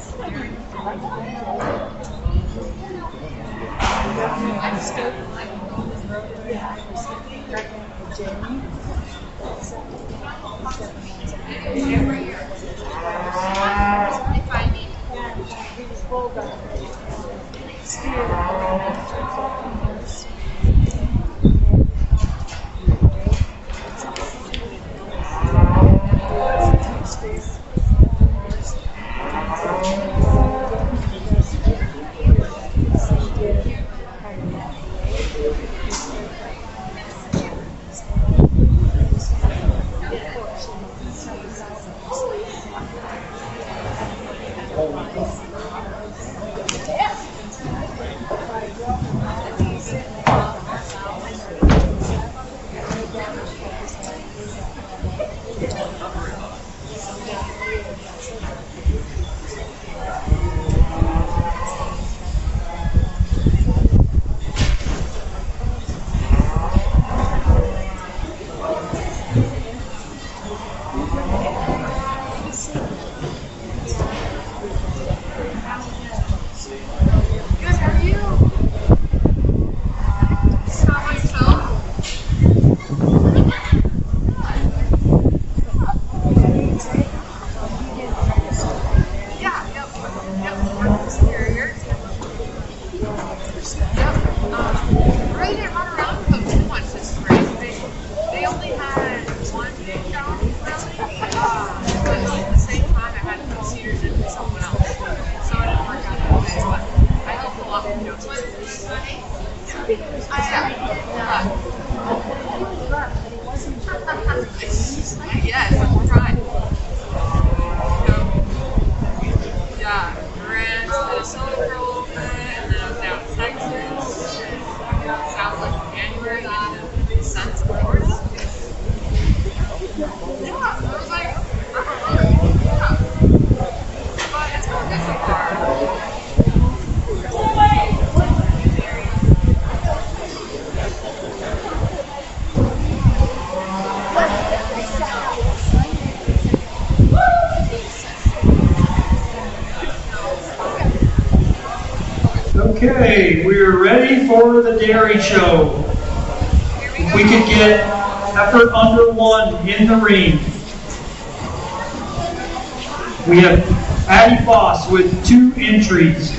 Yes, I'm trying. Yeah, Grant, Minnesota for a little bit, and then I was down in Texas, south of January, and then Sun's Florida. Yeah, I was like, yeah. But it's going good so far. Okay, we're ready for the dairy show. If we could get effort under 1 in the ring. We have Addie Foss with 2 entries.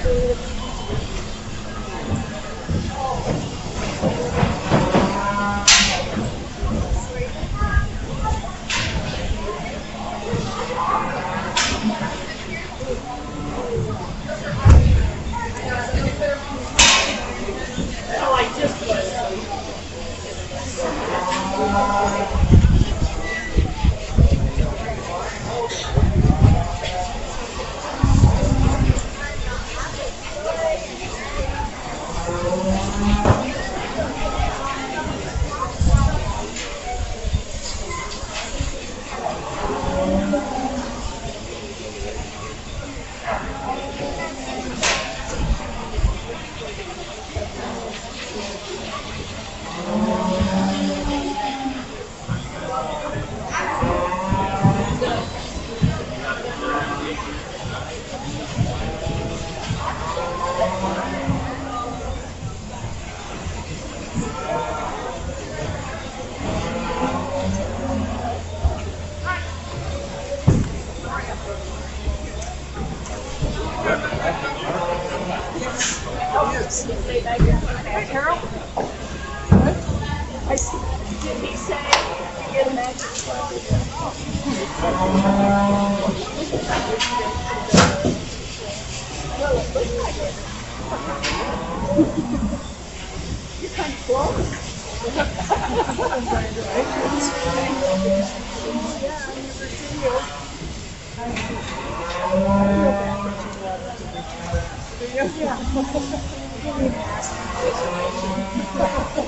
Carol? I see. Did he say to get a magic slide? Well, it looks like it. You're kind of close. Yeah, I never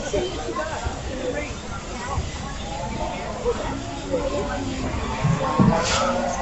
see you.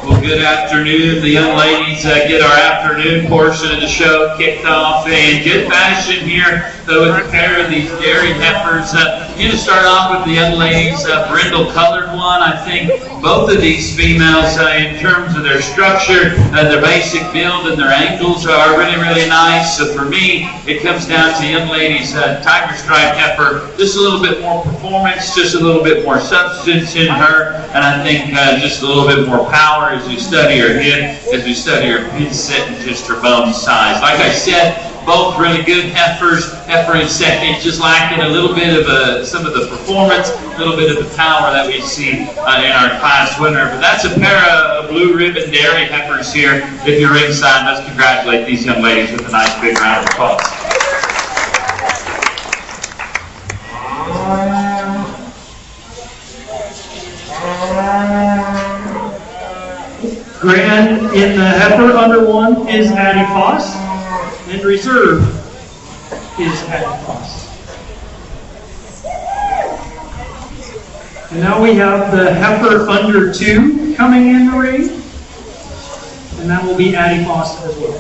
Well, good afternoon. The young ladies get our afternoon portion of the show kicked off in good fashion here with a pair of these dairy heifers. I'm going to start off with the young ladies, brindle colored one. I think both of these females, in terms of their structure, their basic build and their ankles are really, really nice. So for me, it comes down to young ladies, tiger stripe heifer, just a little bit more performance, just a little bit more substance in her, and I think just a little bit more power as you study her hip, as you study her pin set and just her bone size. Like I said, both really good heifers. Heifer in second, just lacking a little bit of some of the performance, a little bit of the power that we see in our class winner. But that's a pair of blue ribbon dairy heifers here. If you're ringside, let's congratulate these young ladies with a nice big round of applause. Grand in the heifer under 1 is Addie Foss, and reserve is Addie Foss. And now we have the heifer under 2 coming in the ring, and that will be Addie Foss as well.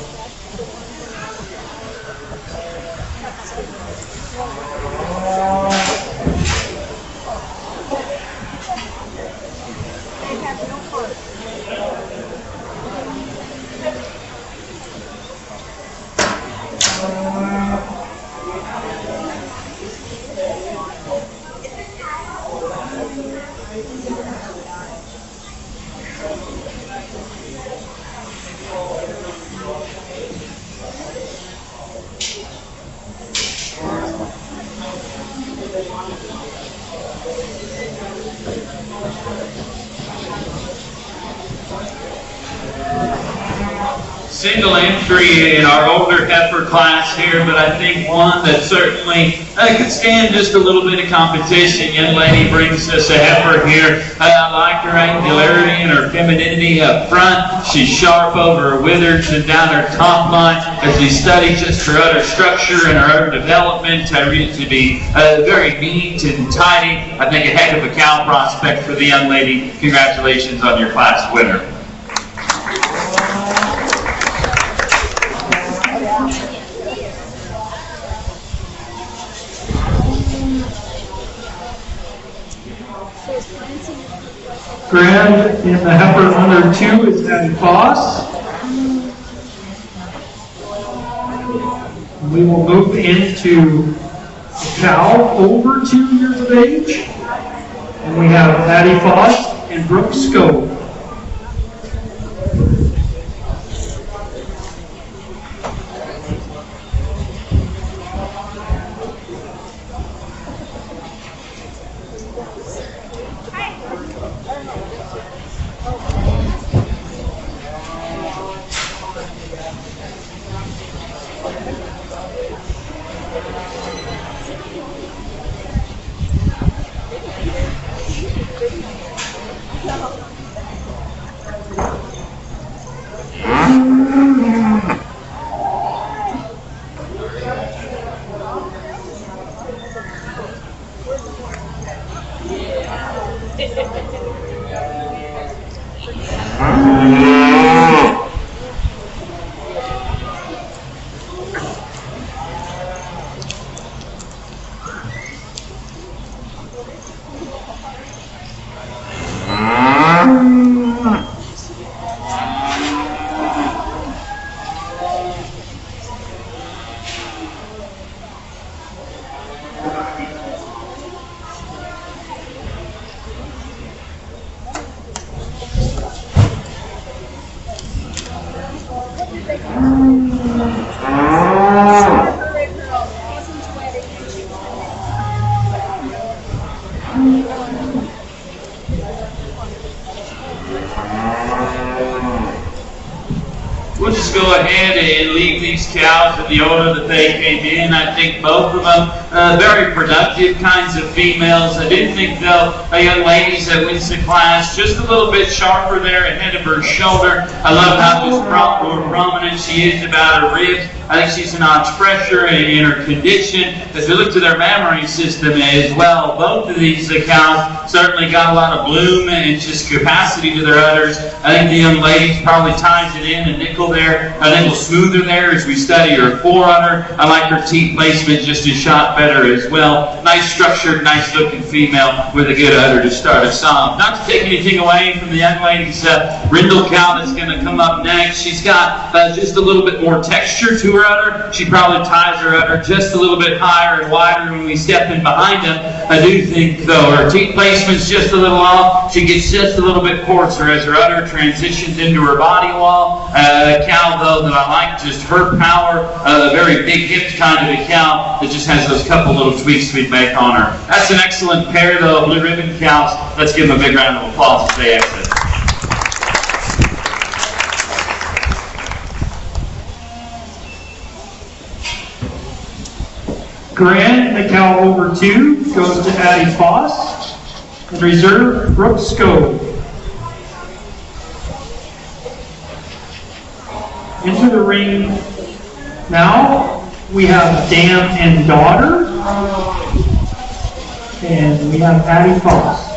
single entry in our older heifer class here, but I think one that certainly could stand just a little bit of competition. Young lady brings us a heifer here. I like her angularity and her femininity up front. She's sharp over her withers and down her top line. As we study just her udder structure and her udder development, I read it to be very neat and tidy. I think a heck of a cow prospect for the young lady. Congratulations on your class winner. Grand in the heifer under 2 is Patty Foss. We will move into a cow over 2 years of age. And we have Patty Foss and Brooke Scope. We'll just go ahead and leave these cows in the order that they came in. I think both of them very productive kinds of females. I do think, though, a young lady that wins the class just a little bit sharper there ahead of her shoulder. I love how just more prominent she is about her ribs. I think she's a notch fresher in her condition. As we look to their mammary system as well, both of these cows certainly got a lot of bloom and just capacity to their udders. I think the young lady probably ties it in a nickel there, a nickel smoother there as we study her forudder. I like her teat placement just a shot better as well. Nice structured, nice looking female with a good udder to start us off. Not to take anything away from the young lady's brindle cow that's going to come up next. She's got just a little bit more texture to her udder. She probably ties her udder just a little bit higher and wider when we step in behind them. I do think, though, her teat placement's just a little off. She gets just a little bit coarser as her udder transitions into her body wall. A cow, though, that I like, just her power, a very big hipped kind of a cow that just has those couple little tweaks we'd make on her. That's an excellent pair, though, of blue ribbon cows. Let's give them a big round of applause as they exit. Grand, the cow over 2, goes to Addie Foss. And reserve, Brooke Scope. Into the ring now, we have Dam and Daughter. And we have Addie Foss.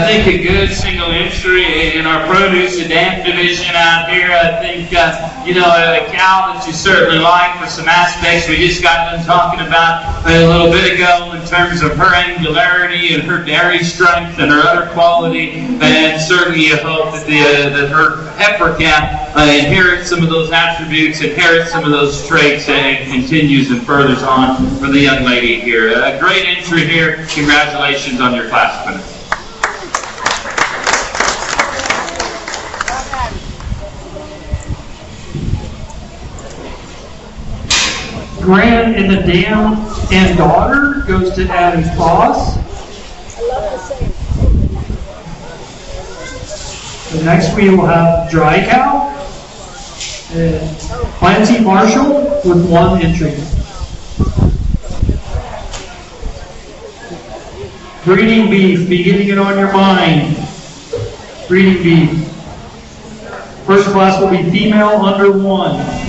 think a good single entry in our produce and dam division out here. I think, a cow that you certainly like for some aspects we just got done talking about a little bit ago in terms of her angularity and her dairy strength and her udder quality. And certainly you hope that, that her heifer calf inherits some of those attributes, inherits some of those traits, and continues and furthers on for the young lady here. A great entry here. Congratulations on your class winner. Grant in the dam and daughter goes to Abby Foss. So next we will have Dry Cow and Clancy Marshall with 1 entry. Breeding beef, be getting it on your mind. Breeding beef. First class will be female under 1.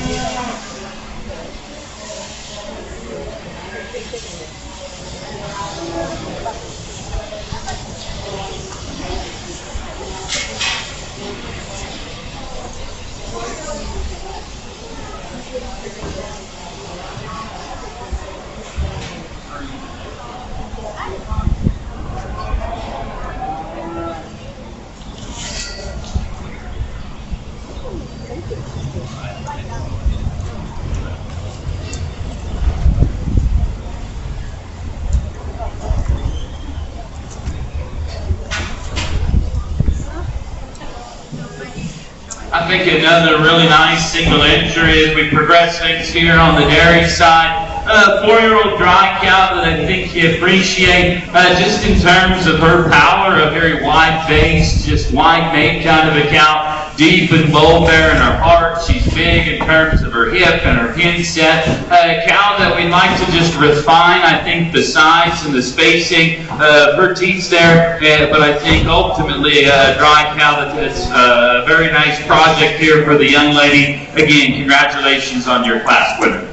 I think another really nice single entry as we progress things here on the dairy side. A 4-year-old dry cow that I think you appreciate just in terms of her power, a very wide base, just wide made kind of a cow. Deep and bold there in her heart. She's big in terms of her hip and her hin set. A cow that we'd like to just refine, I think, the size and the spacing of her teats there. But I think ultimately a dry cow that's a very nice project here for the young lady. Again, congratulations on your class winner.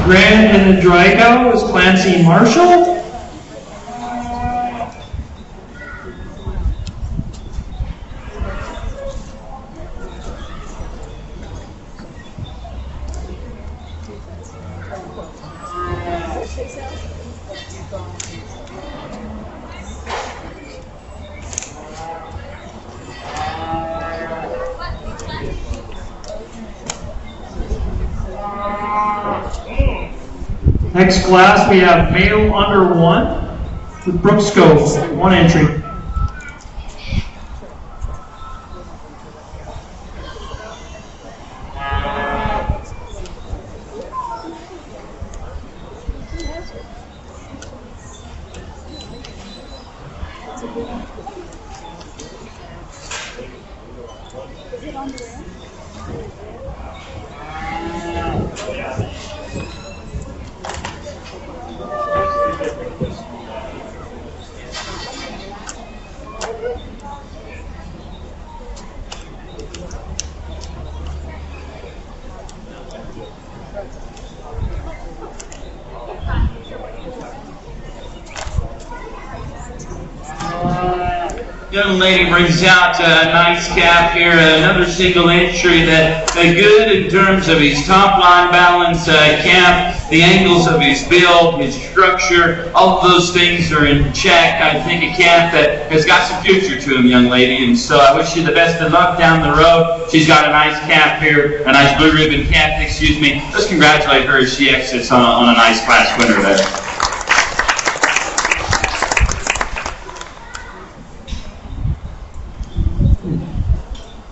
Grant in the dry cow is Clancy Marshall. Next class we have male under 1 with Brooke Scove, 1 entry. Young lady brings out a nice calf here, another single entry that good in terms of his top line balance, calf, the angles of his build, his structure, all of those things are in check. I think a calf that has got some future to him, young lady, and so I wish you the best of luck down the road. She's got a nice calf here, a nice blue ribbon calf, excuse me. Let's congratulate her as she exits on a nice class winner there.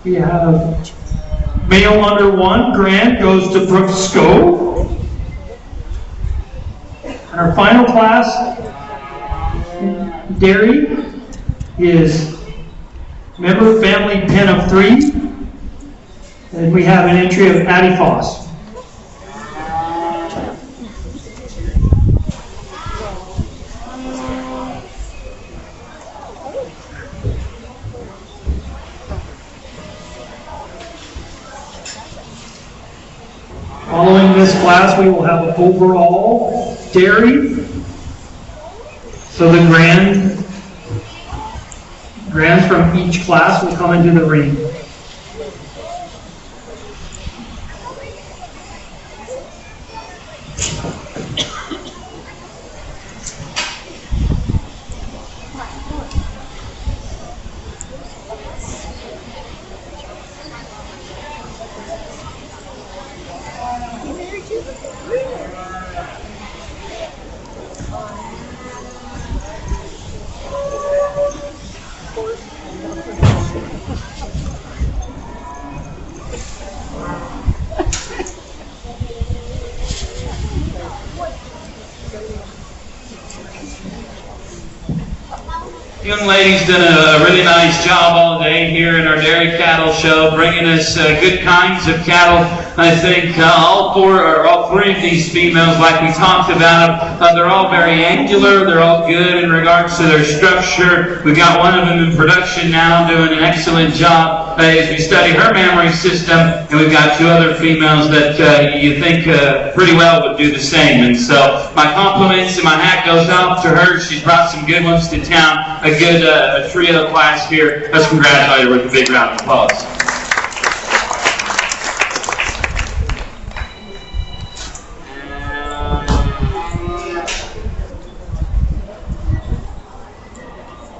We have male under 1, Grant, goes to Brooke Scove. And our final class, dairy, is member family pen of 3. And we have an entry of Addie Foss. Following this class, we will have an overall dairy. So the grands from each class will come into the ring. Young lady's done a really nice job all day here in our dairy cattle show, bringing us good kinds of cattle. I think all three of these females, like we talked about, they're all very angular. They're all good in regards to their structure. We've got one of them in production now doing an excellent job as we study her mammary system, and we've got two other females that you think pretty well would do the same. And so my compliments and my hat goes off to her. She's brought some good ones to town. A good trio class here. Let's congratulate her with a big round of applause.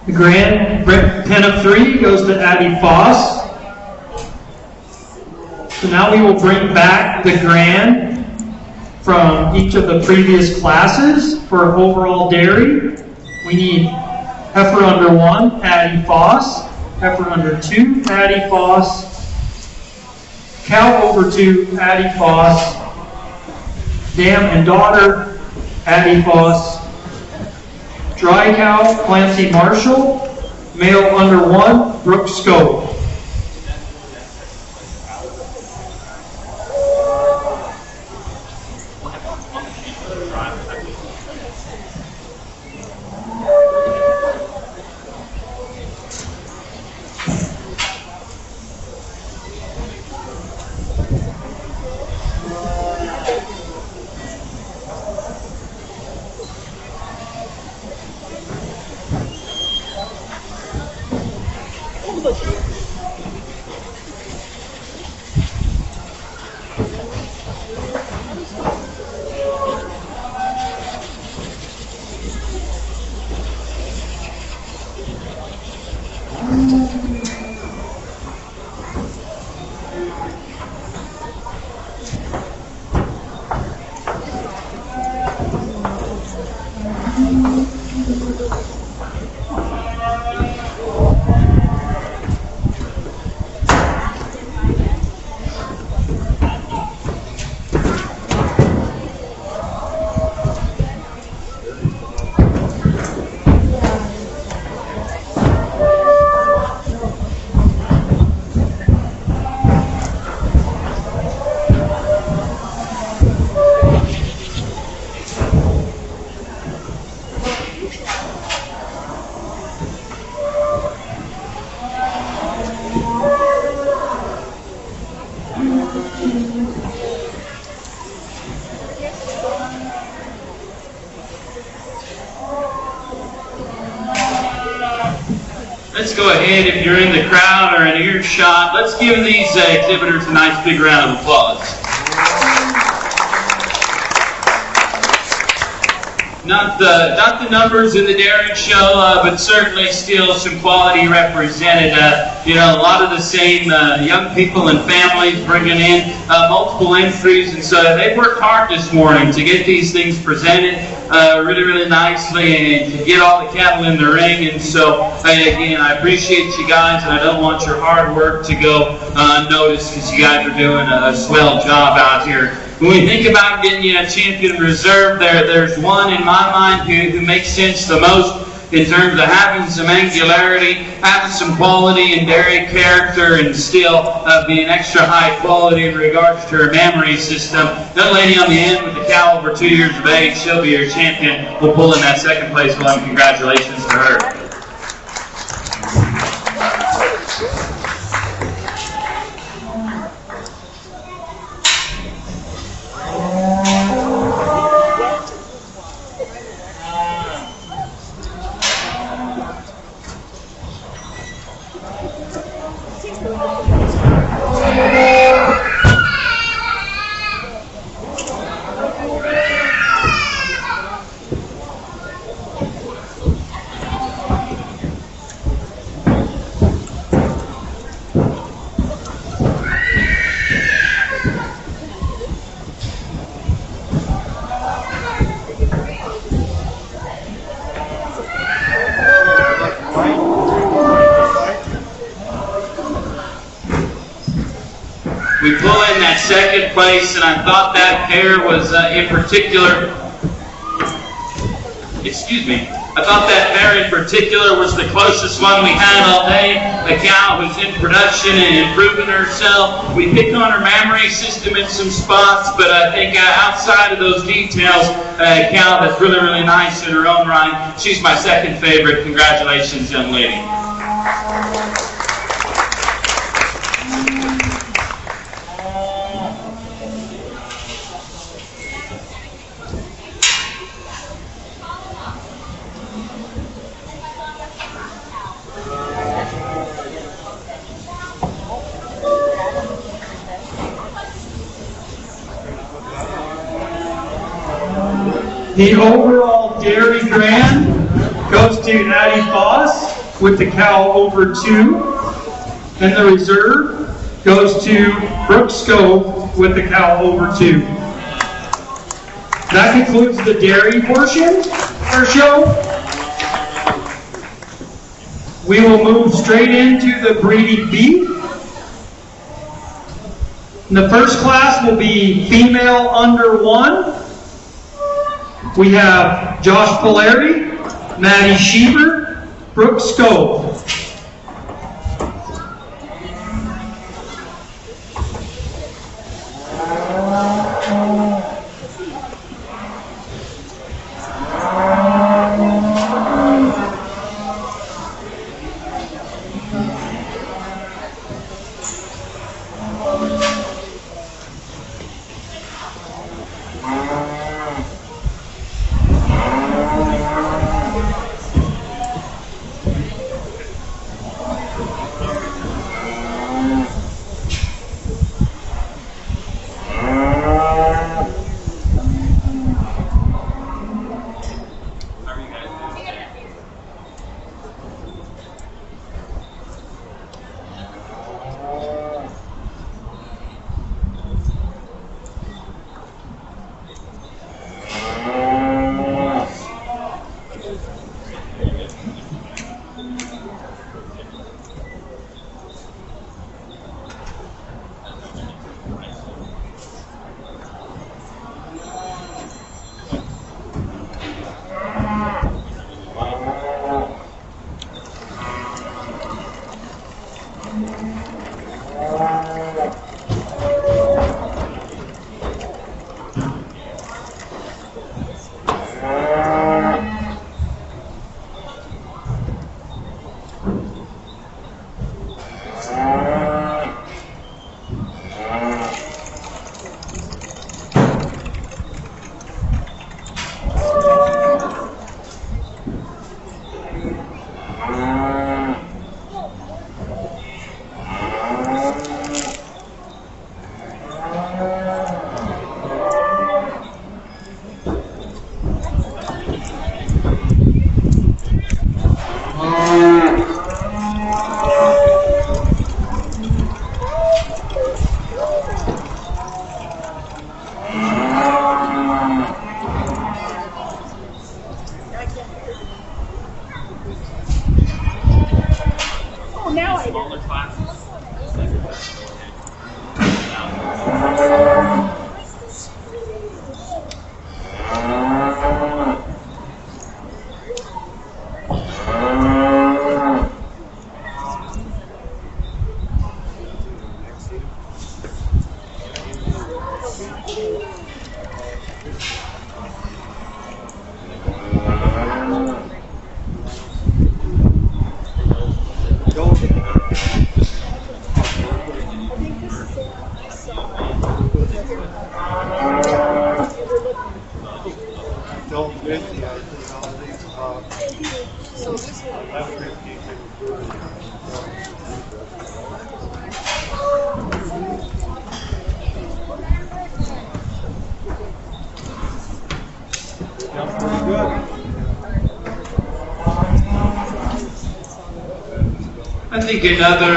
The grand pen of 3 goes to Addie Foss. So now we will bring back the grand from each of the previous classes for overall dairy. We need heifer under 1, Addie Foss. Heifer under 2, Addie Foss. Cow over 2, Addie Foss. Dam and daughter, Addie Foss. Dry cow, Clancy Marshall. Male under 1, Brooke Scope. Let's go ahead, if you're in the crowd or in earshot, let's give these exhibitors a nice big round of applause. Not the numbers in the dairy show, but certainly still some quality represented. You know, a lot of the same young people and families bringing in multiple entries, and so they've worked hard this morning to get these things presented really nicely and to get all the cattle in the ring. And so, again, I appreciate you guys, and I don't want your hard work to go unnoticed because you guys are doing a swell job out here. When we think about getting you a champion reserve, there's one in my mind who makes sense the most in terms of having some angularity, having some quality and dairy character, and still being extra high quality in regards to her mammary system. That lady on the end with the cow over 2 years of age, she'll be your champion. We'll pull in that second place one. Congratulations to her. second place, and I thought that pair was in particular. Excuse me. I thought that pair in particular was the closest one we had all day. A cow who's in production and improving herself. We picked on her mammary system in some spots, but I think outside of those details, a cow that's really, really nice in her own right. She's my second favorite. Congratulations, young lady. The overall dairy grand goes to Addie Foss with the cow over 2. And the reserve goes to Brooke Scove with the cow over 2. That concludes the dairy portion of our show. We will move straight into the breeding beef. And the first class will be female under 1. We have Josh Polari, Maddie Sheever, Brooke Scove. I think another,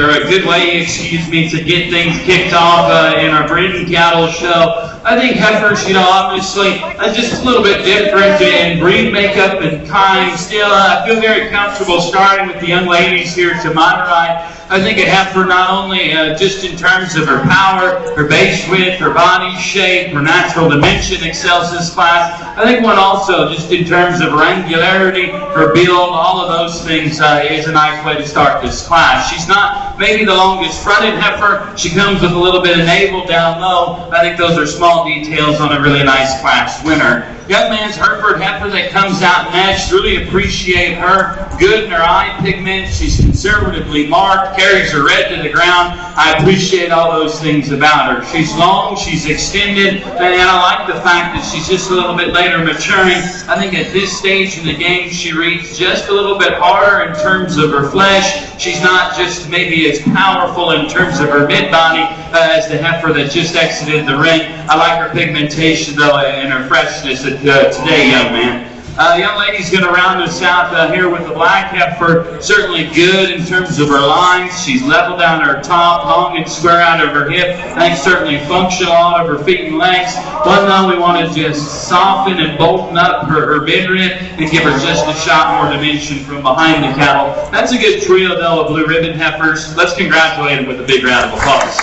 or a good way, to get things kicked off in our breeding cattle show. I think heifers, obviously, just a little bit different in breed makeup and kind. Still, I feel very comfortable starting with the young ladies here to my right. I think a heifer not only just in terms of her power, her base width, her body shape, her natural dimension excels this class. I think one also just in terms of her angularity, her build, all of those things is a nice way to start this class. She's not maybe the longest fronted heifer. She comes with a little bit of navel down low. I think those are small details on a really nice class winner. Young man's Hereford heifer that comes out next. Really appreciate her. Good in her eye pigment. She's conservatively marked. Carries her red to the ground. I appreciate all those things about her. She's long. She's extended. And I like the fact that she's just a little bit later maturing. I think at this stage in the game she reads just a little bit harder in terms of her flesh. She's not just maybe as powerful in terms of her mid-body as the heifer that just exited the ring. I like her pigmentation though and her freshness today, young man. Young lady's going to round us out here with the black heifer. Certainly good in terms of her lines. She's level down her top, long and square out of her hip. I think certainly functional out of her feet and legs. But now we want to just soften and bolten up her midrib and give her just a shot more dimension from behind the cattle. That's a good trio though of blue ribbon heifers. Let's congratulate them with a big round of applause.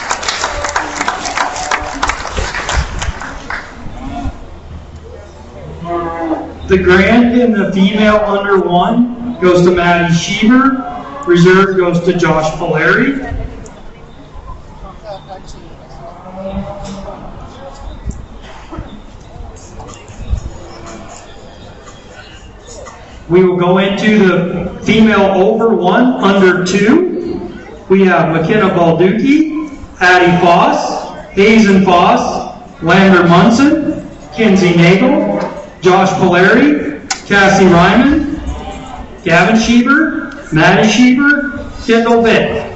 The grand in the female under 1 goes to Maddie Sheever. Reserve goes to Josh Polari. We will go into the female over 1 under 2. We have McKenna Balducci, Addie Foss, Hazen Foss, Lander Munson, Kinsey Nagel, Josh Polari, Cassie Ryman, Gavin Sheever, Maddie Sheever, Kendall Vitt.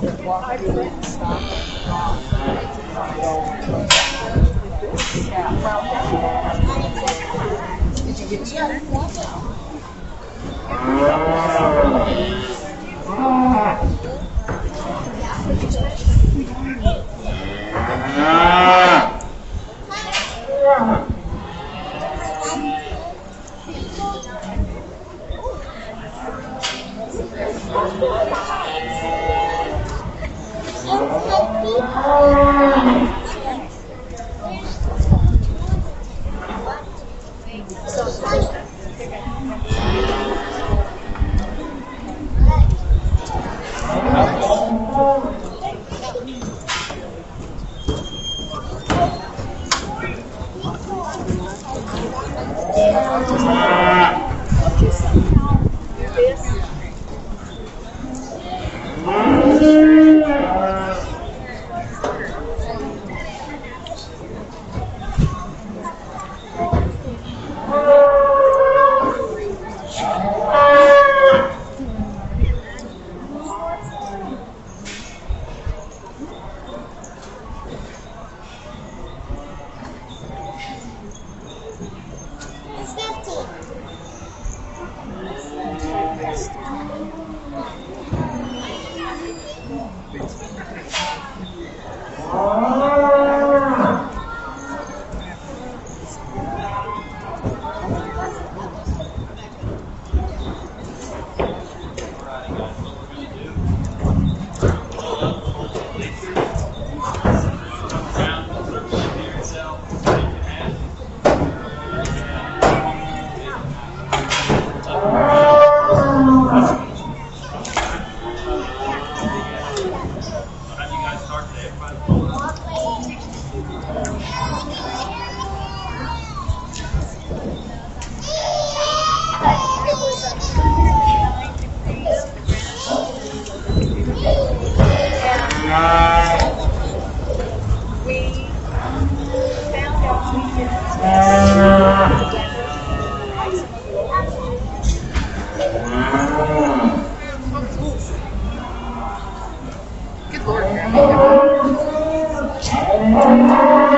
Good Lord,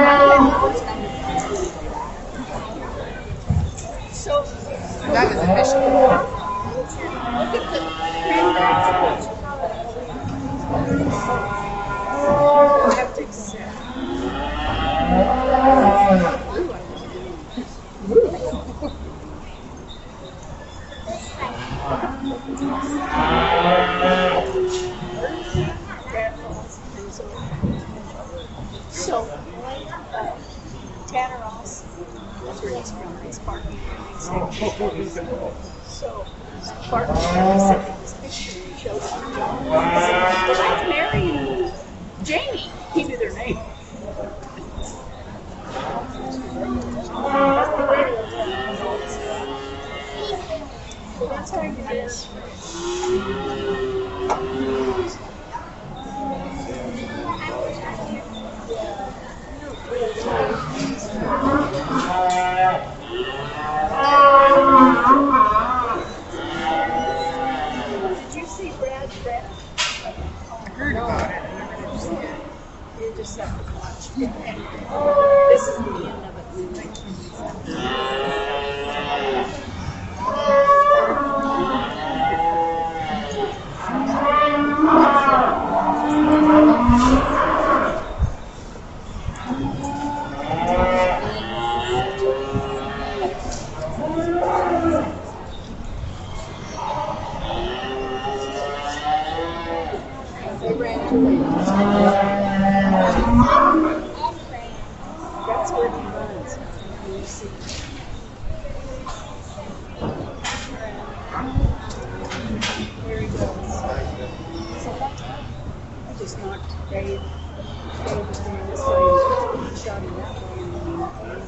So, Tanner Ross, that's where he's from, he's Sparky. So, Sparky sent me this picture and showed it to John. He said, well, that's Mary and Jamie. He knew their name. So that's how you do this. Did you see Brad? I heard about it. I never did see it. You just have to watch. This is the end of it in 1970. They ran away. That's where he runs. You see. There he goes. I just knocked Dave. Dave was doing this way. He shot him that way and then he knocked him.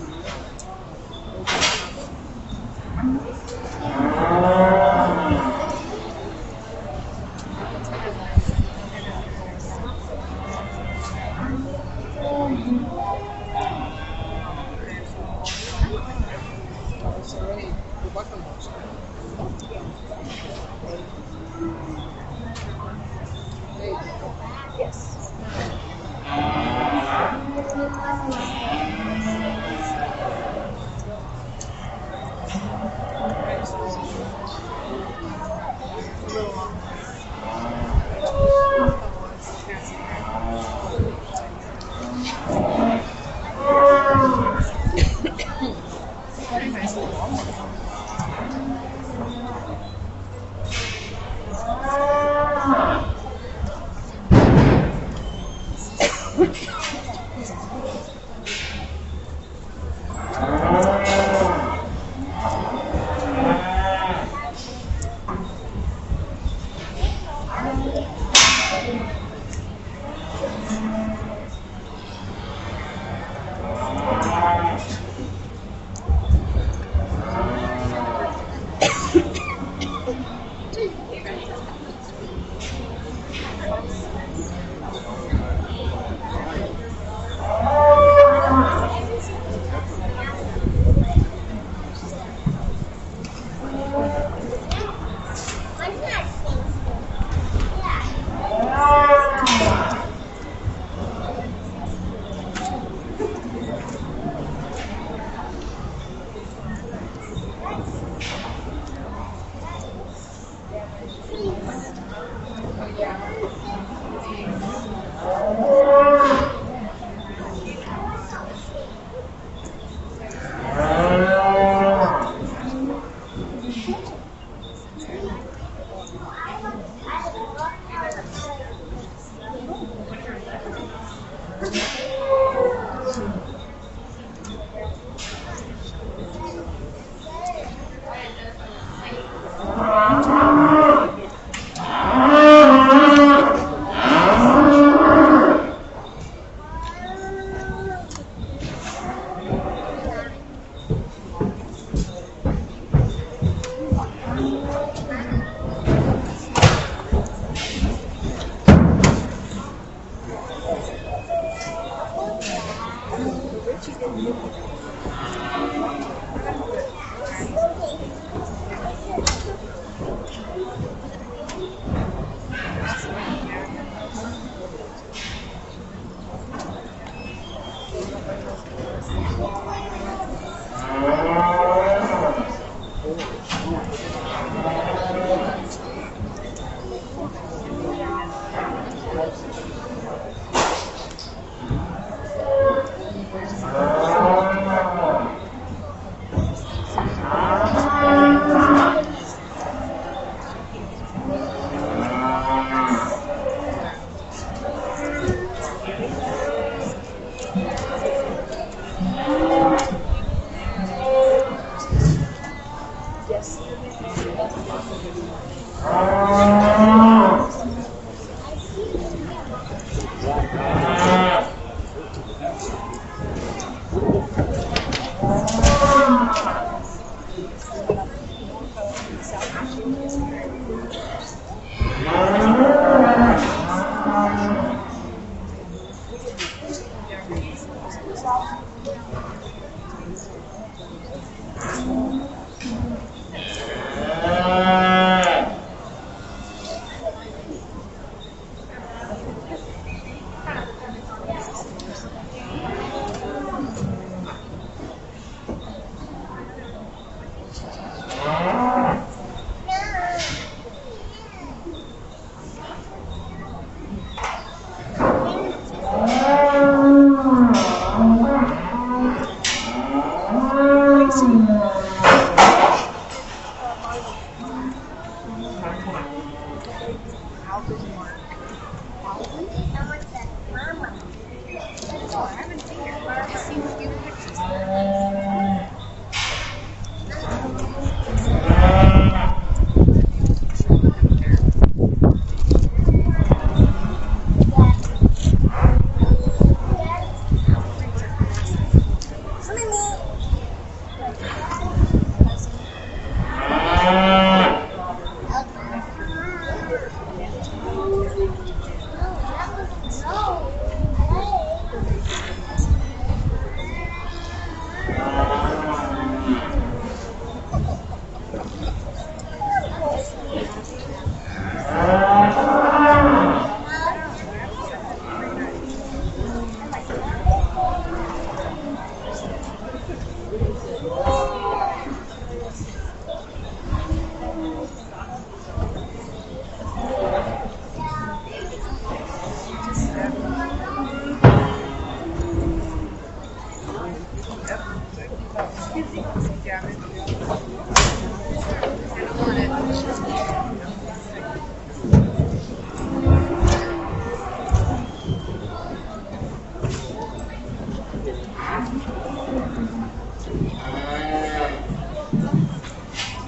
Yes.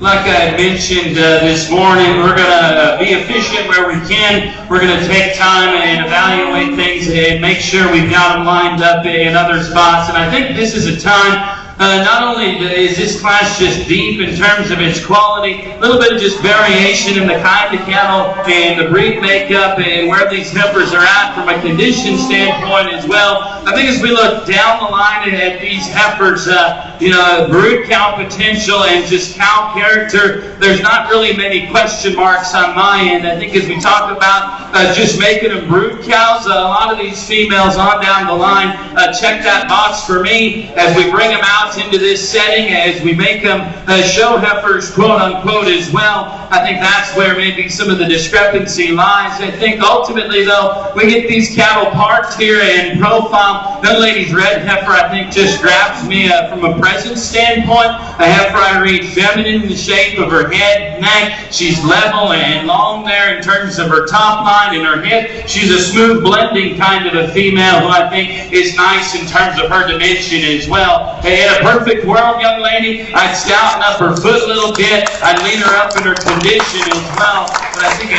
Like I mentioned this morning, we're going to be efficient where we can. We're going to take time and evaluate things and make sure we've got them lined up in other spots. And I think this is a time, not only is this class just deep in terms of its quality, a little bit of just variation in the kind of cattle and the breed makeup and where these heifers are at from a condition standpoint as well. I think as we look down the line at these heifers, brood cow potential and just cow character, there's not really many question marks on my end. I think as we talk about just making them brood cows, a lot of these females on down the line check that box for me as we bring them out into this setting, as we make them show heifers, quote unquote, as well. I think that's where maybe some of the discrepancy lies. I think ultimately, though, we get these cattle parked here in profile. That lady's red heifer, I think, just grabs me from a presence standpoint. A heifer I read feminine in the shape of her head, neck. She's level and long there in terms of her top line and her hip. She's a smooth blending kind of a female who I think is nice in terms of her dimension as well. In a perfect world, young lady, I'd stouten up her foot a little bit. I'd lean her up in her condition as well. But I think a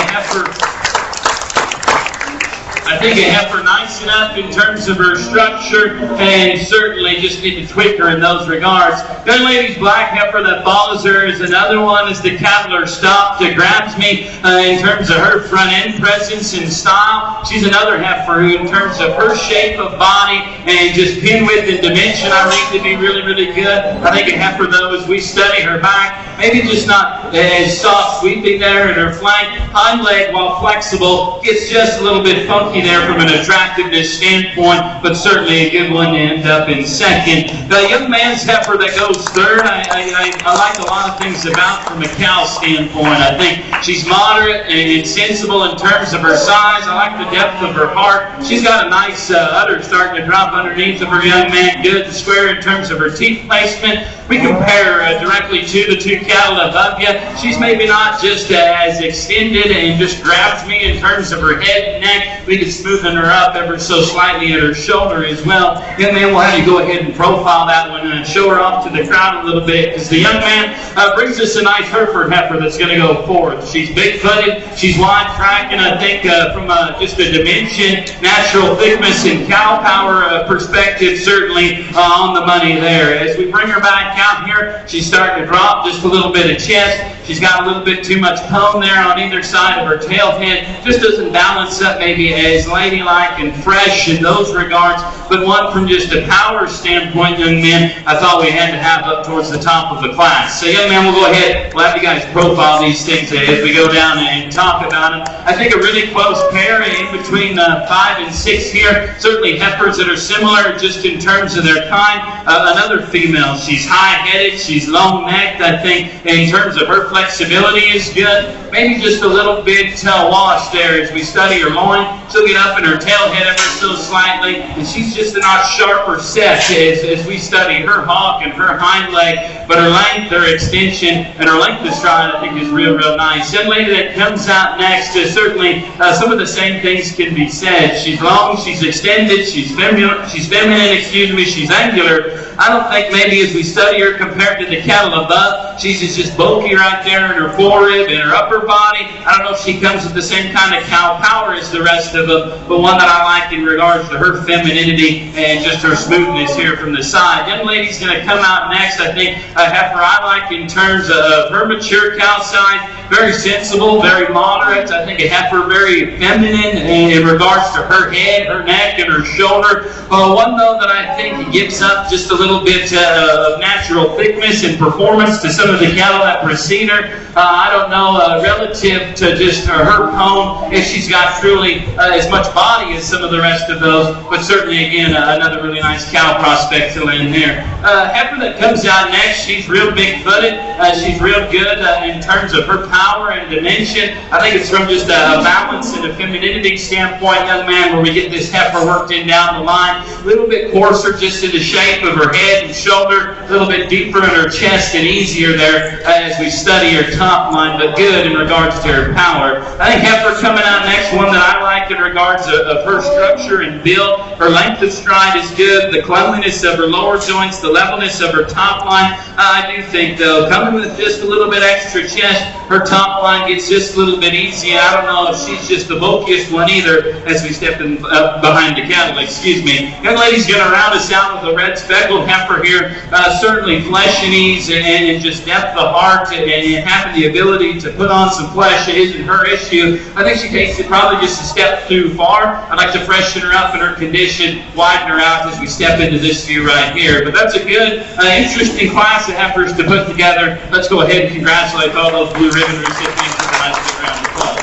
heifer nice enough in terms of her structure, and certainly just need to tweak her in those regards. Young lady's black heifer that follows her is another one as the cattle are stopped. It grabs me in terms of her front end presence and style. She's another heifer who, in terms of her shape of body and just pin width and dimension, I read to be really, really good. I think a heifer, though, as we study her back, maybe just not as soft sweeping there in her flank. Hind leg, while flexible, gets just a little bit funky there from an attractiveness standpoint, but certainly a good one to end up in second. The young man's heifer that goes third, I like a lot of things about from a cow standpoint. I think she's moderate and sensible in terms of her size. I like the depth of her heart. She's got a nice udder starting to drop underneath of her young man, good and square in terms of her teeth placement. we compare directly to the two cattle above you, she's maybe not just as extended and just grabs me in terms of her head and neck. We can smoothen her up ever so slightly at her shoulder as well. Young man, we'll have you go ahead and profile that one and show her off to the crowd a little bit, because the young man brings us a nice Hereford heifer that's going to go forth. She's big-footed, she's wide-tracking, I think from just a dimension, natural thickness, and cow power perspective, certainly on the money there. As we bring her back out here, she's starting to drop just a little bit of chest. She's got a little bit too much comb there on either side of her tail head. Just doesn't balance up maybe as ladylike and fresh in those regards, but one from just a power standpoint, young men, I thought we had to have up towards the top of the class. So young man, we'll go ahead, we'll have you guys profile these things as we go down and talk about them. I think a really close pair in between 5 and 6 here. Certainly heifers that are similar just in terms of their kind. Another female, she's high-headed, she's long-necked. I think in terms of her flexibility is good. Maybe just a little bit washed there as we study her loin. She'll get up in her tail head ever so slightly, and she's just a notch sharper set as we study her hock and her hind leg. But her length, her extension, and her length of stride, I think, is real nice. Young lady that comes out next is certainly some of the same things can be said. She's long, she's extended, she's feminine, she's angular. I don't think maybe as we study her compared to the cattle above, she's just bulky right there in her forerib and her upper body. I don't know if she comes with the same kind of cow power as the rest of them, but one that I like in regards to her femininity and just her smoothness here from the side. Young lady's going to come out next. I think a heifer I like in terms of her mature cow size. Very sensible, very moderate. I think a heifer very feminine in regards to her head, her neck, and her shoulder. One, though, that I think gives up just a little bit of natural thickness and performance to some of the cattle that precede her. I don't know, relative to just her comb, if she's got truly as much body as some of the rest of those, but certainly, again, another really nice cow prospect to land there. Heifer that comes out next, she's real big-footed. She's real good in terms of her power and dimension. I think it's from just a balance and a femininity standpoint, young man, where we get this heifer worked in down the line. A little bit coarser just in the shape of her head and shoulder, a little bit deeper in her chest and easier there as we study her top line, but good in regards to her power. I think heifer coming out next, one that I like in regards of her structure and build. Her length of stride is good. The cleanliness of her lower joints, the levelness of her top line. I do think, though, coming with just a little bit extra chest, her top line gets just a little bit easier. I don't know if she's just the bulkiest one either as we step in behind the cattle, excuse me. Young lady's going to round us out with a red speckled heifer here. Certainly flesh and ease and just depth of heart and having the ability to put on some flesh isn't her issue. I think she takes it probably just a step too far. I'd like to freshen her up in her condition, widen her out as we step into this view right here. But that's a good, interesting class of heifers to put together. Let's go ahead and congratulate all those blue ribbon recipients with a nice big round of applause.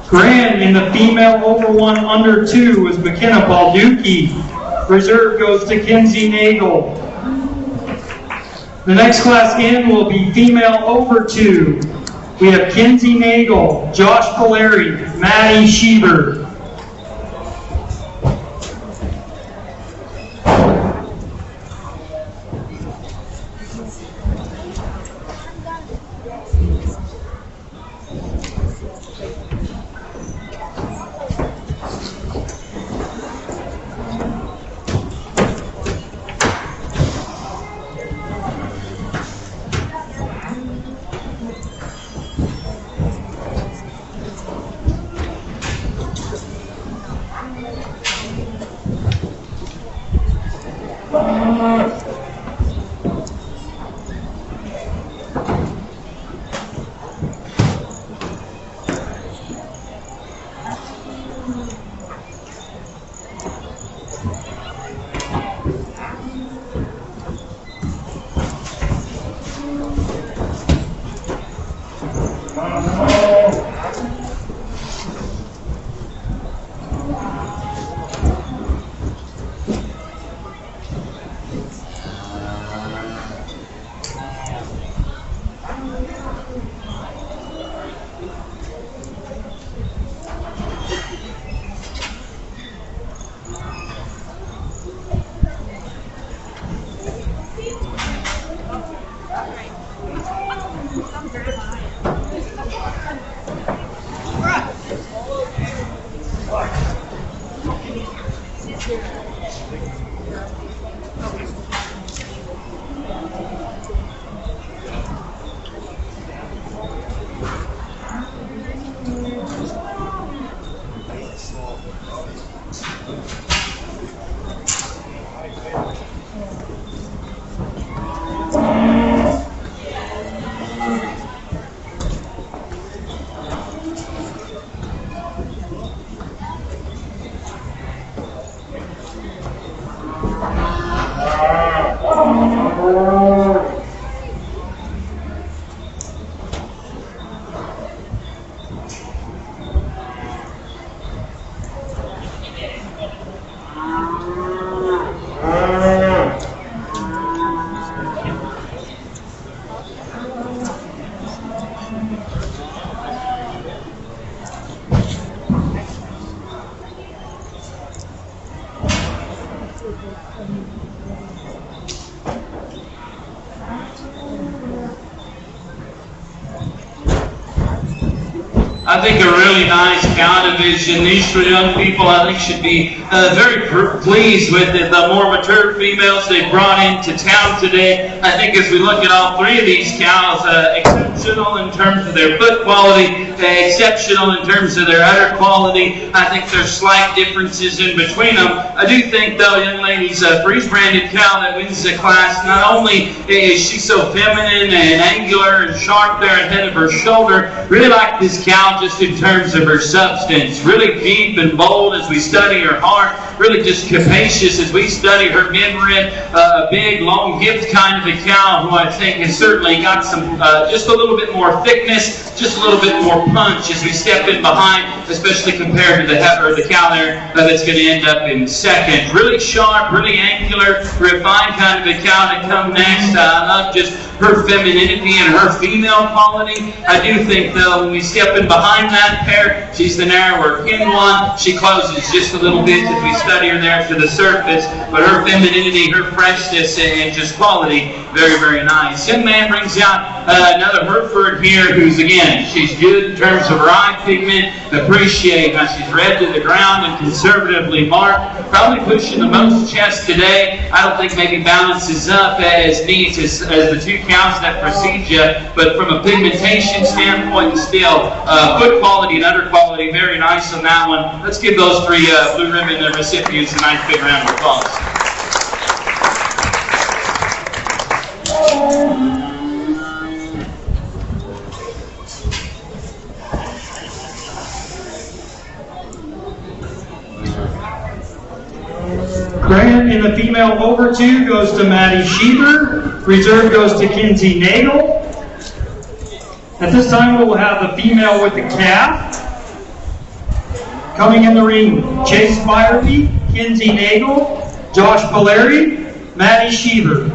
Grand in the female over 1 under 2 was McKenna Balducci. Reserve goes to Kinsey Nagel. The next class in will be female over 2. We have Kinsey Nagel, Josh Polari, Maddie Schieber. I think a really nice cow division. These three young people, I think, should be very pleased with it. The more mature females they brought into town today. I think as we look at all three of these cows, exceptional in terms of their foot quality, exceptional in terms of their udder quality. I think there's slight differences in between them. I do think, though, young ladies, Breeze-branded cow that wins the class, not only is she so feminine and angular and sharp there ahead of her shoulder, really like this cow just in terms of her substance. Really deep and bold as we study her heart. Really just capacious as we study her mid-rib. Big, long hipped kind of a cow who I think has certainly got some, just a little bit more thickness, just a little bit more punch as we step in behind, especially compared to the heifer, the cow there that's going to end up in second. Really sharp, really angular, refined kind of a cow to come next. I love just her femininity and her female quality. I do think, though, when we step in behind that pair, she's the narrower in one. She closes just a little bit as we study her there to the surface, but her femininity, her freshness, and just quality, very, very nice. Young man brings out another Hereford here who's, again, she's good in terms of her eye pigment. Appreciate how she's red to the ground and conservatively marked. Probably pushing the most chest today. I don't think maybe balances up as neat as the two cows that precede you, but from a pigmentation standpoint, still foot quality and udder quality, very nice on that one. Let's give those three blue ribbon recipients a nice big round of applause. Grant in the female over 2 goes to Maddie Sheever. Reserve goes to Kinsey Nagel. At this time, we will have the female with the calf. Coming in the ring, Chase Fireby, Kinsey Nagel, Josh Polari, Maddie Sheever.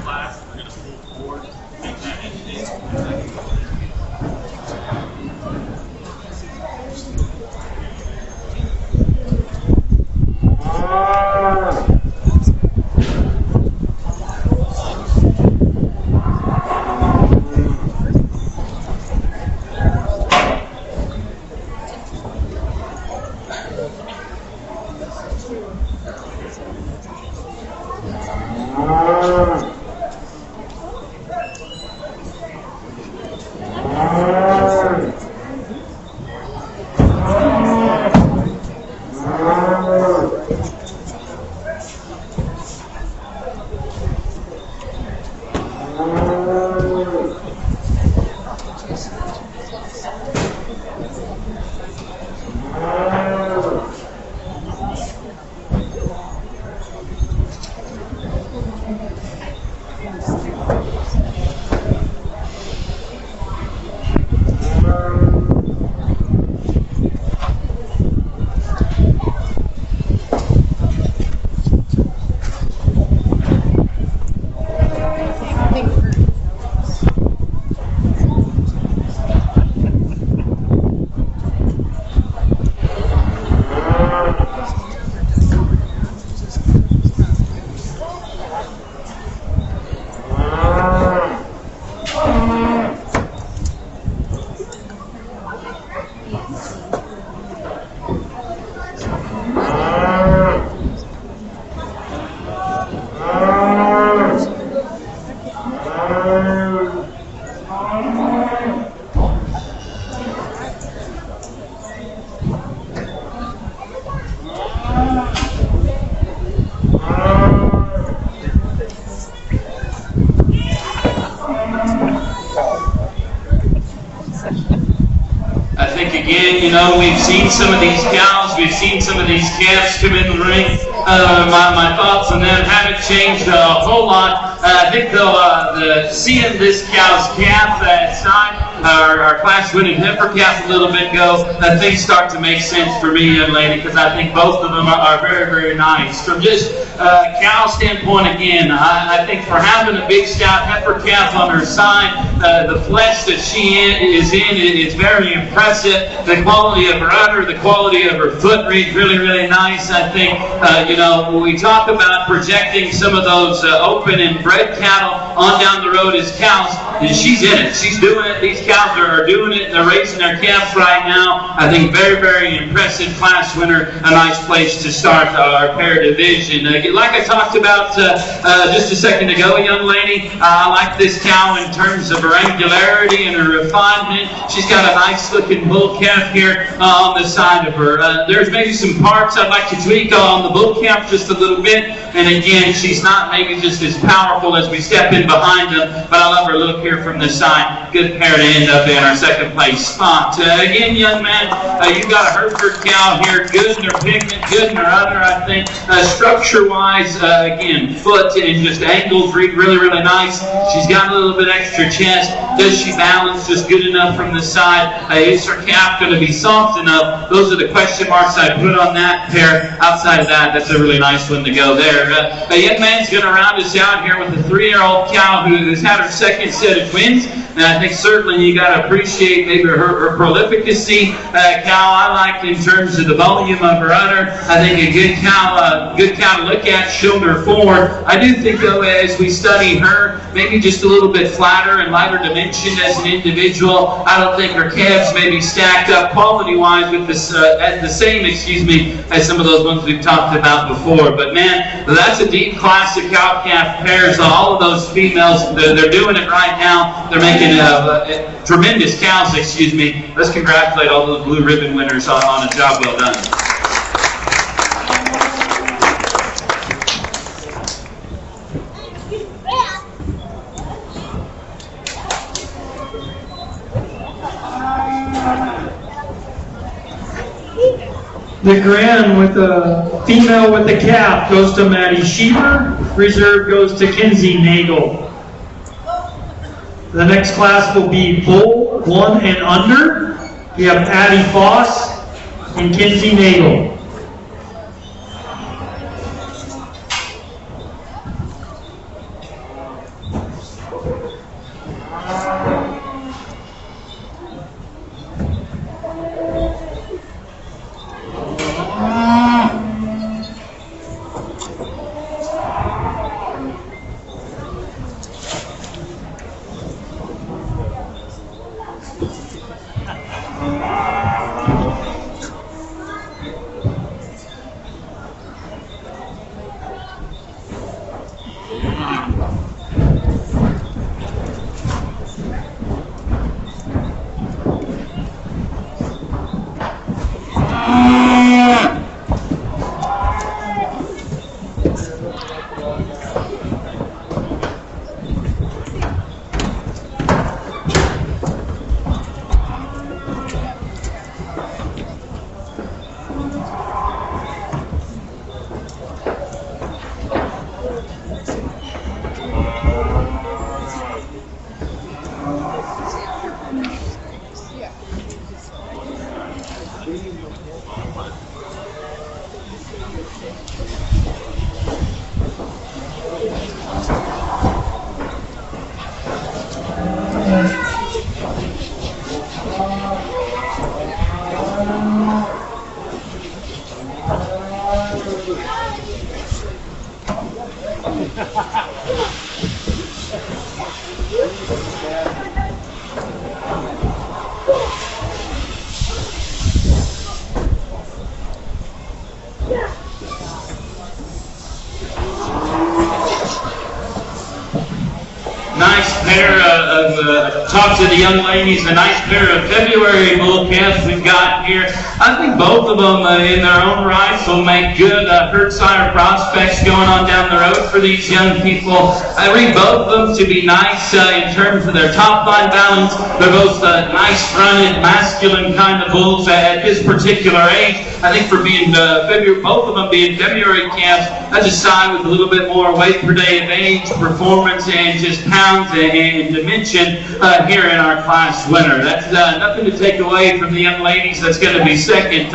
class, we're going to pull forward, make that ending. Again, you know, we've seen some of these cows, we've seen some of these calves come in the ring. My thoughts on them haven't changed a whole lot. I think though, seeing this cow's calf side, our class-winning heifer calf a little bit ago, things start to make sense for me, young lady, because I think both of them are very, very nice. From just cow standpoint, again, I think for having a big stout heifer calf on her side, the flesh that she is in is very impressive. The quality of her udder, the quality of her foot reads really, really nice. I think, you know, when we talk about projecting some of those open and bred cattle on down the road as cows, and she's in it. She's doing it. These cows are doing it. They're raising their calves right now. I think very, very impressive class winner. A nice place to start our pair division. Like I talked about just a second ago, young lady, I like this cow in terms of her angularity and her refinement. She's got a nice looking bull calf here on the side of her. There's maybe some parts I'd like to tweak on the bull calf just a little bit. And again, she's not maybe just as powerful as we step in behind them, but I love her look here from the side. Good pair to end up in our second place spot. Again, young man, you got a Hereford cow here. Good in her pigment, good in her udder, I think. Structure-wise, again, foot and just angles read really, really nice. She's got a little bit extra chest. Does she balance just good enough from the side? Is her calf going to be soft enough? Those are the question marks I put on that pair. Outside of that, that's a really nice one to go there. A young man's going to round us out here with a 3-year-old cow who has had her second set of twins. And I think certainly you got to appreciate maybe her prolificacy. Cow I like in terms of the volume of her udder. I think a good cow to look at, shoulder forward. I do think though, as we study her, maybe just a little bit flatter and lighter dimensioned as an individual. I don't think her calves may be stacked up quality-wise with this at the same, as some of those ones we've talked about before. But man, that's a deep class of cow-calf pairs. All of those females, they're doing it right now. They're making tremendous cows, Let's congratulate all those blue ribbon winners on a job well done. The grand with the female with the calf goes to Maddie Sheever. Reserve goes to Kinsey Nagel. The next class will be bull 1 and under. We have Addie Foss and Kinsey Nagel. pair talk to the young ladies, a nice pair of February bull calves we've got here. I think both of them in their own rights will make good herd sire prospects going on down the road for these young people. I read both of them to be nice in terms of their top line balance. They're both nice fronted, masculine kind of bulls at this particular age. I think for being both of them being February calves, I just side with a little bit more weight per day of age, performance, and just pounds and dimension here in our class winner. That's nothing to take away from the young ladies that's going to be second.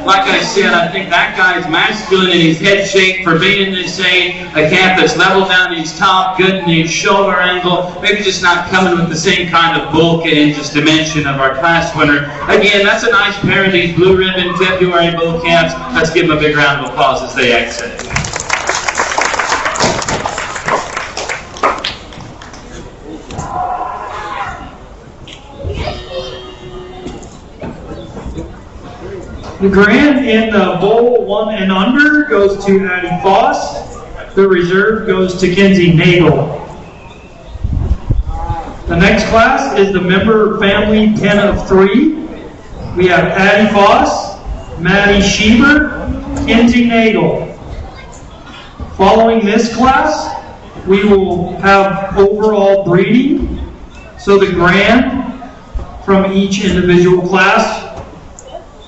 Like I said, I think that guy's masculine in his head shape for being this age. A calf that's level down his top, good in his shoulder angle, maybe just not coming with the same kind of bulk and just dimension of our class winner. Again, that's a nice pair of these blue ribbon February bull calves. Let's give them a big round of applause as they exit. The grand in the bull 1 and under goes to Addie Foss. The reserve goes to Kenzie Nagel. The next class is the member family 10 of 3. We have Addie Foss, Maddie Schieber, Kenzie Nagel. Following this class, we will have overall breeding. So the grand from each individual class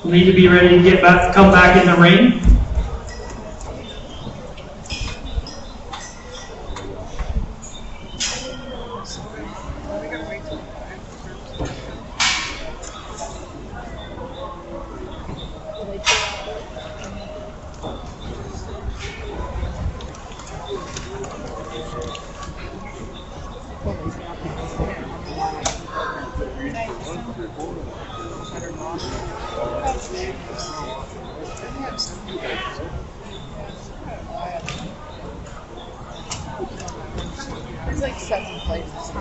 will need to be ready to come back in the ring. There's like 7 places.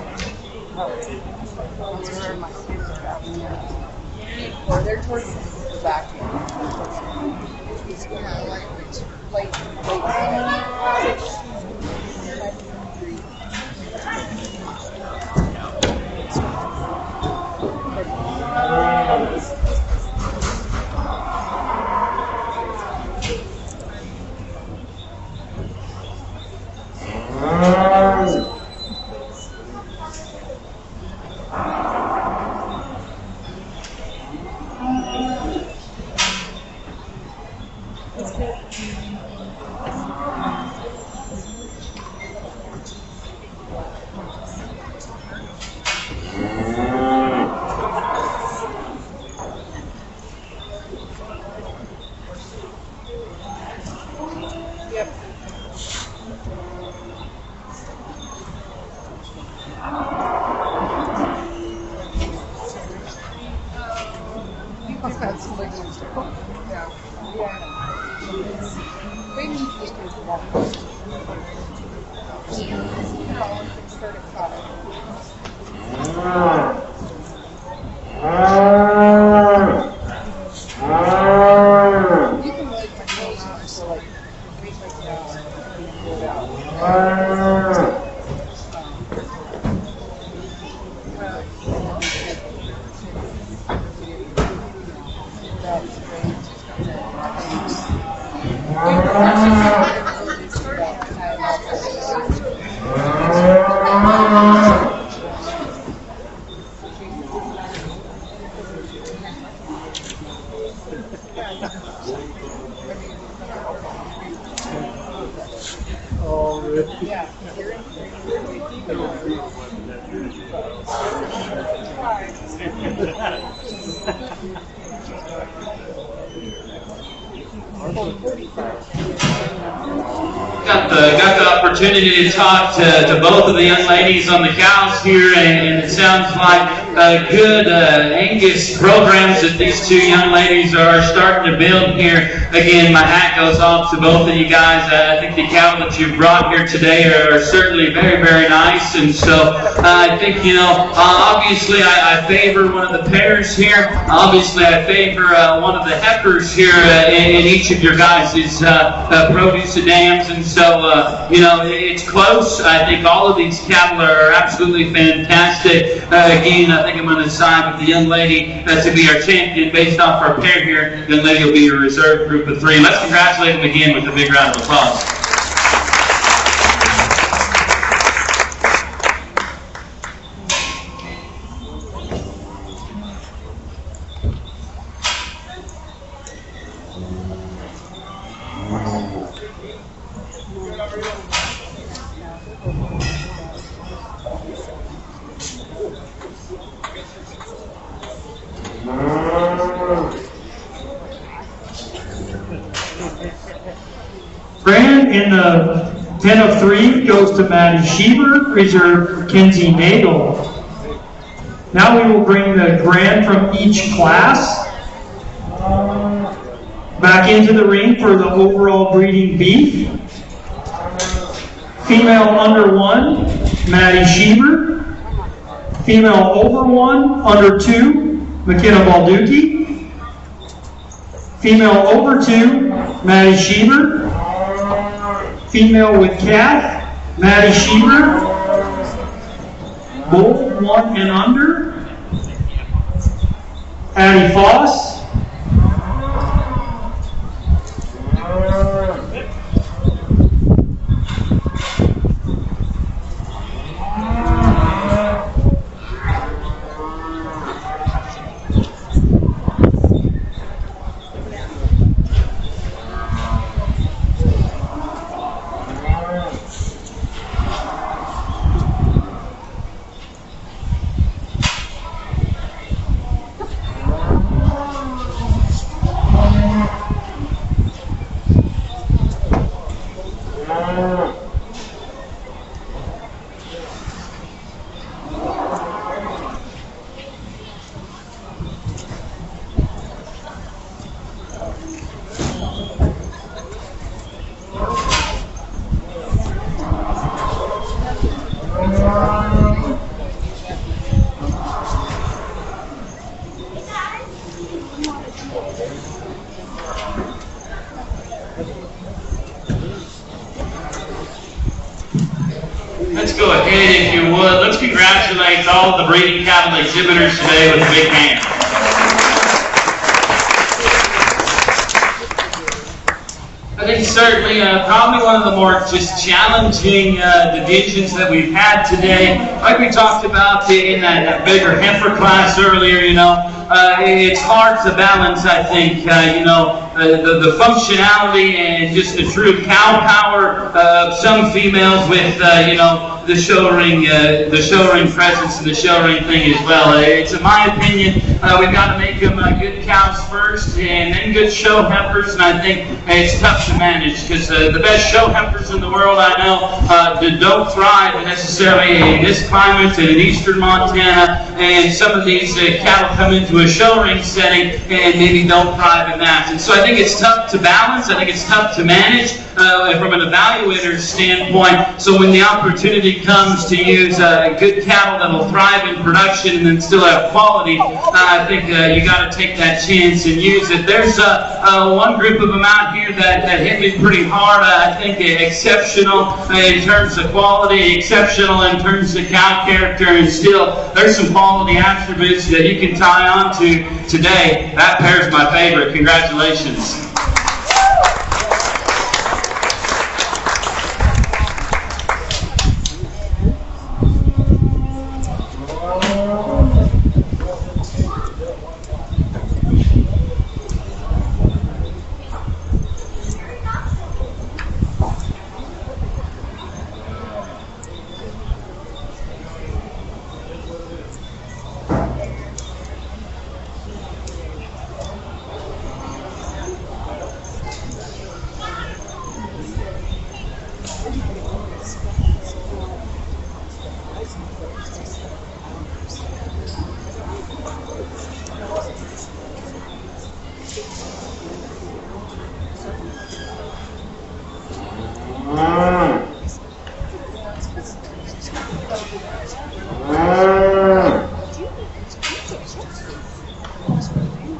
That's where my kids are at. Or they're towards the back end. Yeah, like Got the opportunity to talk to both of the young ladies on the cows here, and it sounds like good Angus programs that these two young ladies are starting to build here. Again, my hat goes off to both of you guys. I think the cattle that you've brought here today are certainly very, very nice. And so I think, obviously I favor one of the pairs here. Obviously I favor one of the heifers here in each of your guys' produce dams. And so, it's close. I think all of these cattle are absolutely fantastic. Again, I think I'm going to side with the young lady to be our champion based off our pair here. The young lady will be your reserve group of 3. Let's congratulate them again with a big round of applause. Grand in the 10 of 3 goes to Maddie Sheever, reserve Kenzie Nagel. Now we will bring the grand from each class back into the ring for the overall breeding beef. Female under 1, Maddie Sheever. Female over 1, under 2, McKenna Balducci. Female over 2, Maddie Sheever. Female with calf, Maddie Sheever. Both 1 and under, Addie Foss. Let's go ahead, if you would. Let's congratulate all the breeding cattle exhibitors today with a big hand. I think certainly probably one of the more just challenging divisions that we've had today. Like we talked about in that bigger heifer class earlier, it's hard to balance, I think, the functionality and just the true cow power of some females with, the show ring presence and the show ring thing as well. It's in my opinion, we've got to make them good cows first and then good show heifers, and I think it's tough to manage because the best show heifers in the world I know don't thrive necessarily in this climate and in eastern Montana, and some of these cattle come into a show ring setting and maybe don't thrive in that. And so I think it's tough to balance, I think it's tough to manage from an evaluator's standpoint. So when the opportunity comes to use good cattle that will thrive in production and then still have quality, I think you got to take that chance and use it. There's one group of them out here that hit me pretty hard. I think exceptional in terms of quality, exceptional in terms of cow character, and still there's some quality attributes that you can tie on to today. That pair's my favorite. Congratulations.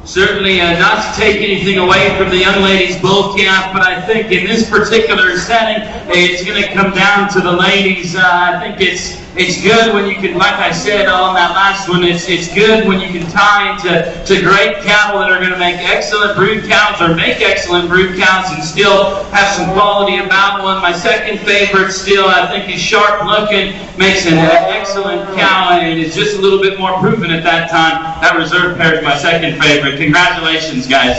Certainly not to take anything away from the young ladies bull camp, but I think in this particular setting, it's going to come down to the ladies. I think it's good when you can, like I said on that last one, it's good when you can tie into great cattle that are going to make excellent brood counts or make excellent brood counts and still have some quality about one. My second favorite still, I think, is sharp looking, makes an excellent cow, and is just a little bit more proven at that time. That reserve pair is my second favorite. Congratulations, guys.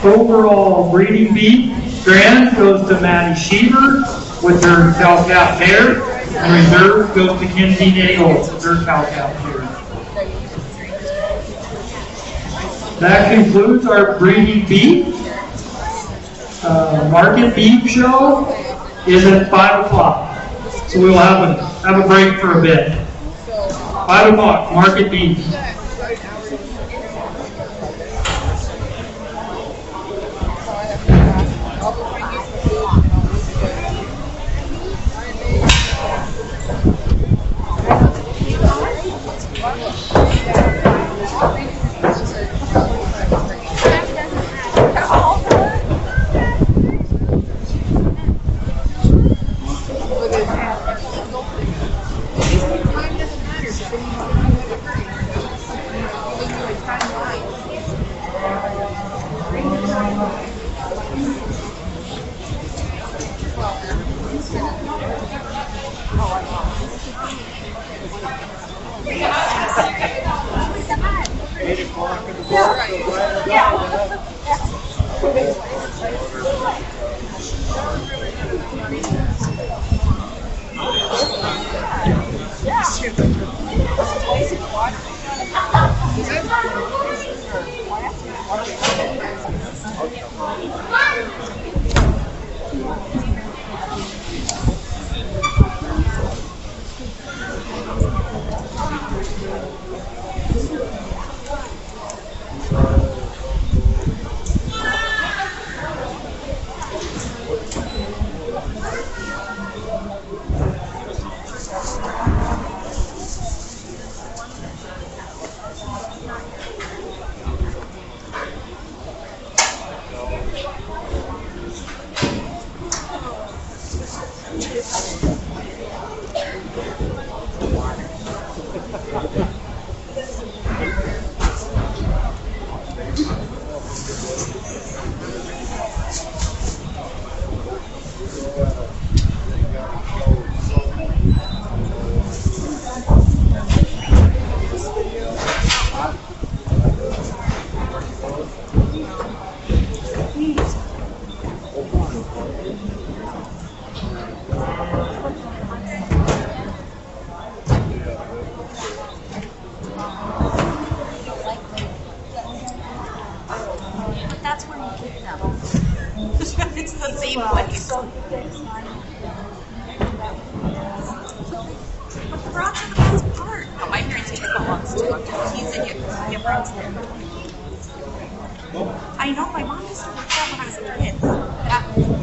Overall breeding beef grand goes to Maddie Sheaver with her cow-calf pair, and reserve goes to Kenzie Nagle with her cow-calf pair. That concludes our breeding beef. Market beef show is at 5 o'clock, so we will have a break for a bit. 5 o'clock, market beef. I know, my mom used to work that when I was a kid.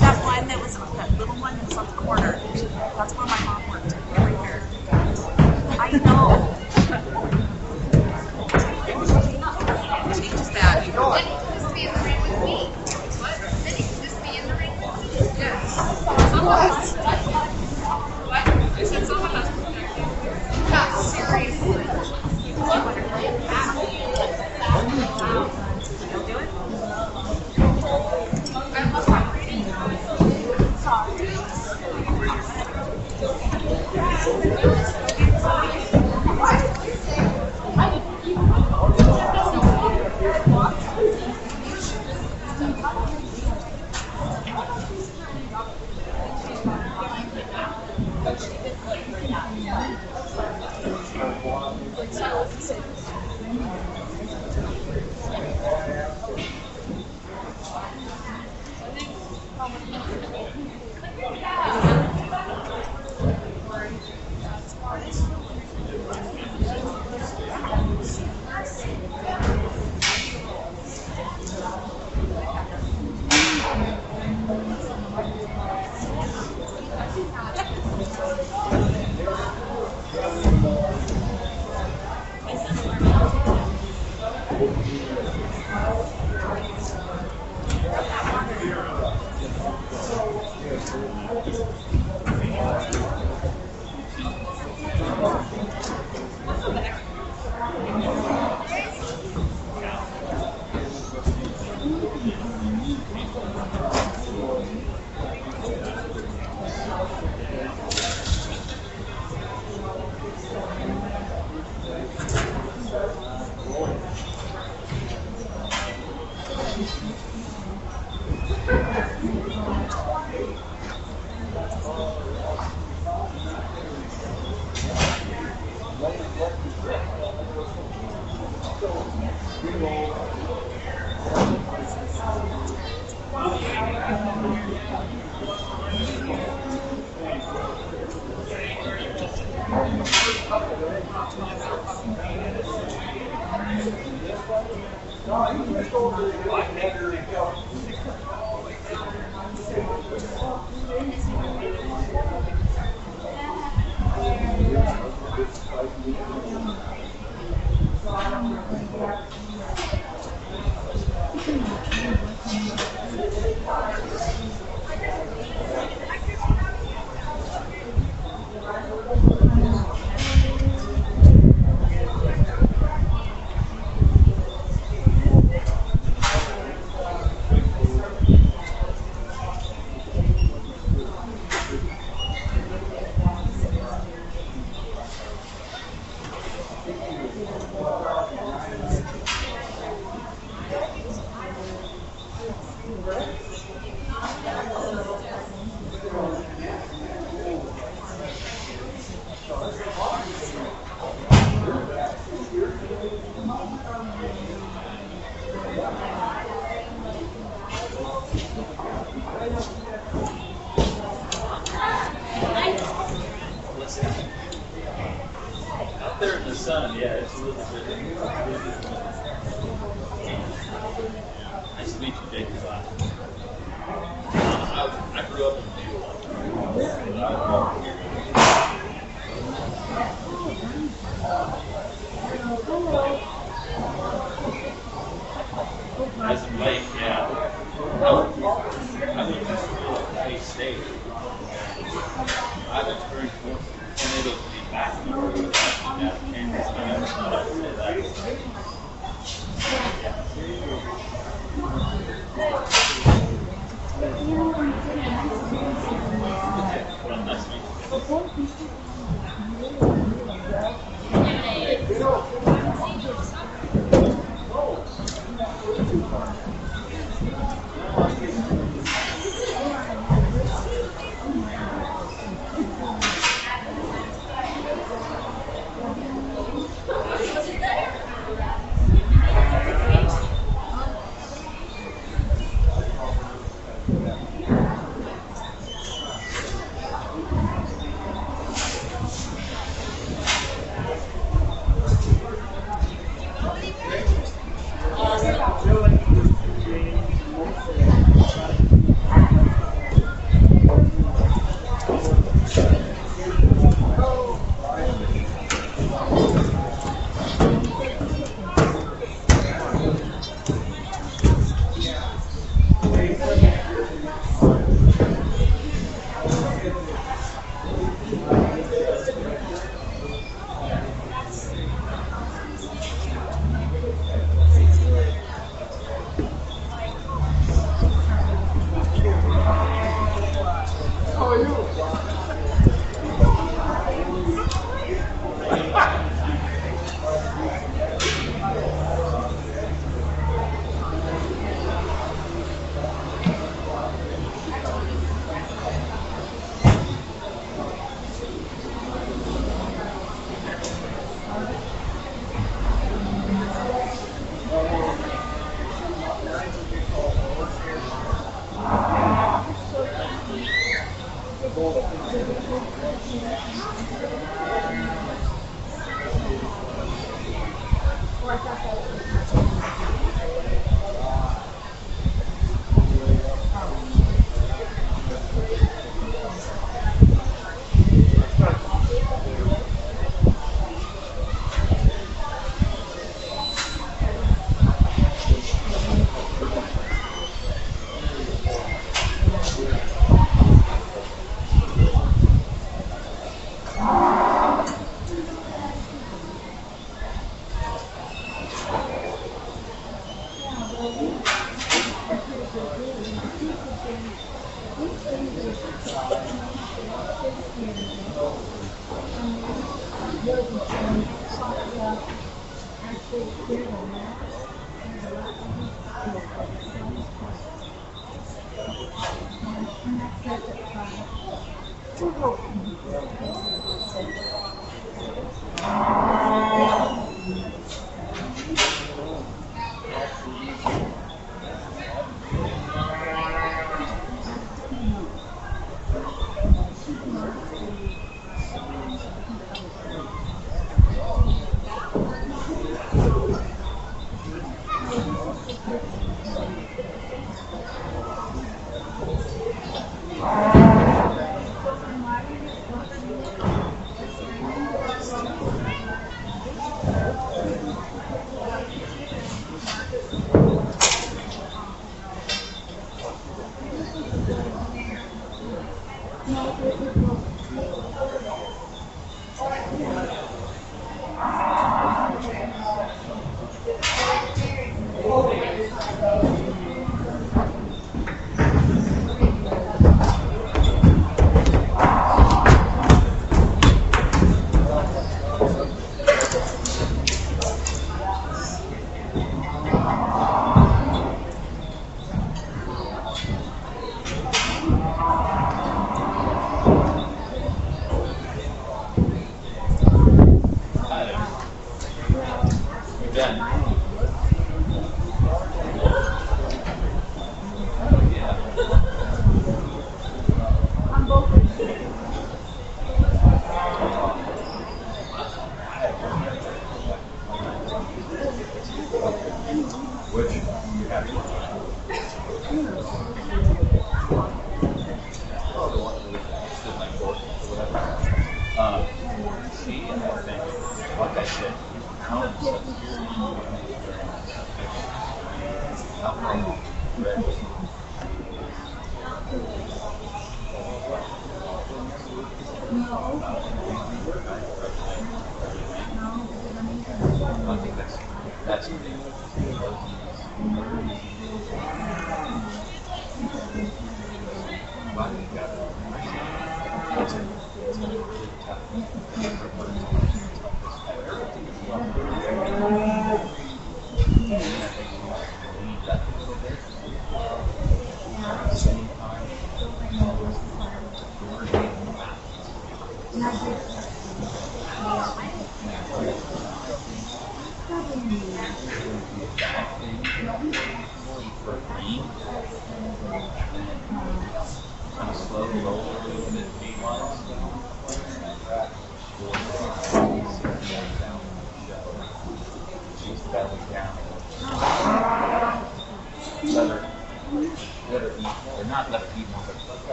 That one that was that little one that was on the corner. That's where my mom worked, right there. I know. Changes that. Used to be in the ring with me. What? Used to be in the ring with me. Yes. What? I said someone has protected. Not seriously. Out there in the sun, yeah, it's a little bit. Nice to meet you, Jake. I grew up in the as of late, yeah. I went to school at K-State. I've experienced more tornadoes to be back in the road than that Kansas. I'd say that. Well, nice to meet you.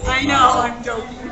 I know, I'm joking.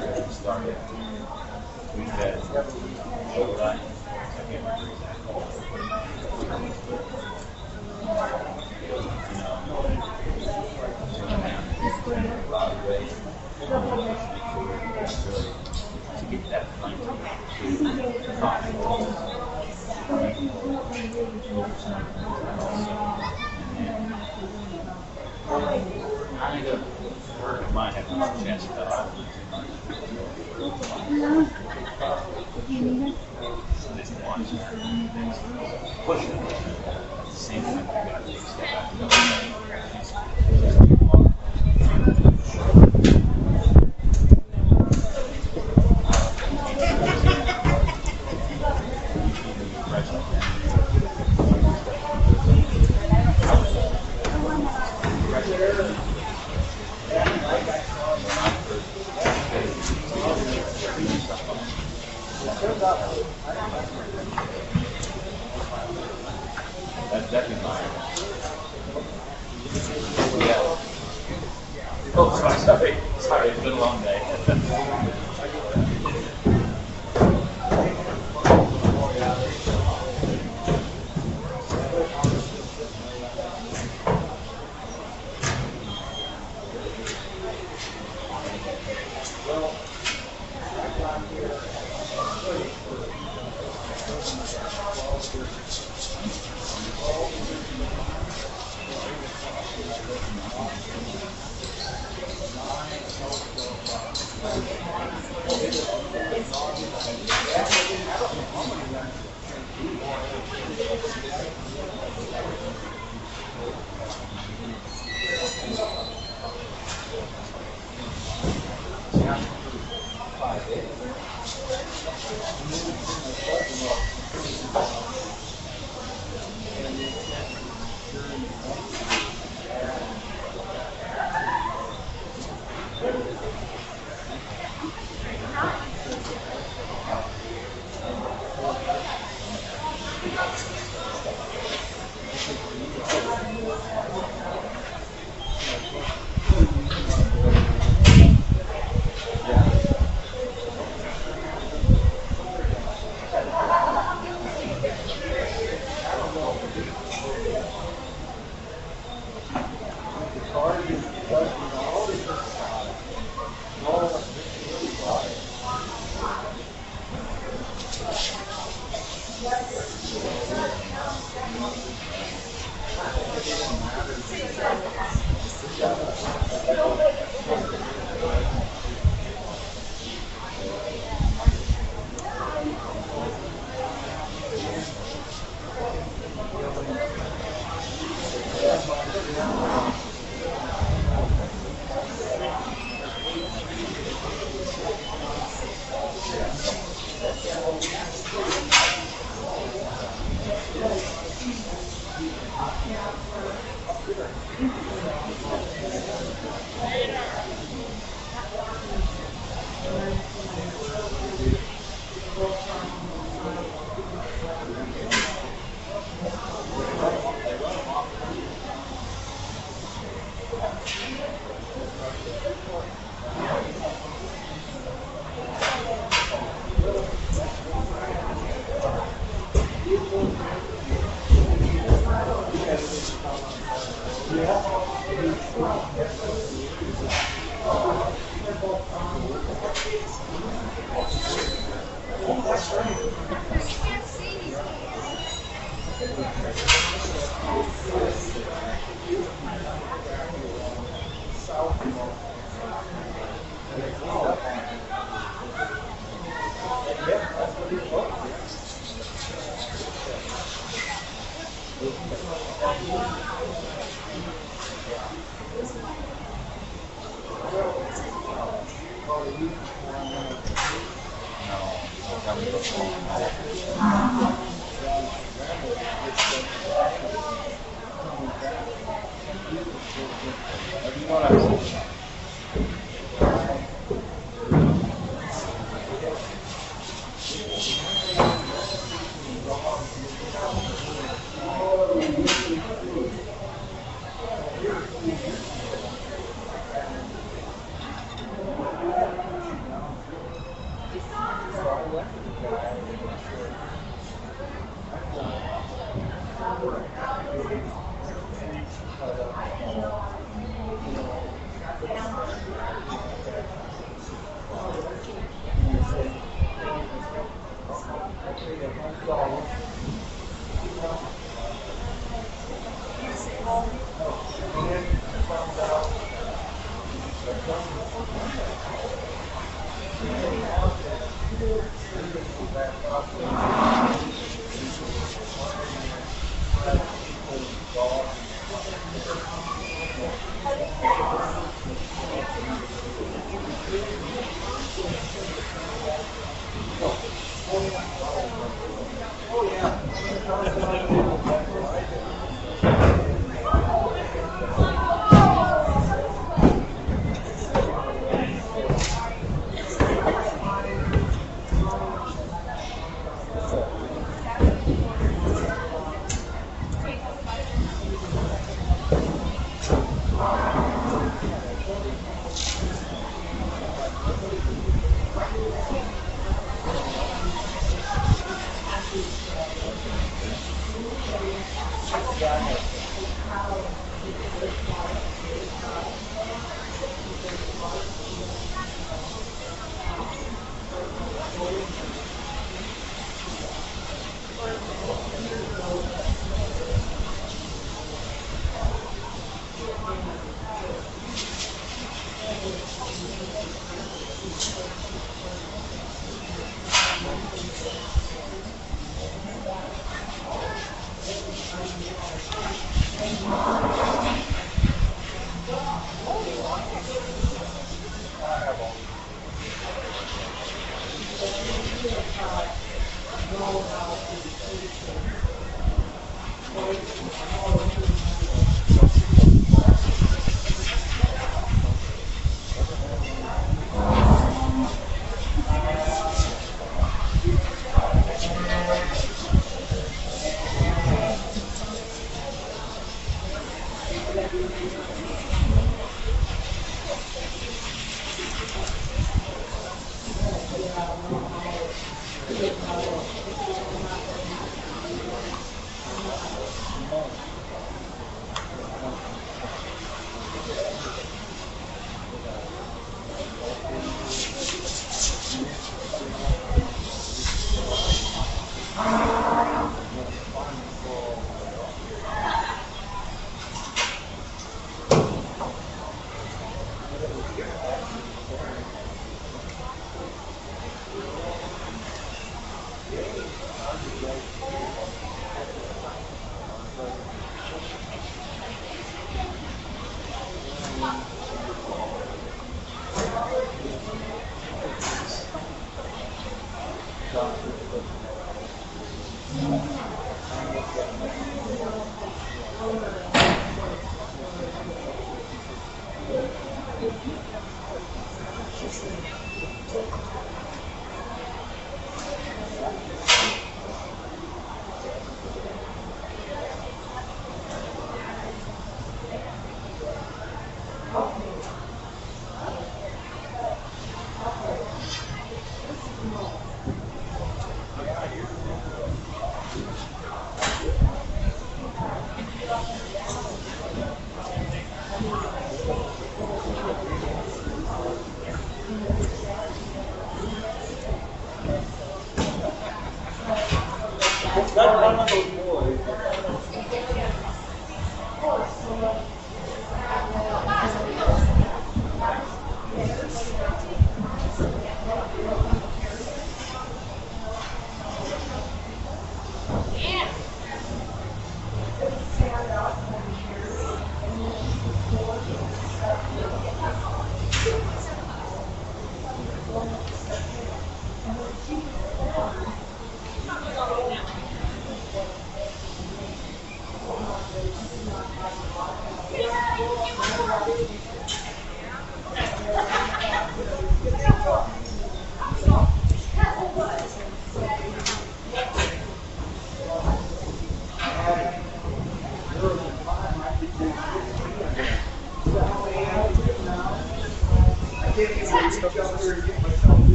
That'd be mine. Yeah. Oh, sorry, it's been a long day.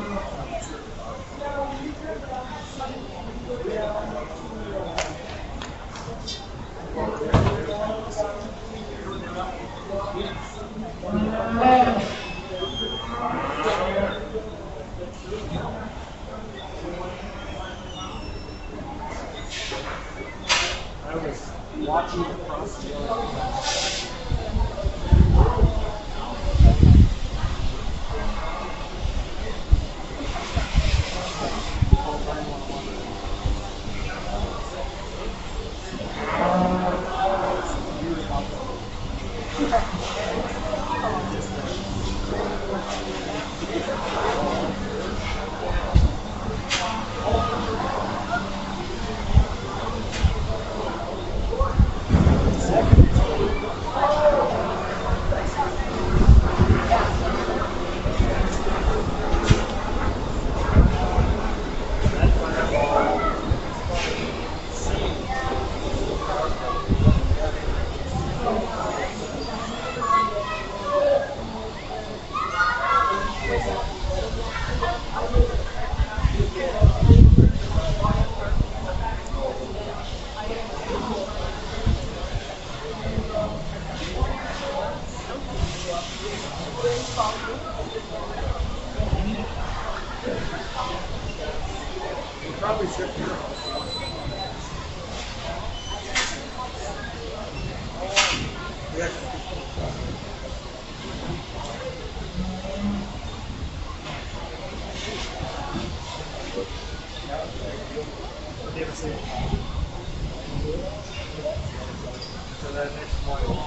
I was watching across the probably should be. So that next morning.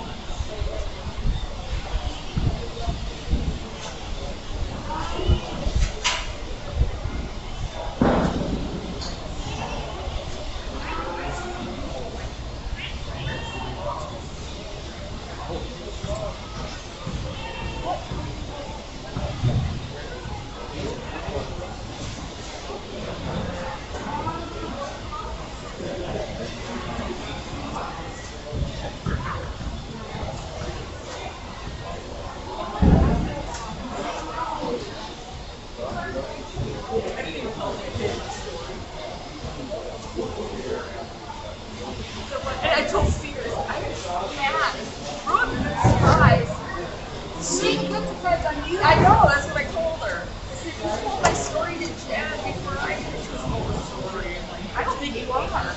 And I told Sears, I was mad. Ruined the surprise. She put surprise on you. I know, that's what I told her. I said, you told my story to Jen before I did it. She was told the story. I'm like, I don't think you are.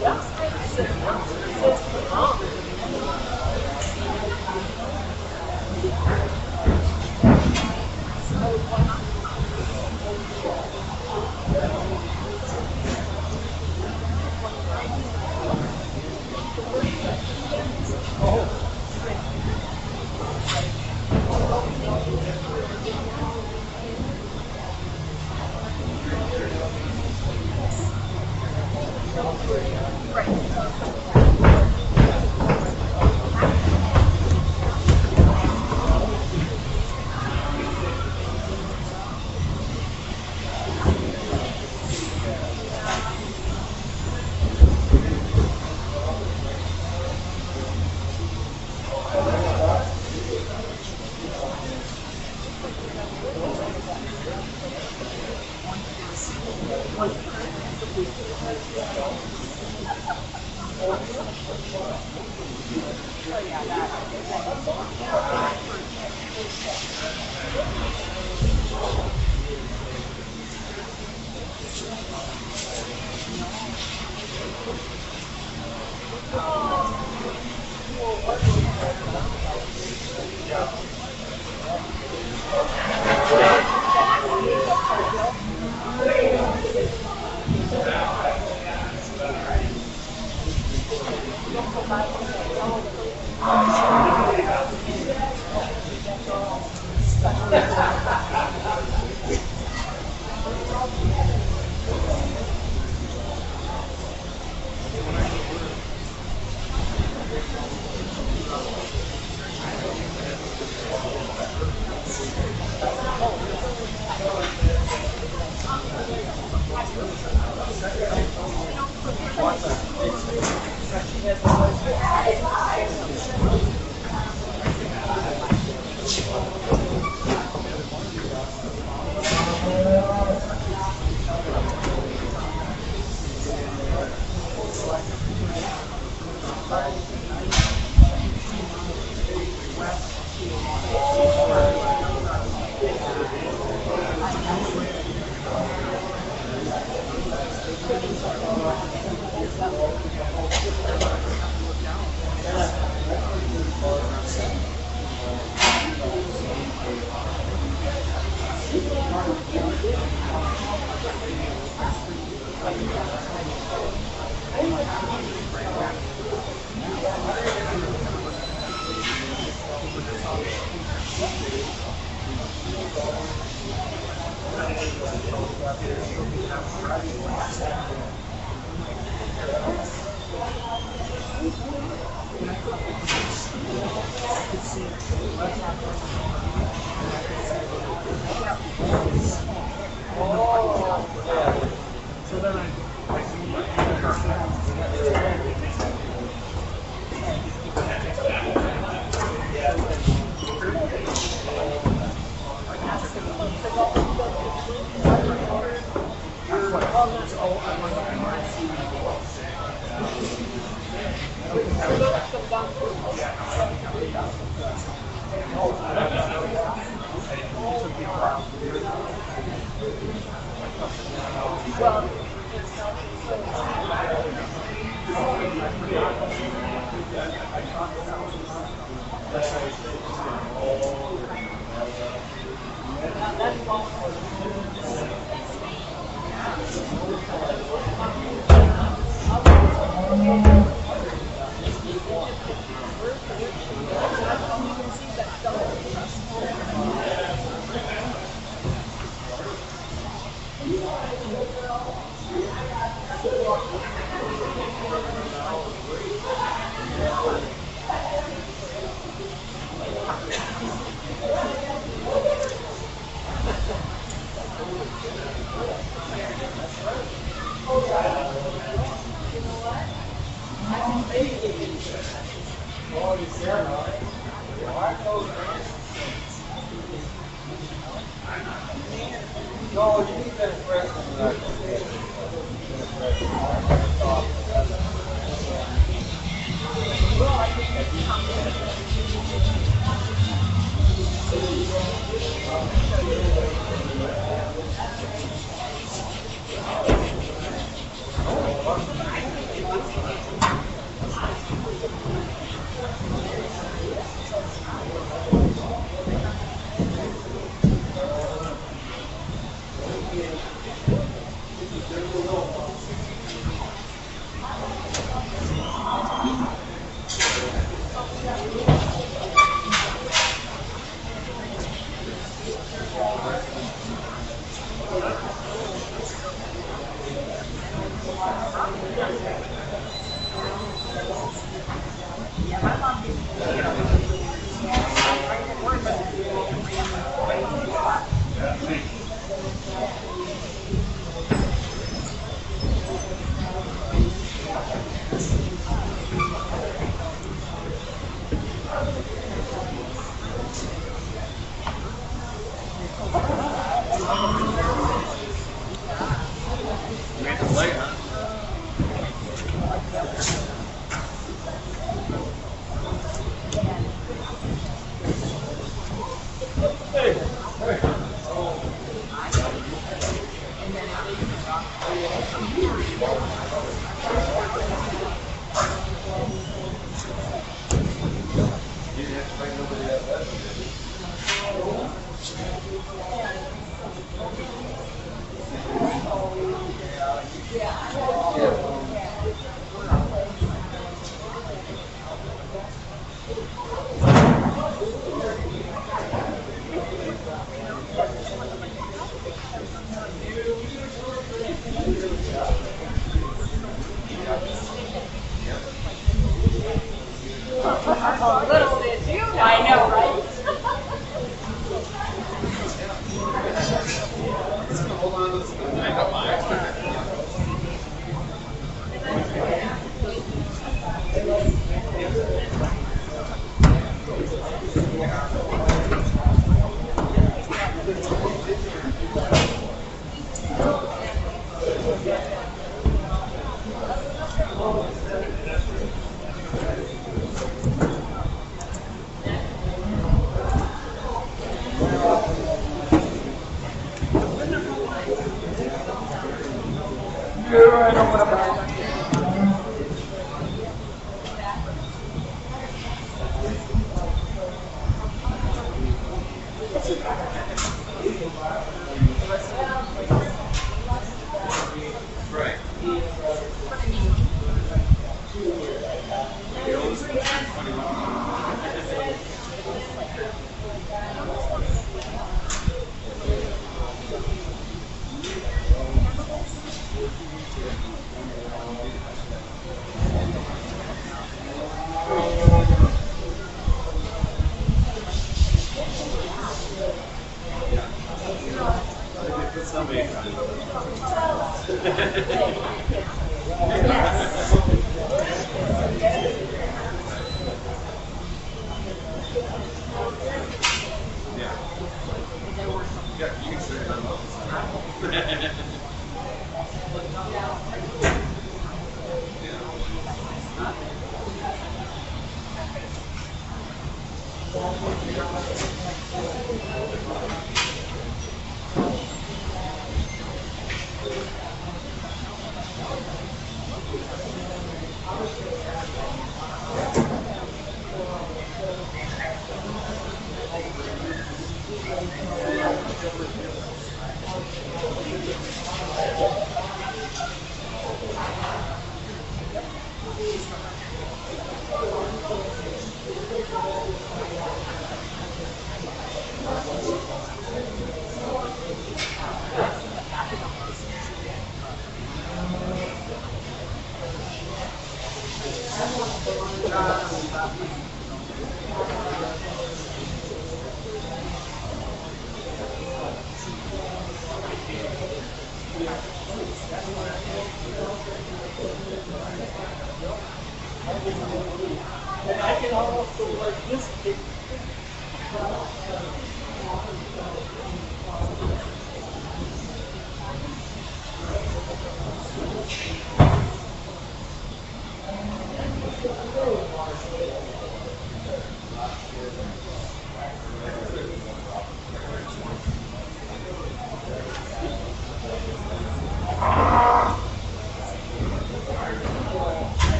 Yeah.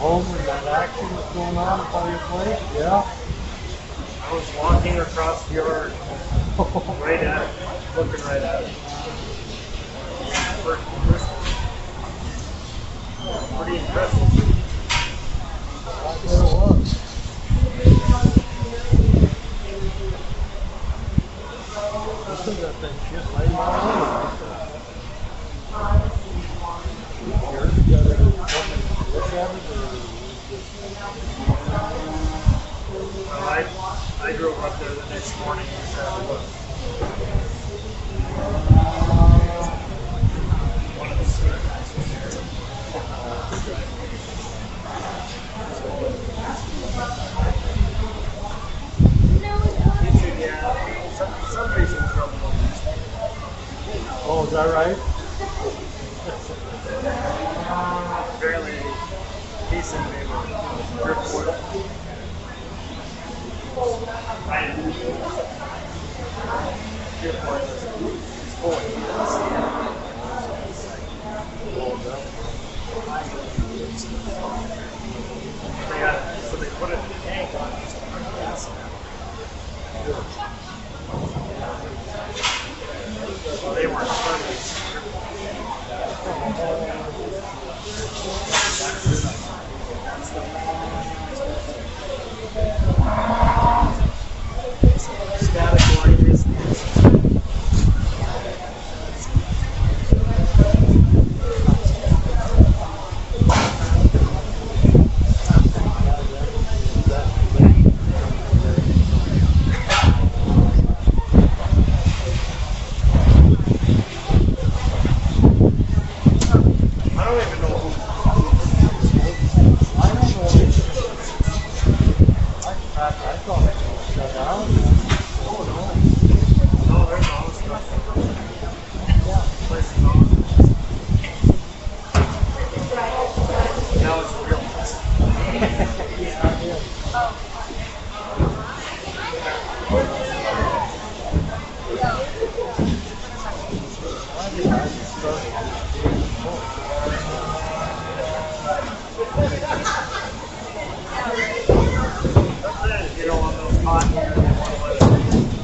Home when that action was going on by your place? Yeah. I was walking across the yard, right at it, looking right at it. Pretty impressive. That's what it was. I still got that shit laying all over like that. You got to look at it or Well, I drove up there the next morning and just had a look. One of the senior guys was there. Somebody's in trouble. oh, is that right? Fairly decent neighbor. Driftwood. So they put it in the tank on just to run gas now. Well, they weren't friendly. Static Sometimes you don't want those hot years, you want to let it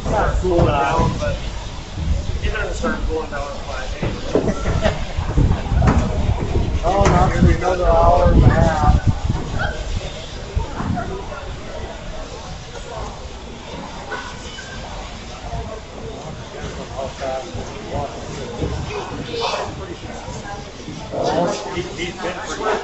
start cooling down, but it doesn't start cooling down in 5 days. Oh, not for another hour and a half. How fast is walking? He's been pretty.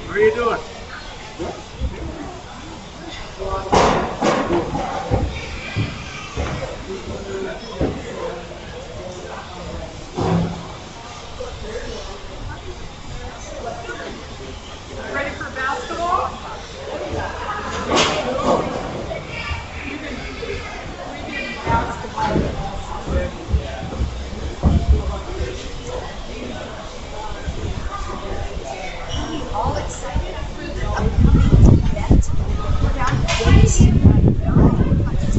How are you doing? Ready for basketball? All excited for the upcoming event. We're down to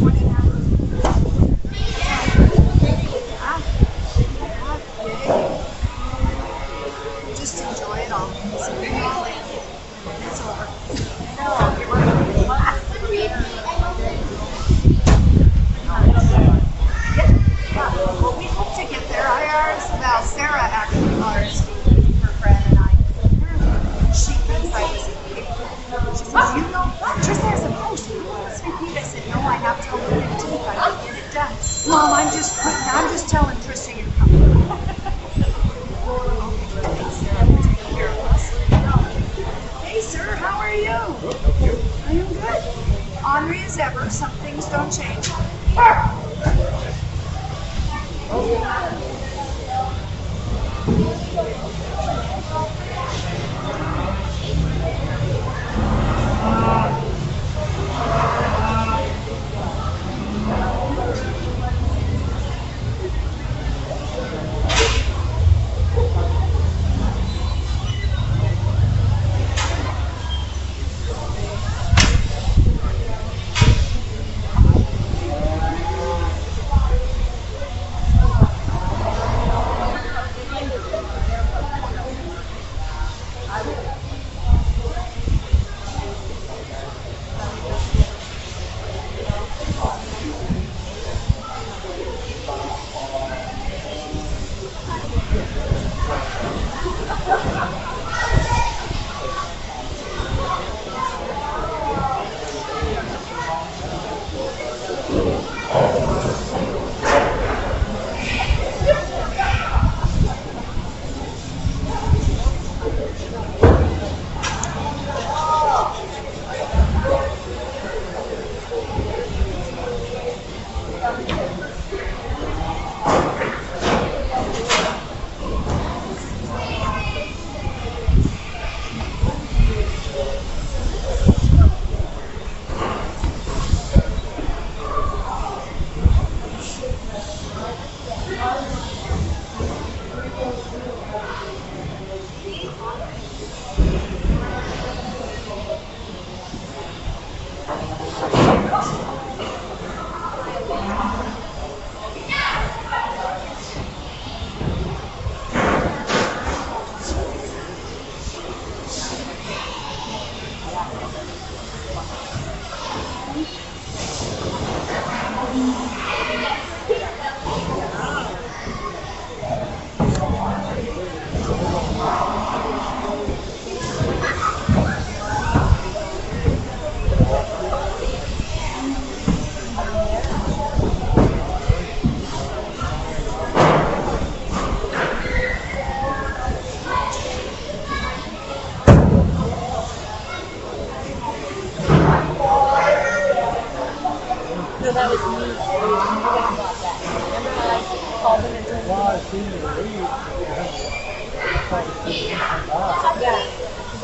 20 hours. Just enjoy it all. So we're all in. It's over. Well, we hope to get there. Well, Sarah actually RSVP'd her friend and I. She thinks I was engaged. She says, you know, Trisha has a post. You RSVP'd. I said, no, I have till the 15th. I can get it done. Mom, I'm just telling Trisha you're coming. Hey, sir, how are you? Are you good? Ornery as ever. Some things don't change.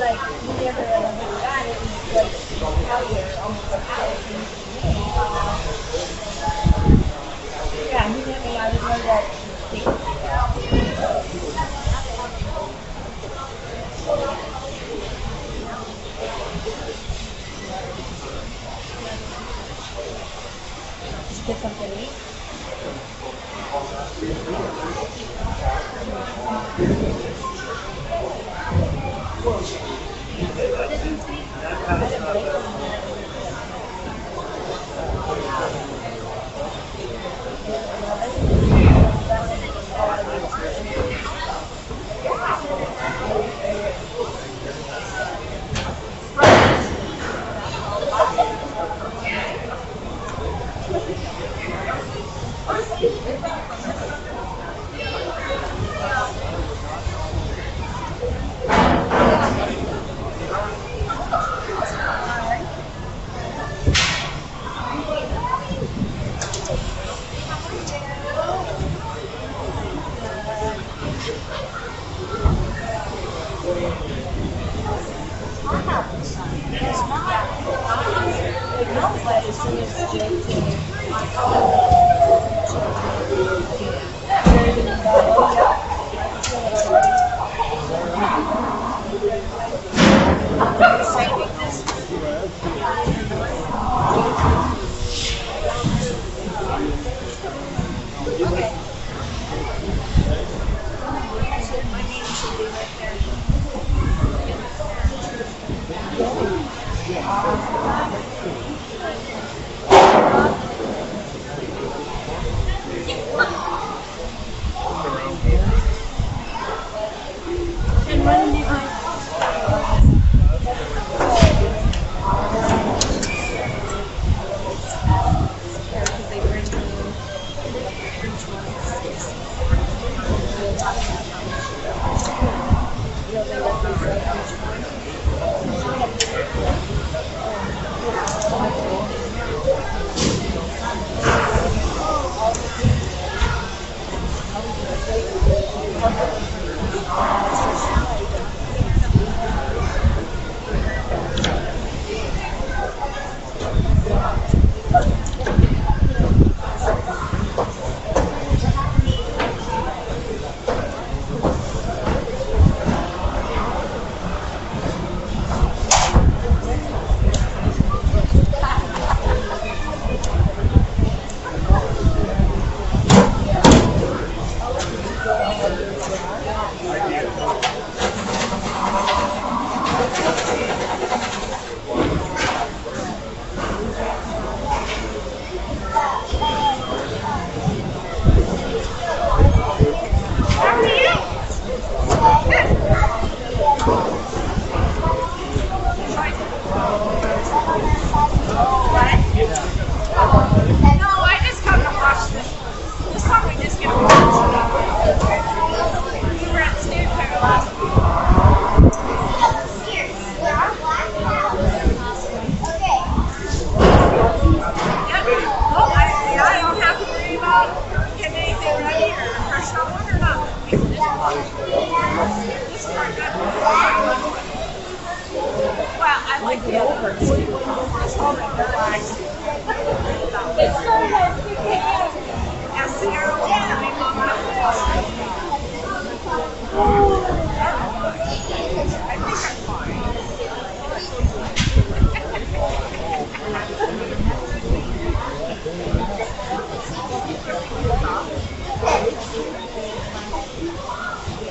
like, he never got it. He's like, out there, almost like yeah, he never got it. Know that. Did you get something to eat?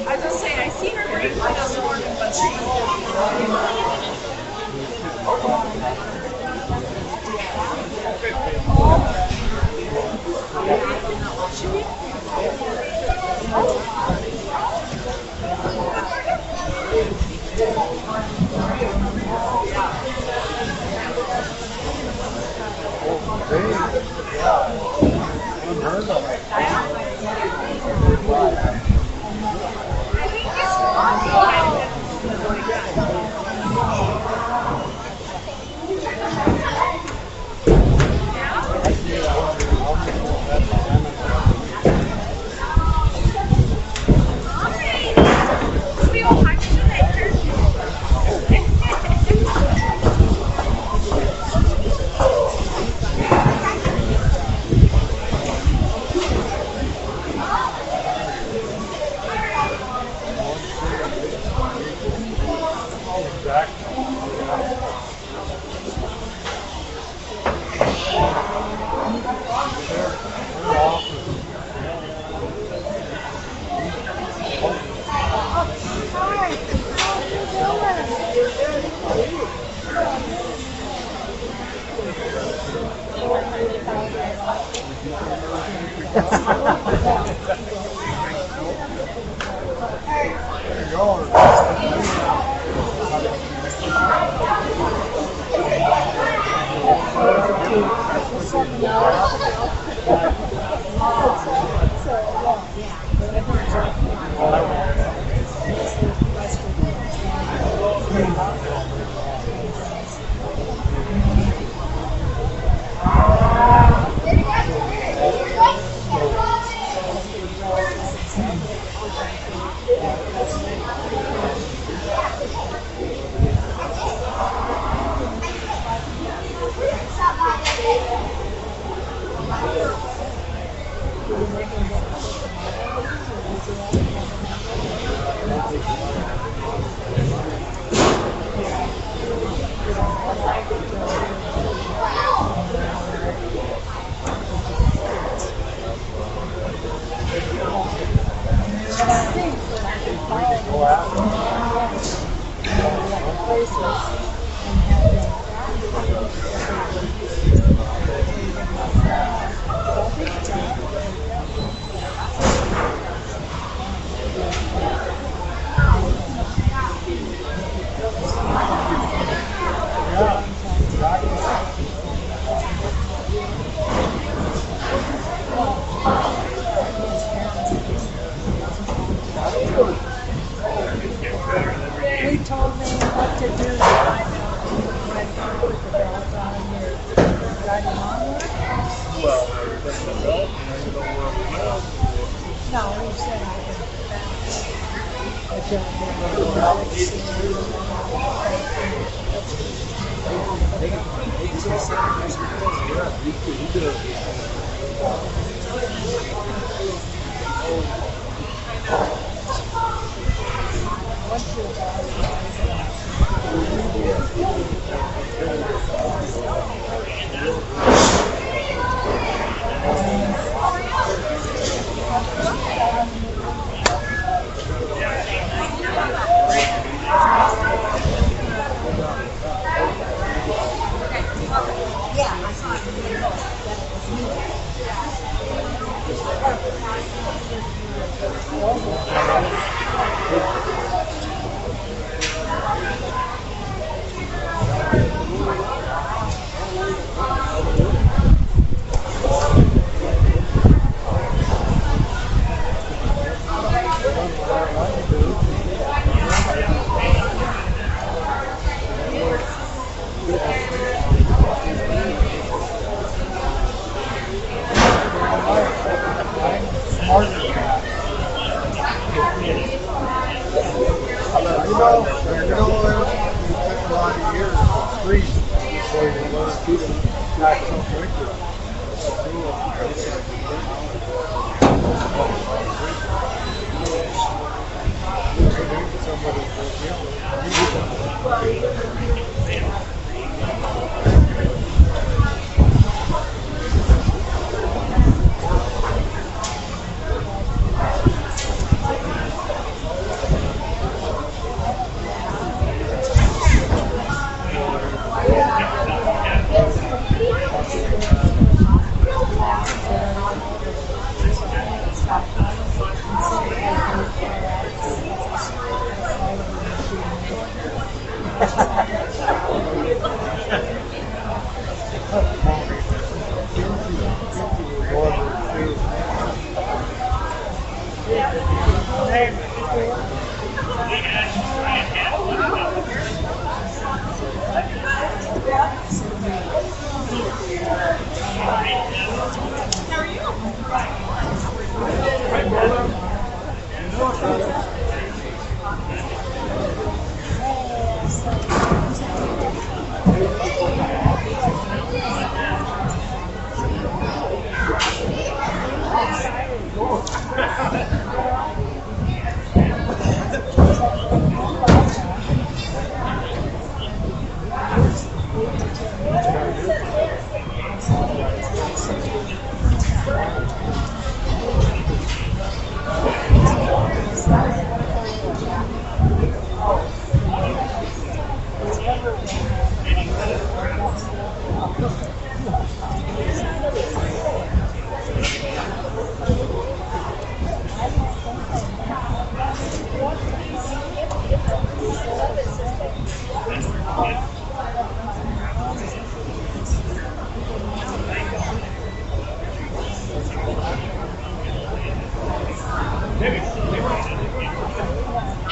I just say I seen her break this morning, but He told me what to do to find out when to put the belt on your riding lawnmower. Well, everything the belt, you know where we go. No, he said I don't remember what Alex I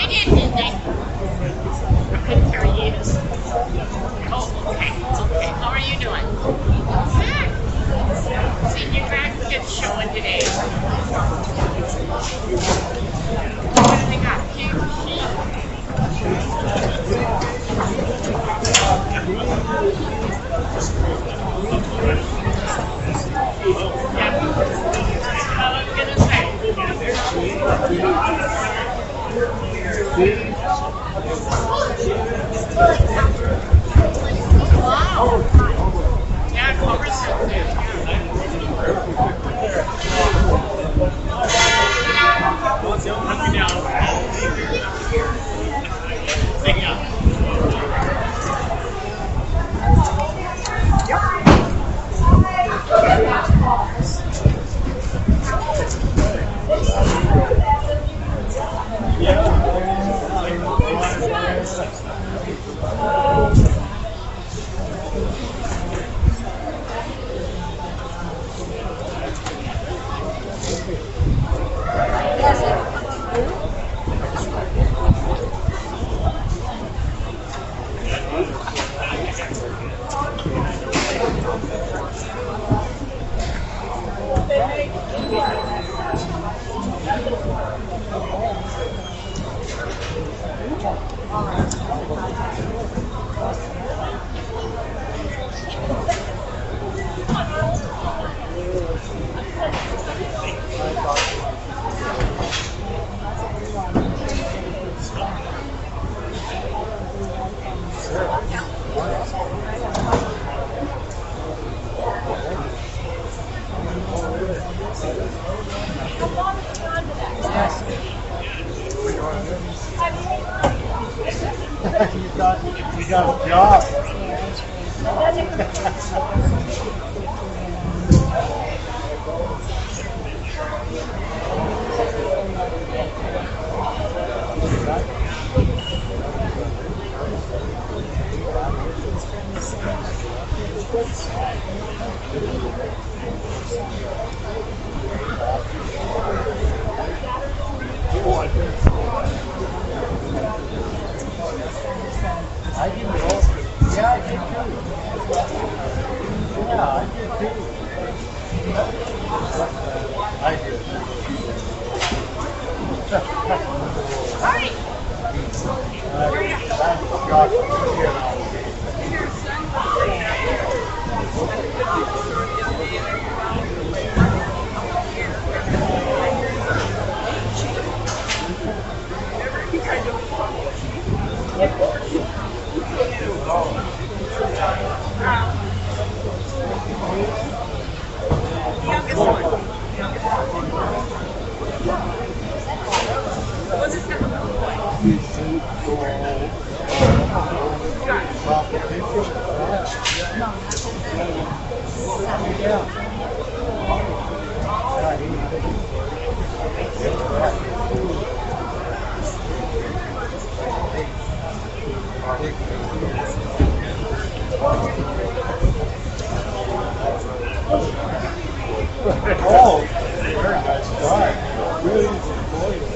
didn't I? couldn't hear you. Oh, okay. Okay. How are you doing? Good. Senior graduates showing today. What do they got? Yeah, cover something. You got a job. I didn't know. Yeah, I did too. Yeah, I did too. I did. Hi. Where are Oh, very nice guy. Really employed.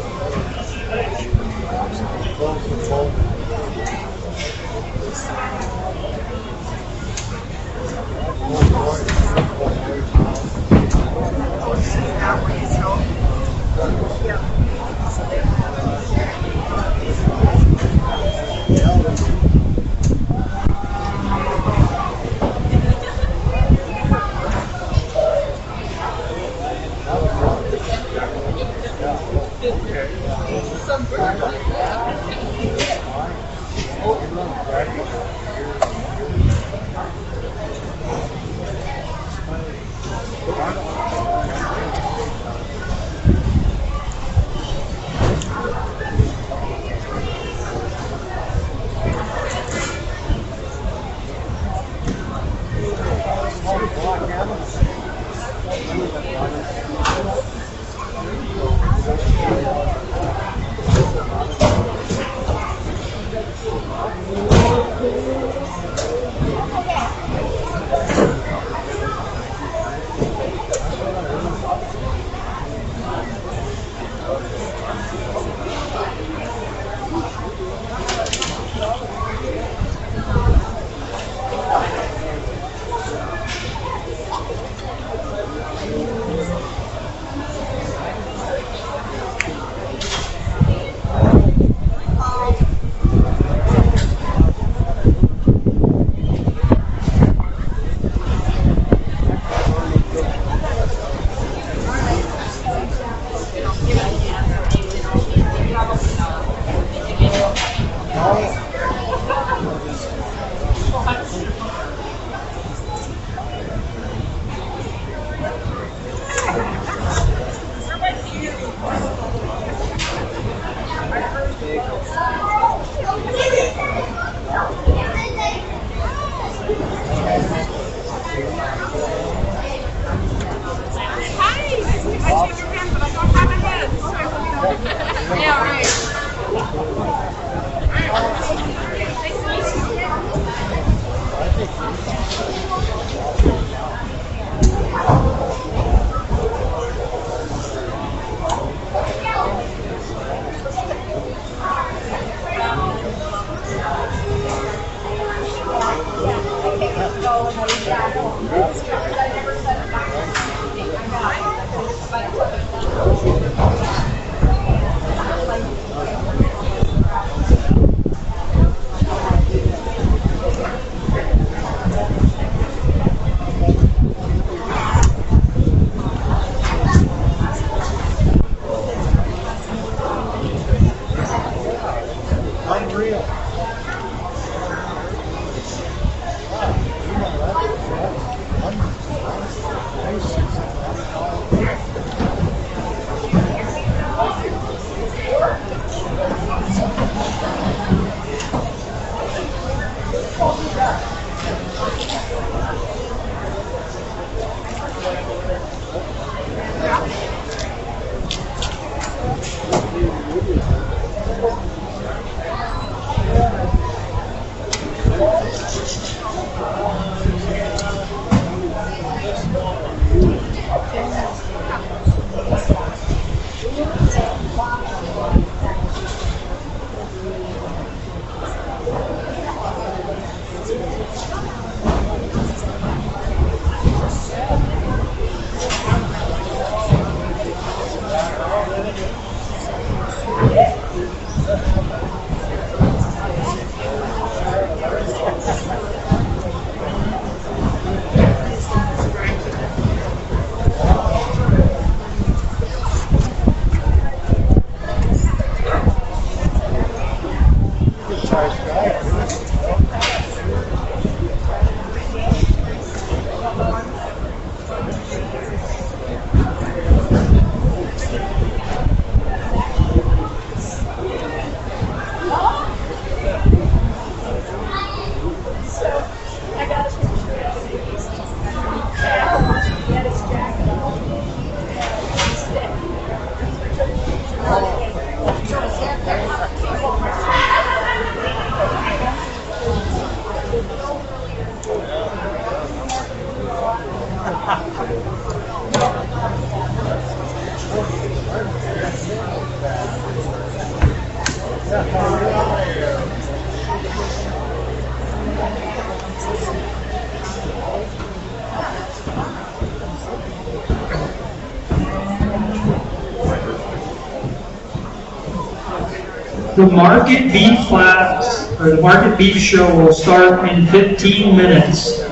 The market beef class, or the market beef show will start in 15 minutes.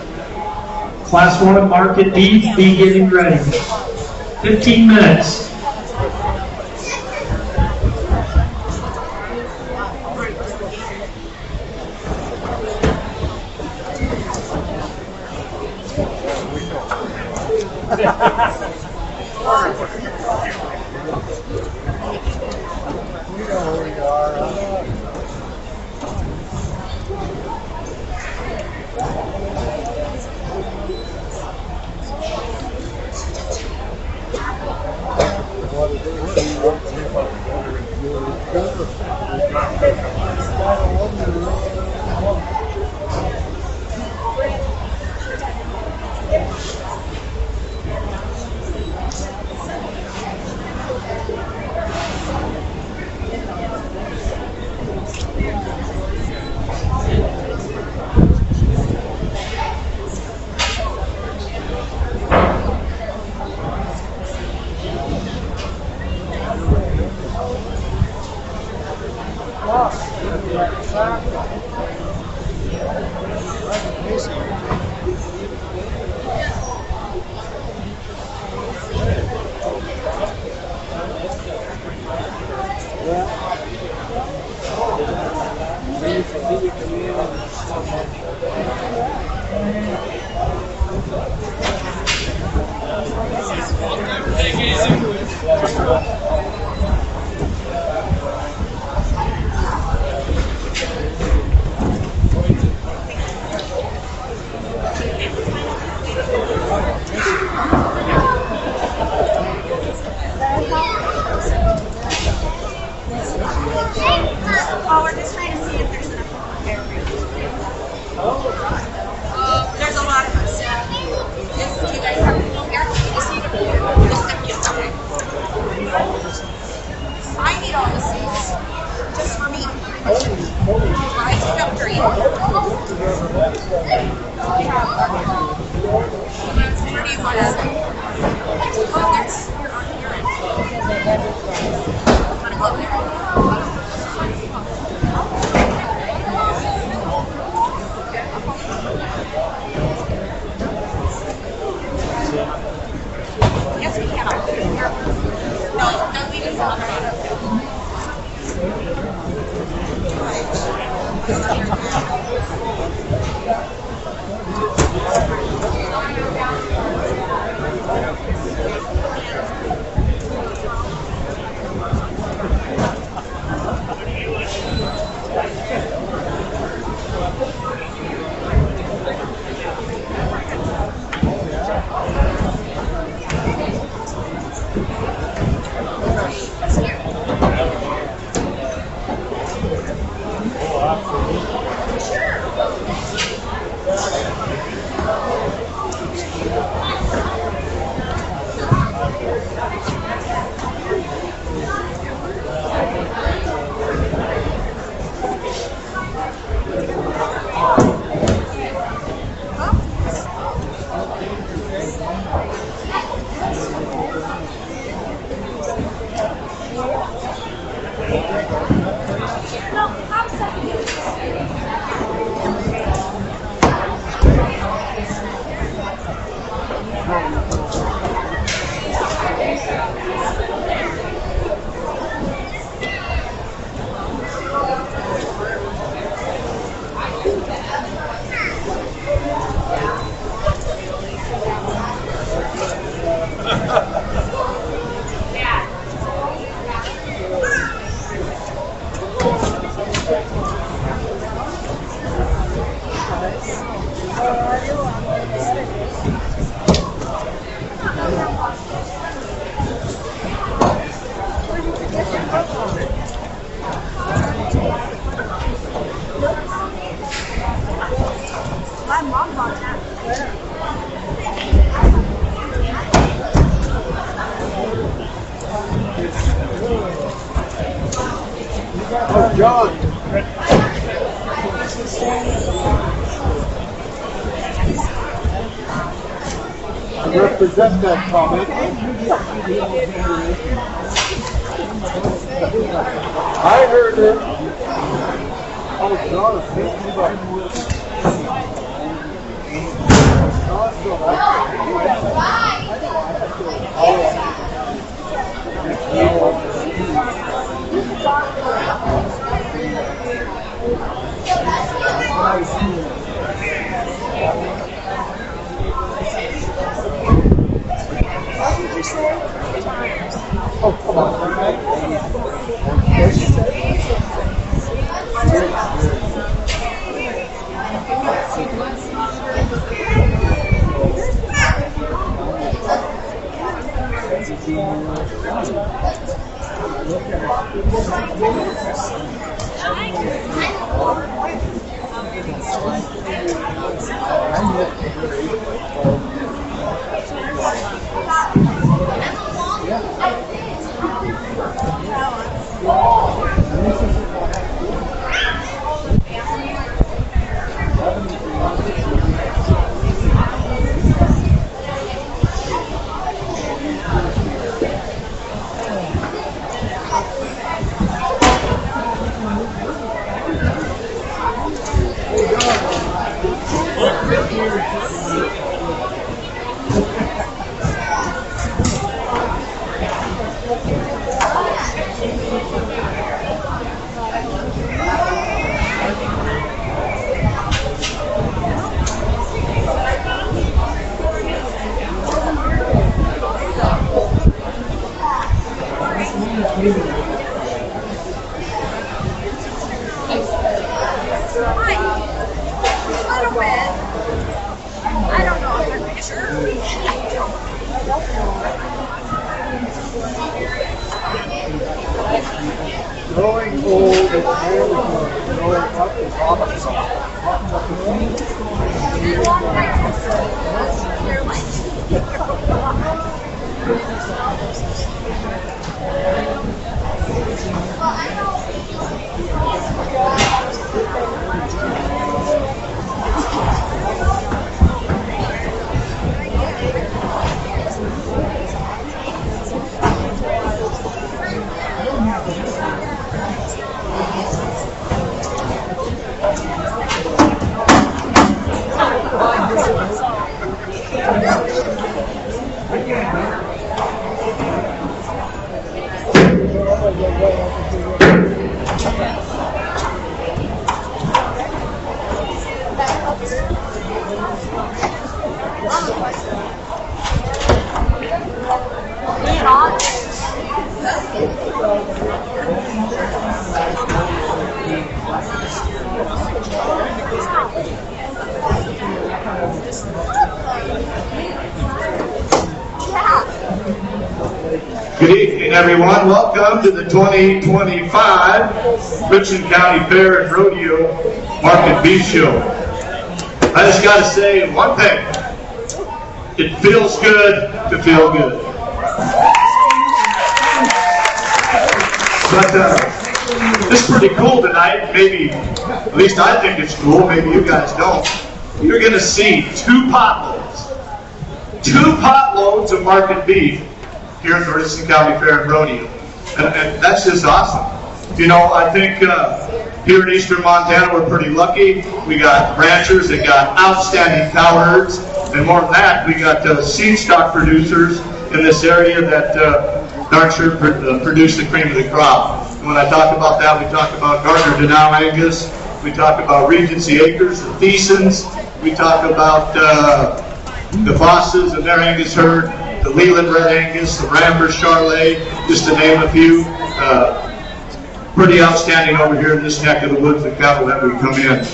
Class 1 market beef, be getting ready. 15 minutes. My mom bought that. Oh, John. I represent that comic. I heard it. Oh, John, oh, come on. Good evening, everyone. Welcome to the 2025 Richland County Fair and Rodeo Market Beef Show. I just got to say one thing. It feels good to feel good. But it's pretty cool tonight. Maybe, at least I think it's cool. Maybe you guys don't. You're going to see two potloads of market beef here at the Richland County Fair and Rodeo. And that's just awesome. You know, I think here in eastern Montana we're pretty lucky. We got ranchers that got outstanding cow herds. And more than that, we got seed stock producers in this area that darn sure produce the cream of the crop. And when I talk about that, we talk about Gardner Denau Angus, we talk about Regency Acres, the Thiesens, we talk about the Fosses and their Angus herd, the Leland Red Angus, the Rambert Charlet, just to name a few. Pretty outstanding over here in this neck of the woods, the cattle that we come in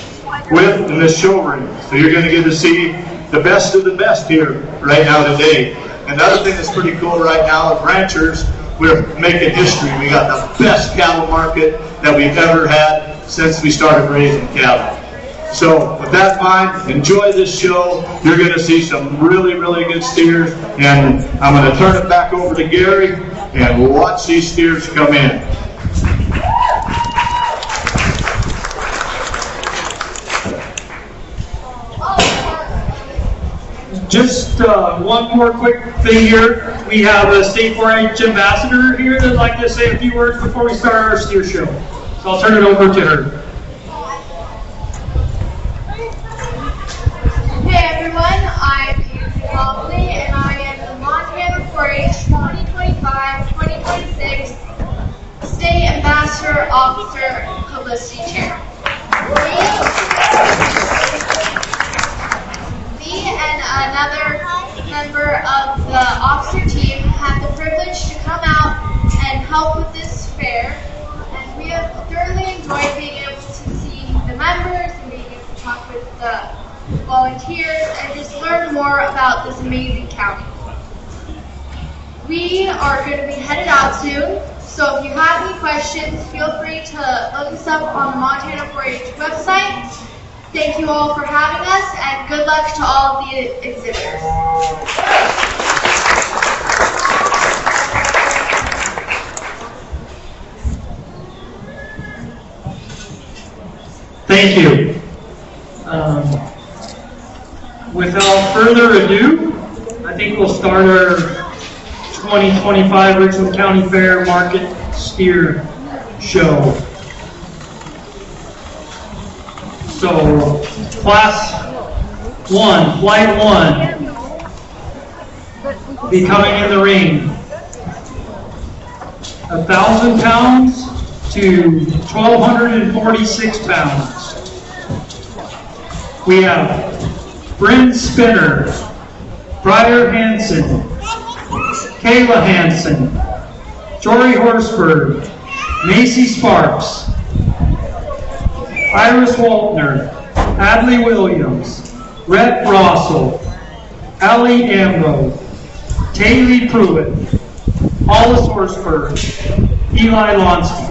with in this show ring. So you're going to get to see the best of the best here right now today. Another thing that's pretty cool right now is ranchers, we're making history. We got the best cattle market that we've ever had since we started raising cattle. So with that in mind, enjoy this show. You're going to see some really, really good steers. And I'm going to turn it back over to Gary, and we'll watch these steers come in. Just one more quick thing here. We have a State 4-H ambassador here that'd like to say a few words before we start our steer show. So I'll turn it over to her. Hey everyone, I'm Andrew Copley and I am the Montana 4-H 2025-2026 State Ambassador Officer Publicity Chair. Me and another member of the officer team have the privilege to come out and help with this fair, and we have thoroughly enjoyed being able to see the members and being able to talk with the volunteers and just learn more about this amazing county. We are going to be headed out soon, so if you have any questions, feel free to look us up on the Montana 4-H website. Thank you all for having us, and good luck to all of the exhibitors. Thank you. Without further ado, I think we'll start our 2025 Richland County Fair Market Steer Show. So, Class 1, Flight 1, be coming in the ring. 1,000 pounds to 1,246 pounds. We have Bryn Spinner, Briar Hansen, Kayla Hansen, Jory Horsberg, Macy Sparks, Iris Waltner, Adley Williams, Rhett Rossell, Allie Ambrose, Taylor Pruitt, Hollis Horsberg, Eli Lonsky.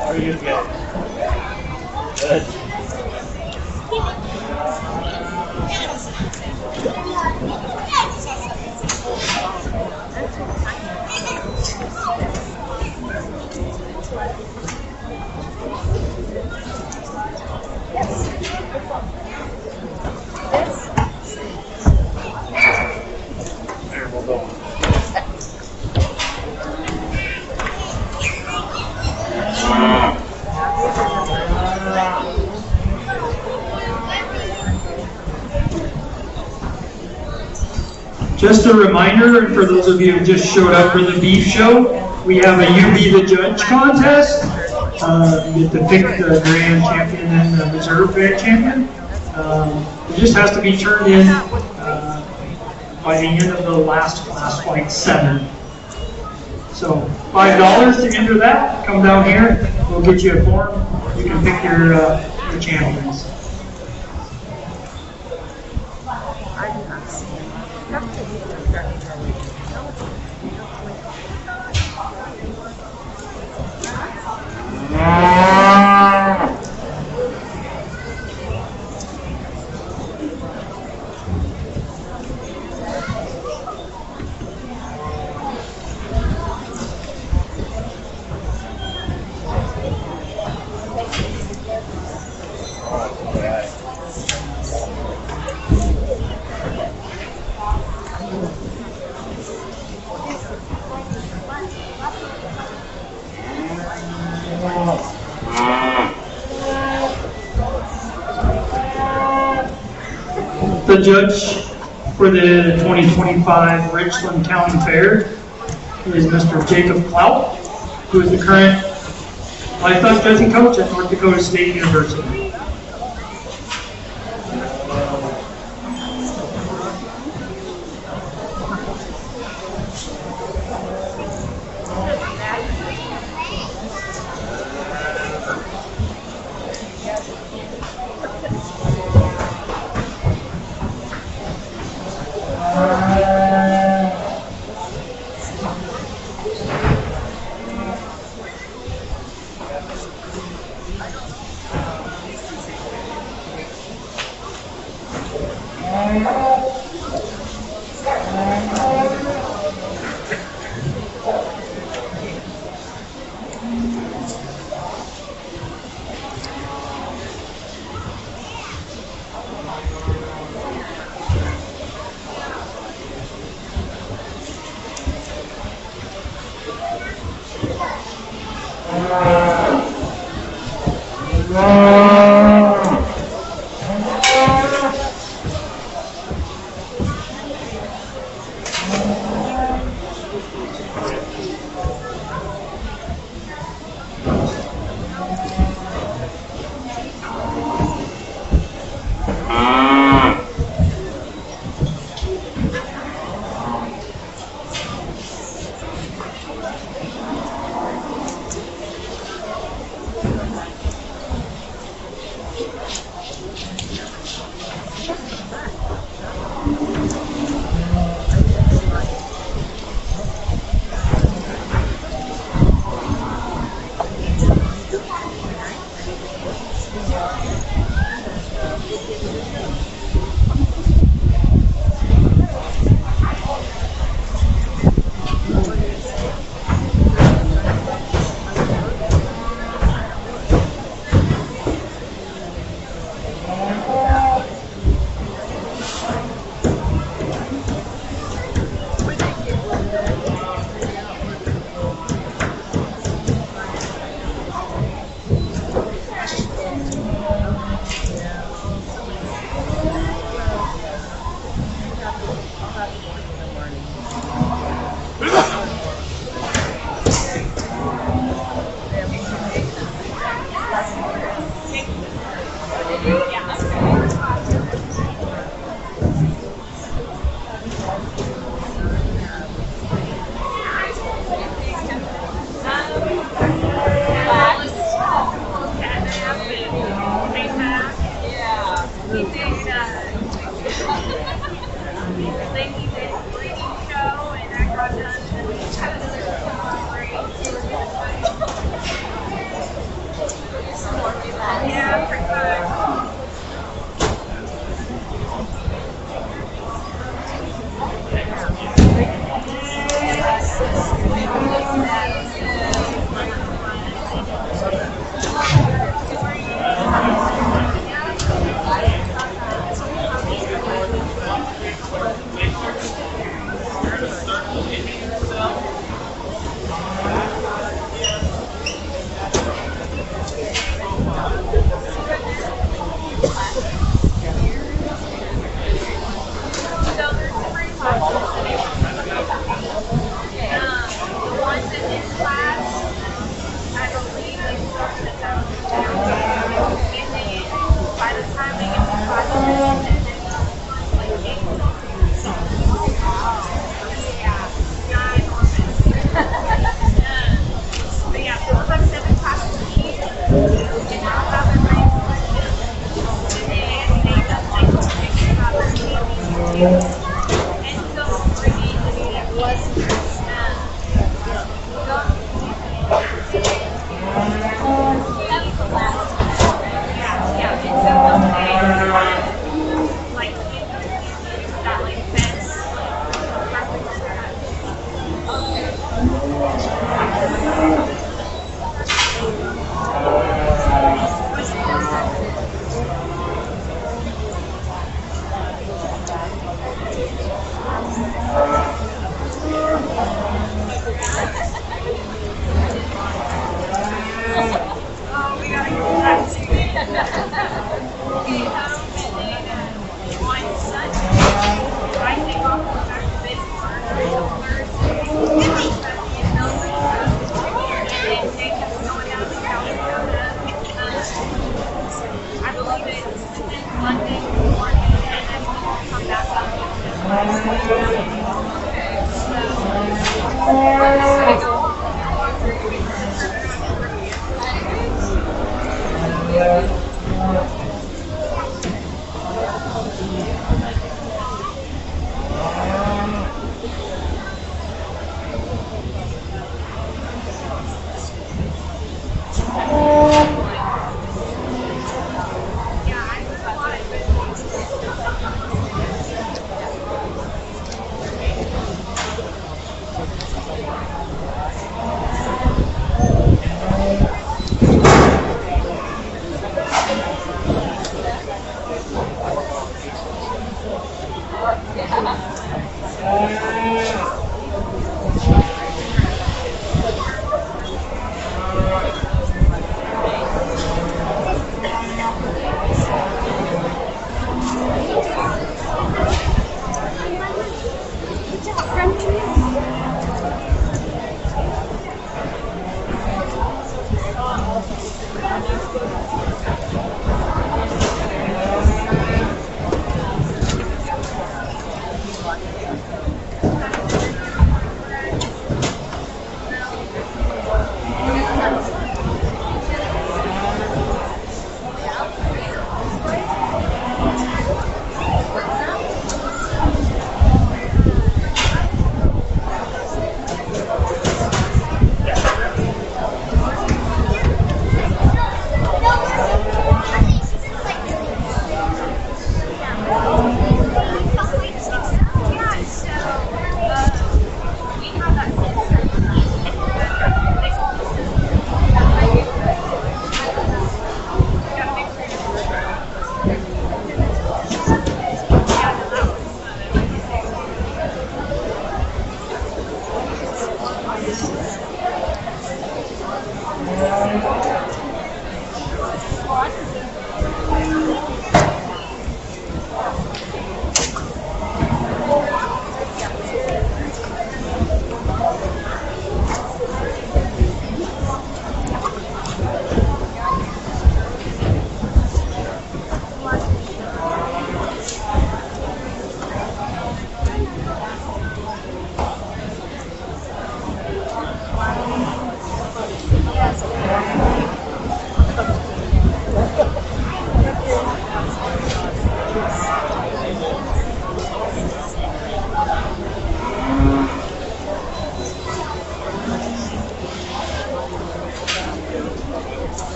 How are you guys? Good. There, we'll go. Just a reminder, and for those of you who just showed up for the beef show, we have a You Be the Judge contest. You get to pick the grand champion and the reserve grand champion. It just has to be turned in by the end of the last class flight 7. So $5 to enter that. Come down here. We'll get you a form. You can pick your champions. The judge for the 2025 Richland County Fair is Mr. Jacob Clout, who is the current livestock judging coach at North Dakota State University.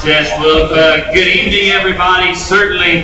Yes. Well, good evening, everybody. Certainly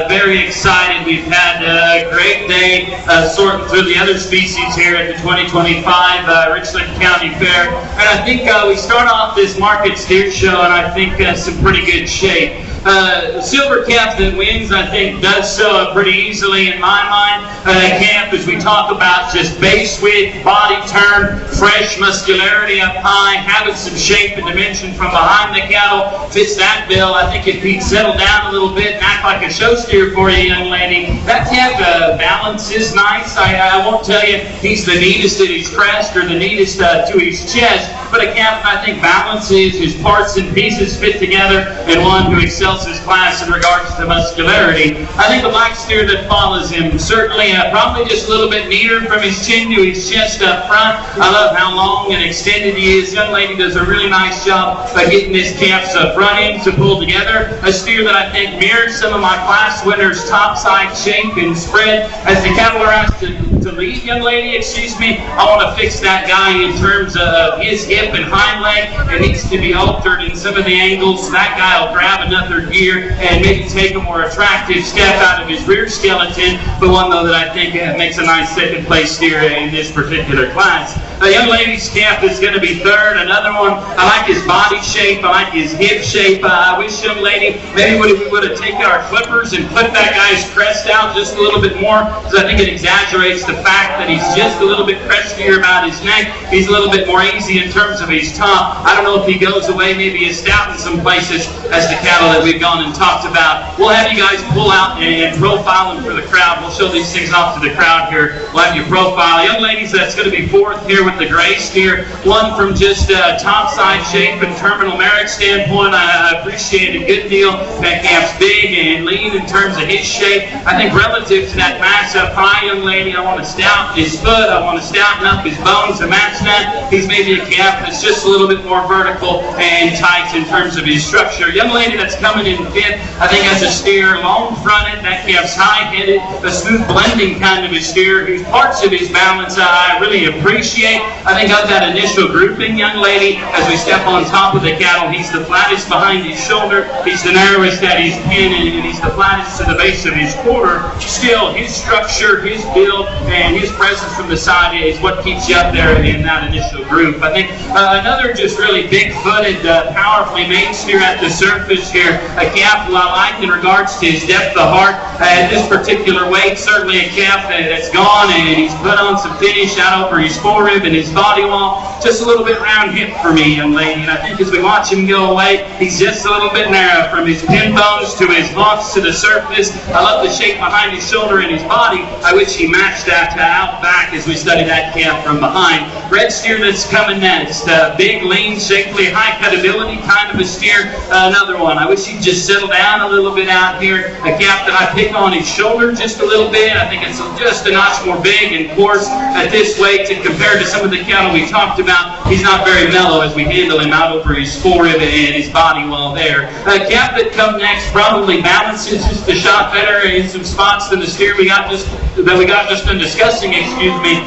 very excited. We've had a great day sorting through the other species here at the 2025 Richland County Fair. And I think we start off this market steer show, and I think some pretty good shape. The silver calf that wins, I think, does so pretty easily in my mind. Calf, as we talk about, just base width, body turn, fresh muscularity up high, having some shape and dimension from behind the cattle, fits that bill. I think if he'd settle down a little bit and act like a show steer for you, young lady, that calf balance is nice. I won't tell you he's the neatest at his crest or the neatest to his chest, but a calf, I think, balances his parts and pieces fit together, and one who excels his class in regards to muscularity. I think the black steer that follows him, certainly probably just a little bit neater from his chin to his chest up front. I love how long and extended he is. Young lady does a really nice job of getting this calf's front end to pull together. A steer that I think mirrors some of my class winners' top side shape and spread. As the cattle are asked to lead, young lady, excuse me, I want to fix that guy in terms of his hip and hind leg. It needs to be altered in some of the angles. That guy will grab another gear and maybe take a more attractive step out of his rear skeleton, but one though that I think makes a nice second place steer in this particular class. The young lady's calf is going to be third. Another one, I like his body shape, I like his hip shape. I wish, young lady, maybe we would have taken our clippers and clipped that guy's crest out just a little bit more, because I think it exaggerates the fact that he's just a little bit crestier about his neck. He's a little bit more easy in terms of his top. I don't know if he goes away, maybe is stout in some places as the cattle that we've gone and talked about. We'll have you guys pull out and profile them for the crowd. We'll show these things off to the crowd here. We'll have you profile. Young ladies, that's going to be fourth here with the gray steer. One from just top side shape and terminal merit standpoint. I appreciate a good deal. That calf's big and lean in terms of his shape. I think relative to that mass up high, young lady, I want to stout his foot. I want to stouten up his bones to match that. He's maybe a calf that's just a little bit more vertical and tight in terms of his structure. Young lady that's coming in fifth, I think has a steer long fronted. That calf's high-headed, a smooth blending kind of a steer whose parts of his balance I really appreciate. I think of that initial grouping, young lady, as we step on top of the cattle, he's the flattest behind his shoulder, he's the narrowest at his pin, and he's the flattest to the base of his quarter. Still, his structure, his build, and his presence from the side is what keeps you up there in that initial group. I think another just really big-footed, powerfully made steer at the surface here, a calf who I like in regards to his depth of heart. At this particular weight, certainly a calf that's gone, and he's put on some finish out over his forearm and his body wall. Just a little bit round hip for me, young lady. And I think as we watch him go away, he's just a little bit narrow from his pin bones to his hocks to the surface. I love the shape behind his shoulder and his body. I wish he matched that out back as we study that calf from behind. Red steer that's coming next. Big, lean, shapely, high cutability kind of a steer. Another one. I wish he'd just settle down a little bit out here. A calf that I pick on his shoulder just a little bit. I think it's just a notch more big and coarse at this weight, and compared to some of the cattle we talked about, he's not very mellow as we handle him out over his forearm and his body wall there. A calf that come next probably balances just a shot better in some spots than the steer we got just done discussing, excuse me.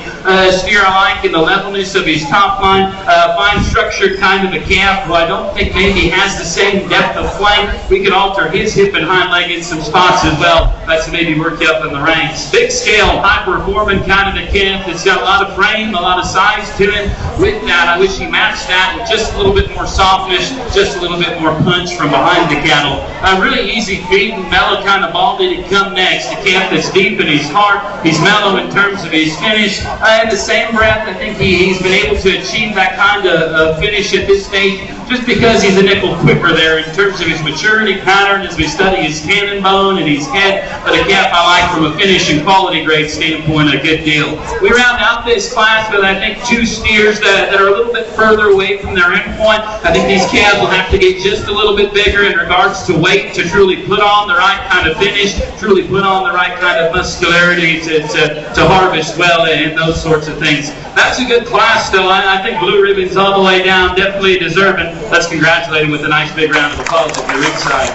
Steer I like in the levelness of his top line. Fine structured kind of a calf who I don't think maybe has the same depth of flank. We could alter his hip and hind leg in some spots as well. That's maybe work you up in the ranks. Big scale, high performing kind of a calf that's got a lot of frame, a lot of size to him. With that, I wish he matched that with just a little bit more softness, just a little bit more punch from behind the cattle. Really easy feeding, mellow kind of ball did it come next. A calf that's deep in his heart. He's mellow in terms of his finish. In the same breath, I think he's been able to achieve that kind of finish at this stage just because he's a nickel quicker there in terms of his maturity pattern as we study his cannon bone and his head. But a calf I like from a finish and quality grade standpoint a good deal. We round out this class with, I think, 2 steers that are a little bit further away from their endpoint. I think these calves will have to get just a little bit bigger in regards to weight to truly put on the right kind of finish, truly put on the right kind of muscularity to harvest well and those sorts of things. That's a good class still. I think Blue Ribbon's all the way down, definitely deserving. Let's congratulate him with a nice big round of applause at the ringside.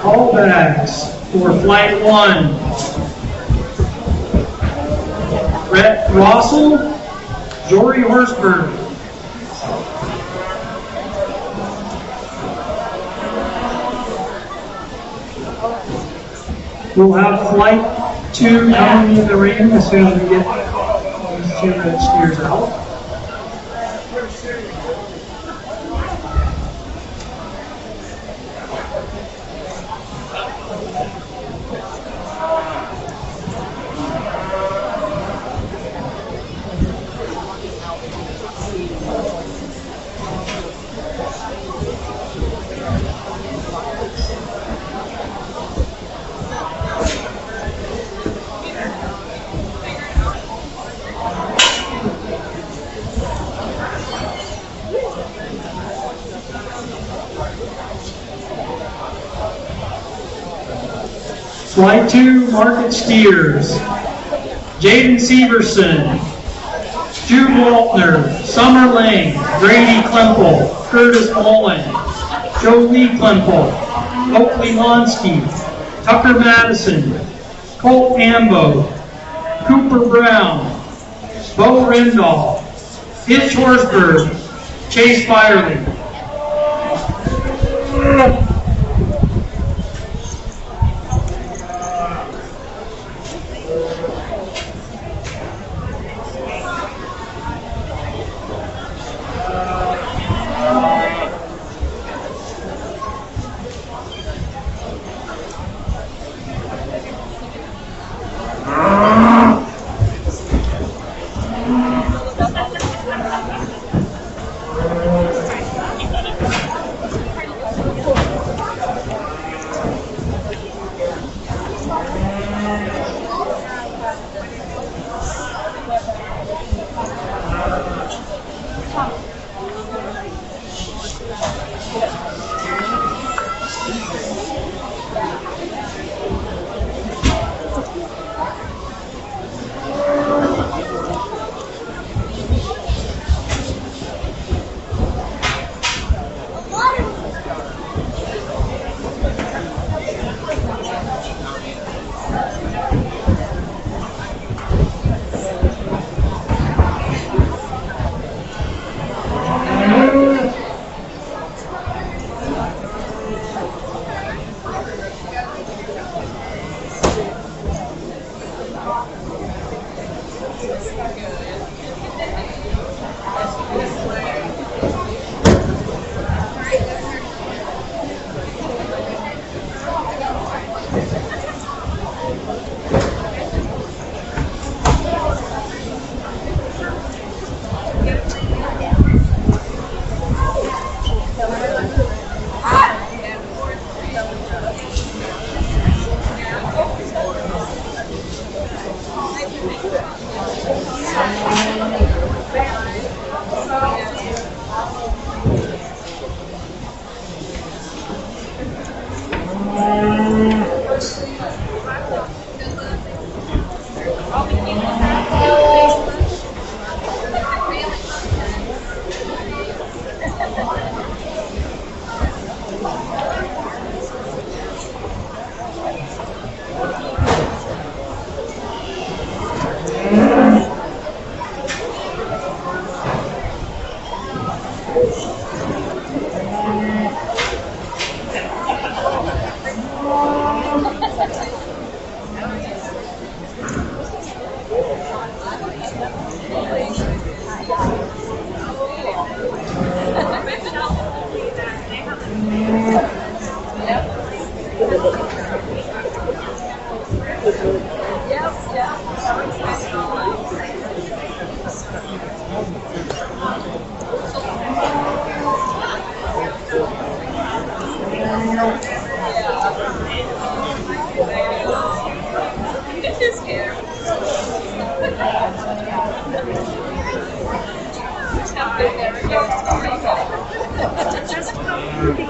Callbacks for Flight 1. Brett Rossel, Jory Horsberg. We'll have Flight 2 coming in the ring as soon as we get these 2 red steers out. Flight 2 Market Steers. Jaden Severson, Jude Waltner, Summer Lang, Grady Klemple, Curtis Mullen, Joe Lee Klemple, Oakley Lonsky, Tucker Madison, Colt Ambo, Cooper Brown, Bo Rendall, Hitch Horsberg, Chase Firely.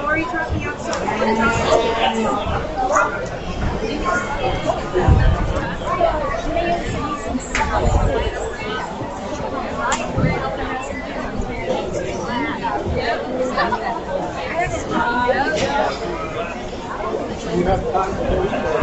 Lori dropped me off You have time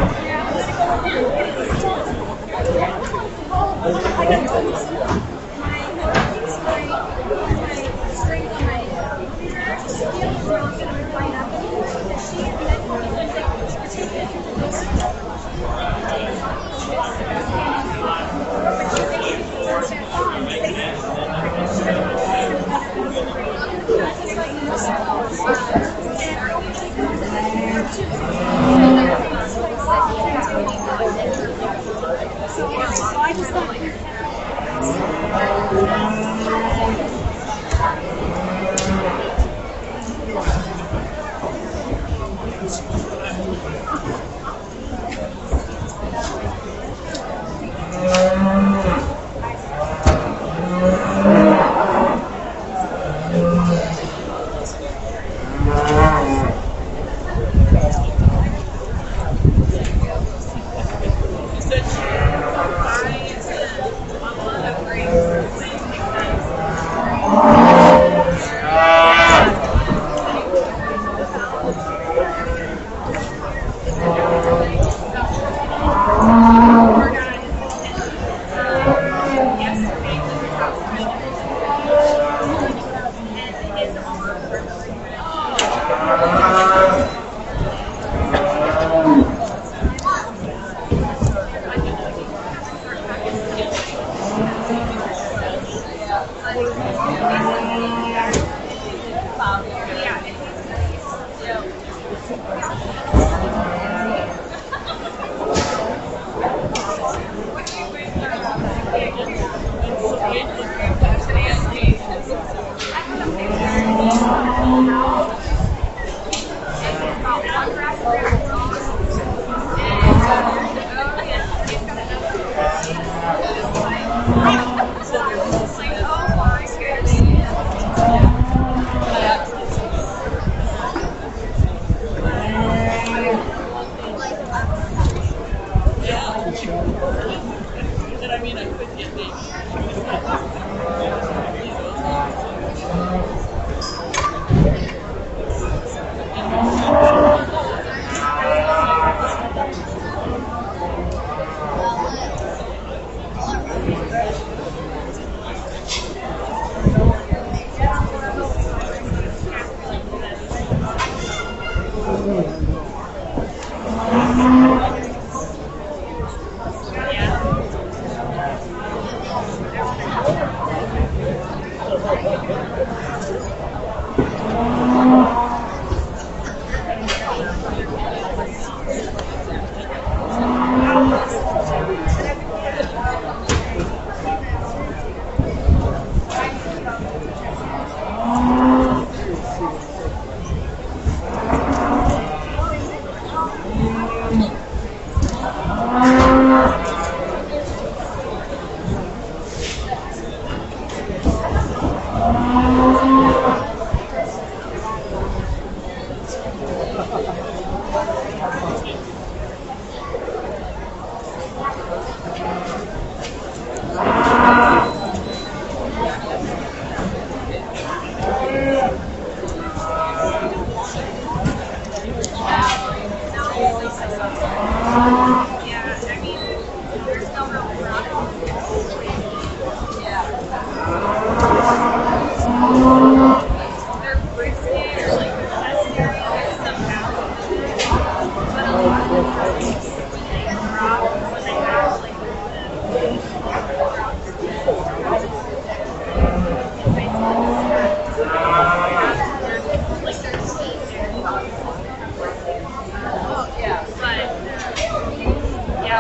Yeah.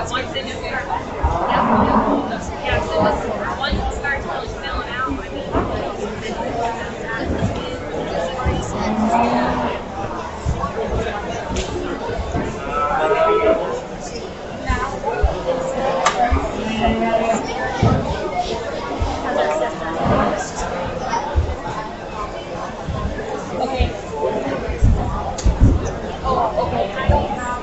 Yeah, once it just starts. Yeah, so once it starts really filling out, I mean, okay. Oh, okay. I don't have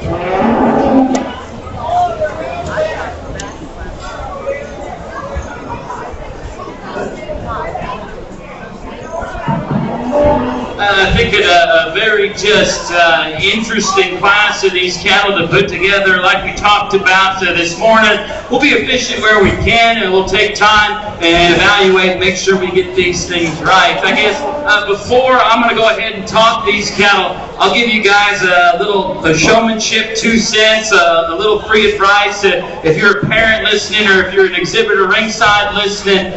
I think a very just interesting class of these cattle to put together, like we talked about this morning. We'll be efficient where we can, and we'll take time and evaluate, make sure we get these things right. I guess before I'm going to go ahead and talk these cattle, I'll give you guys a little showmanship, 2 cents, a little free advice. If you're a parent listening, or if you're an exhibitor ringside listening,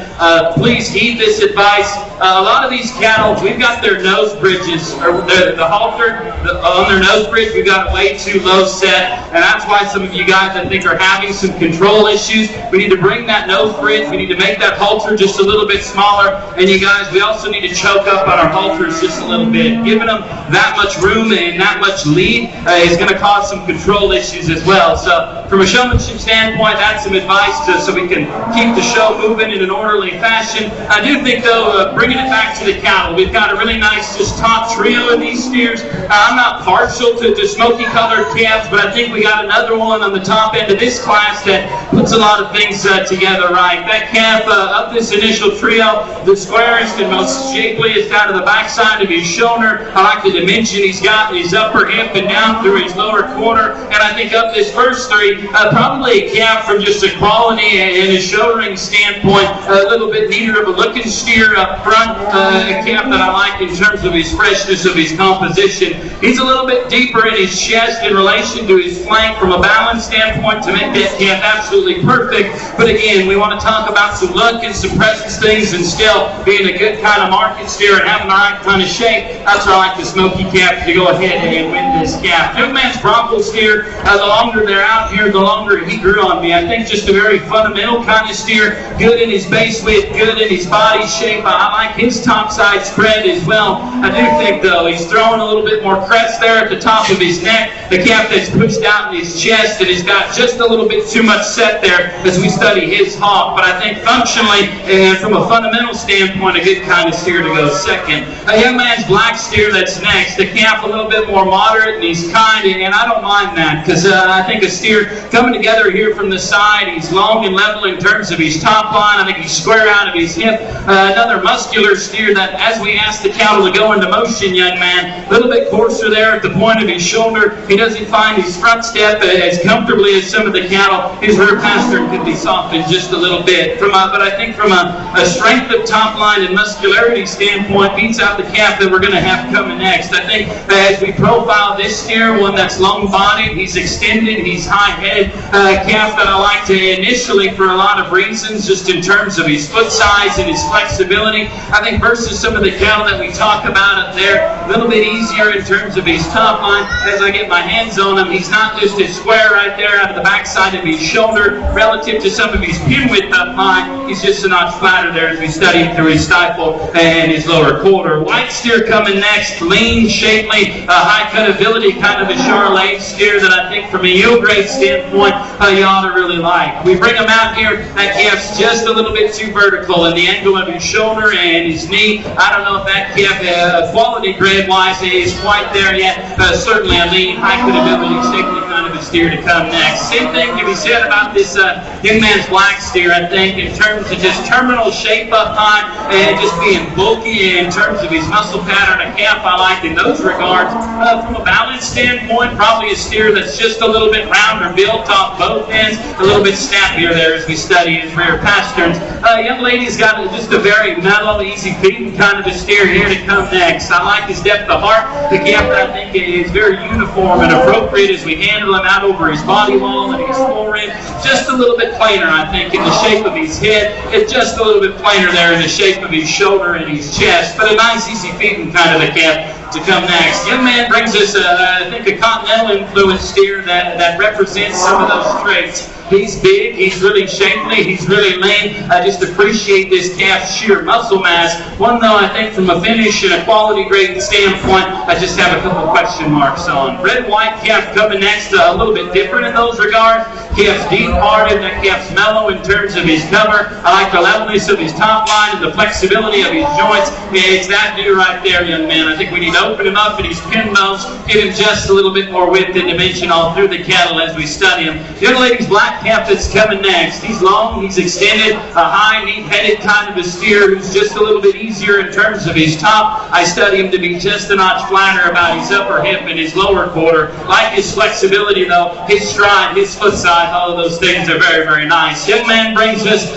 please heed this advice. A lot of these cattle, we've got their nose bridges, or the halter on their nose bridge, we've got it way too low set, and that's why some of you guys, I think, are having some control issues. We need to bring that nose bridge, we need to make that halter just a little bit smaller, and you guys, we also need to choke up on our halters just a little bit. Giving them that much room and that much lead is going to cause some control issues as well. So from a showmanship standpoint, that's some advice so we can keep the show moving in an orderly fashion. I do think, though, bringing it back to the cattle, we've got a really nice just top trio of these steers. I'm not partial to smoky colored calves, but I think we got another one on the top end of this class that puts a lot of things together right. That calf of this initial trio, the squarest and most shapely is down to the backside of his shoulder. I like the dimension he's got in his upper hip and down through his lower quarter. And I think of this first 3, probably a calf from just a quality and a shouldering standpoint, a little bit neater of a looking steer up front. A calf that I like in terms of his freshness of his composition. He's a little bit deeper in his chest in relation to his flank from a balance standpoint to make that calf absolutely perfect. But again, we want to talk about some look and some presence things, and still being a good kind of market steer and having the right kind of shape. That's why I like the smoky calf to go ahead and win this calf. Young man's Bronco steer, the longer they're out here, the longer he grew on me. I think just a very fundamental kind of steer, good in his base width, good in his body shape. I like his top side spread as well. I do think, though, he's throwing a little bit more crest there at the top of his neck. The calf that's pushed out in his chest, and he's got just a little bit too much set there as we study his hawk. But I think functionally and from a fundamental standpoint, a good kind of steer to go second. A young man's black steer that's next. The calf a little bit more moderate, and he's kind, and I don't mind that, because I think a steer coming together here from the side, he's long and level in terms of his top line. I think he's square out of his hip. Another muscular steer that, as we ask the cattle to go into motion, young man, a little bit coarser there at the point of his shoulder. He doesn't find his front step as comfortably as some of the cattle. His rear pastern could be softened just a little bit. But I think from a strength of top line and muscularity standpoint, beats out the calf that we're going to have coming next. I think as we profile this steer, one that's long-bodied, he's extended, he's high-headed, calf that I like to initially for a lot of reasons, just in terms of his foot size and his flexibility. I think versus some of the cattle that we talk about up there, a little bit easier in terms of his top line. As I get my hands on him, he's not just as square right there out of the backside of his shoulder relative to some of his pin width up high. He's just a notch flatter there as we study him through his stifle and his lower quarter. White steer coming next, lean, shapely, high cutability, kind of a Charolais steer that I think from a yield grade standpoint you ought to really like. We bring him out here, that calf's just a little bit too vertical in the angle of his shoulder and his knee. I don't know if that calf, quality grade wise, is quite there yet. Certainly a lean, high cutability, shapely kind of a steer to come next. Same thing can be said about this young man's black steer, I think, in terms of just terminal shape up high and just being bulky in terms of his muscle pattern. A calf I like in those regards. From a balance standpoint, probably a steer that's just a little bit rounder built off both ends, a little bit snappier there as we study his rear pasterns. Young lady's got just a very mellow, easy feeding kind of a steer here to come next. I like his depth of heart. The calf, I think, is very uniform and appropriate as we handle him out over his body wall and his forehead. Just a little bit plainer, I think, in the shape of his head. It's just a little bit plainer there in the shape of his shoulder and his chest. But a nice, easy feeding kind of a calf to come next. Young man brings us, I think, a continental influence steer that represents some of those traits. He's big, he's really shapely, he's really lean. I just appreciate this calf's sheer muscle mass. One, though, I think from a finish and a quality grade standpoint, I just have a couple question marks on. Red and white calf coming next, a little bit different in those regards. Calf's deep-hearted. That calf's mellow in terms of his cover. I like the levelness of his top line and the flexibility of his joints. Yeah, it's that dude right there, young man. I think we need to open him up in his pin bones, give him just a little bit more width and dimension all through the cattle as we study him. The young lady's black calf that's coming next. He's long, he's extended, a high, neat-headed kind of a steer who's just a little bit easier in terms of his top. I study him to be just a notch flatter about his upper hip and his lower quarter. Like his flexibility, though, his stride, his foot size, all of those things are very, very nice. Young man brings us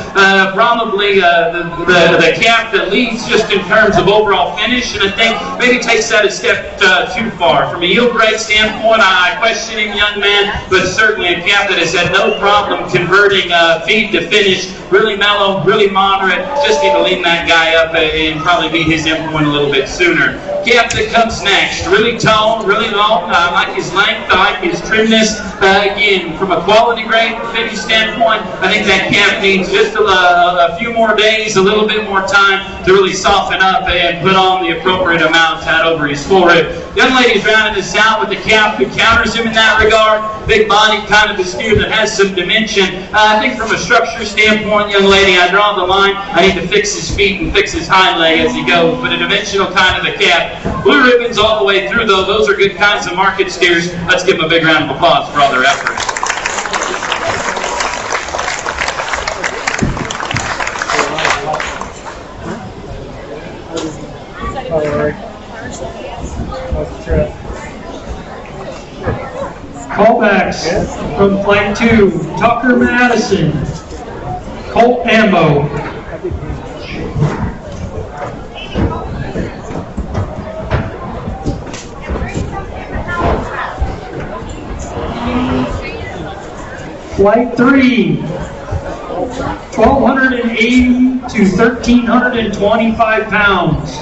probably the calf that leads just in terms of overall finish, and I think maybe takes that a step too far. From a yield rate standpoint, I question him, young man, but certainly a calf that has had no problem converting feed to finish. Really mellow, really moderate. Just need to lean that guy up and probably beat his endpoint a little bit sooner. Calf that comes next, really tall, really long. I like his length, I like his trimness. Again, from a quality grade finish standpoint, I think that calf needs just a few more days, a little bit more time to really soften up and put on the appropriate amount out over his forehead. The young lady's rounding this out with a calf who counters him in that regard. Big body, kind of a steer that has some dimension. I think from a structure standpoint, young lady, I draw the line. I need to fix his feet and fix his hind leg as he goes. But a dimensional kind of a calf. Blue ribbons all the way through, though. Those are good kinds of market steers. Let's give them a big round of applause for all their efforts. Callbacks from Flight 2, Tucker Madison, Colt Ambo. Flight 3, 1,280 to 1,325 pounds.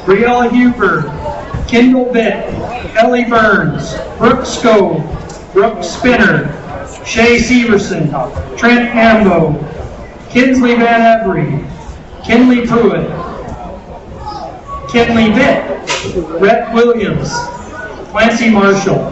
Briella Huber, Kendall Bitt, Ellie Burns, Brooke Scove, Brooke Spinner, Shay Severson, Trent Ambo, Kinsley Van Every, Kinley Pruitt, Kinley Bitt, Rhett Williams, Clancy Marshall.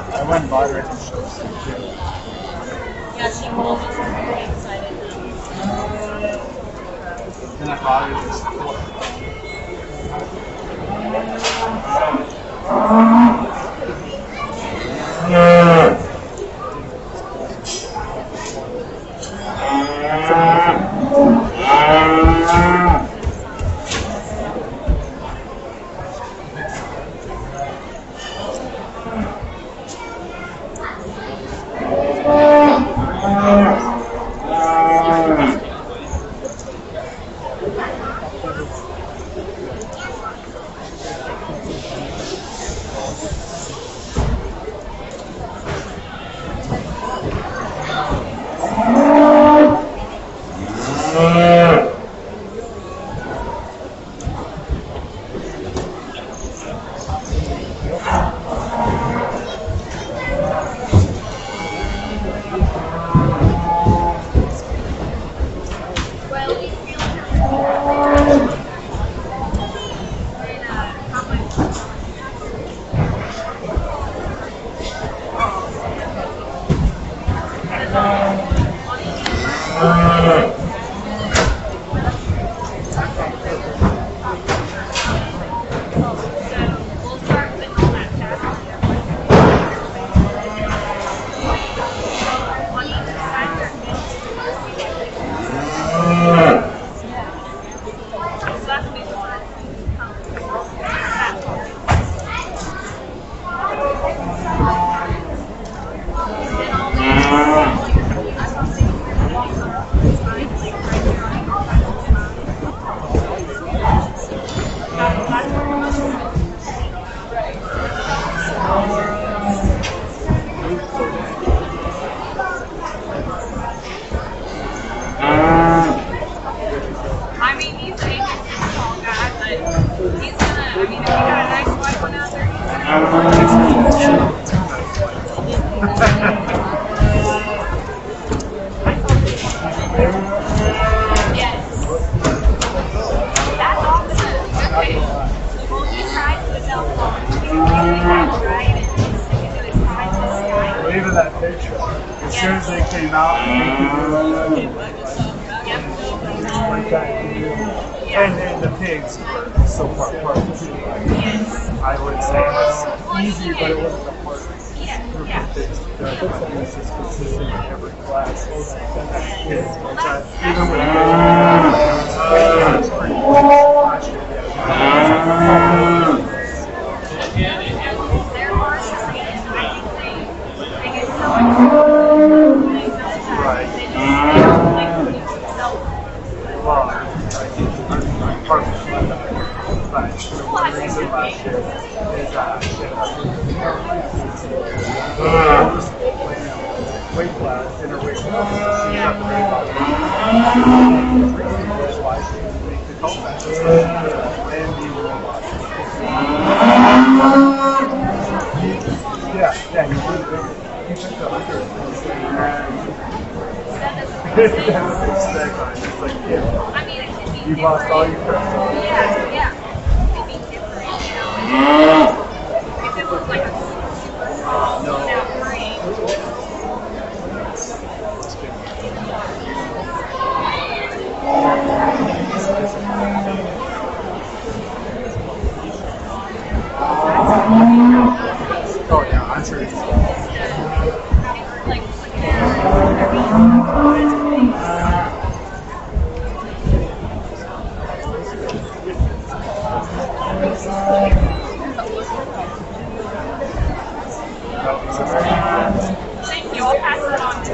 I went by her. Yeah, she was very excited. Then I bought her this. That's opposite. Okay. Well, he tried to tell them, right? And he's going to try to sky. Well, even that picture, as soon as they came out, they could do like that. And the pigs were so far apart too. I would say it was easy, but it wasn't the hardest. Group of pigs together. This is consistent in every class. Even with it's pretty last year. Well, I'm part of the but one reason last year is weight class, inner weight class, she's up very about why she didn't make the comeback and be robot. Yeah, you did it. You took the 100 and it's like, yeah. I mean, it could be You've lost all your credit. Yeah. It could be different, you know. If it was like a super tall, blown out brain. Oh yeah, I'm sure it's You all pass it on to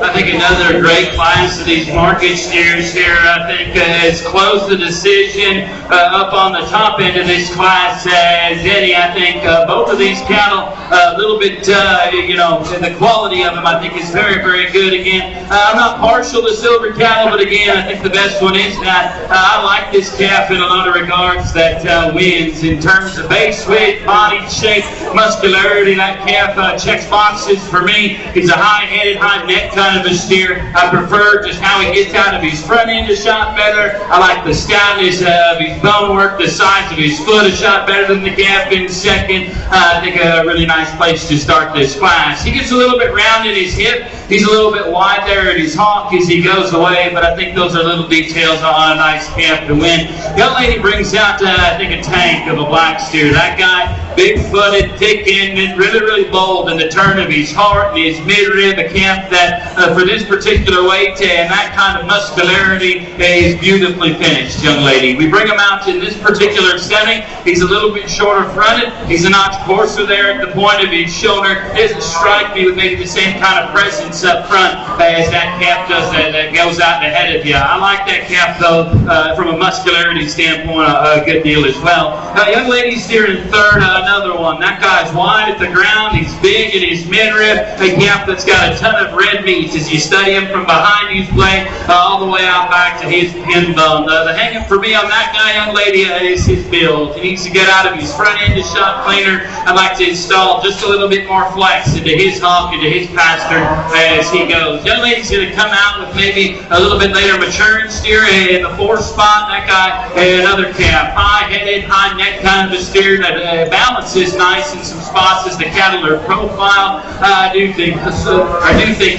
I think another great class of these market steers here, I think, has closed the decision up on the top end of this class as any. I think both of these cattle, a little bit, the quality of them, I think, is very, very good. Again, I'm not partial to silver cattle, but again, I think the best one is that. I like this calf in a lot of regards that wins in terms of base width, body shape, muscularity. That calf checks boxes for me. He's a high-headed, high-neck kind of a steer. I prefer just how he gets out of his front end a shot better. I like the stoutness of his bone work, the size of his foot a shot better than the calf in second. I think a really nice place to start this class. He gets a little bit round in his hip. He's a little bit wide there at his hock as he goes away, but I think those are little details on a nice calf to win. Young lady brings out, I think, a tank of a black steer. That guy, big-footed, thick-ended, really, really bold in the turn of his heart and his midrib, a calf that for this particular weight and that kind of muscularity is beautifully finished, young lady. We bring him out in this particular setting. He's a little bit shorter fronted. He's a notch coarser there at the point of his shoulder. Doesn't strike me with maybe the same kind of presence up front as that calf does that goes out ahead of you. I like that calf, though, from a muscularity standpoint, a good deal as well. Young lady steer in third. another one. That guy's wide at the ground. He's big in his midriff. A camp that's got a ton of red meats as you study him from behind his blade all the way out back to his pin bone. The hang-up for me on that guy, young lady, is his build. He needs to get out of his front end to shot cleaner. I'd like to install just a little bit more flex into his hawk, into his pastern as he goes. Young lady's going to come out with maybe a little bit later maturing steer in the 4th spot. That guy, another calf, high-headed, high-neck kind of a steer that balances nice in some spots as the cattle are profile. I do think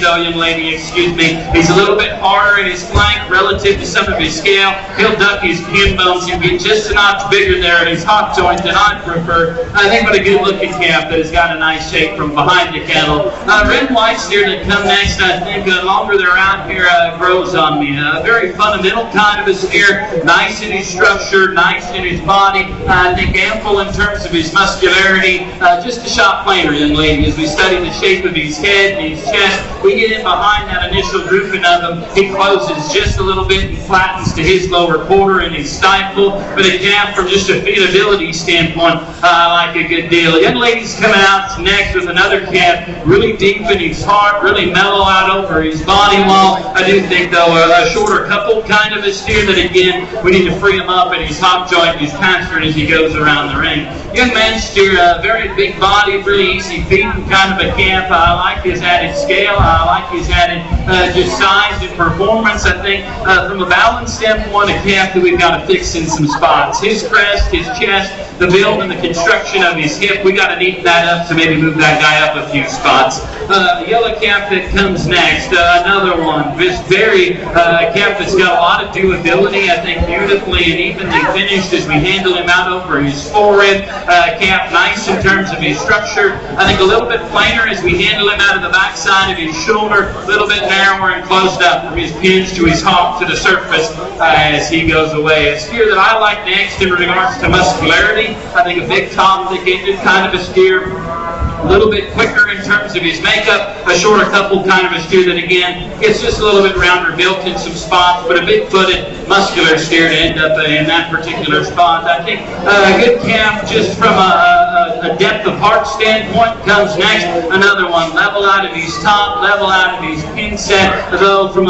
though, young lady, excuse me, he's a little bit harder in his flank relative to some of his scale. He'll duck his pin bones. He'll get just a notch bigger there in his hop joint than I prefer. I think what a good-looking calf that has got a nice shape from behind the cattle. Red and white steer that come next, I think the longer they're out here grows on me. Very fundamental kind of a steer. Nice in his structure, nice in his body. I think ample in terms of his muscularity. Just a shot plainer, young lady. As we study the shape of his head and his chest, we get in behind that initial grouping of him. He closes just a little bit and flattens to his lower quarter and his stifle. But a calf from just a feedability standpoint, I like a good deal. Young lady's coming out next with another calf, really deep in his heart, really mellow out over his body wall. I do think, though, a shorter coupled kind of a steer that, again, we need to free him up in his hop joint, his pastern as he goes around the ring. Young man steer, very big body, really easy feeding kind of a calf. I like his added scale. I like his added just size and performance. I think from a balance standpoint, a calf that we've got to fix in some spots. His crest, his chest, the build and the construction of his hip, we got to neaten that up to maybe move that guy up a few spots. The yellow calf that comes next, another one. This very calf that's got a lot of durability, I think beautifully and evenly finished as we handle him out over his forehead. Calf nice in terms of his structure. I think a little bit plainer as we handle him out of the backside of his shoulder, a little bit narrower and closed up from his pins to his hop to the surface as he goes away. A steer that I like next in regards to muscularity, I think a big top, thick-ended kind of a steer. A little bit quicker in terms of his makeup, a shorter coupled kind of a steer that, again, gets just a little bit rounder built in some spots, but a big-footed, muscular steer to end up in that particular spot. I think a good calf just from a depth of heart standpoint comes next. Another one, level out of his top, level out of his pin set, though from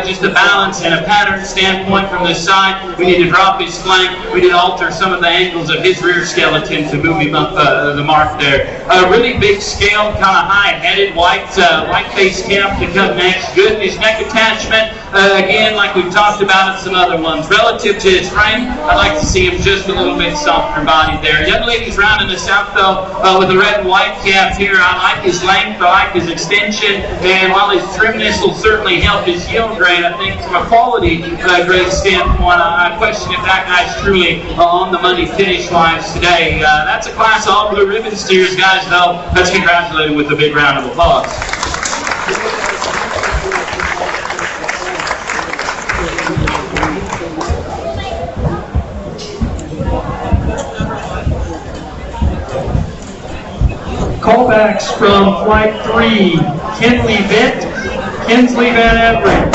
just a balance and a pattern standpoint from this side, we need to drop his flank, we need to alter some of the angles of his rear skeleton to move him up the mark there. Really big scale, kind of high-headed, white-faced calf to come next. Good in his neck attachment. Again, like we've talked about in some other ones. Relative to his frame, I'd like to see him just a little bit softer body there. Young lady's rounding us out, though, with the red and white calf here. I like his length, I like his extension, and while his trimness will certainly help his yield grade, I think from a quality grade standpoint, I question if that guy's truly on the money finish-wise today. That's a class all blue ribbon steers, guys, though. Let's congratulate him with a big round of applause. Callbacks from Flight 3, Kinley Vitt, Kinsley Van Everett.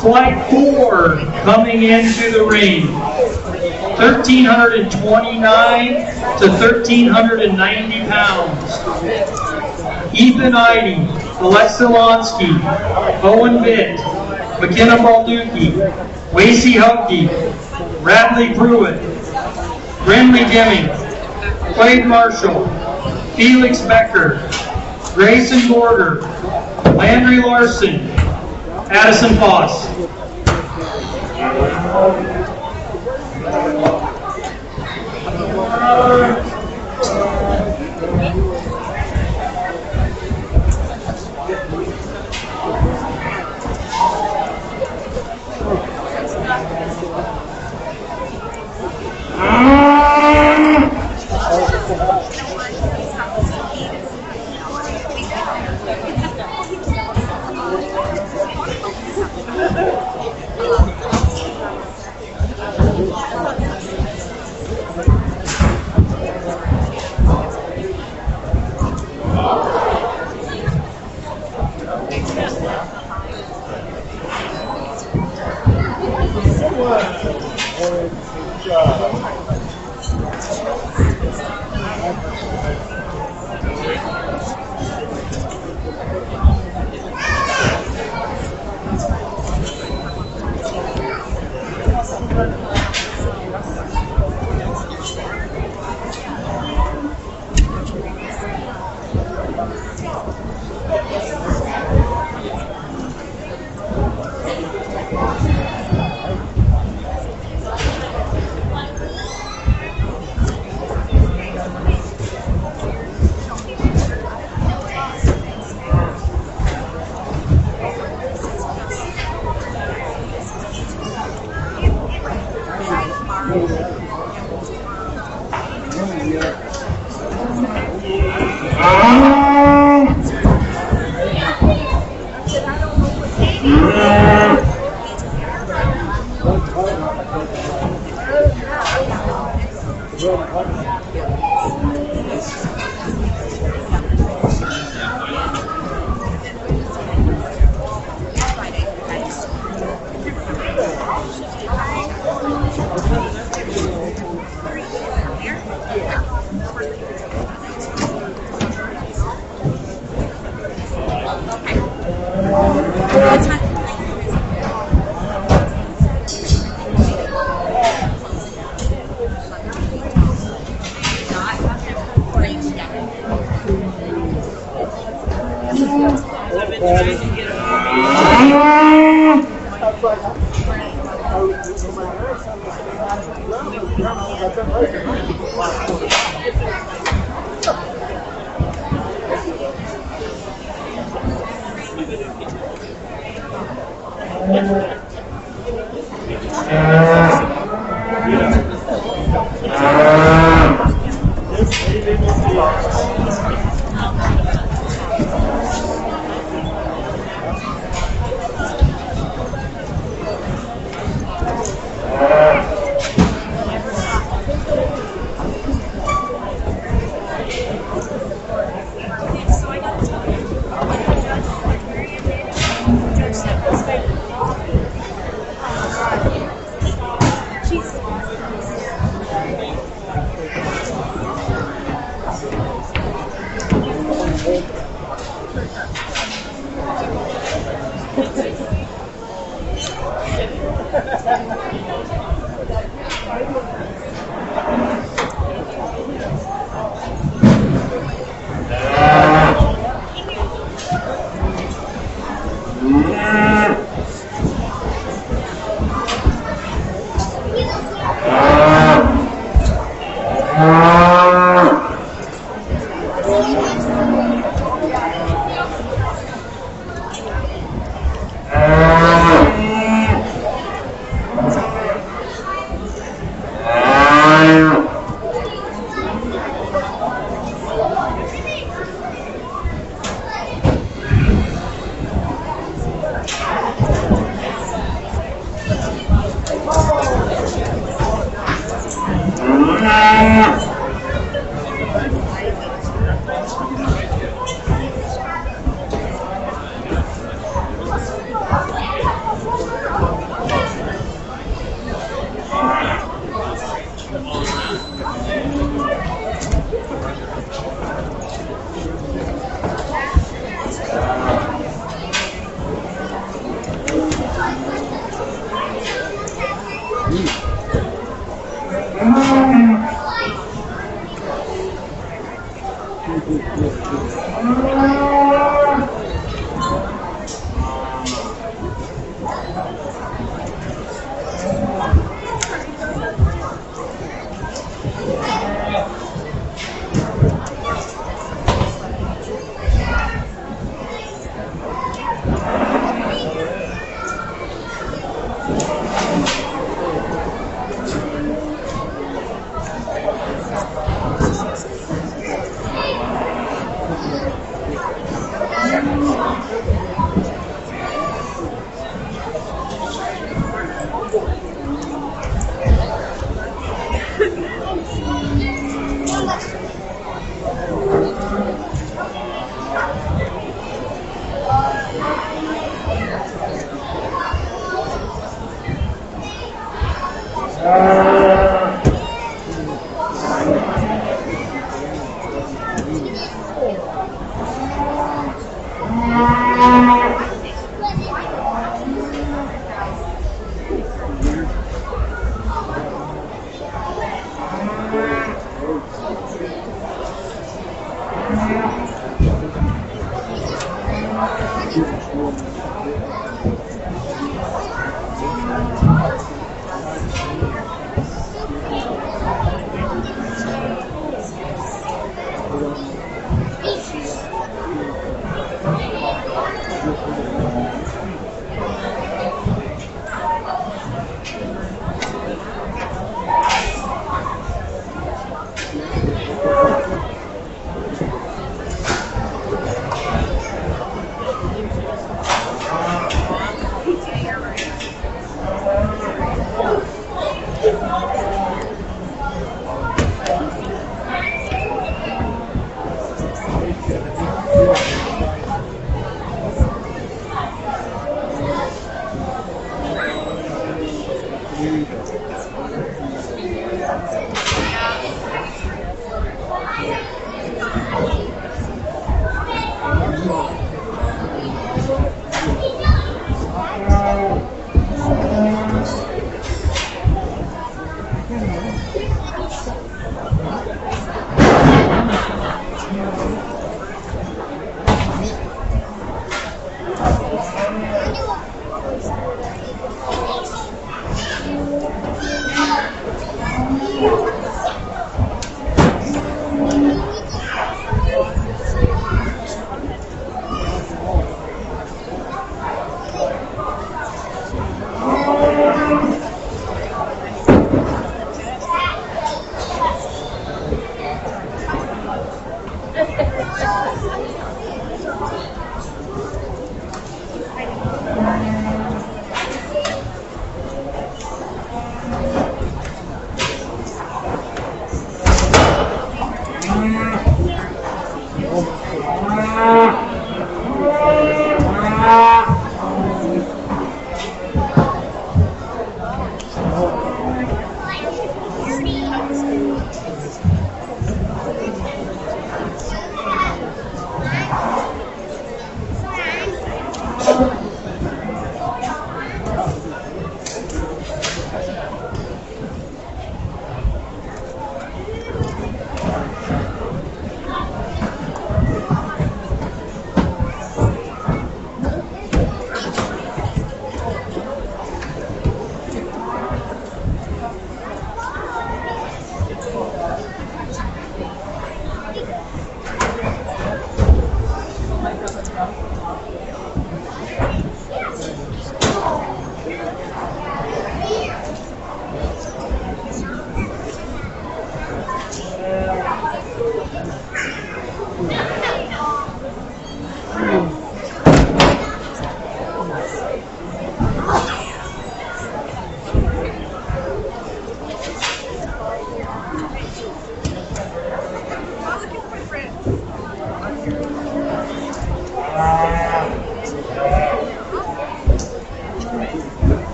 Flight 4 coming into the ring, 1,329 to 1,390 pounds. Ethan Eide, Alexa Lonsky, Owen Vitt, McKenna Balducci, Wasey Hupke, Bradley Pruitt, Brenley Deming, Quade Marshall, Felix Becker, Grayson Border, Landry Larson, Addison Foss. Good job.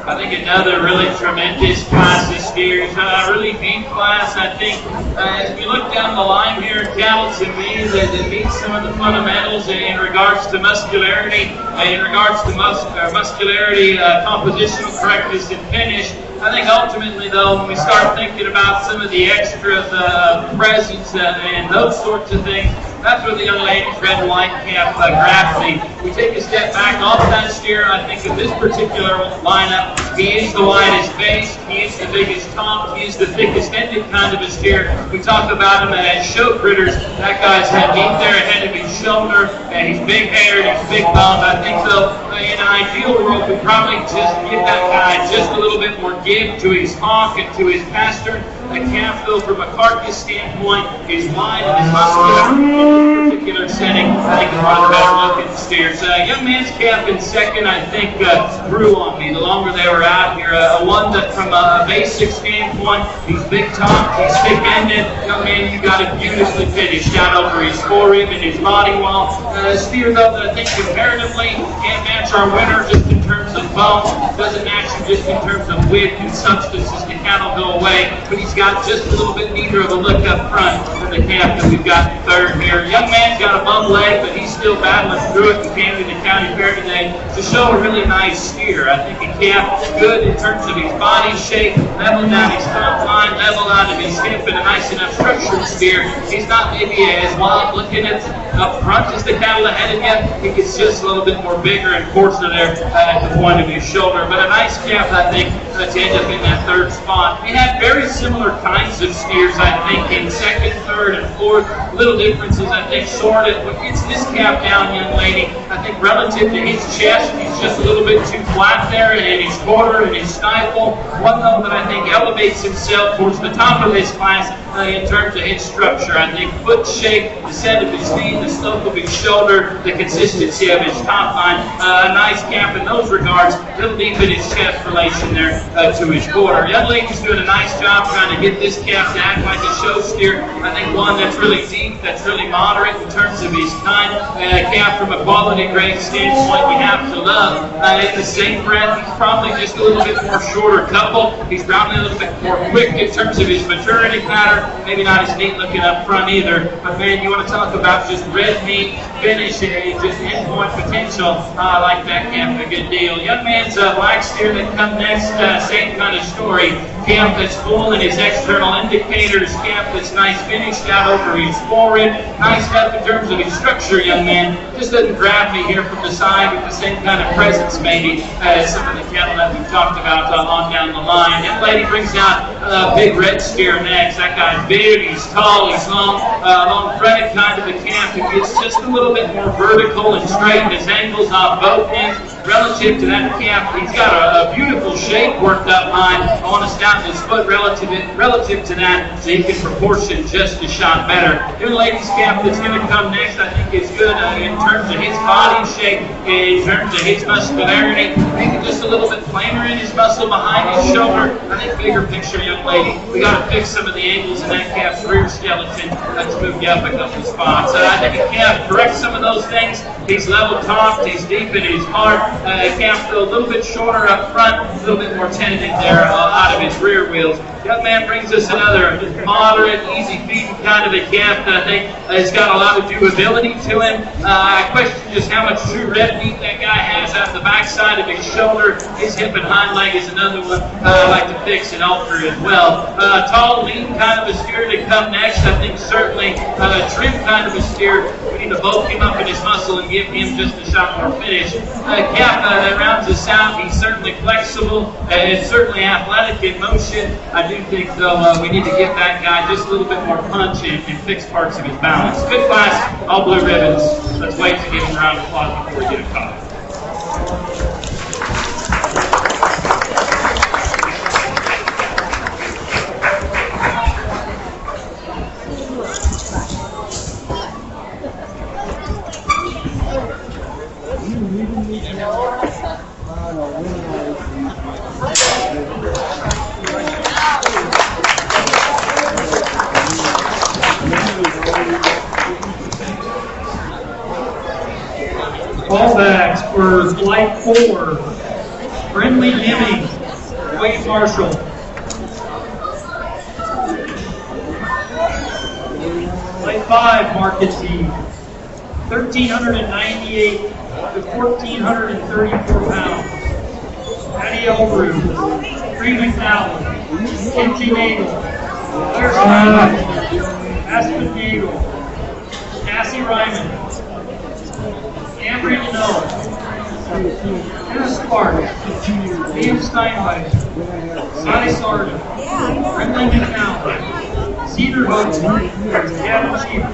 I think another really tremendous class of steers, really deep class. I think as we look down the line here in cattle, to me, that it meets some of the fundamentals in regards to muscularity, in regards to muscularity, compositional correctness, and finish. I think ultimately, though, when we start thinking about some of the extras, presence, and those sorts of things, that's where the young lady's red and white calf grabs me. We take a step back off that steer, and I think in this particular lineup, he is the widest face, he is the biggest top, he is the thickest ended kind of a steer. We talk about him as show critters. That guy's had meat there ahead of his shoulder, and he's big haired, he's big boned. I think though, in an ideal world, we probably just give that guy just a little bit more give to his honk and to his pastern. The calf, though, from a carcass standpoint, is wide and is muscular in this particular setting. I think it's one of the better looking steers. Young man's calf in second, I think, grew on me the longer they were out here. One that, from a basic standpoint, he's big top, he's thick-ended. Young man, you got it beautifully finished out over his forearm and his body wall. A steer, though, that I think comparatively can't match our winner just in terms of bone, doesn't match him just in terms of width and substance as the cattle go away, but he's got just a little bit neater of a look up front than the calf that we've got in third here. Young man's got a bum leg, but he's still battling through it and came to the county fair today to show a really nice steer. I think a calf good in terms of his body shape, leveled out his top line, leveled out of his hip, and a nice enough structured steer. He's not maybe as wild looking at up front as the cattle ahead of him. He gets just a little bit more bigger and coarser there at the point of his shoulder. But a nice calf, I think, to end up in that third spot. We had very similar kinds of steers, I think, in second, third, and fourth. Little differences, I think, sorted. What gets this calf down, young lady, I think relative to his chest, he's just a little bit too flat there, and his quarter and his stifle. One, though, that I think elevates himself towards the top of this class in terms of his structure. I think foot shape, the set of his knee, the slope of his shoulder, the consistency of his top line. A nice calf in those regards. Little deep in his chest relation there to his quarter. Young lady's doing a nice job trying to get this calf to act like a show steer. I think one that's really deep, that's really moderate in terms of his kind. A calf from a quality grade standpoint we have to love. In the same breath, he's probably just a little bit more shorter couple. He's probably a little bit more quick in terms of his maturity pattern. Maybe not as neat looking up front either. But man, you want to talk about just red meat, finish, and just endpoint potential. I like that calf a good deal. Young man's black steer that come next, same kind of story. camp that's full in his external indicators, camp that's nice finished out over his forehead, nice stuff in terms of his structure, young man. Just doesn't grab me here from the side with the same kind of presence maybe as some of the cattle that we've talked about on down the line. That lady brings out a big red steer next. That guy's big, he's tall, he's long fronted kind of a calf who gets just a little bit more vertical and straight. His ankles off both ends. Relative to that calf, he's got a beautiful shape worked up high. I want to stout his foot relative to that so he can proportion just a shot better. Your lady's calf that's going to come next, I think is good in terms of his body shape, in terms of his muscularity. Maybe just a little bit plainer in his muscle behind his shoulder. I think bigger picture, young lady. We got to fix some of the angles in that calf's rear skeleton. Let's move you up a couple spots. I think a calf corrects some of those things. He's level topped, he's deep in his heart. Calf still a little bit shorter up front, a little bit more tentative there out of his rear wheels. Young man brings us another moderate, easy feeding kind of a calf that I think has got a lot of durability to him. I question just how much true red meat that guy has out the backside of his shoulder. His hip and hind leg is another one I like to fix and alter as well. Tall, lean kind of a steer to come next. I think certainly trim kind of a steer. We need to bulk him up in his muscle and give him just a shot more finish. Calf that rounds us out. He's certainly flexible and certainly athletic in motion. I do think, though, we need to give that guy just a little bit more punch and fix parts of his balance. Good class, all blue ribbons. Let's wait to give him a round of applause before we get a call. Callbacks for Flight 4, Friendly Jimmy, Wade Marshall. Flight 5, Market T, 1,398 to 1,434 pounds. Patty Elbrew, Bree McDowell, Kimchi Nagel, Claire Steiner, Aspen Nagel, Cassie Ryman, Ambry Deneau, Anna Spark, Liam Steinweiss, Scotty Sargent, Brendan McNally, Cedar Hudson, Gavin Cheever.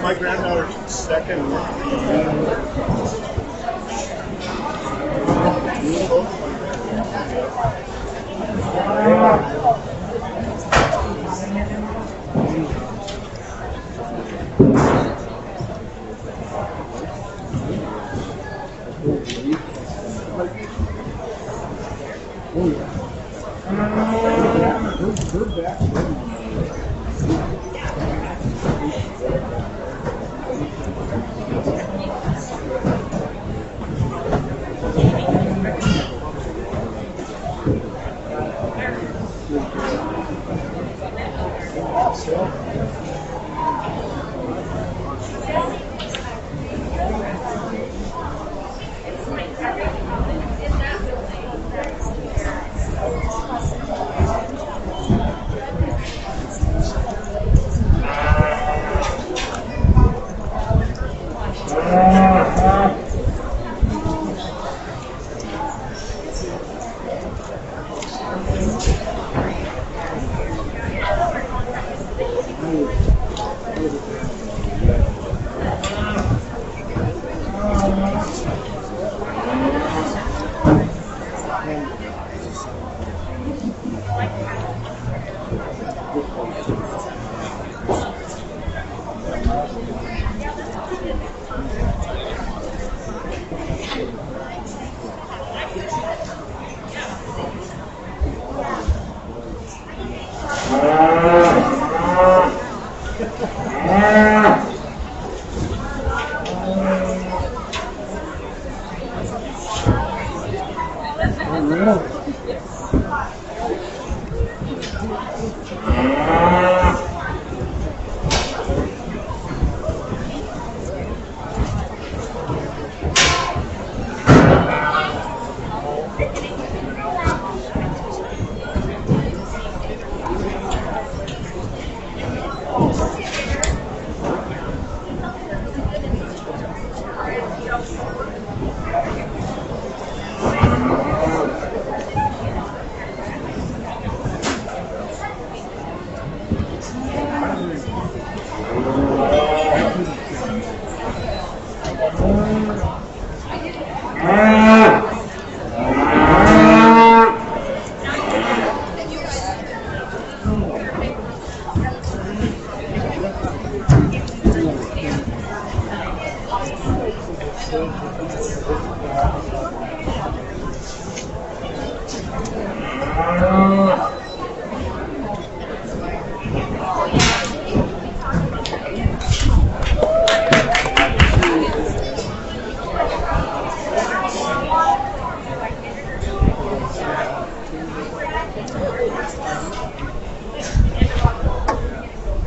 My granddaughter's second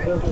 Again,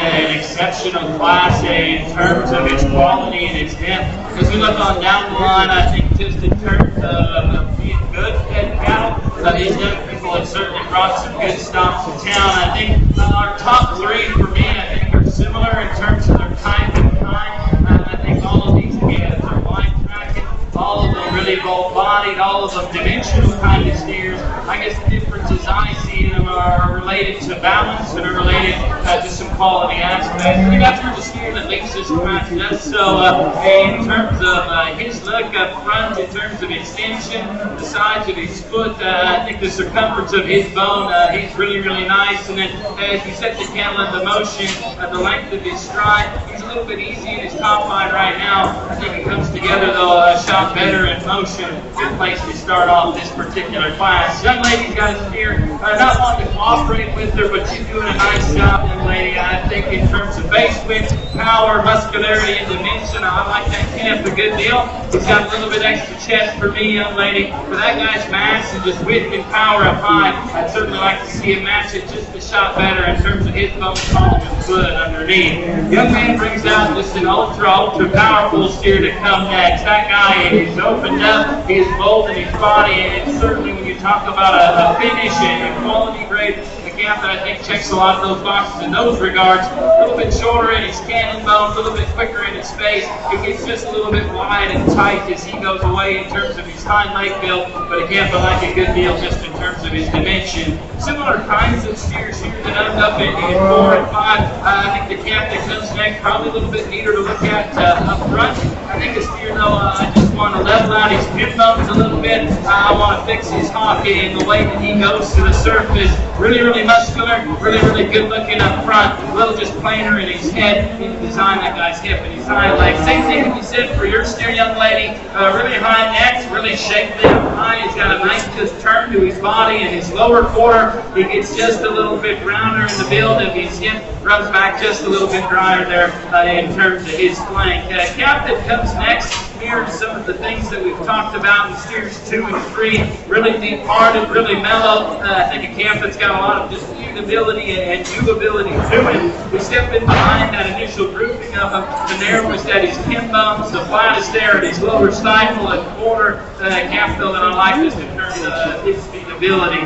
an exceptional class in terms of its quality and its depth. As we look on down the line, I think just in terms of being good fed cattle, these young people have certainly brought some good stock to town. I think our top three for me, I think, are similar in terms of their type and kind. I think all of these again are wide tracking, all of them really bold bodied, all of them dimensional kind of steers. I guess the differences I see in them are related to balance and are related to some quality aspects. I think that's where the steer that leads this class does so in terms of his look up front, in terms of extension, the size of his foot, I think the circumference of his bone, he's really, really nice. And then as you set the cattle into motion, the length of his stride, he's a little bit easy in his top line right now. I think it comes together though a shot better in motion. Good place to start off this particular class. Young lady's got a steer, not wanting to cooperate with her, but she's doing a nice job, young lady. I think in terms of base width, power, muscularity, and dimension, I like that calf a good deal. He's got a little bit extra chest for me, young lady. For that guy's mass and just width and power up high, I'd certainly like to see him match it just a shot better in terms of his bone column and foot underneath. Young man brings out just an ultra powerful steer to come next. That guy is opened up, he's bold in his body, and certainly when you talk about a finish and a quality grade, a calf that I think checks a lot of those boxes in those regards. A little bit shorter in his cannon bone, a little bit quicker in his face. It gets just a little bit wide and tight as he goes away in terms of his hind leg build, but a calf I like a good deal just in terms of his dimension. Similar kinds of steers here that end up in 4 and 5. I think the calf that comes next probably a little bit neater to look at up front. I think a steer though, I just want to level out his pin bones a little bit. I want to fix his hock in the way that he goes to the surface. Really, really muscular, really, really good looking up front. A little just plainer in his head. Need to design that guy's hip and his hind leg. Same thing can be said for your steer, young lady. Really high neck, really shapely up high. He's got a nice just turn to his body and his lower quarter. He gets just a little bit rounder in the build of his hip. Runs back just a little bit drier there in terms of his flank. Calf that comes next mirrors some of the things that we've talked about in steers 2 and 3. Really deep-hearted, really mellow. I think a calf that's got a lot of disputability and viewability to it. We step in behind that initial grouping of him. The narrowest at his pin bones, the flattest there at his lower stifle and quarter. Calf though that I like just in terms of his feasibility.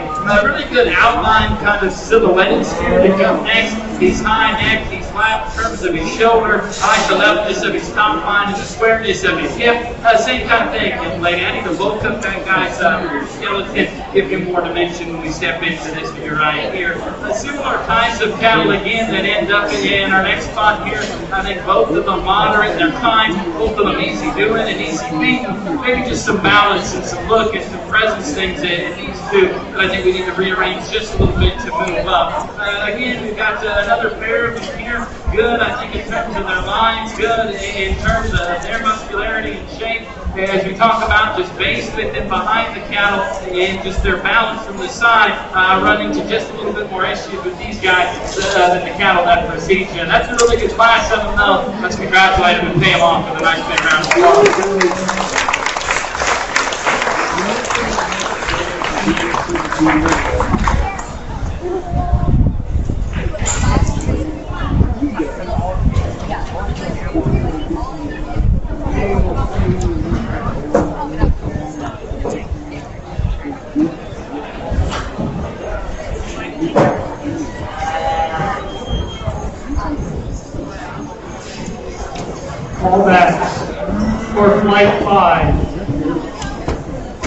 Really good outline, kind of silhouetted steer to come next. He's high neck, he's flat in terms of his shoulder. I like the levelness of his top line and the squareness of his hip. Same kind of thing, young lady. I need to bulk up that guy's skeleton, give him more dimension when we step into this view right here. Similar kinds of cattle again that end up in our next spot here. I think both of them moderate in their time, both of them easy doing and easy beating. Maybe just some balance and some look and some presence things in these two that I think we need to rearrange just a little bit to move up. Again, we've got another pair of them here. Good, I think, in terms of their lines. Good in terms of their muscularity and shape. As we talk about just base width and behind the cattle and just their balance from the side, running to just a little bit more issues with these guys than the cattle that precede you. That's a really good class of them, though. Let's congratulate them and pay them off for the nice big round of applause. Callbacks for Flight 5.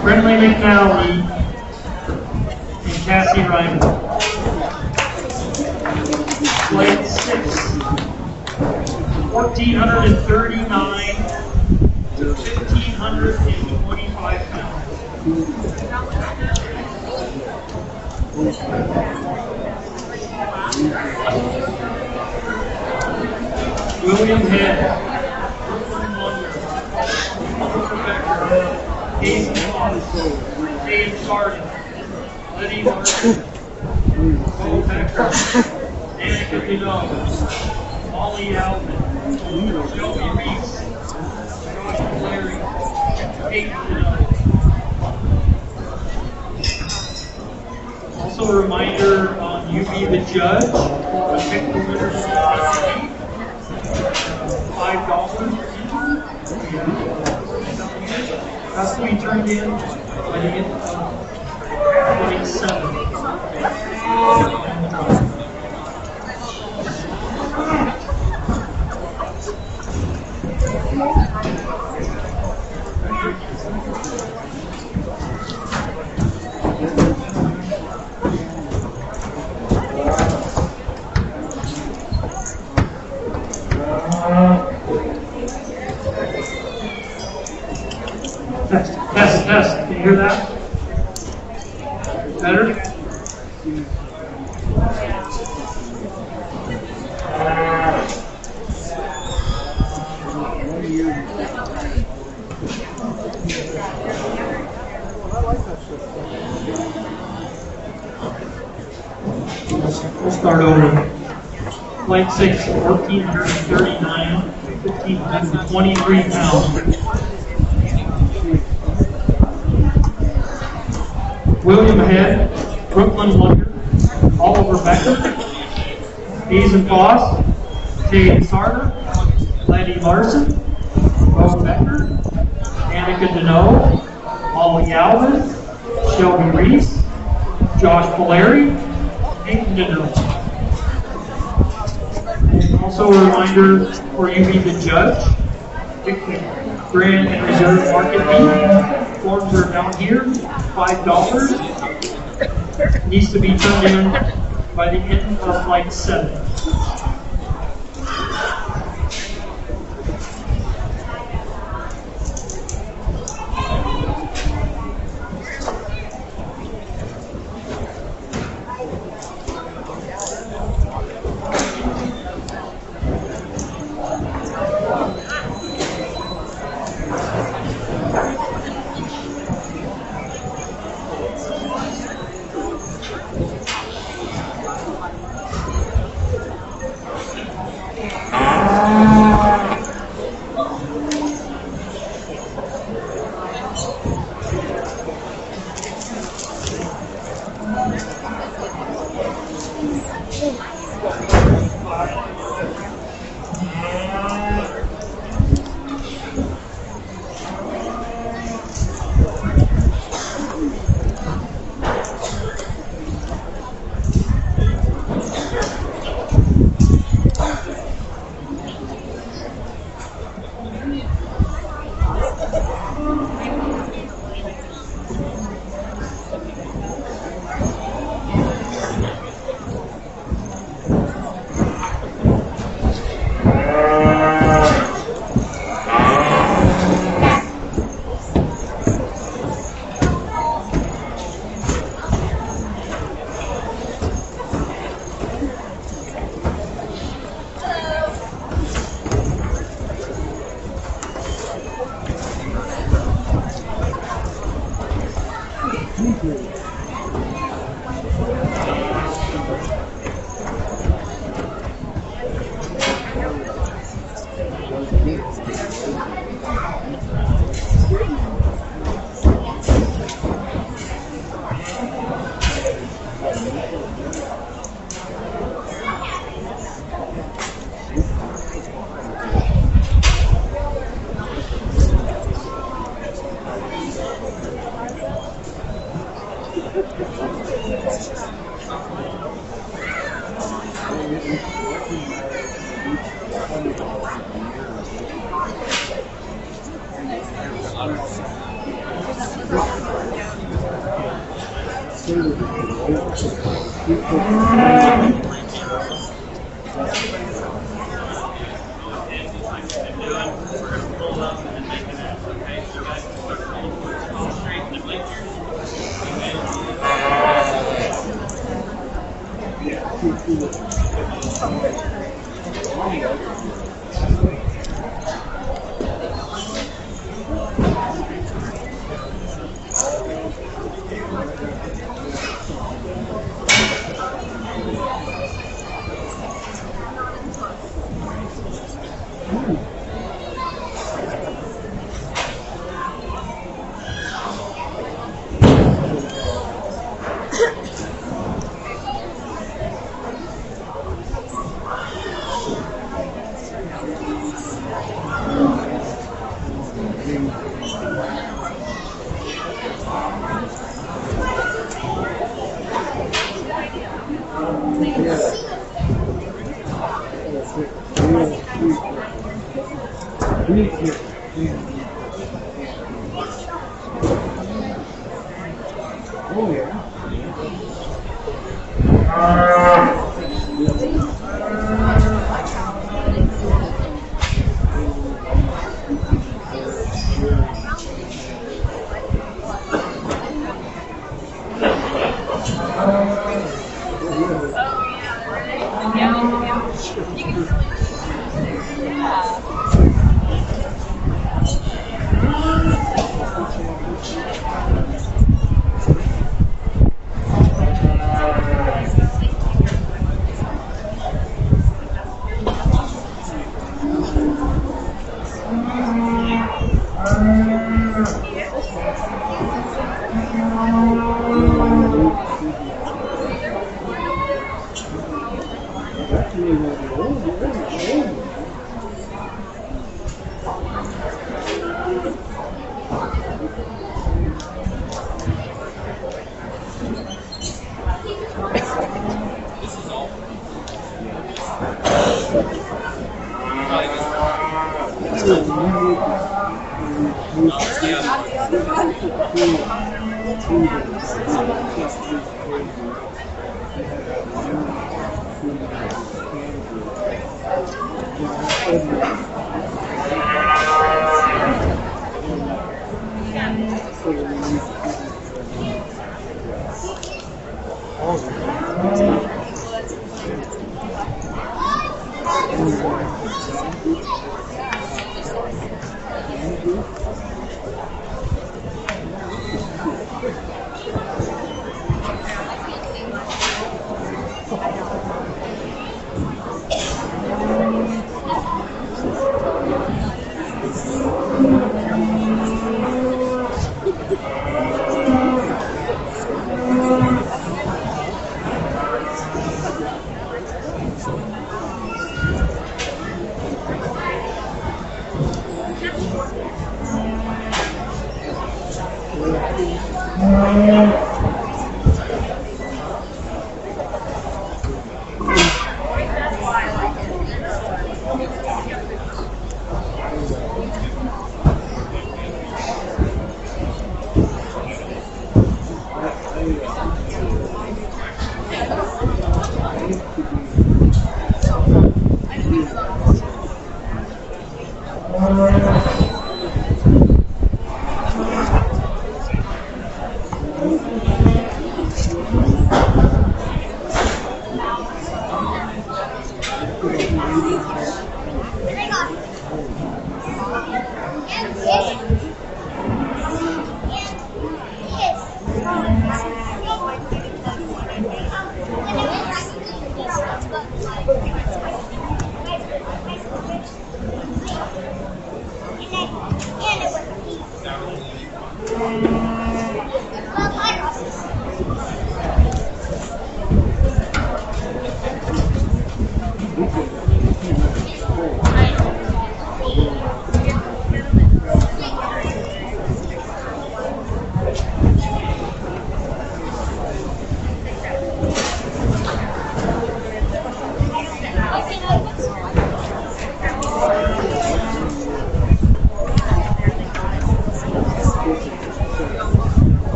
Brentley McNally and Cassie Ryman. Flight 6. 1,439 to 1,525 pounds. William Head. Jason Foss, Dave Sargent, Letty Martin, Bo Becker, Danica Pino, Molly Alvin, Joey Reese, Josh Larry, Kate Pino. Also a reminder on You Be the Judge, pick the winners of $5. Has to be turned in by the end of 27. Test. Can you hear that? Better? We'll start over. Flight 6, 1,439, 1,523 pounds. William Head, Brooklyn Wonder, Oliver Becker, Hazen Foss, Jade Sarda, Letty Larson, Bo Becker, Danica Deneau, Molly Alvin, Shelby Reese, Josh Polari, Nathan Deneau. Also a reminder for You Be the Judge, Grand and Reserve Market Meet. Forms are down here, $5. Needs to be turned in by the end of flight 7.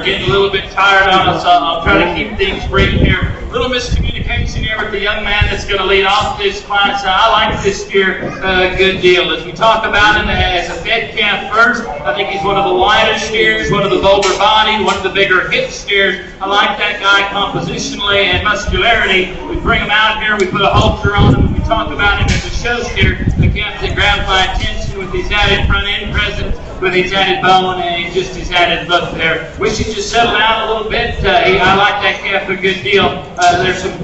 Getting a little bit tired on us. I'll try to keep things brief here. A little miscommunication here with the young man that's going to lead off this class. I like this steer a good deal. As we talk about him as a fed calf first, I think he's one of the widest steers, one of the bolder bodied, one of the bigger hip steers. I like that guy compositionally and muscularity. We bring him out here, we put a halter on him, we talk about him as a show steer. The calf that grabs my attention with his added front end presence, with his added bone and just his added look there. Wish he'd just settle down a little bit. I like that calf a good deal.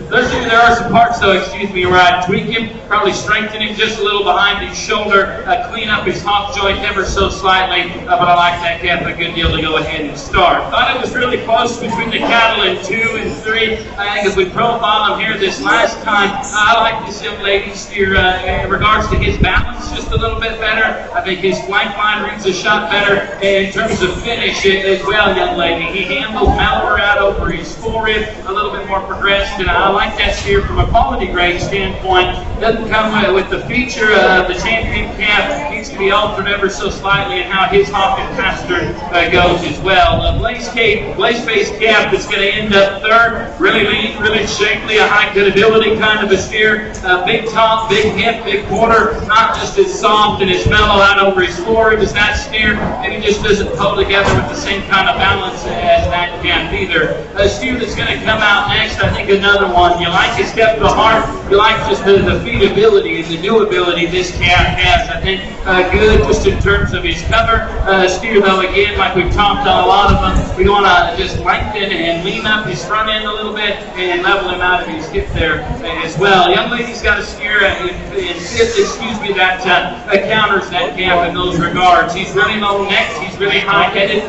There are some parts though, where I'd tweak him, probably strengthen him just a little behind his shoulder, clean up his hop joint ever so slightly, but I like that calf a good deal to go ahead and start. Thought it was really close between the cattle in 2 and 3. I think as we profile him here this last time, I like this young lady steer in regards to his balance just a little bit better. I think his flank line reads a shot better in terms of finish as well, young lady. He handles Malware out over his forehead, a little bit more progressed, and I like that steer from a quality grade standpoint. Doesn't come with the feature of the champion calf. Needs to be altered ever so slightly in how his hop and pastern goes as well. Blaze-faced calf that's going to end up third. Really lean, really shapely, a high credibility kind of a steer. Big top, big hip, big quarter, not just as soft and as mellow out over his forehead as that steer. Maybe just doesn't pull together with the same kind of balance as that calf either. A steer that's going to come out next, I think another one. You like his depth of heart, you like just the feedability and the doability this calf has. I think good just in terms of his cover. Steer though, again, like we've talked on a lot of them, we want to just lengthen and lean up his front end a little bit and level him out of his hip there as well. Young lady's got a steer in fifth, that counters that calf in those regards. He's really low necked, he's really high-headed.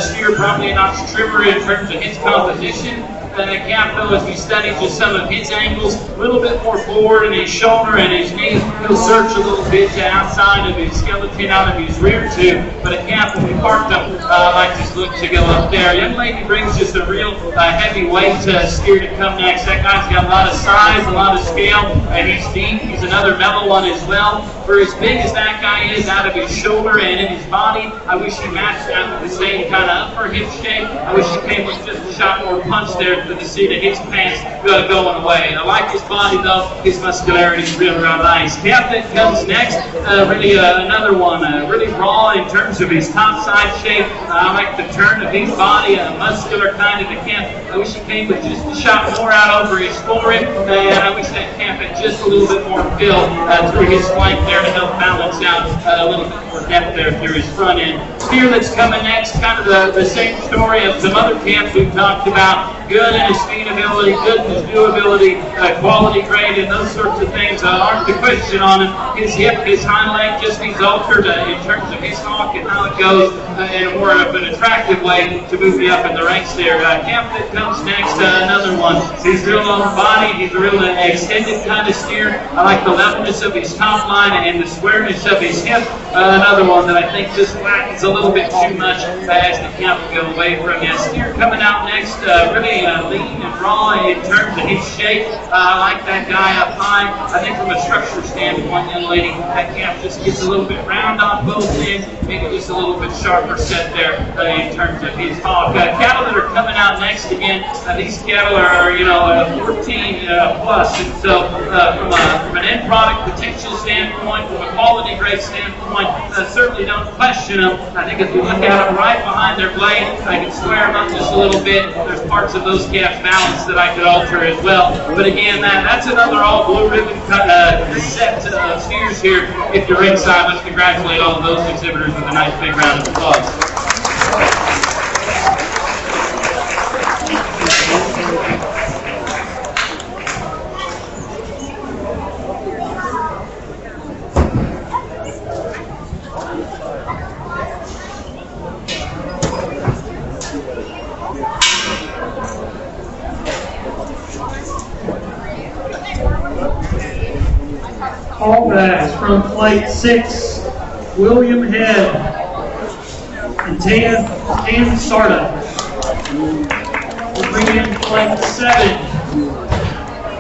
Steer probably a notch trimmer in terms of his composition. Calf, though, as we study just some of his angles, a little bit more forward in his shoulder and his knee. He'll search a little bit outside of his skeleton, out of his rear tube. But a calf, when we parked him, like this look to go up there. Young lady brings just a real heavy weight steer to come next. That guy's got a lot of size, a lot of scale, and he's deep. He's another mellow one as well. For as big as that guy is out of his shoulder and in his body, I wish he matched that with the same kind of upper hip shape. I wish he came with just a shot more punch there for the seat of his pants going away. I like his body though, his muscularity is real nice. Calf that comes next, really another one, really raw in terms of his top side shape. I like the turn of his body, a muscular kind of a calf. I wish he came with just a shot more out over his forehead, and I wish that calf had just a little bit more fill through his flank there to help balance out a little bit more depth there through his front end. Steer that's coming next, kind of the same story of some other calves we've talked about. Good in his feedability, good in his doability, quality grade, and those sorts of things aren't the question on him. His hip, his hind leg just needs altered in terms of his hawk and how it goes in more of an attractive way to move you up in the ranks there. Calf that comes next, another one. He's real long body, he's a real extended kind of steer. I like the levelness of his top line and the squareness of his hip. Another one that I think just flattens a little bit too much as the calf will go away from you. Steer coming out next, really lean and raw in terms of his shape. I like that guy up high. I think from a structure standpoint, young lady, that calf just gets a little bit round on both ends. make it just a little bit sharper set there in terms of his talk. Cattle that are coming out next again, these cattle are, 14 plus, and so from an end product potential standpoint, from a quality grade standpoint, certainly don't question them. I think if you look at them right behind their blade, I can square them up just a little bit. There's parts of those calves balance that I could alter as well. But again, that's another all blue ribbon set of steers here. If you're inside, let's congratulate all of those exhibitors with a nice big round of applause. All backs from flight 6, William Head and Dan Sarda. We'll bring in flight 7,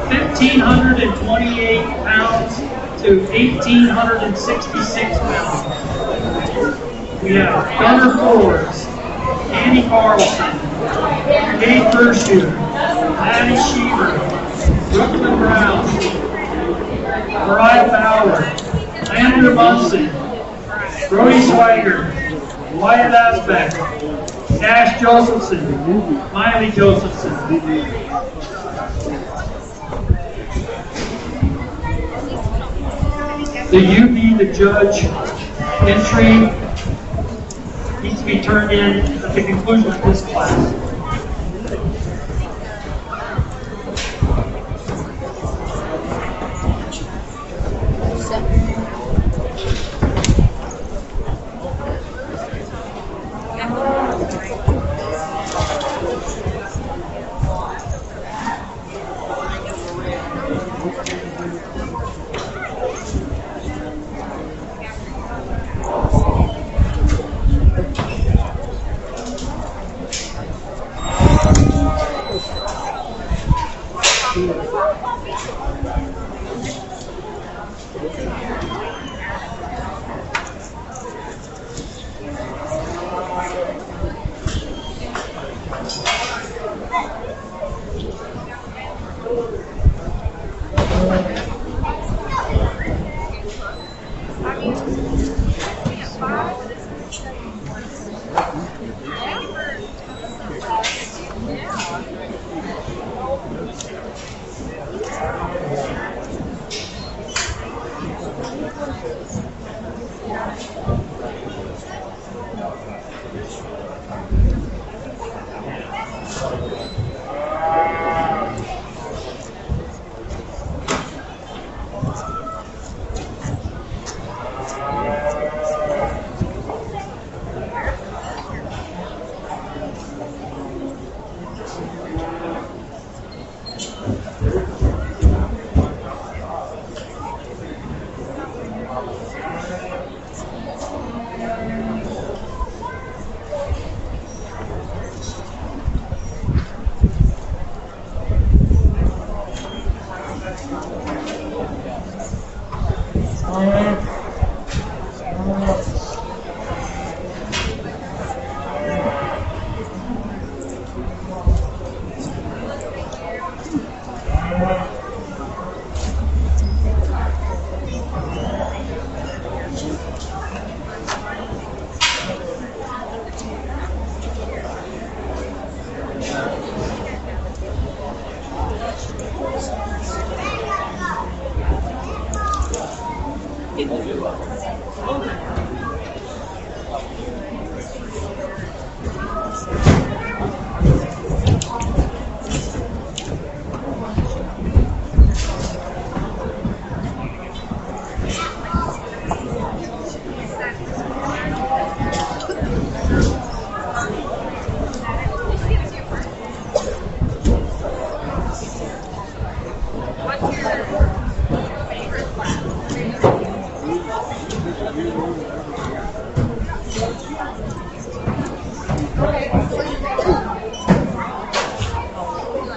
1,528 pounds to 1,866 pounds. We have Gunner Forbes, Andy Carlson, Kate Verschuer, Maddie Sheever, Brooklyn Brown, Mariah Bauer, Andrew Munson, Brody Swiger, Wyatt Asbeck, Cash Josephson, Miley Josephson. The UB, the judge, entry needs to be turned in at the conclusion of this class.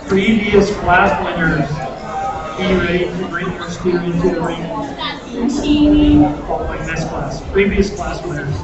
Previous class winners, be ready to bring your steer into the ring following this class. Previous class winners.